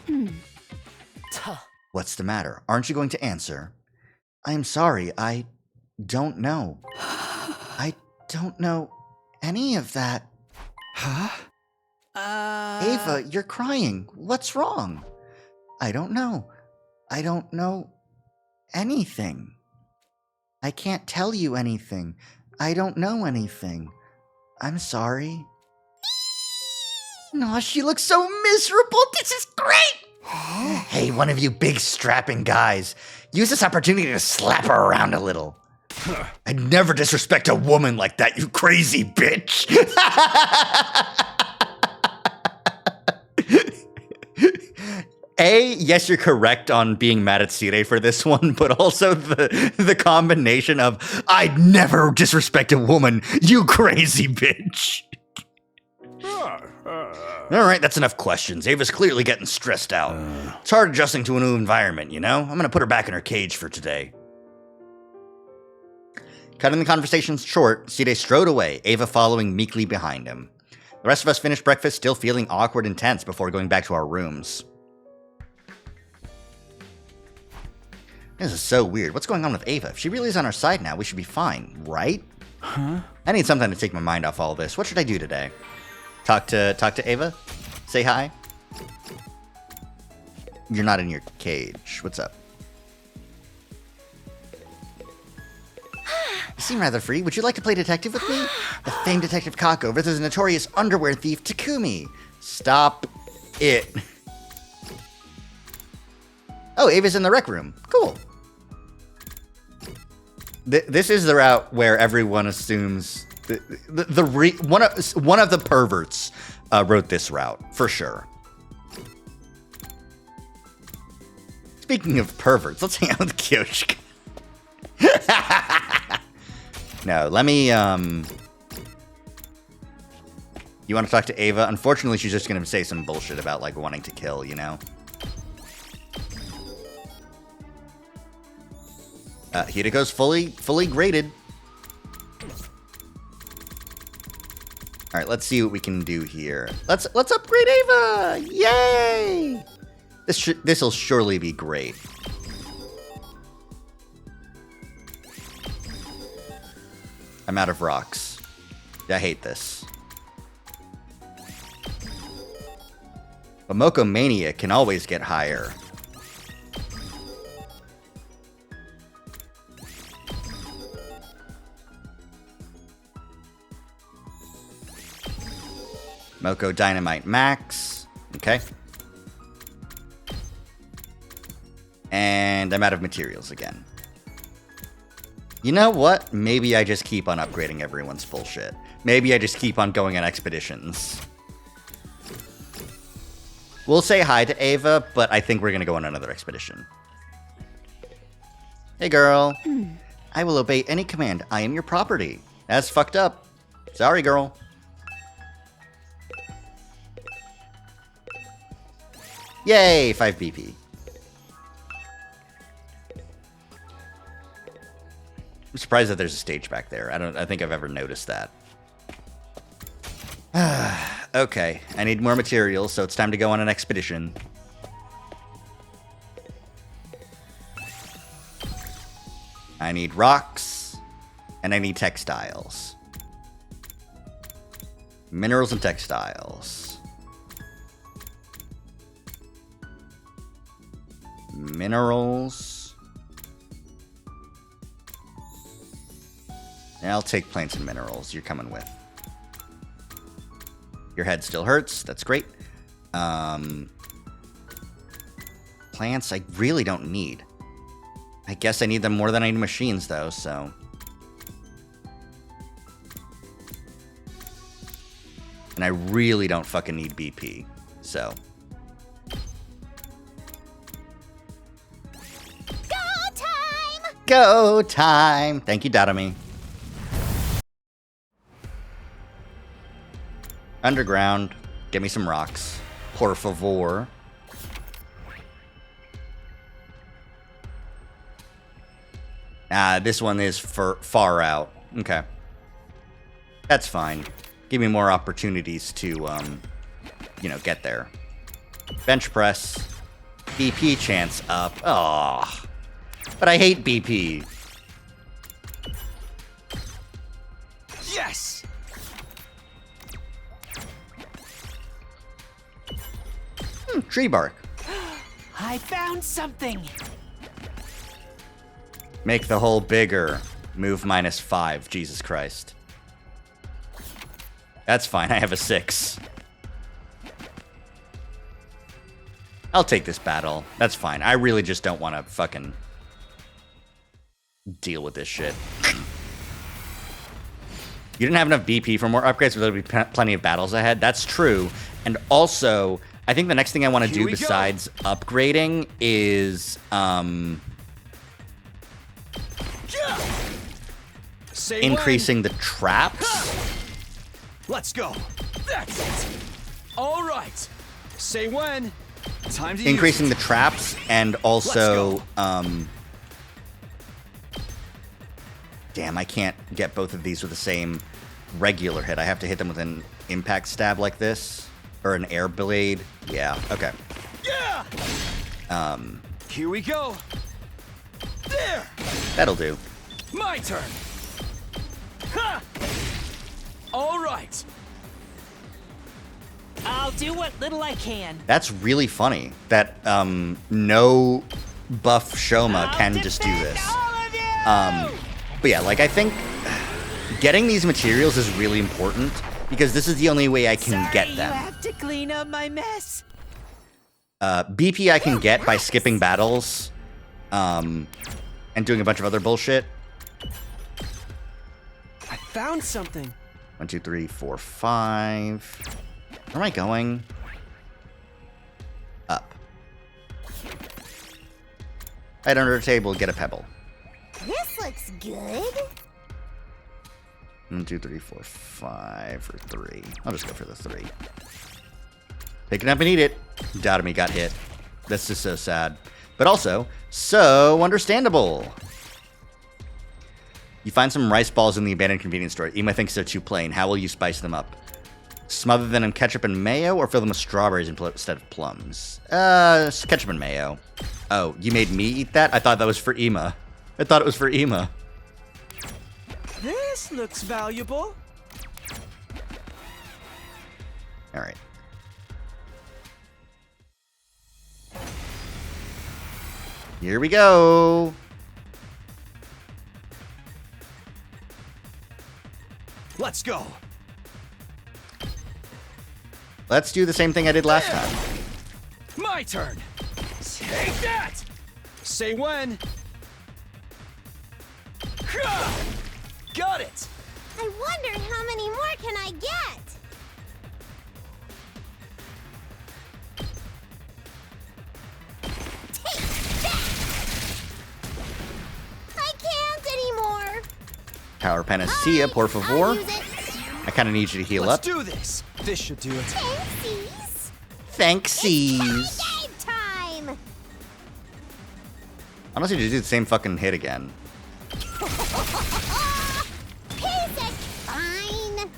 What's the matter? Aren't you going to answer? I am sorry, I don't know. I don't know any of that. Huh? Ava, you're crying. What's wrong? I don't know. I don't know anything. I can't tell you anything. I don't know anything. I'm sorry. No, she looks so miserable. This is great. Hey, one of you big strapping guys, use this opportunity to slap her around a little. I'd never disrespect a woman like that, you crazy bitch. Yes, you're correct on being mad at Sire for this one, but also the combination of I'd never disrespect a woman, you crazy bitch. All right, that's enough questions. Ava's clearly getting stressed out. It's hard adjusting to a new environment, you know? I'm gonna put her back in her cage for today. Cutting the conversation short, Sire strode away, Ava following meekly behind him. The rest of us finished breakfast still feeling awkward and tense before going back to our rooms. This is so weird. What's going on with Ava? If she really is on our side now, we should be fine, right? Huh? I need something to take my mind off all this. What should I do today? Talk to Ava? Say hi? You're not in your cage. What's up? You seem rather free. Would you like to play detective with me? The famed Detective Kako versus the notorious underwear thief Takumi. Stop it. Oh, Ava's in the rec room. Cool. This is the route where everyone assumes one of the perverts wrote this route for sure. Speaking of perverts, let's hang out with Kyoshika. No, let me. You want to talk to Ava? Unfortunately, she's just gonna say some bullshit about like wanting to kill, you know. Hidiko's fully graded. All right, let's see what we can do here. Let's upgrade Ava! Yay! This'll surely be great. I'm out of rocks. I hate this. But Moko Mania can always get higher. Moko Dynamite Max. Okay. And I'm out of materials again. You know what? Maybe I just keep on upgrading everyone's bullshit. Maybe I just keep on going on expeditions. We'll say hi to Ava, but I think we're going to go on another expedition. Hey, girl. I will obey any command. I am your property. That's fucked up. Sorry, girl. Yay, 5 BP. I'm surprised that there's a stage back there. I think I've ever noticed that. Okay, I need more materials, so it's time to go on an expedition. I need rocks, and I need textiles. Minerals and textiles. Minerals. I'll take plants and minerals. You're coming with. Your head still hurts. That's great. Plants I really don't need. I guess I need them more than I need machines, though, so. And I really don't fucking need BP, so. Go time! Thank you, Dadami. Underground. Give me some rocks. Por favor. This one is far out. Okay. That's fine. Give me more opportunities to, you know, get there. Bench press. BP chance up. Oh, but I hate BP. Yes! Tree bark. I found something. Make the hole bigger. Move -5. Jesus Christ. That's fine. I have a 6. I'll take this battle. That's fine. I really just don't want to fucking deal with this shit. You didn't have enough BP for more upgrades, but there'll be plenty of battles ahead. That's true. And also, I think the next thing I want to do besides upgrading is increasing the traps. Let's go. That's it. All right. Say when. Time to Increasing the traps and also damn, I can't get both of these with the same regular hit. I have to hit them with an impact stab like this. Or an air blade. Yeah, okay. Yeah! Here we go. There! That'll do. My turn. Ha! All right. I'll do what little I can. That's really funny that no buff Shoma can just do this. But yeah, like I think getting these materials is really important because this is the only way I can get them. You have to clean up my mess. BP I can get by skipping battles and doing a bunch of other bullshit. I found something. 1, 2, 3, 4, 5. Where am I going? Up. Right under the table, get a pebble. This looks good. 1, 2, 3, 4, 5, or 3. I'll just go for the 3. Pick it up and eat it. Dotomy got hit. That's just so sad. But also, so understandable. You find some rice balls in the abandoned convenience store. Ema thinks they're too plain. How will you spice them up? Smother them in ketchup and mayo or fill them with strawberries instead of plums? Ketchup and mayo. Oh, you made me eat that? I thought that was for Ema. I thought it was for Ema. This looks valuable. All right. Here we go. Let's go. Let's do the same thing I did last time. My turn. Take that. Say when. Got it. I wonder how many more can I get? Take that! I can't anymore. Power Panacea, por favor. I kind of need you to heal up. Let's do this. This should do it. Thanksies. Thanksies. Game time. Honestly, just do the same fucking hit again. Piece it fine.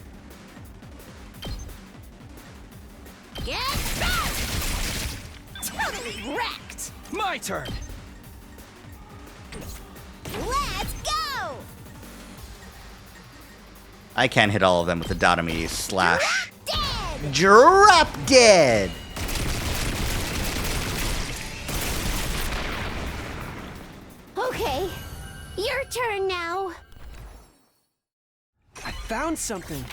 Get back. Totally wrecked. My turn. Let's go. I can't hit all of them with the Dotomy slash. Dead. Drop dead. Okay, your turn now. I found something.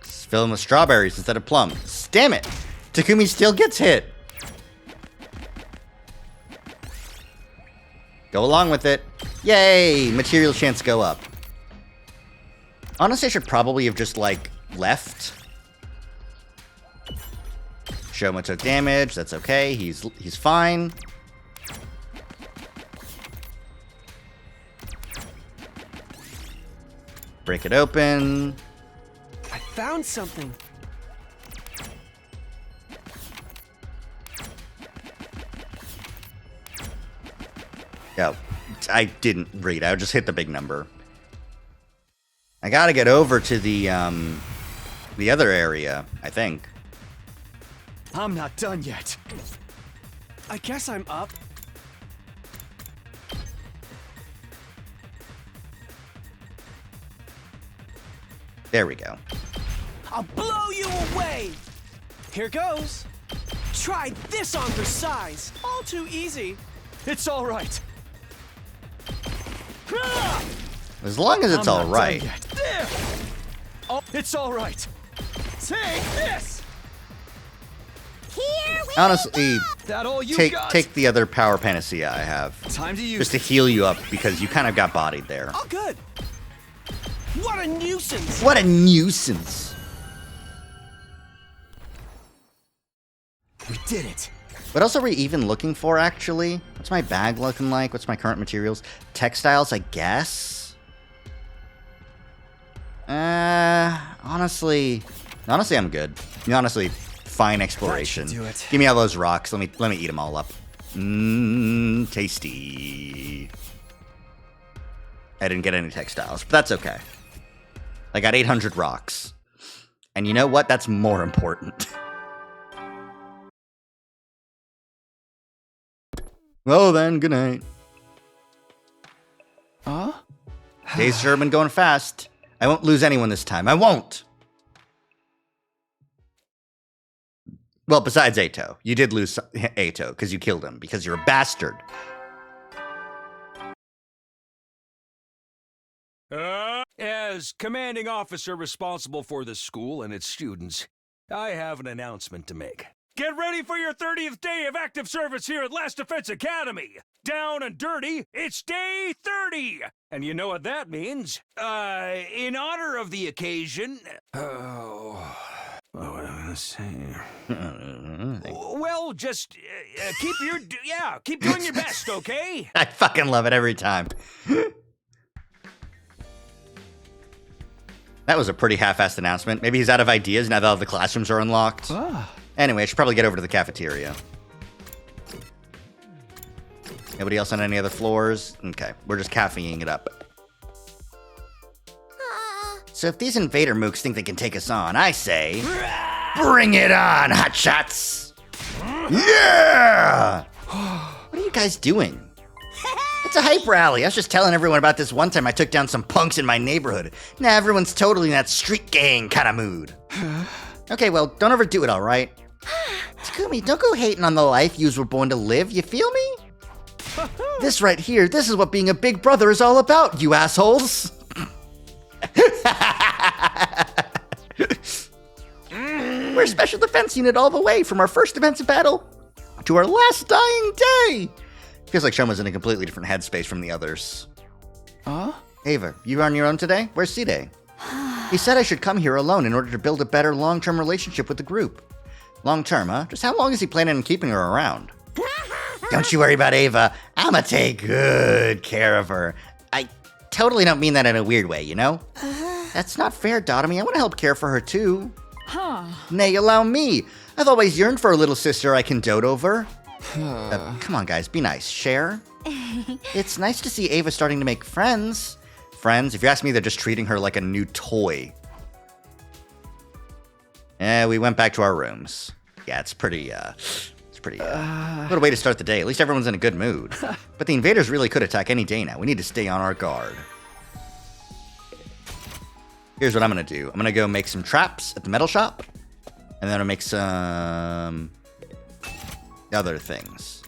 Fill them with strawberries instead of plums. Damn it. Takumi still gets hit. Go along with it. Yay! Material chance go up. Honestly, I should probably have just, like, left. Shoma took damage. That's okay. He's fine. Break it open. I found something. Oh, I didn't read. I just hit the big number. I gotta get over to the other area, I think. I'm not done yet. I guess I'm up. There we go. I'll blow you away! Here goes. Try this on for size. All too easy. It's all right. As long as it's all right. There. Oh, it's all right. Take this. Here we Honestly, That all you take got? the other power panacea I have. Time to use Just to heal you up because you kind of got bodied there. Oh, good. What a nuisance. What a nuisance. We did it. What else are we even looking for, actually? What's my bag looking like? What's my current materials? Textiles, I guess? Honestly, I'm good. Honestly, fine exploration. That should do it. Give me all those rocks. Let me eat them all up. Tasty. I didn't get any textiles, but that's okay. I got 800 rocks. And you know what? That's more important. Well then, good night. Huh? Days sure have been going fast. I won't lose anyone this time. I won't. Well, besides Ato. You did lose Ato because you killed him because you're a bastard. As commanding officer responsible for the school and its students, I have an announcement to make. Get ready for your 30th day of active service here at Last Defense Academy. Down and dirty, it's day 30. And you know what that means. In honor of the occasion... Oh, what am I gonna say? Well, just keep doing your best, okay? I fucking love it every time. That was a pretty half-assed announcement. Maybe he's out of ideas now that all the classrooms are unlocked. Anyway, I should probably get over to the cafeteria. Nobody else on any other floors? Okay, we're just caffeineing it up. So if these invader mooks think they can take us on, I say... Bring it on, hotshots! Yeah! What are you guys doing? It's a hype rally. I was just telling everyone about this one time I took down some punks in my neighborhood. Now everyone's totally in that street gang kind of mood. Okay, well, don't overdo it, all right? Takumi, don't go hating on the life yous were born to live, you feel me? This right here, this is what being a big brother is all about, you assholes! We're Special Defense Unit all the way, from our first defensive battle to our last dying day! Feels like Shoma's in a completely different headspace from the others. Huh? Ava, you on your own today? Where's Side? He said I should come here alone in order to build a better long-term relationship with the group. Long-term, huh? Just how long is he planning on keeping her around? Don't you worry about Ava. I'ma take good care of her. I totally don't mean that in a weird way, you know? That's not fair, Dotomy. I want to help care for her, too. Huh. Nay, allow me. I've always yearned for a little sister I can dote over. Come on, guys. Be nice. Share. It's nice to see Ava starting to make friends. Friends? If you ask me, they're just treating her like a new toy. We went back to our rooms. Yeah, it's pretty, what a way to start the day. At least everyone's in a good mood. But the invaders really could attack any day now. We need to stay on our guard. Here's what I'm going to do. I'm going to go make some traps at the metal shop. And then I'll make some other things.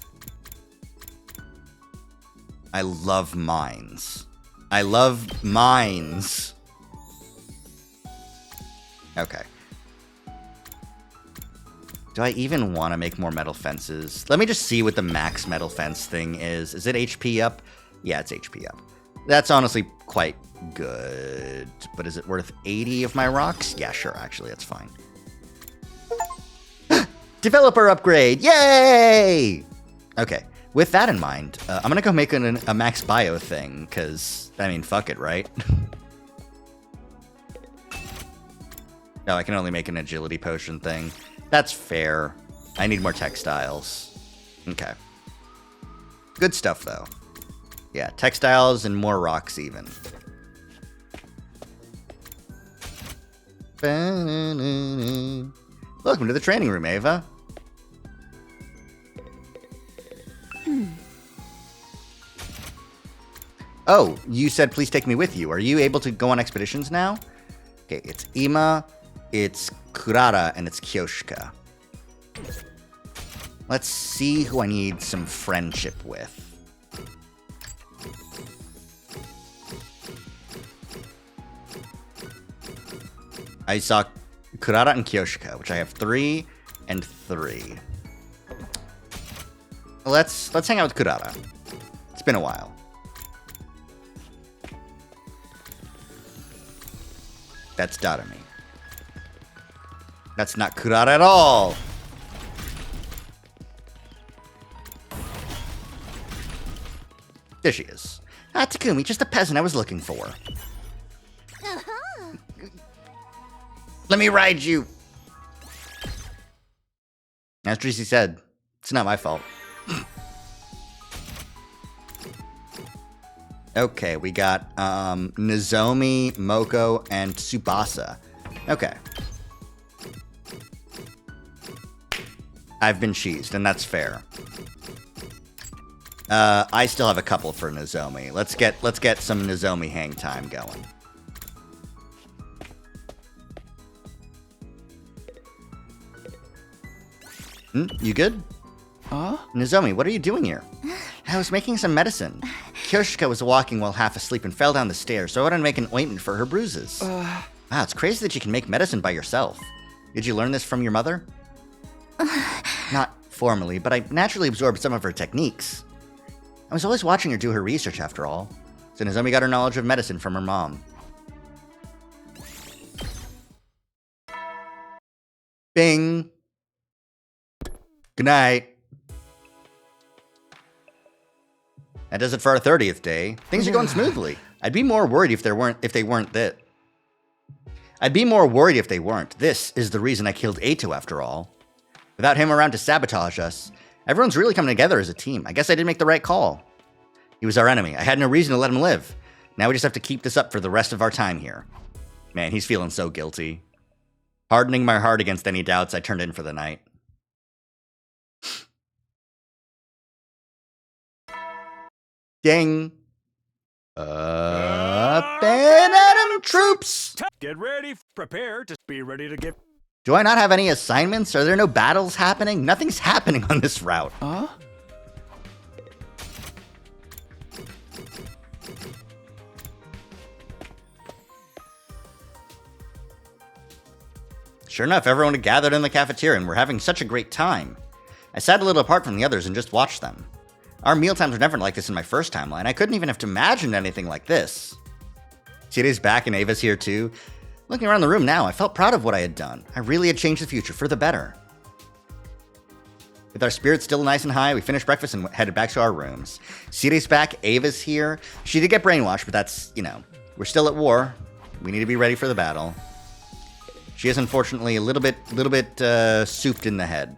I love mines. I love mines. Okay. Do I even want to make more metal fences? Let me just see what the max metal fence thing is. Is it HP up? Yeah, it's HP up. That's honestly quite good. But is it worth 80 of my rocks? Yeah, sure. Actually, that's fine. Developer upgrade. Yay! Okay. With that in mind, I'm going to go make a max bio thing. Because, I mean, fuck it, right? No, I can only make an agility potion thing. That's fair. I need more textiles. Okay. Good stuff, though. Yeah, textiles and more rocks even. Welcome to the training room, Ava. Oh, you said please take me with you. Are you able to go on expeditions now? Okay, it's Ima, it's Kurara, and it's Kyoshika. Let's see who I need some friendship with. I saw Kurara and Kyoshika, which I have 3 and 3. Let's hang out with Kurara. It's been a while. That's Darumi. That's not Kurara at all. There she is. Ah, Takumi, just the peasant I was looking for. Let me ride you. As Tracy said, it's not my fault. Okay, we got Nozomi, Moko, and Tsubasa. Okay. I've been cheesed, and that's fair. I still have a couple for Nozomi. Let's get some Nozomi hang time going. You good? Huh? Nozomi, what are you doing here? I was making some medicine. Kyoshika was walking while half asleep and fell down the stairs, so I wanted to make an ointment for her bruises. Wow, it's crazy that you can make medicine by yourself. Did you learn this from your mother? Not formally, but I naturally absorbed some of her techniques. I was always watching her do her research, after all. So Nozomi got her knowledge of medicine from her mom. Bing! Good night. That does it for our 30th day. Things are going smoothly. I'd be more worried if they weren't that. I'd be more worried if they weren't. This is the reason I killed Eito, after all. Without him around to sabotage us, everyone's really coming together as a team. I guess I did make the right call. He was our enemy. I had no reason to let him live. Now we just have to keep this up for the rest of our time here. Man, he's feeling so guilty. Hardening my heart against any doubts, I turned in for the night. Ding. Up and at 'em, troops! Get ready, prepare to be ready to get... Do I not have any assignments? Are there no battles happening? Nothing's happening on this route. Huh? Sure enough, everyone had gathered in the cafeteria and we're having such a great time. I sat a little apart from the others and just watched them. Our mealtimes were never like this in my first timeline. I couldn't even have imagined anything like this. Chire's back and Ava's here too. Looking around the room now, I felt proud of what I had done. I really had changed the future for the better. With our spirits still nice and high, we finished breakfast and headed back to our rooms. Chire's back, Ava's here. She did get brainwashed, but that's, we're still at war. We need to be ready for the battle. She is unfortunately a little bit souped in the head.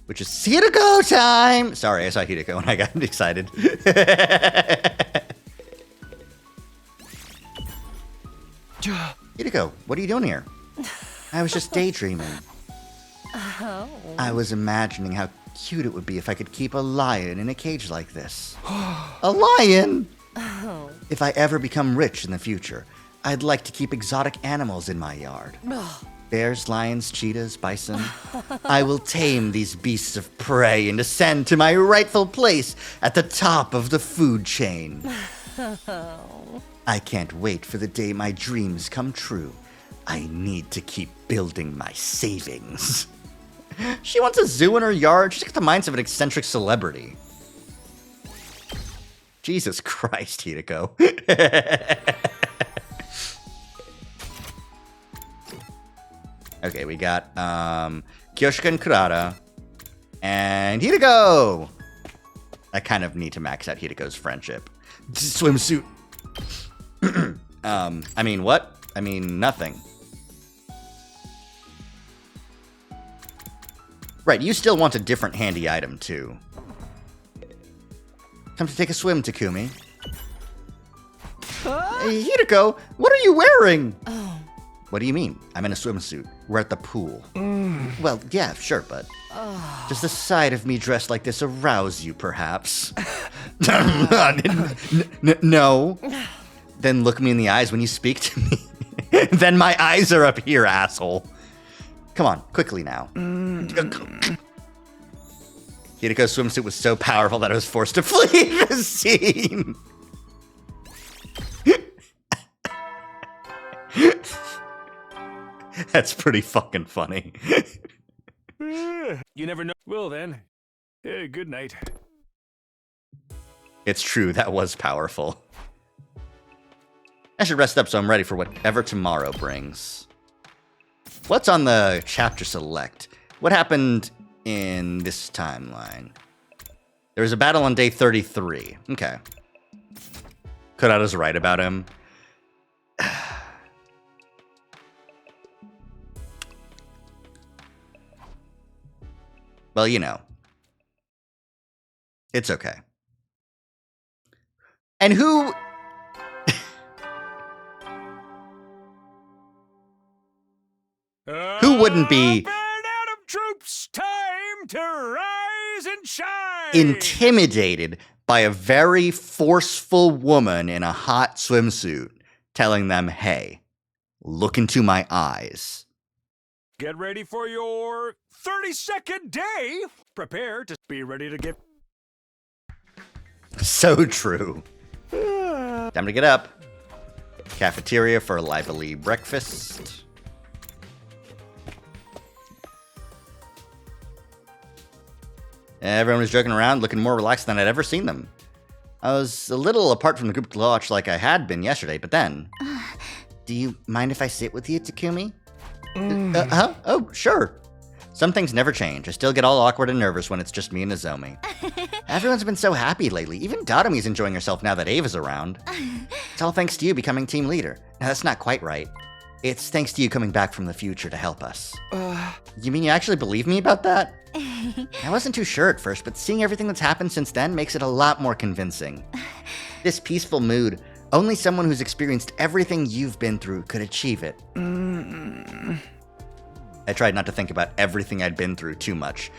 Which is Hideko time! Sorry, I saw Hideko and I got excited. Hideko, what are you doing here? I was just daydreaming. Oh. I was imagining how cute it would be if I could keep a lion in a cage like this. A lion? Oh. If I ever become rich in the future, I'd like to keep exotic animals in my yard. Bears, lions, cheetahs, bison. I will tame these beasts of prey and ascend to my rightful place at the top of the food chain. I can't wait for the day my dreams come true. I need to keep building my savings. She wants a zoo in her yard. She's got the minds of an eccentric celebrity. Jesus Christ, Hideko. Okay, we got Kyoshika and Kurara. And Hideko! I kind of need to max out Hideko's friendship. Swimsuit. I mean, what? I mean, nothing. Right, you still want a different handy item, too. Come to take a swim, Takumi. Hey, Hideko, what are you wearing? Oh, What do you mean? I'm in a swimsuit. We're at the pool. Well, yeah, sure, but does the sight of me dressed like this arouse you, perhaps? No. Then look me in the eyes when you speak to me. Then my eyes are up here, asshole. Come on, quickly now. Hidiko's swimsuit was so powerful that I was forced to flee the scene. That's pretty fucking funny. You never know. Well then, good night. It's true, that was powerful. I should rest up so I'm ready for whatever tomorrow brings. What's on the chapter select? What happened in this timeline? There was a battle on day 33. Okay. Kodata's right about him. Well, you know. It's okay. And who... who wouldn't be... Troops, time to rise and shine! intimidated by a very forceful woman in a hot swimsuit telling them, hey, look into my eyes. Get ready for your 32nd day. Prepare to be ready to get... So true. Time to get up. Cafeteria for a lively breakfast. Everyone was joking around, looking more relaxed than I'd ever seen them. I was a little apart from the group watch like I had been yesterday, but then... Do you mind if I sit with you, Takumi? Huh? Oh, sure. Some things never change. I still get all awkward and nervous when it's just me and Nozomi. Everyone's been so happy lately. Even Datomi's enjoying herself now that Ava's around. It's all thanks to you becoming team leader. Now, that's not quite right. It's thanks to you coming back from the future to help us. You mean you actually believe me about that? I wasn't too sure at first, but seeing everything that's happened since then makes it a lot more convincing. This peaceful mood, only someone who's experienced everything you've been through could achieve it. I tried not to think about everything I'd been through too much.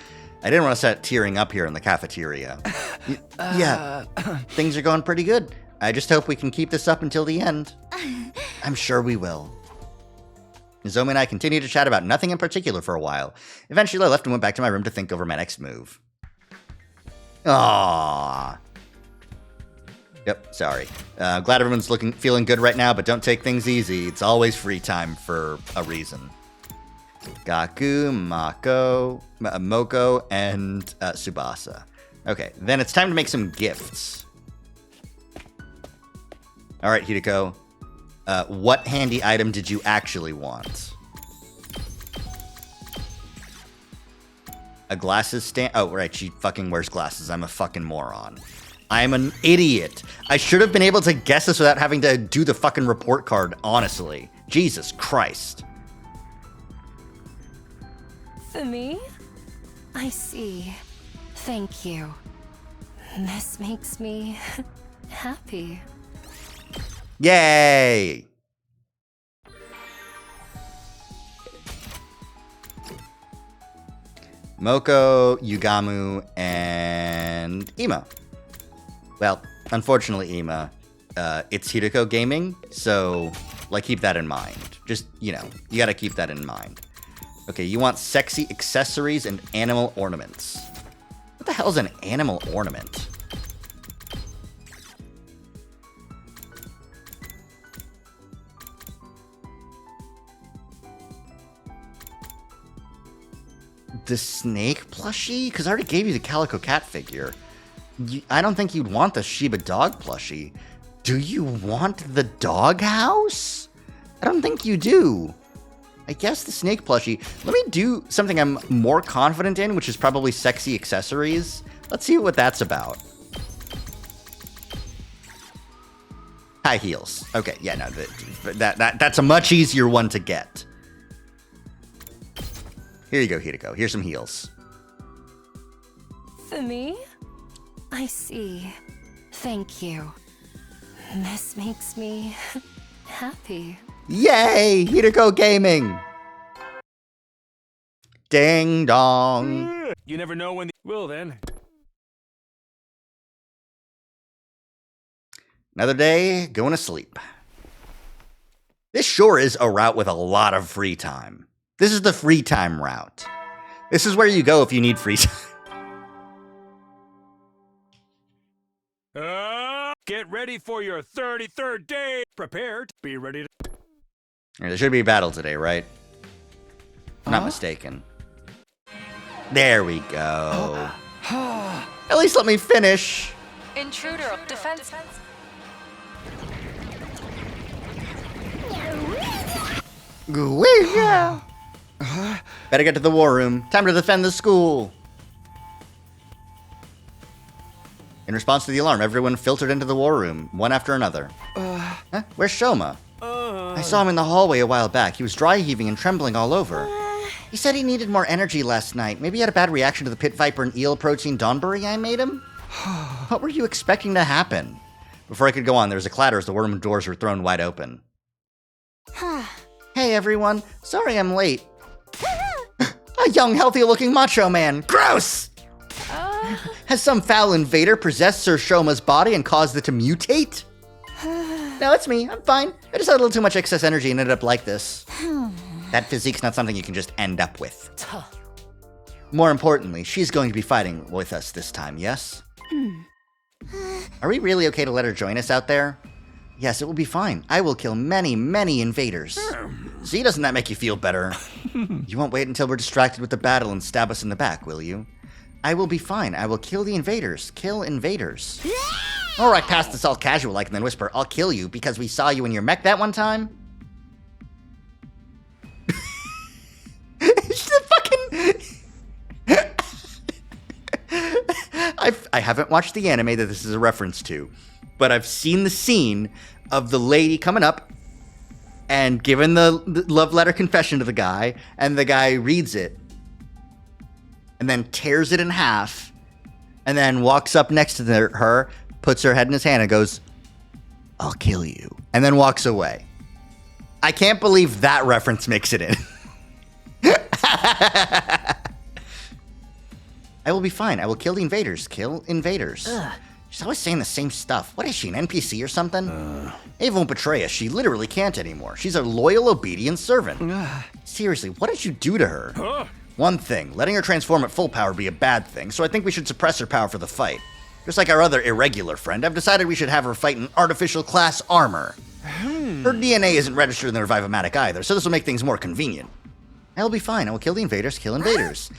I didn't want to start tearing up here in the cafeteria. Yeah, things are going pretty good. I just hope we can keep this up until the end. I'm sure we will. Nozomi and I continued to chat about nothing in particular for a while. Eventually, I left and went back to my room to think over my next move. Aww. Yep, sorry. Glad everyone's feeling good right now, but don't take things easy. It's always free time for a reason. Gaku, Moko, and Tsubasa. Okay, then it's time to make some gifts. Alright, Hideko. What handy item did you actually want? A glasses stand? Oh, right, she fucking wears glasses. I'm a fucking moron. I'm an idiot. I should have been able to guess this without having to do the fucking report card, honestly. Jesus Christ. For me? I see. Thank you. This makes me happy. Yay! Moko, Yugamu, and Ima. Well, unfortunately, Ima, it's Hideko Gaming, so, like, keep that in mind. Just, you know, you gotta keep that in mind. Okay, you want sexy accessories and animal ornaments. What the hell is an animal ornament? The snake plushie? Because I already gave you the Calico Cat figure. I don't think you'd want the Shiba dog plushie. Do you want the doghouse? I don't think you do. I guess the snake plushie. Let me do something I'm more confident in, which is probably sexy accessories. Let's see what that's about. High heels. Okay, yeah, no, that's a much easier one to get. Here you go, Hideko. Here's some heels. For me? I see. Thank you. This makes me happy. Yay! Hideko Gaming! Ding dong. You never know when. Well then. Another day, going to sleep. This sure is a route with a lot of free time. This is the free time route. This is where you go if you need free time. Get ready for your 33rd day. Prepare to be ready to. There should be a battle today, right? If I'm not mistaken. There we go. At least let me finish. Intruder, defense. Yeah. Better get to the war room. Time to defend the school. In response to the alarm, everyone filtered into the war room, one after another. Huh? Where's Shoma? I saw him in the hallway a while back. He was dry heaving and trembling all over. He said he needed more energy last night. Maybe he had a bad reaction to the pit viper and eel protein donburi I made him? What were you expecting to happen? Before I could go on, there was a clatter as the war room doors were thrown wide open. Hey everyone, sorry I'm late. A young, healthy-looking macho man. Gross! Has some foul invader possessed Sir Shoma's body and caused it to mutate? No, it's me. I'm fine. I just had a little too much excess energy and ended up like this. That physique's not something you can just end up with. More importantly, she's going to be fighting with us this time, yes? Are we really okay to let her join us out there? Yes, it will be fine. I will kill many, many invaders. See, doesn't that make you feel better? You won't wait until we're distracted with the battle and stab us in the back, will you? I will be fine. I will kill the invaders. Kill invaders. Or I pass this all casual like and then whisper, I'll kill you because we saw you in your mech that one time? It's the fucking... I haven't watched the anime that this is a reference to, but I've seen the scene of the lady coming up and giving the love letter confession to the guy, and the guy reads it and then tears it in half and then walks up next to her, puts her head in his hand and goes, I'll kill you, and then walks away. I can't believe that reference makes it in. I will be fine. I will kill the invaders. Kill invaders. She's always saying the same stuff. What is she, an NPC or something? Ava won't betray us. She literally can't anymore. She's a loyal, obedient servant. Seriously, what did you do to her? One thing, letting her transform at full power would be a bad thing, so I think we should suppress her power for the fight. Just like our other irregular friend, I've decided we should have her fight in artificial class armor. Her DNA isn't registered in the Revive-O-Matic either, so this will make things more convenient. I'll be fine. I will kill the invaders, kill invaders.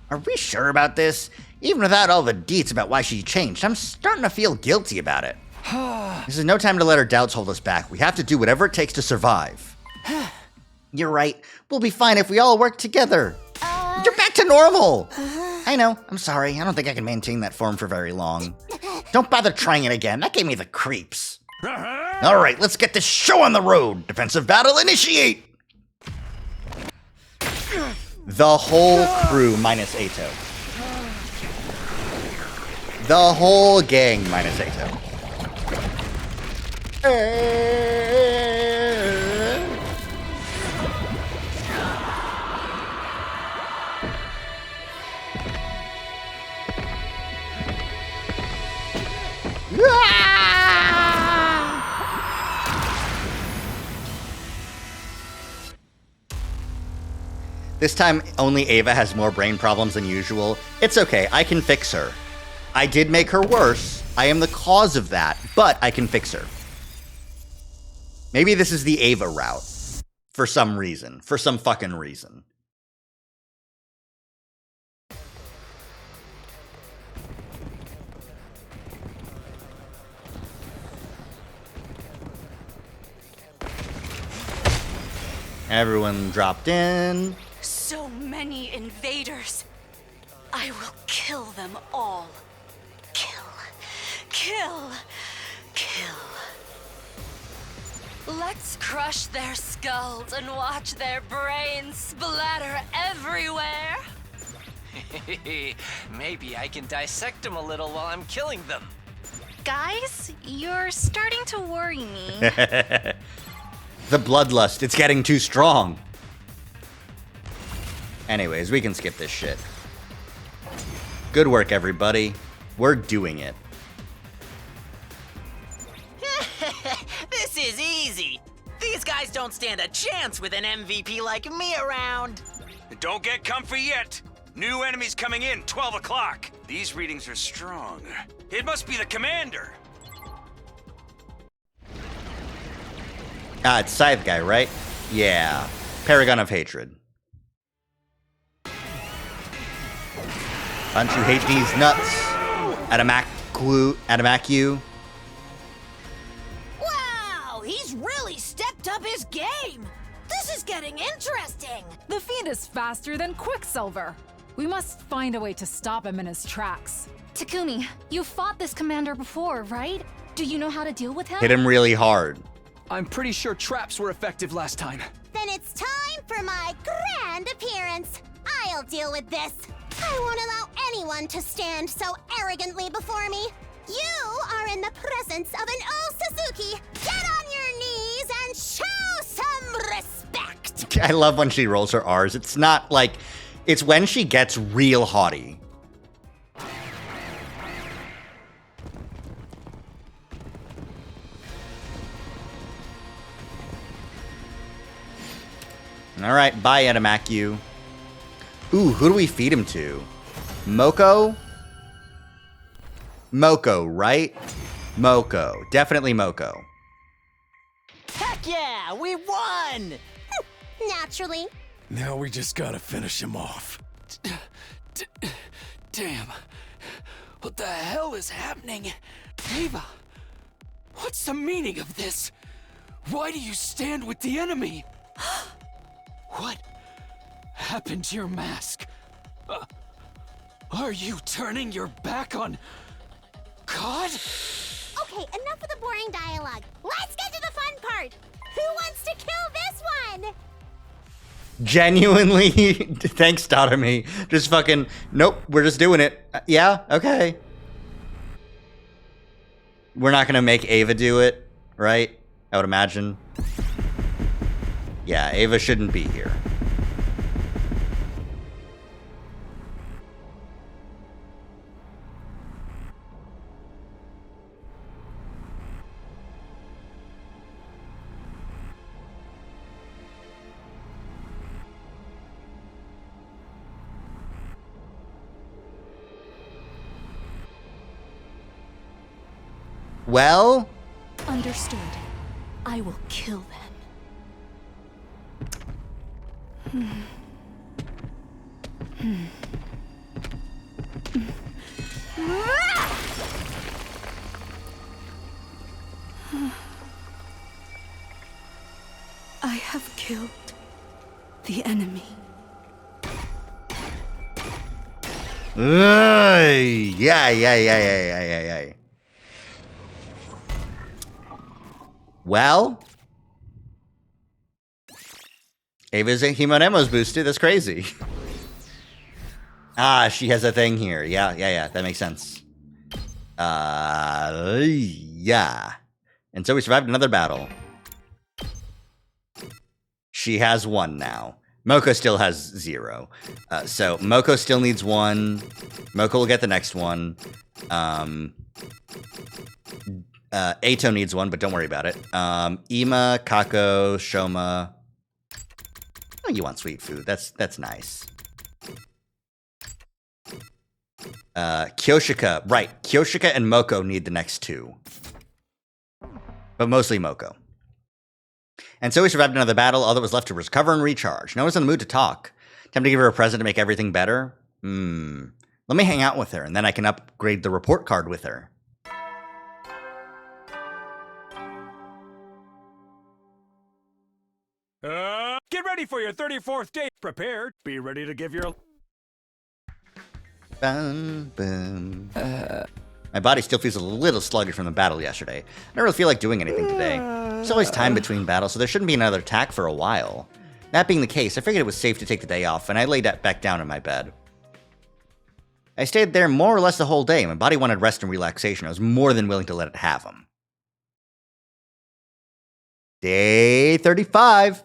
Are we sure about this? Even without all the deets about why she changed, I'm starting to feel guilty about it. This is no time to let our doubts hold us back. We have to do whatever it takes to survive. You're right. We'll be fine if we all work together. You're back to normal. I know. I'm sorry. I don't think I can maintain that form for very long. Don't bother trying it again. That gave me the creeps. All right, let's get this show on the road. Defensive battle initiate. The whole crew minus Ato. The whole gang minus Ato. This time, only Ava has more brain problems than usual. It's okay, I can fix her. I did make her worse. I am the cause of that, but I can fix her. Maybe this is the Ava route. For some reason. For some fucking reason. Everyone dropped in. So many invaders. I will kill them all. Kill. Kill. Kill. Let's crush their skulls and watch their brains splatter everywhere. Maybe I can dissect them a little while I'm killing them. Guys, you're starting to worry me. The bloodlust, it's getting too strong. Anyways, we can skip this shit. Good work, everybody. We're doing it. This is easy. These guys don't stand a chance with an MVP like me around. Don't get comfy yet. New enemies coming in, 12 o'clock. These readings are strong. It must be the commander. It's Scythe guy, right? Yeah. Paragon of Hatred. Don't you hate these nuts? Adamaku. Wow, he's really stepped up his game. This is getting interesting. The Fiend is faster than Quicksilver. We must find a way to stop him in his tracks. Takumi, you fought this commander before, right? Do you know how to deal with him? Hit him really hard. I'm pretty sure traps were effective last time. Then it's time for my grand appearance. I'll deal with this. I won't allow anyone to stand so arrogantly before me. You are in the presence of an old Suzuki. Get on your knees and show some respect. I love when she rolls her R's. It's not like... It's when she gets real haughty. Alright, bye, Adamaku. Ooh, who do we feed him to? Moko? Moko, right? Moko. Definitely Moko. Heck yeah, we won! Naturally. Now we just gotta finish him off. Damn. What the hell is happening? Ava, what's the meaning of this? Why do you stand with the enemy? What happened to your mask? Are you turning your back on God? Okay, enough of the boring dialogue. Let's get to the fun part. Who wants to kill this one? Genuinely, thanks, Tatami. Just fucking, nope, we're just doing it. Yeah, okay. We're not gonna make Ava do it, right? I would imagine. Yeah, Ava shouldn't be here. Well? Understood. I will kill them. I have killed the enemy. Yeah. Well, Ava's Himonemo's boosted. That's crazy. Ah, she has a thing here. Yeah. That makes sense. Yeah. And so we survived another battle. She has 1 now. Moko still has 0. So Moko still needs 1. Moko will get the next one. Eito needs 1, but don't worry about it. Ima, Kako, Shoma. Oh, you want sweet food. That's nice. Kyoshika. Right. Kyoshika and Moko need the next 2. But mostly Moko. And so we survived another battle. All that was left to recover and recharge. No one's in the mood to talk. Time to give her a present to make everything better? Let me hang out with her, and then I can upgrade the report card with her. Get ready for your 34th day. Prepare. Be ready to give your... Boom. My body still feels a little sluggish from the battle yesterday. I don't really feel like doing anything today. There's always time between battles, so there shouldn't be another attack for a while. That being the case, I figured it was safe to take the day off, and I laid back down in my bed. I stayed there more or less the whole day. My body wanted rest and relaxation. I was more than willing to let it have them. Day 35.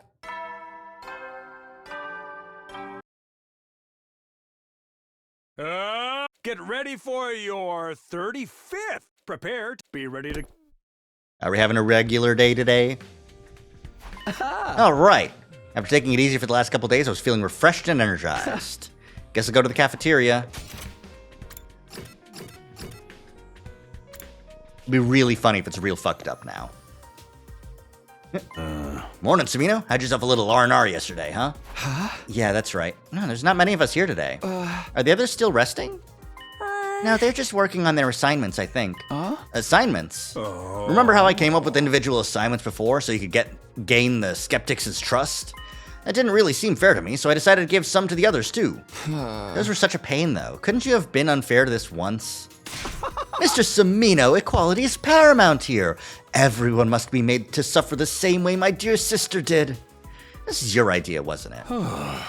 Get ready for your 35th. Prepare to be ready to... Are we having a regular day today? All right. After taking it easy for the last couple days, I was feeling refreshed and energized. Guess I'll go to the cafeteria. It'd be really funny if it's real fucked up now. Morning, Samino. Had yourself a little R&R yesterday, huh? Huh? Yeah, that's right. No, there's not many of us here today. Are the others still resting? No, they're just working on their assignments, I think. Assignments? Remember how I came up with individual assignments before so you could gain the skeptics' trust? That didn't really seem fair to me, so I decided to give some to the others, too. Those were such a pain, though. Couldn't you have been unfair to this once? Mr. Samino, equality is paramount here. Everyone must be made to suffer the same way my dear sister did. This is your idea, wasn't it?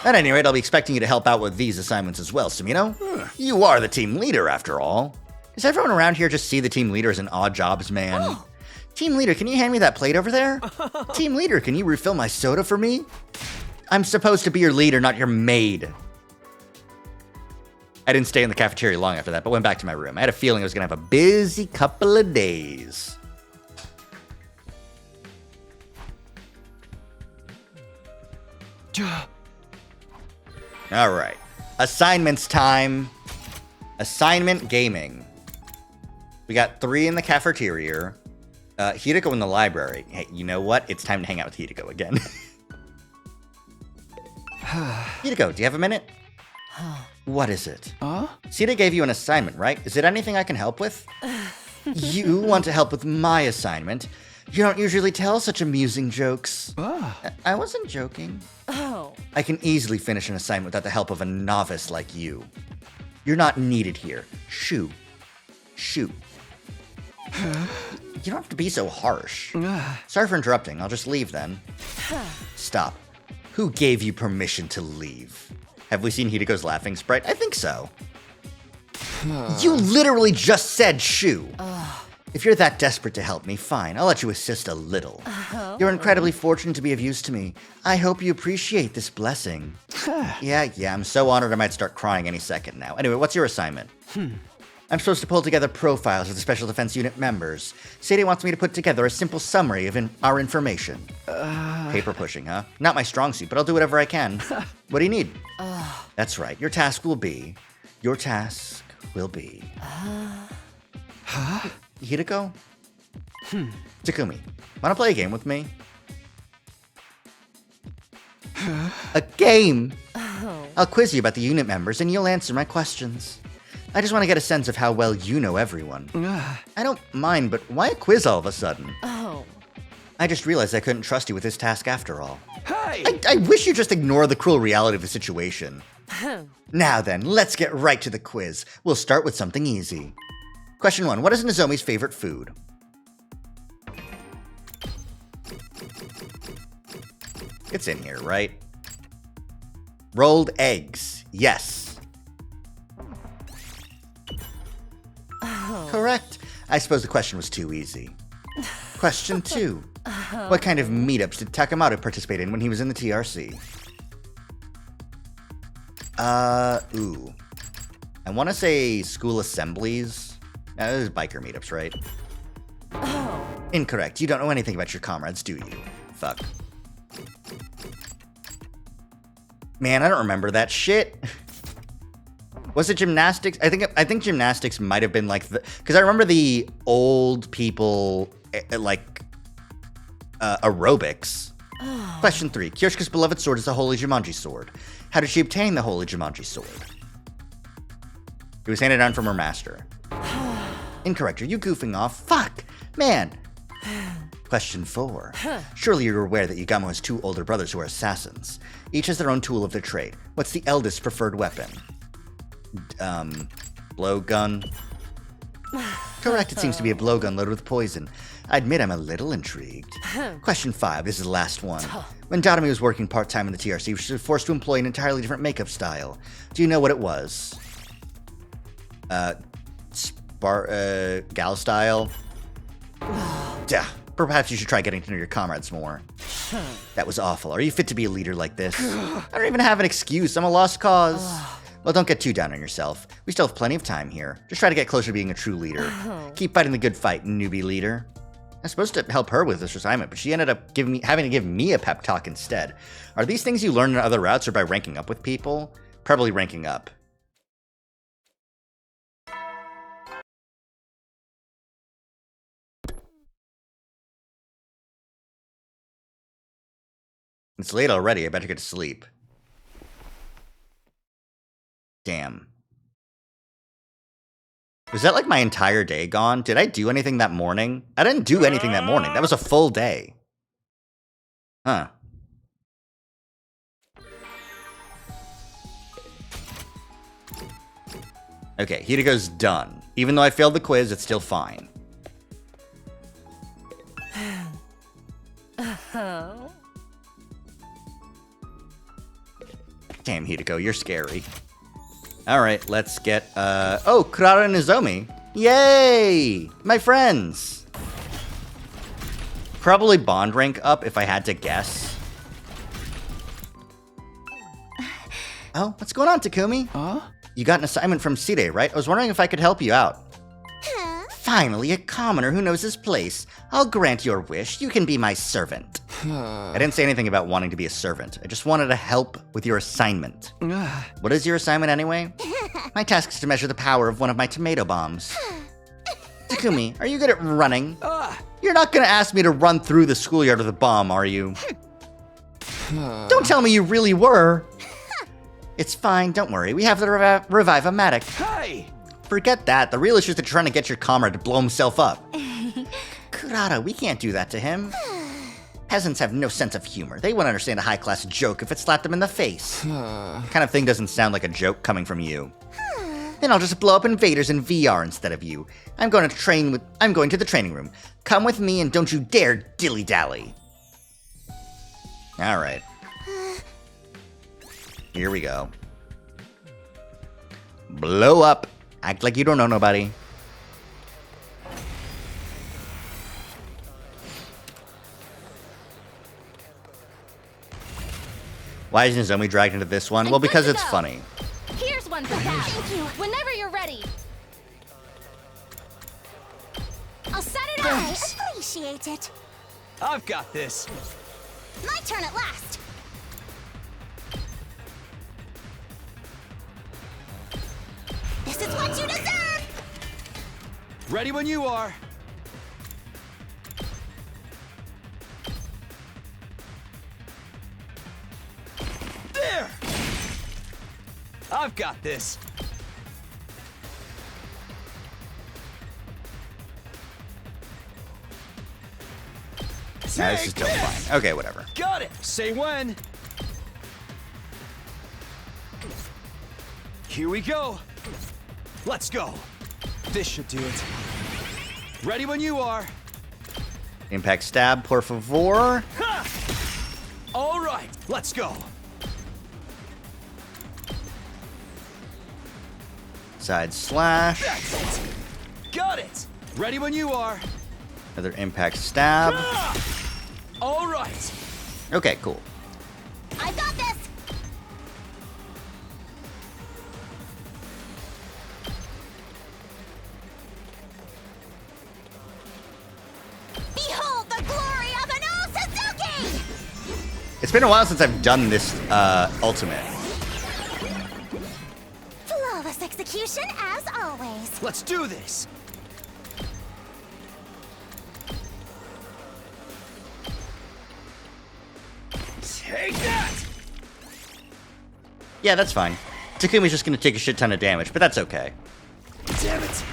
At any rate, I'll be expecting you to help out with these assignments as well, Samino. You are the team leader, after all. Does everyone around here just see the team leader as an odd jobs man? Team leader, can you hand me that plate over there? Team leader, can you refill my soda for me? I'm supposed to be your leader, not your maid. I didn't stay in the cafeteria long after that, but went back to my room. I had a feeling I was going to have a busy couple of days. All right. Assignments time. Assignment gaming. We got 3 in the cafeteria. Hideko in the library. Hey, you know what? It's time to hang out with Hideko again. Hideko, do you have a minute? What is it? Sita gave you an assignment, right? Is it anything I can help with? You want to help with my assignment? You don't usually tell such amusing jokes. I wasn't joking. I can easily finish an assignment without the help of a novice like you. You're not needed here. Shoo. Shoo. You don't have to be so harsh. Sorry for interrupting. I'll just leave then. Stop. Who gave you permission to leave? Have we seen Hideko's laughing sprite? I think so. You literally just said shoo. If you're that desperate to help me, fine. I'll let you assist a little. You're incredibly fortunate to be of use to me. I hope you appreciate this blessing. Yeah, I'm so honored I might start crying any second now. Anyway, what's your assignment? I'm supposed to pull together profiles of the Special Defense Unit members. Sadie wants me to put together a simple summary of our information. Paper pushing, huh? Not my strong suit, but I'll do whatever I can. What do you need? That's right. Your task will be... Hideko? Takumi, wanna play a game with me? A game? I'll quiz you about the unit members and you'll answer my questions. I just want to get a sense of how well you know everyone. I don't mind, but why a quiz all of a sudden? I just realized I couldn't trust you with this task after all. I wish you'd just ignore the cruel reality of the situation. Now then, let's get right to the quiz. We'll start with something easy. Question 1. What is Nozomi's favorite food? It's in here, right? Rolled eggs. Yes. Correct. I suppose the question was too easy. Question 2. What kind of meetups did Takemoto participate in when he was in the TRC? Ooh. I want to say school assemblies. Those are biker meetups, right? Incorrect. You don't know anything about your comrades, do you? Fuck. Man, I don't remember that shit. Was it gymnastics? I think gymnastics might have been like the... Because I remember the old people, like, aerobics. Question 3. Kyoshika's beloved sword is the Holy Jumanji sword. How did she obtain the Holy Jumanji sword? It was handed down from her master. Incorrect. Are you goofing off? Fuck! Man! Question 4. Surely you're aware that Yagamo has 2 older brothers who are assassins. Each has their own tool of their trade. What's the eldest's preferred weapon? Blowgun? Correct, it seems to be a blowgun loaded with poison. I admit I'm a little intrigued. Question 5, this is the last one. When Datomi was working part-time in the TRC, she was forced to employ an entirely different makeup style. Do you know what it was? Gal style? Duh. Perhaps you should try getting to know your comrades more. That was awful. Are you fit to be a leader like this? I don't even have an excuse. I'm a lost cause. Well, don't get too down on yourself. We still have plenty of time here. Just try to get closer to being a true leader. Keep fighting the good fight, newbie leader. I was supposed to help her with this assignment, but she ended up having to give me a pep talk instead. Are these things you learn in other routes or by ranking up with people? Probably ranking up. It's late already. I better get to sleep. Damn. Was that like my entire day gone? Did I do anything that morning? I didn't do anything that morning. That was a full day. Huh. Okay, Hidiko's done. Even though I failed the quiz, it's still fine. Damn, Hideko, you're scary. Alright, let's get, oh, Kurara and Nozomi. Yay! My friends! Probably bond rank up if I had to guess. Oh, what's going on, Takumi? Huh? You got an assignment from Side, right? I was wondering if I could help you out. Finally, a commoner who knows his place. I'll grant your wish. You can be my servant. I didn't say anything about wanting to be a servant. I just wanted to help with your assignment. What is your assignment anyway? My task is to measure the power of one of my tomato bombs. Takumi, are you good at running? You're not going to ask me to run through the schoolyard with a bomb, are you? Don't tell me you really were. It's fine, don't worry. We have the Revive-O-Matic. Hey! Forget that. The real issue is that you're trying to get your comrade to blow himself up. Kurata, we can't do that to him. Peasants have no sense of humor. They wouldn't understand a high-class joke if it slapped them in the face. Kind of thing doesn't sound like a joke coming from you. Then I'll just blow up invaders in VR instead of you. I'm going to the training room. Come with me and don't you dare dilly-dally. All right. Here we go. Blow up. Act like you don't know nobody. Why is Nozomi dragged into this one? Well, because it's funny. Here's one for that. Thank you. Whenever you're ready. I'll set it up. I appreciate it. I've got this. My turn at last. This is what you deserve! Ready when you are. There! I've got this. Nah, this is still fine. Okay, whatever. Got it. Say when. Here we go. Let's go. This should do it. Ready when you are. Impact stab, por favor. Ha! All right, let's go. Side slash. That's it. Got it. Ready when you are. Another impact stab. All right. Okay, cool. I got this. Behold the glory of an Osuzuki! It's been a while since I've done this ultimate. Flawless execution as always. Let's do this. Take that! Yeah, that's fine. Takumi's just gonna take a shit ton of damage, but that's okay. Damn it!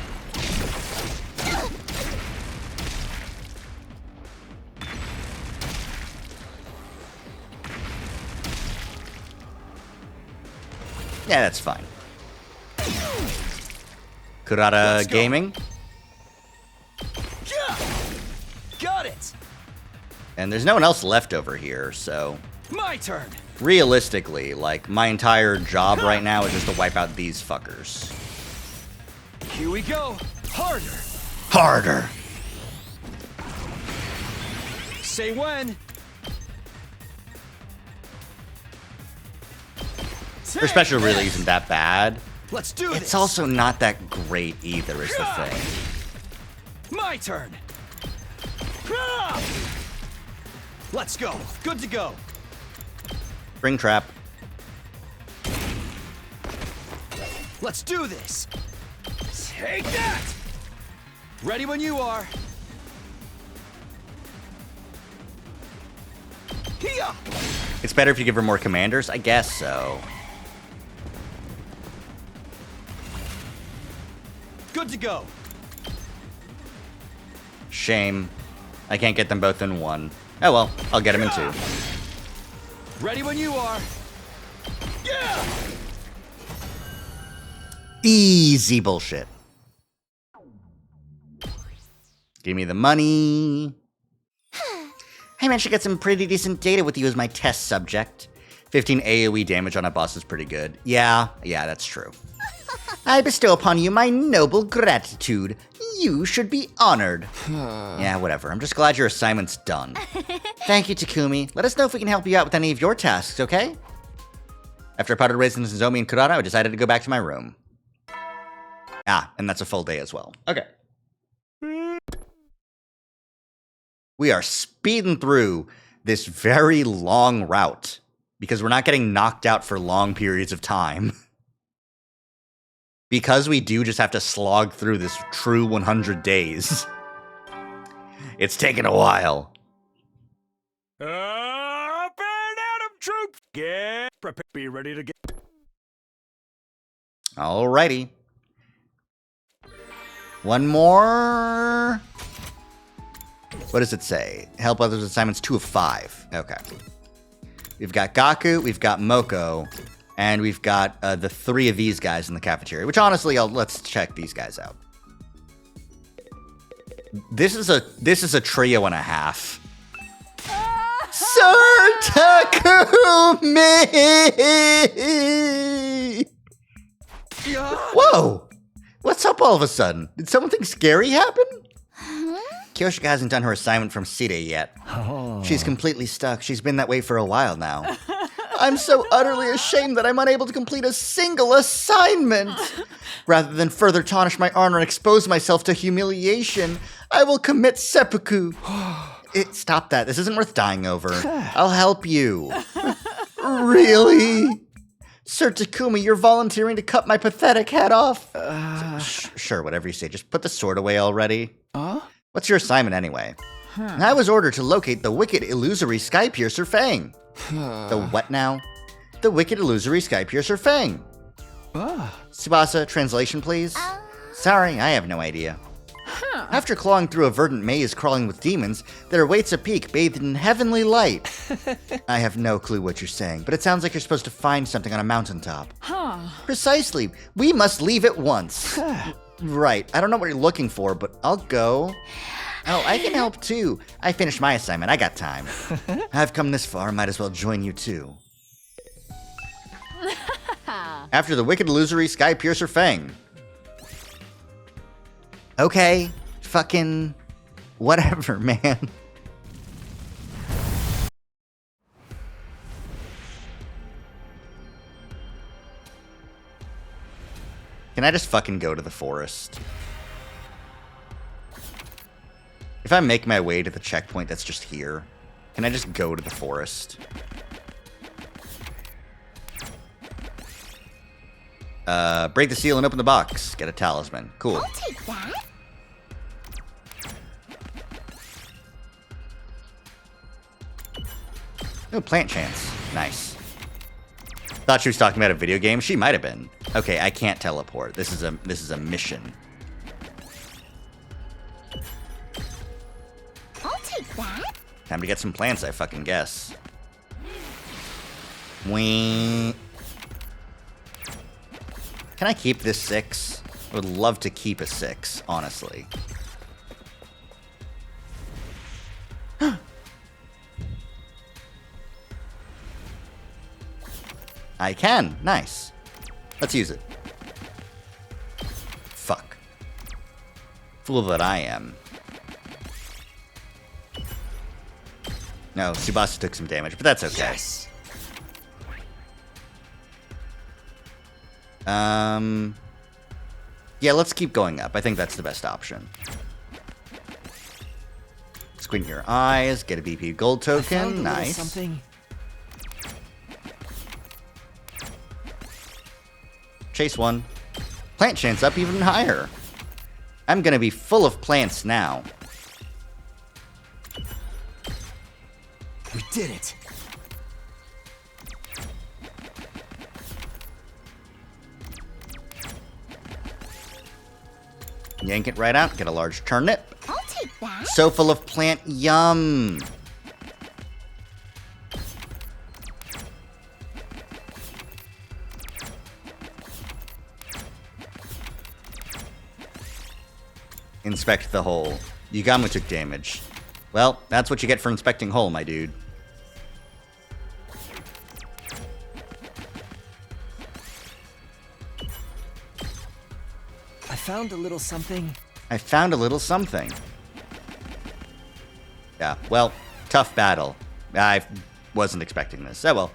Yeah, that's fine. Kurata Gaming. Got it! And there's no one else left over here, so... My turn! Realistically, like, my entire job right now is just to wipe out these fuckers. Here we go! Harder! Harder! say when. Her special really isn't that bad. Let's do this. It's also not that great either, is the thing. My turn. Ah! Let's go. Good to go. Spring trap. Let's do this. Take that. Ready when you are. Here. It's better if you give her more commanders? I guess so. Good to go. Shame. I can't get them both in one. Oh well, I'll get them in two. Ready when you are. Yeah. Easy bullshit. Give me the money. I managed to get some pretty decent data with you as my test subject. 15 AoE damage on a boss is pretty good. Yeah, that's true. I bestow upon you my noble gratitude. You should be honored. Yeah, whatever. I'm just glad your assignment's done. Thank you, Takumi. Let us know if we can help you out with any of your tasks, okay? After I parted ways with Nozomi and Kurata, I decided to go back to my room. Ah, and that's a full day as well. Okay. We are speeding through this very long route because we're not getting knocked out for long periods of time. Because we do just have to slog through this true 100 days. It's taken a while. Up and Adam troops! Get prepared. Be ready to get. Alrighty. One more. What does it say? Help others with assignments 2 of 5. Okay. We've got Gaku, we've got Moko, and we've got the 3 of these guys in the cafeteria, which honestly, let's check these guys out. This is a trio and a half. Sir Takumi! Whoa! What's up all of a sudden? Did something scary happen? Kyoshika hasn't done her assignment from Side yet. Oh. She's completely stuck. She's been that way for a while now. I'm so utterly ashamed that I'm unable to complete a single assignment. Rather than further tarnish my honor and expose myself to humiliation, I will commit seppuku. Stop that. This isn't worth dying over. I'll help you. Really? Sir Takumi, you're volunteering to cut my pathetic head off? Sure, whatever you say. Just put the sword away already. What's your assignment anyway? I was ordered to locate the wicked illusory sky piercer Fang. The what now? The wicked illusory sky piercer Fang. Tsubasa, translation please? Sorry, I have no idea. After clawing through a verdant maze crawling with demons, there awaits a peak bathed in heavenly light. I have no clue what you're saying, but it sounds like you're supposed to find something on a mountaintop. Precisely. We must leave at once. Right. I don't know what you're looking for, but I'll go. Oh, I can help too. I finished my assignment. I got time. I've come this far. Might as well join you too. After the wicked illusory sky piercer Fang. Okay. Fucking whatever, man. Can I just fucking go to the forest? If I make my way to the checkpoint that's just here, can I just go to the forest? Break the seal and open the box. Get a talisman. Cool. I'll take that. Oh, plant chance. Nice. Thought she was talking about a video game. She might have been. Okay, I can't teleport. This is a mission. I'll take that. Time to get some plants, I fucking guess. Wing. Can I keep this 6? I would love to keep a 6, honestly. I can. Nice. Let's use it. Fuck. Fool that I am. No, Tsubasa took some damage, but that's okay. Yes. Yeah, let's keep going up. I think that's the best option. Squint your eyes, get a BP gold token. Nice. Something. Chase one. Plant chance up even higher. I'm gonna be full of plants now. We did it. Yank it right out, get a large turnip. I'll take that. So full of plant, yum. Inspect the hole. Yugamu took damage. Well, that's what you get for inspecting hole, my dude. I found a little something. I found a little something. Yeah, well, tough battle. I wasn't expecting this. Oh well.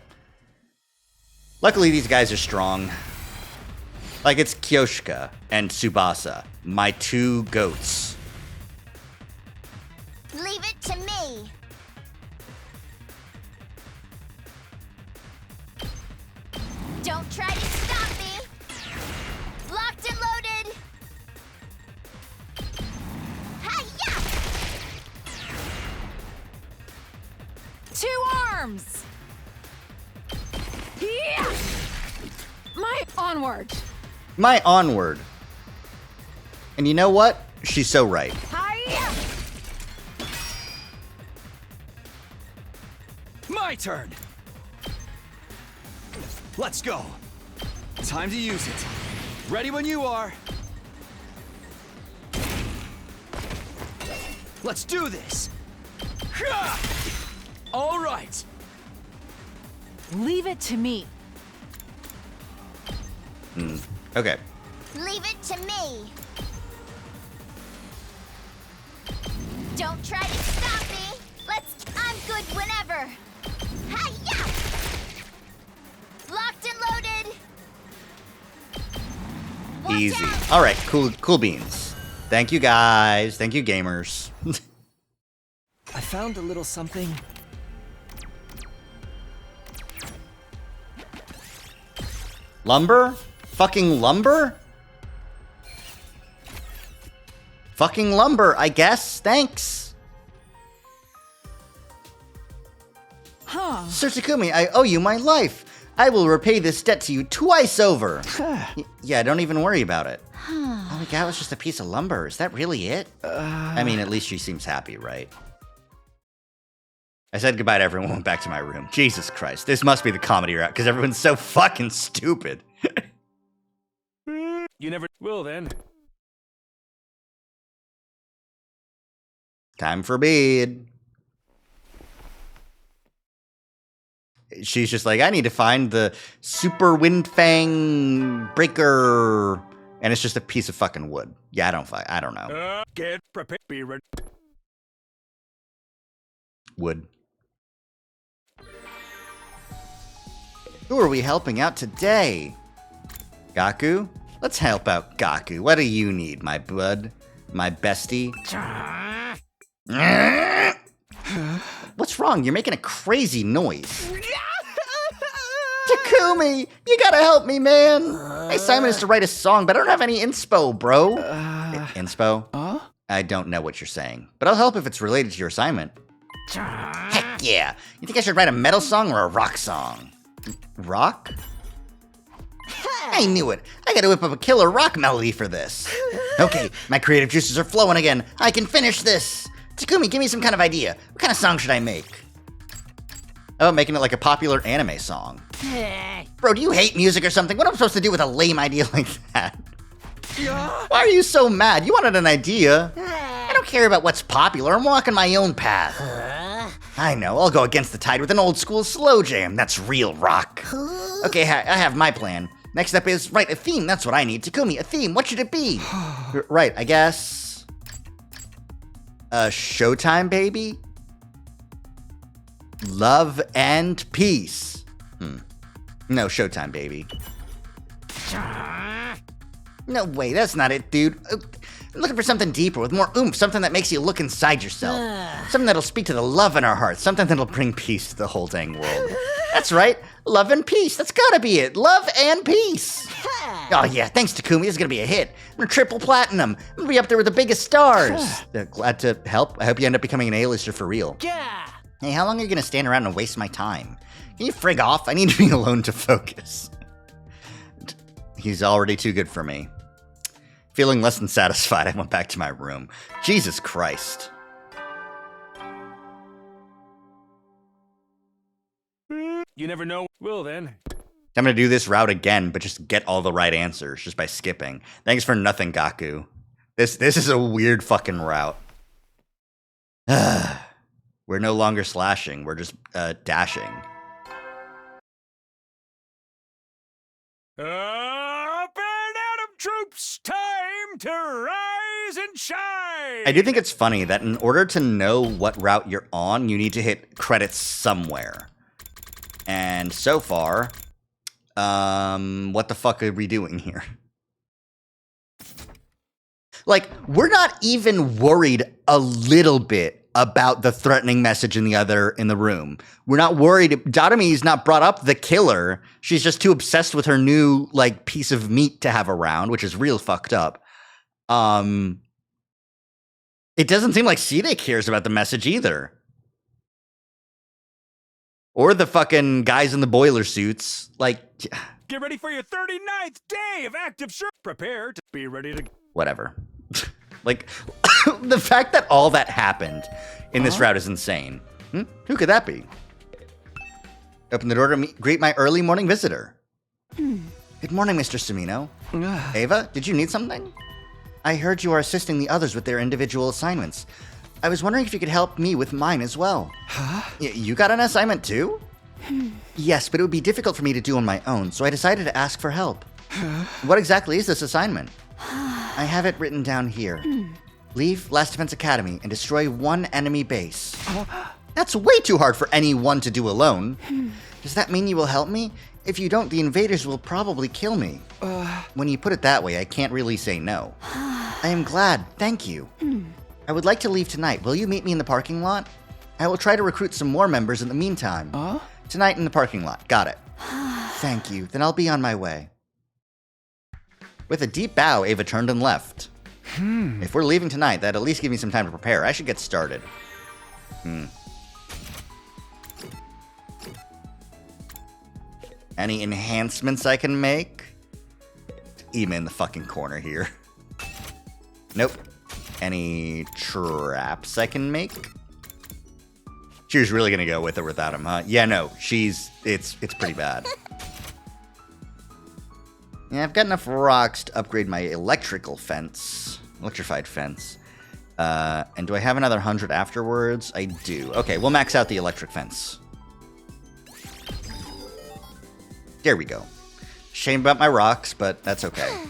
Luckily, these guys are strong. Like, it's Kyoshika and Tsubasa, my two goats. Leave it to me. Don't try to stop me. Locked and loaded. Hi-ya! 2 arms! Yeah! My onward! My onward. And you know what? She's so right. Hiya! My turn. Let's go. Time to use it. Ready when you are. Let's do this. All right. Leave it to me. Okay. Leave it to me. Don't try to stop me. I'm good whenever. Hi-ya! Locked and loaded. Watch Easy. out. All right, cool beans. Thank you, guys. Thank you, gamers. I found a little something. Lumber? Fucking lumber? Fucking lumber, I guess. Thanks. Huh. Sir Takumi, I owe you my life. I will repay this debt to you twice over. Yeah, don't even worry about it. Oh my god, it was just a piece of lumber. Is that really it? I mean, at least she seems happy, right? I said goodbye to everyone, went back to my room. Jesus Christ, this must be the comedy route, because everyone's so fucking stupid. You never will then. Time for bed. She's just like, I need to find the super Windfang breaker. And it's just a piece of fucking wood. Yeah, I don't know. Get prepared. Be ready. Wood. Who are we helping out today? Gaku? Let's help out Gaku. What do you need, my bud? My bestie? What's wrong? You're making a crazy noise. Takumi! You gotta help me, man! My assignment is to write a song, but I don't have any inspo, bro. Inspo? I don't know what you're saying, but I'll help if it's related to your assignment. Heck yeah! You think I should write a metal song or a rock song? Rock? I knew it. I gotta whip up a killer rock melody for this. Okay, my creative juices are flowing again. I can finish this. Takumi, give me some kind of idea. What kind of song should I make? Oh, making it like a popular anime song. Bro, do you hate music or something? What am I supposed to do with a lame idea like that? Why are you so mad? You wanted an idea. I don't care about what's popular. I'm walking my own path. I know. I'll go against the tide with an old school slow jam. That's real rock. Okay, I have my plan. Next up is write a theme. That's what I need. Takumi, a theme. What should it be? Right, I guess... Showtime, baby? Love and peace. No, showtime, baby. No way, that's not it, dude. I'm looking for something deeper, with more oomph, something that makes you look inside yourself. Something that'll speak to the love in our hearts, something that'll bring peace to the whole dang world. That's right, love and peace, that's gotta be it. Love and peace. Oh yeah, thanks Takumi, this is gonna be a hit. I'm gonna triple platinum. I'm gonna be up there with the biggest stars. Glad to help. I hope you end up becoming an A-lister for real. Yeah. Hey, how long are you gonna stand around and waste my time? Can you frig off? I need to be alone to focus. He's already too good for me. Feeling less than satisfied, I went back to my room. Jesus Christ. You never know. Well then. I'm gonna do this route again, but just get all the right answers just by skipping. Thanks for nothing, Gaku. This is a weird fucking route. We're no longer slashing, we're just dashing. Up and Atom troops, time to rise and shine! I do think it's funny that in order to know what route you're on, you need to hit credits somewhere. And so far, what the fuck are we doing here? Like, we're not even worried a little bit about the threatening message in the room. We're not worried. Datami's not brought up the killer. She's just too obsessed with her new, like, piece of meat to have around, which is real fucked up. It doesn't seem like Side cares about the message either. Or the fucking guys in the boiler suits. Like, get ready for your 39th day of active service. Prepare to be ready to... Whatever. Like, the fact that all that happened in this route is insane. Who could that be? Open the door to greet my early morning visitor. Good morning, Mr. Sumino. Ava, did you need something? I heard you are assisting the others with their individual assignments. I was wondering if you could help me with mine as well. Huh? You got an assignment too? Yes, but it would be difficult for me to do on my own, so I decided to ask for help. What exactly is this assignment? I have it written down here. Leave Last Defense Academy and destroy one enemy base. That's way too hard for anyone to do alone. Does that mean you will help me? If you don't, the invaders will probably kill me. When you put it that way, I can't really say no. I am glad, thank you. I would like to leave tonight. Will you meet me in the parking lot? I will try to recruit some more members in the meantime. Tonight in the parking lot, got it. Thank you, then I'll be on my way. With a deep bow, Ava turned and left. If we're leaving tonight, that'd at least give me some time to prepare. I should get started. Any enhancements I can make? Ema in the fucking corner here. Nope. Any traps I can make? She was really gonna go with or without him, huh? Yeah, no. It's pretty bad. Yeah, I've got enough rocks to upgrade my electrified fence. And do I have another 100 afterwards? I do. Okay, we'll max out the electric fence. There we go. Shame about my rocks, but that's okay.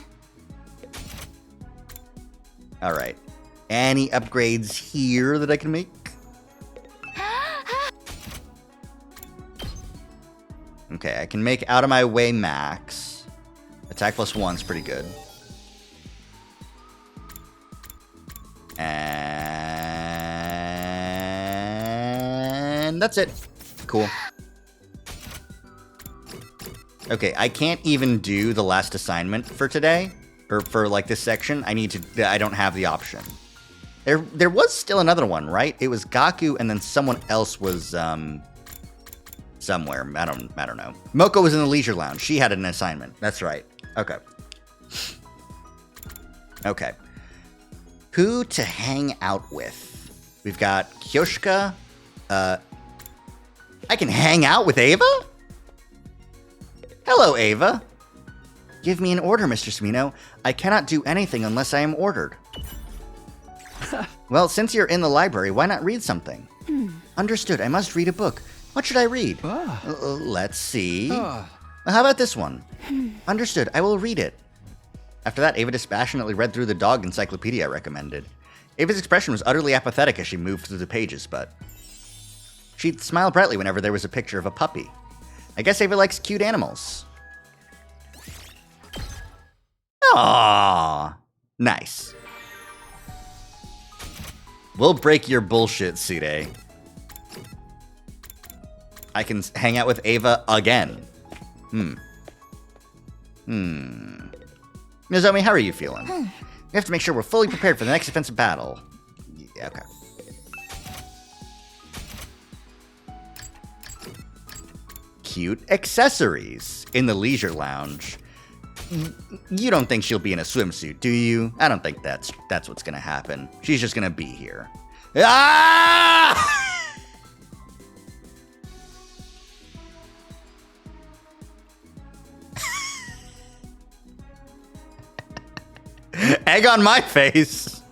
Alright. Any upgrades here that I can make? Okay, I can make out of my way max. Attack +1's pretty good. And that's it. Cool. Okay, I can't even do the last assignment for today, or for like this section. I don't have the option. There was still another one, right? It was Gaku, and then someone else was somewhere. I don't know. Moko was in the leisure lounge. She had an assignment. That's right. Okay. Okay. Who to hang out with? We've got Kyoshika. I can hang out with Ava? Hello, Ava. Give me an order, Mr. Sumino. I cannot do anything unless I am ordered. Well, since you're in the library, why not read something? Understood. I must read a book. What should I read? Let's see. How about this one? Understood. I will read it. After that, Ava dispassionately read through the dog encyclopedia I recommended. Ava's expression was utterly apathetic as she moved through the pages, but... She'd smile brightly whenever there was a picture of a puppy. I guess Ava likes cute animals. Aww. Nice. We'll break your bullshit, Sude. I can hang out with Ava again. Nozomi, how are you feeling? We have to make sure we're fully prepared for the next offensive battle. Yeah, okay. Cute accessories in the leisure lounge. You don't think she'll be in a swimsuit, do you? I don't think that's what's gonna happen. She's just gonna be here. Ah! Egg on my face.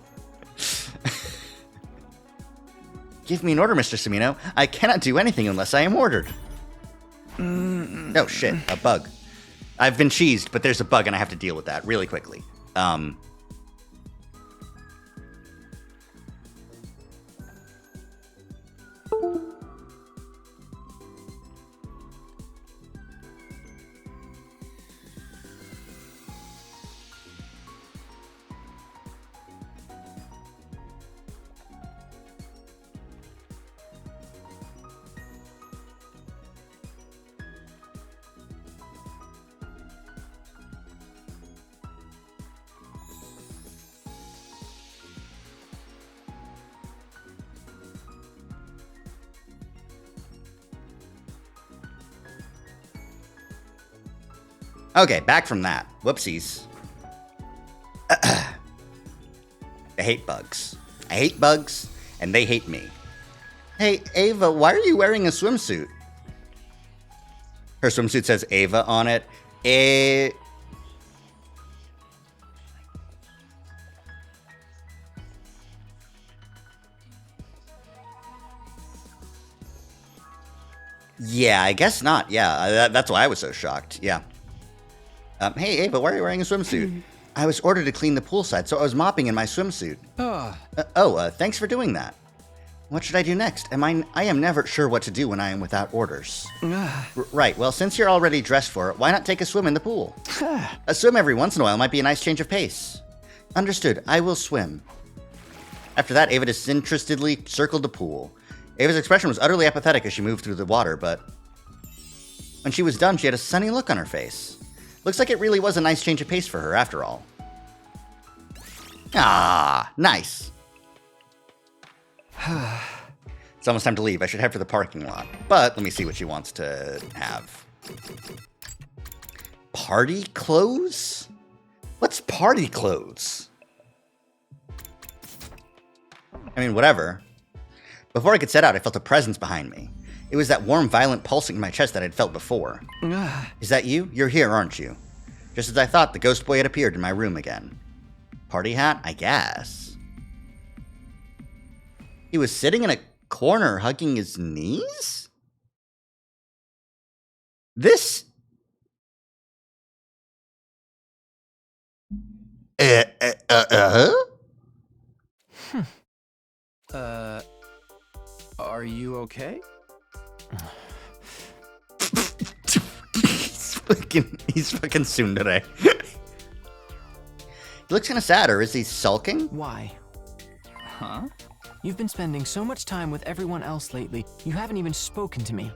Give me an order, Mr. Sumino. I cannot do anything unless I am ordered. Oh shit, a bug. I've been cheesed, but there's a bug and I have to deal with that really quickly. Okay, back from that. Whoopsies. I hate bugs. I hate bugs, and they hate me. Hey, Ava, why are you wearing a swimsuit? Her swimsuit says Ava on it. Yeah, I guess not. Yeah, that's why I was so shocked. Yeah. Hey, Ava, why are you wearing a swimsuit? I was ordered to clean the poolside, so I was mopping in my swimsuit. Thanks for doing that. What should I do next? I am never sure what to do when I am without orders. Right, well, since you're already dressed for it, why not take a swim in the pool? A swim every once in a while might be a nice change of pace. Understood, I will swim. After that, Ava disinterestedly circled the pool. Ava's expression was utterly apathetic as she moved through the water, but when she was done, she had a sunny look on her face. Looks like it really was a nice change of pace for her, after all. Ah, nice. It's almost time to leave. I should head for the parking lot. But let me see what she wants to have. Party clothes? What's party clothes? I mean, whatever. Before I could set out, I felt a presence behind me. It was that warm, violent pulsing in my chest that I'd felt before. Is that you? You're here, aren't you? Just as I thought, the ghost boy had appeared in my room again. Party hat? I guess. He was sitting in a corner, hugging his knees? This... Are you okay? He's fucking tsundere. He looks kind of sad, or is he sulking? Why? Huh? You've been spending so much time with everyone else lately, you haven't even spoken to me.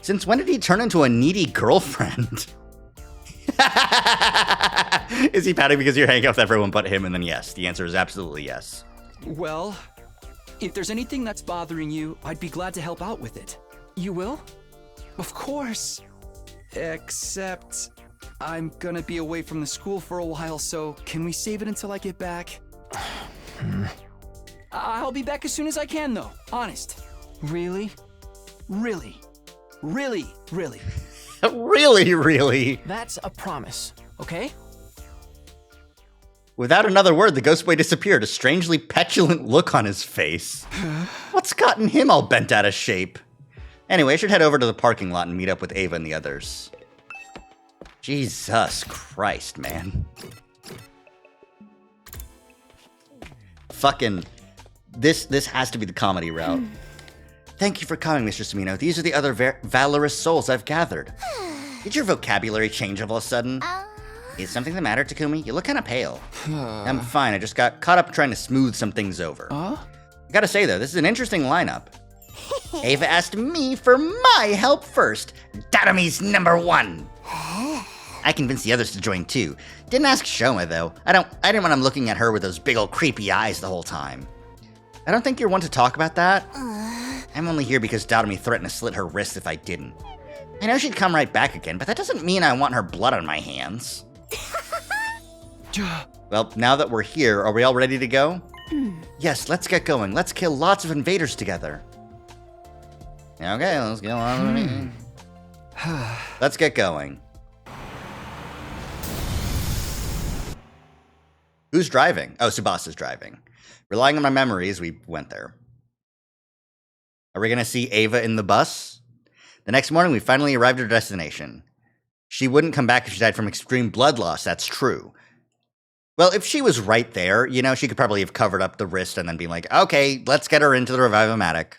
Since when did he turn into a needy girlfriend? Is he pouting because you're hanging out with everyone but him? And then yes, the answer is absolutely yes. Well, if there's anything that's bothering you, I'd be glad to help out with it. You will? Of course. Except, I'm gonna be away from the school for a while, so can we save it until I get back? I'll be back as soon as I can, though. Honest. Really? Really. Really, really. Really, really. That's a promise, okay? Without another word, the ghost boy disappeared, a strangely petulant look on his face. What's gotten him all bent out of shape? Anyway, I should head over to the parking lot and meet up with Ava and the others. Jesus Christ, man. Fucking This has to be the comedy route. Thank you for coming, Mr. Samino. These are the other valorous souls I've gathered. Did your vocabulary change all of a sudden? Is something the matter, Takumi? You look kind of pale. I'm fine. I just got caught up trying to smooth some things over. I gotta say, though, this is an interesting lineup. Ava asked me for my help first. Takumi's #1. I convinced the others to join too. Didn't ask Shoma though. I didn't want him looking at her with those big old creepy eyes the whole time. I don't think you're one to talk about that. I'm only here because Takumi threatened to slit her wrist if I didn't. I know she'd come right back again, but that doesn't mean I want her blood on my hands. Well, now that we're here, are we all ready to go? Yes, let's get going. Let's kill lots of invaders together. Okay, let's get on. Let's get going. Who's driving? Oh, Tsubasa's driving. Relying on my memories, we went there. Are we going to see Ava in the bus? The next morning, we finally arrived at our destination. She wouldn't come back if she died from extreme blood loss, that's true. Well, if she was right there, you know, she could probably have covered up the wrist and then be like, okay, let's get her into the Revive-O-Matic.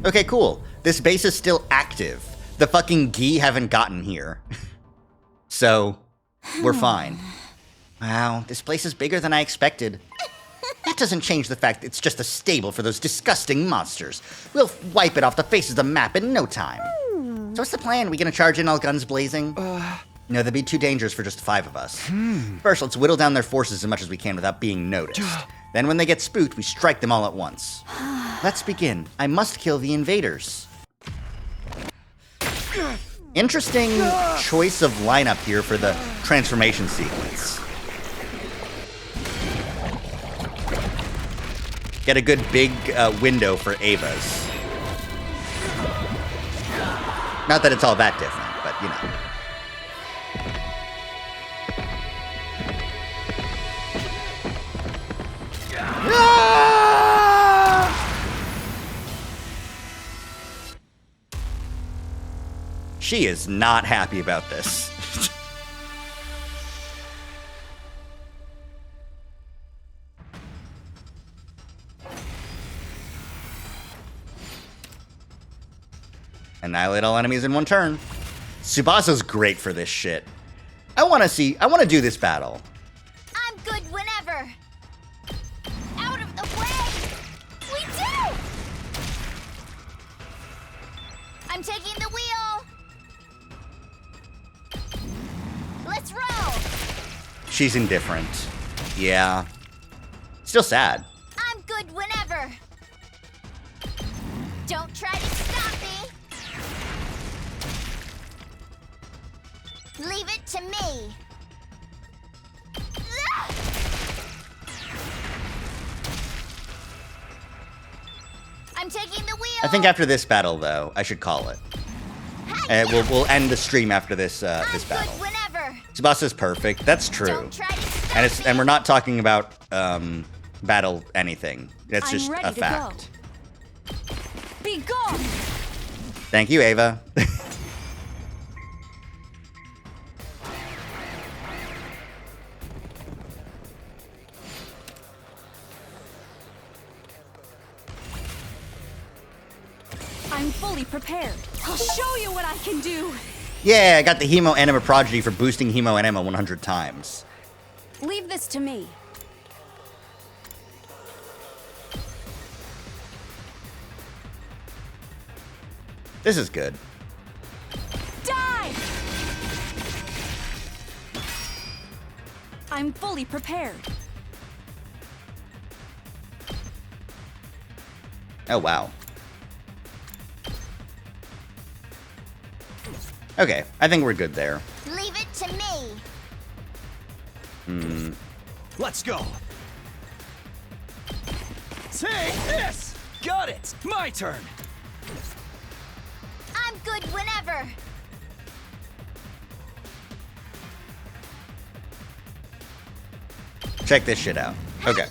Okay, cool. This base is still active. The fucking Gi haven't gotten here. So, we're fine. Wow, this place is bigger than I expected. That doesn't change the fact it's just a stable for those disgusting monsters. We'll wipe it off the face of the map in no time. So what's the plan? We gonna charge in all guns blazing? No, that'd be too dangerous for just 5 of us. First, let's whittle down their forces as much as we can without being noticed. Then when they get spooked, we strike them all at once. Let's begin. I must kill the invaders. Interesting choice of lineup here for the transformation sequence. Get a good big window for Ava's. Not that it's all that different, but you know. She is not happy about this. Annihilate all enemies in one turn. Tsubasa's great for this shit. I want to do this battle. I'm good whenever. Out of the way. We do. I'm taking the wheel. Let's roll. She's indifferent. Yeah. Still sad. I'm good whenever. Don't try to stop me. Leave it to me. I'm taking the wheel. I think after this battle, though, I should call it. We'll end the stream after this this battle. Tsubasa's perfect. That's true. And we're not talking about battle anything. That's just a fact. Be gone. Thank you, Ava. I'm fully prepared. I'll show you what I can do. Yeah, I got the Hemo Enema Prodigy for boosting Hemo Enema 100 times. Leave this to me. This is good. Die! I'm fully prepared. Oh, wow. Okay, I think we're good there. Leave it to me. Let's go. Take this! Got it! My turn! I'm good whenever. Check this shit out. Okay.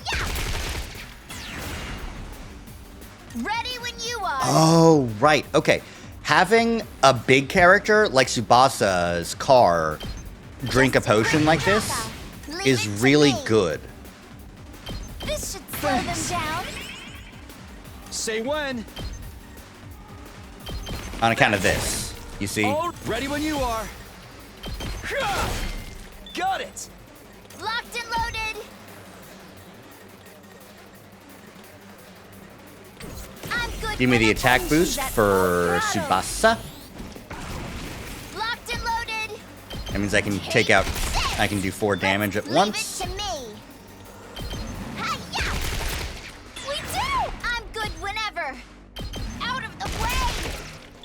Ready when you are. Oh, right. Okay. Having a big character like Tsubasa's car drink a potion like this is really good. slow them down. Say when. On account of this, you see? Oh, ready when you are. Got it. Locked and loaded. I'm good. Give me when the I attack punch you, boost that for Colorado. Tsubasa. Locked and loaded. That means I can take out, I can do 4 damage at once. Leave it to me. Hi-ya! We do! I'm good whenever. Out of the way.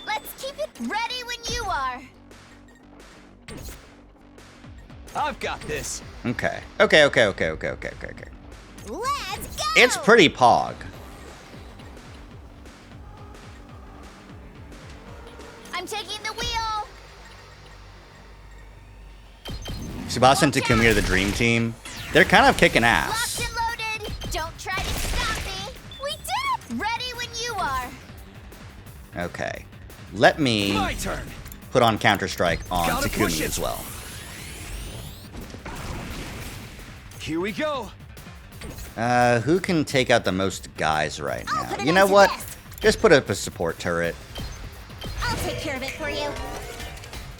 Let's keep it ready when you are. I've got this. Okay. Let's go. It's pretty pog. I'm taking the wheel. Tsubasa and Takumi are the dream team. They're kind of kicking ass. Locked and loaded. Don't try to stop me. We did. Ready when you are. Okay. Let me My turn. put on Counter-Strike on Gotta push Takumi it. as well. Here we go. Who can take out the most guys right I'll now? put an You know end to what? this. Just put up a support turret. I'll take care of it for you.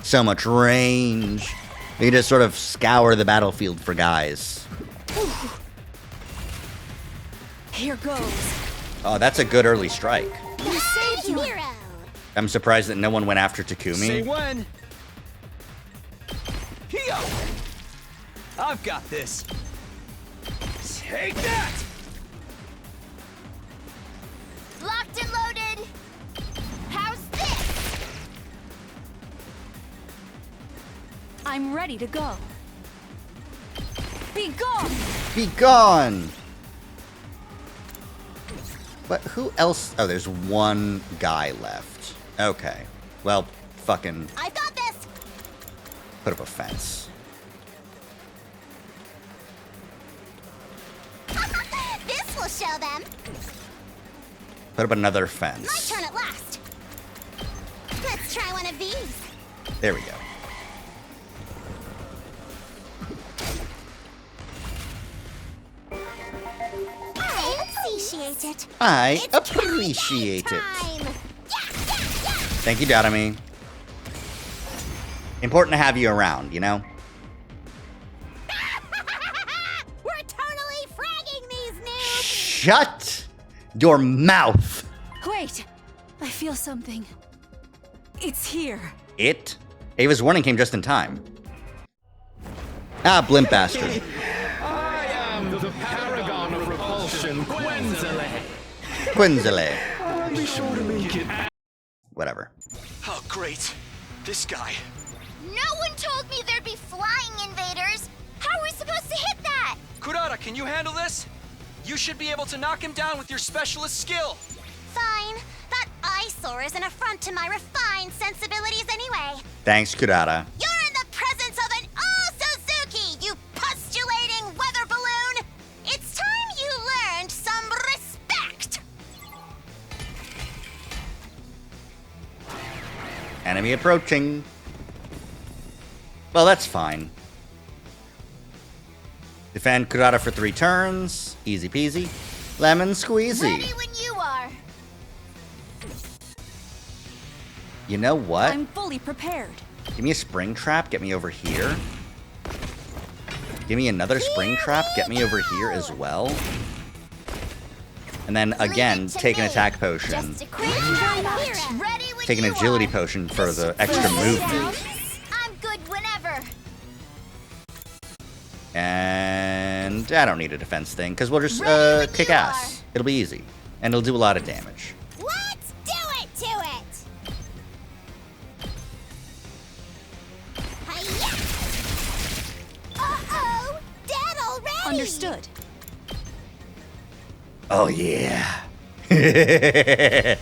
So much range. You just sort of scour the battlefield for guys. Here goes. Oh, that's a good early strike. You saved you. Hero. I'm surprised that no one went after Takumi. Say when. Here. I've got this. Take that. Locked and loaded. How's this? I'm ready to go. Be gone! Be gone! But who else? Oh, there's one guy left. Okay. Well, fucking I've got this. put up a fence. This will show them. Put up another My fence. turn at last. Let's try one of these. There we go. I appreciate it. I It's appreciate it. time. Thank you, Dadami. Important to have you around, you know? We're totally fragging these noobs. Shut your mouth! Wait! I feel something. It's here. It? Ava's warning came just in time. Ah, blimp bastard. I am the paragon of repulsion, Gwenzile. Quinzile. I'll be sure to make it. Oh, great. This guy. No one told me there'd be flying invaders. How are we supposed to hit that? Kurata, can you handle this? You should be able to knock him down with your specialist skill. Fine. That eyesore is an affront to my refined sensibilities anyway. Thanks, Kurata. You're in the presence of an all-Suzuki, you postulating weather balloon! It's time you learned some respect! Enemy approaching. Well, that's fine. Defend Kurata for 3 turns. Easy peasy. Lemon squeezy. Ready when you are. You know what? I'm fully prepared. Give me a spring trap, get me over here. Give me another spring trap, get me over here as well. And then again, take an attack potion. Just a quick hero. Ready when Take an you agility are. potion for the extra movement. I'm good whenever. And I don't need a defense thing, because we'll just Ready when kick you ass. It'll be easy. And it'll do a lot of damage. Let's do it to it! Hiya! Uh-oh! Dead already! Understood. Oh yeah. Die!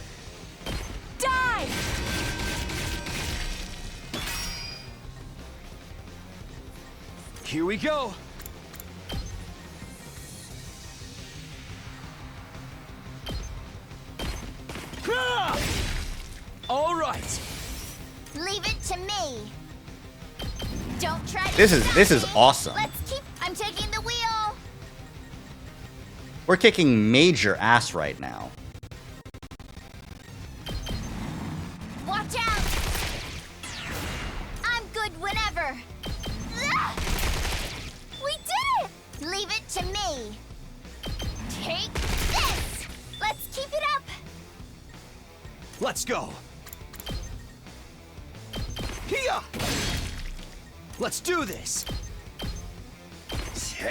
Here we go. Ah! All right. Leave it to me. Don't try to This is stop this is me. awesome. Let's keep. I'm taking the wheel. We're kicking major ass right now. Watch out! I'm good whenever. Ah! We did it! Leave it to me. Take this! Let's keep it up! Let's go! Here! Let's do this!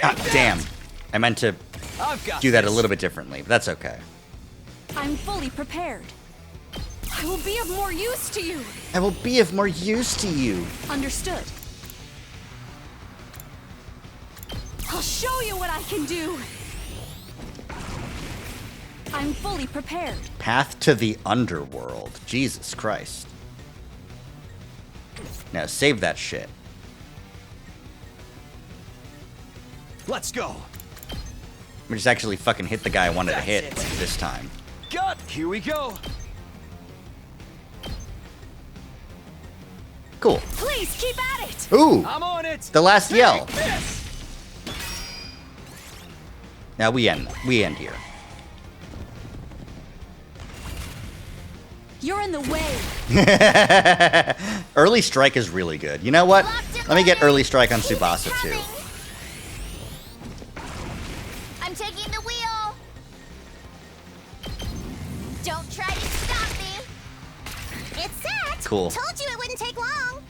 God damn. I meant to I've got do that a this. little bit differently, but that's okay. I'm fully prepared. I will be of more use to you. I will be of more use to you. Understood. I'll show you what I can do. I'm fully prepared. Path to the underworld. Jesus Christ. Now save that shit. Let's go! We just actually fucking hit the guy I wanted to That's hit it. this time. Gut! Here we go! Cool. Please keep at it. Ooh! I'm on it! The last yell. This. Now we end here. You're in the way. Early strike is really good. You know what? Let me get early strike on Tsubasa too. I'm taking the wheel. Don't try to stop me. It's set! Cool. Told you it wouldn't take long!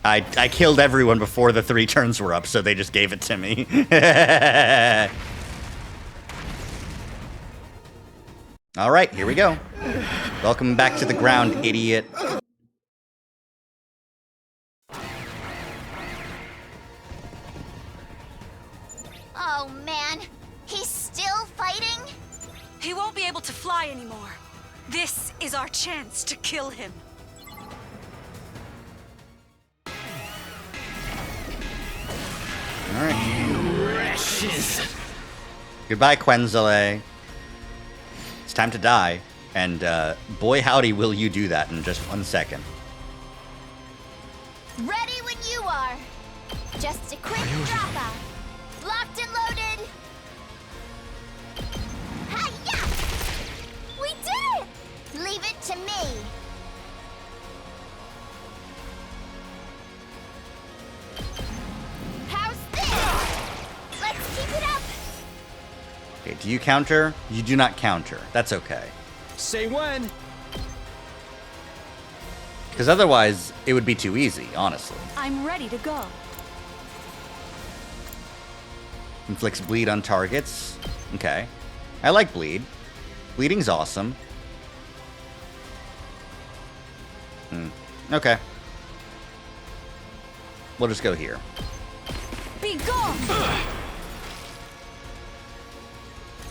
I killed everyone before the 3 turns were up, so they just gave it to me. All right, here we go. Welcome back to the ground, idiot. Oh man, he's still fighting? He won't be able to fly anymore. This is our chance to kill him. All right. Goodbye, Quenzele. It's time to die, and boy howdy will you do that in just 1 second. Ready when you are. Just a quick drop out. Locked and loaded. Hi-ya! We did it! Leave it to me. How's this? Let's keep it up. Okay, do you counter? You do not counter. That's okay. Say when! Because otherwise, it would be too easy, honestly. I'm ready to go. Inflicts bleed on targets. Okay. I like bleed. Bleeding's awesome. Okay. We'll just go here. Be gone!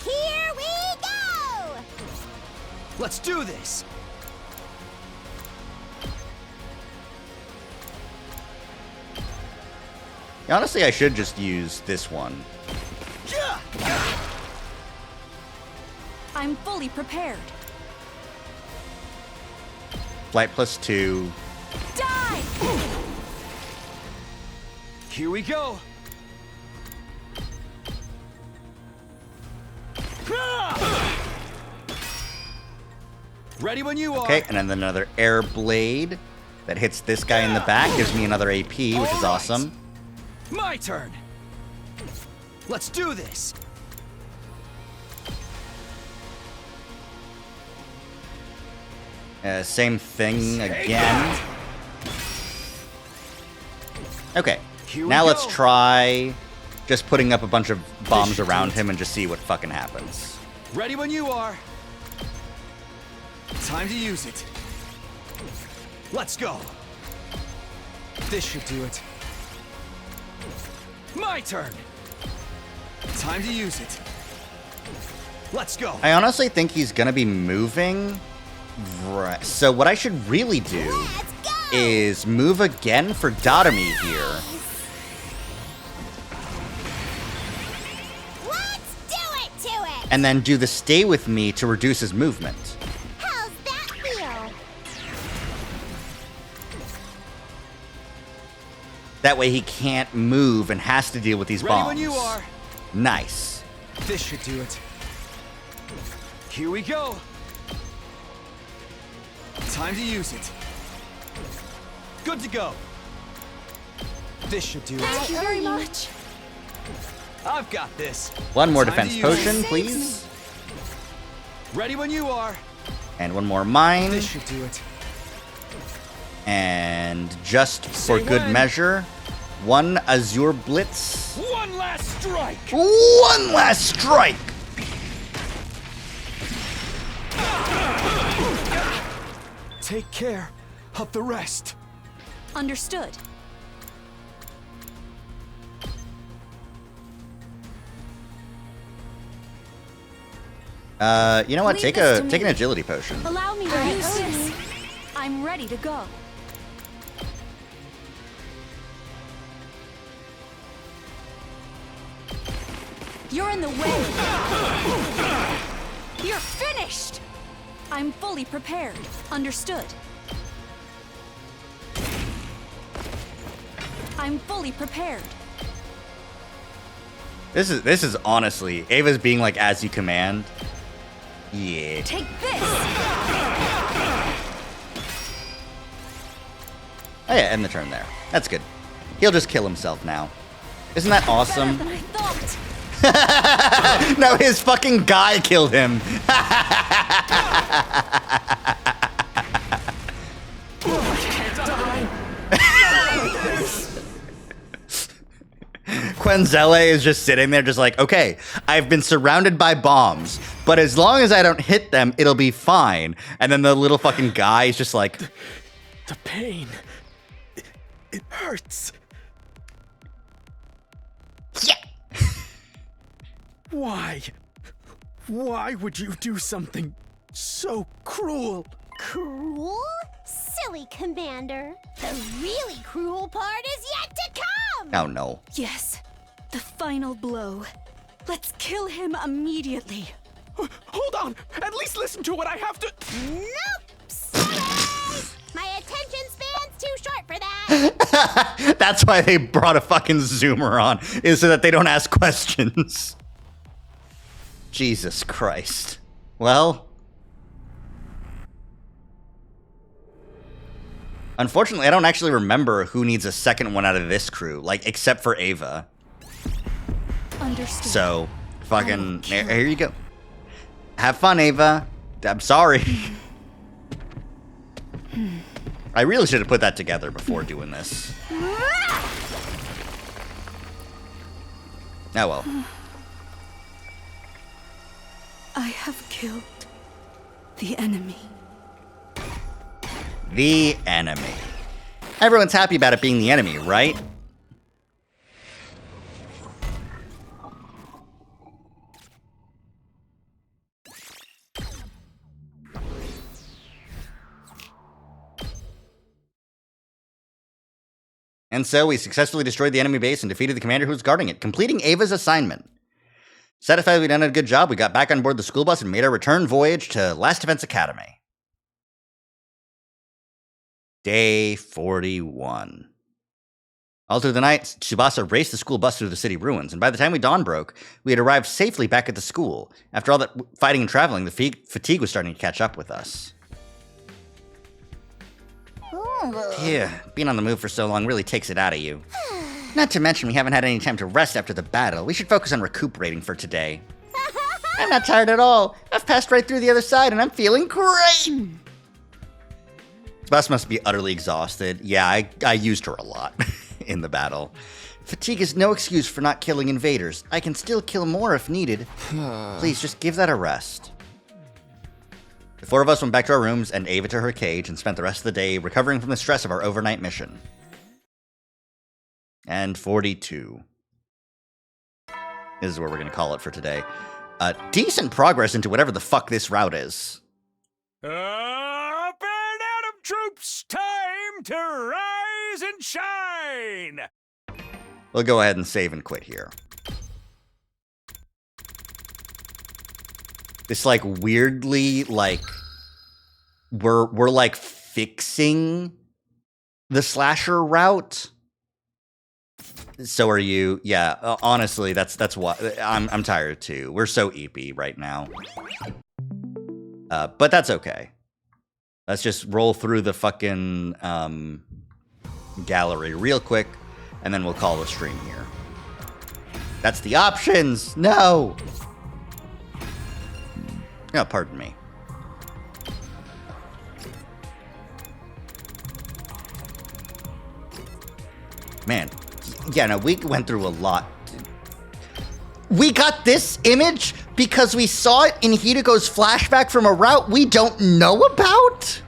Here we go! Let's do this! Honestly, I should just use this one. I'm fully prepared. Flight +2. Die! Here we go! Ready when you are! Okay, and then another air blade that hits this guy in the back. Gives me another AP, which is awesome. My turn! Let's do this! Same thing again. Okay, now let's try just putting up a bunch of bombs around him and just see what fucking happens. Ready when you are! Time to use it. Let's go! This should do it. My turn! Time to use it. Let's go! I honestly think he's gonna be moving. Right. So what I should really do is move again for Datami here. Let's do it to it! And then do the stay with me to reduce his movement. How's that feel? That way he can't move and has to deal with these bombs. Ready when you are. Nice. This should do it. Here we go. Time to use it. Good to go. This should do it. Thank you very much. I've got this. One more Time defense to use potion, it. please. Ready when you are. And one more mine. This should do it. And just for Say good when. measure, one Azure Blitz. One last strike! One last strike! Take care of the rest. Understood. You know what? Leave Take this a to take an me. agility potion. Allow me to use this. I'm ready to go. You're in the way. You're finished. I'm fully prepared. Understood. I'm fully prepared. This is honestly Ava's being like as you command. Yeah. Take this. Oh yeah, end the turn there. That's good. He'll just kill himself now. Isn't that awesome? Better than I thought. No, his fucking guy killed him. Quenzele is just sitting there just like, okay, I've been surrounded by bombs, but as long as I don't hit them, it'll be fine. And then the little fucking guy is just like... The pain. It hurts. Yeah. Why? Why would you do something so cruel? Cruel? Silly Commander. The really cruel part is yet to come! Oh no. Yes, the final blow. Let's kill him immediately. Hold on! At least listen to what I have to... Nope! Sorry! My attention span's too short for that! That's why they brought a fucking zoomer on, is so that they don't ask questions. Jesus Christ. Well... Unfortunately, I don't actually remember who needs a second one out of this crew, like, except for Ava. Understood. So, fucking, here you go. Have fun, Ava. I'm sorry. I really should have put that together before doing this. Oh well. I have killed the enemy. The enemy. Everyone's happy about it being the enemy, right? And so we successfully destroyed the enemy base and defeated the commander who was guarding it, completing Ava's assignment. Satisfied we'd done a good job, we got back on board the school bus and made our return voyage to Last Defense Academy. Day 41. All through the night, Tsubasa raced the school bus through the city ruins, and by the time dawn broke, we had arrived safely back at the school. After all that fighting and traveling, the fatigue was starting to catch up with us. Yeah, being on the move for so long really takes it out of you. Not to mention we haven't had any time to rest after the battle. We should focus on recuperating for today. I'm not tired at all. I've passed right through the other side and I'm feeling great. Bus must be utterly exhausted. Yeah, I used her a lot in the battle. Fatigue is no excuse for not killing invaders. I can still kill more if needed. Please, just give that a rest. The four of us went back to our rooms and Ava to her cage and spent the rest of the day recovering from the stress of our overnight mission. And 42. This is where we're going to call it for today. Decent progress into whatever the fuck this route is. Up and Atom troops, time to rise and shine! We'll go ahead and save and quit here. It's like weirdly like we're like fixing the slasher route. So are you. Yeah, honestly, that's what I'm tired too. We're so eepy right now. But that's okay. Let's just roll through the fucking gallery real quick, and then we'll call the stream here. That's the options. No. Oh, pardon me. Man, yeah, no, we went through a lot. We got this image because we saw it in Hidiko's flashback from a route we don't know about?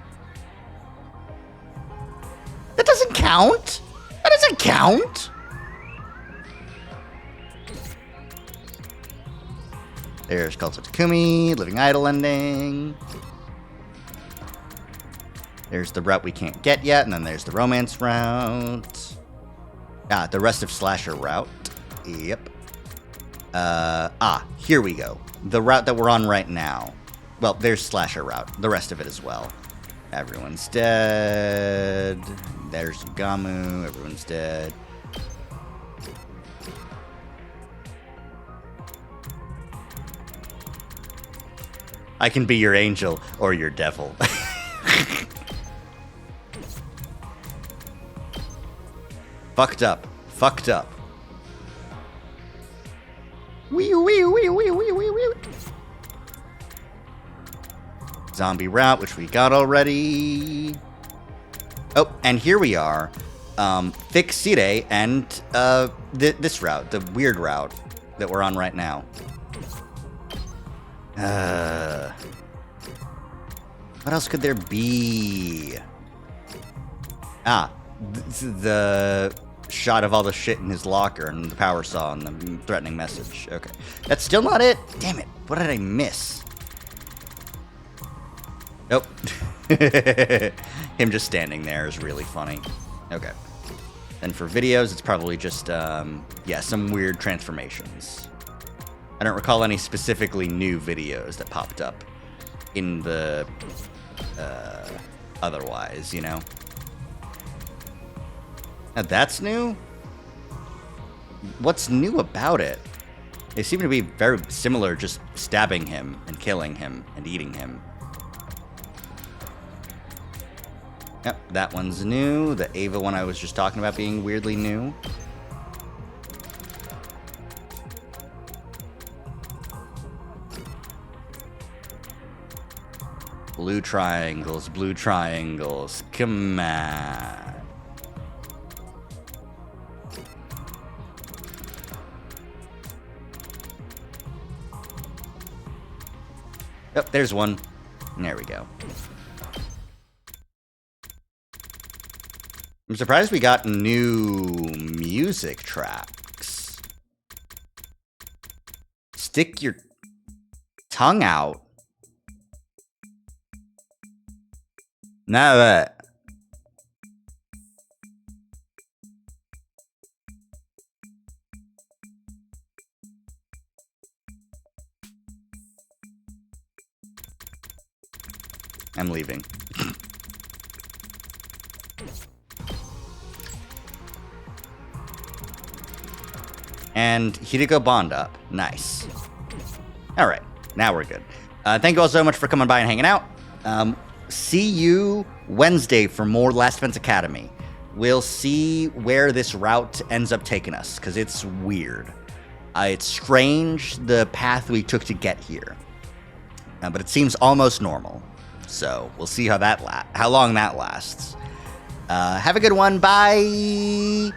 That doesn't count. That doesn't count. There's Cult of Takumi, Living Idol ending. There's the route we can't get yet, and then there's the romance route. Ah, the rest of Slasher route. Yep. Here we go. The route that we're on right now. Well, there's Slasher route. The rest of it as well. Everyone's dead. There's Gamu. Everyone's dead. I can be your angel or your devil. Fucked up. Fucked up. Wee wee wee wee wee wee wee. Zombie route, which we got already. Oh, and here we are. Fixire and this route, the weird route that we're on right now. What else could there be? The shot of all the shit in his locker and the power saw and the threatening message. Okay. That's still not it? Damn it. What did I miss? Nope. Him just standing there is really funny. Okay. And for videos, it's probably just, yeah, some weird transformations. I don't recall any specifically new videos that popped up in the, otherwise, you know? Now that's new? What's new about it? They seem to be very similar, just stabbing him and killing him and eating him. Yep, that one's new. The Ava one I was just talking about being weirdly new. Blue triangles, blue triangles. Come on. Oh, there's one. There we go. I'm surprised we got new music tracks. Stick your tongue out. Now that. I'm leaving. And Hideko Bond up. Nice. All right. Now we're good. Thank you all so much for coming by and hanging out. See you Wednesday for more Last Defense Academy. We'll see where this route ends up taking us, because it's weird. It's strange, the path we took to get here. But it seems almost normal. So we'll see how long that lasts. Have a good one. Bye.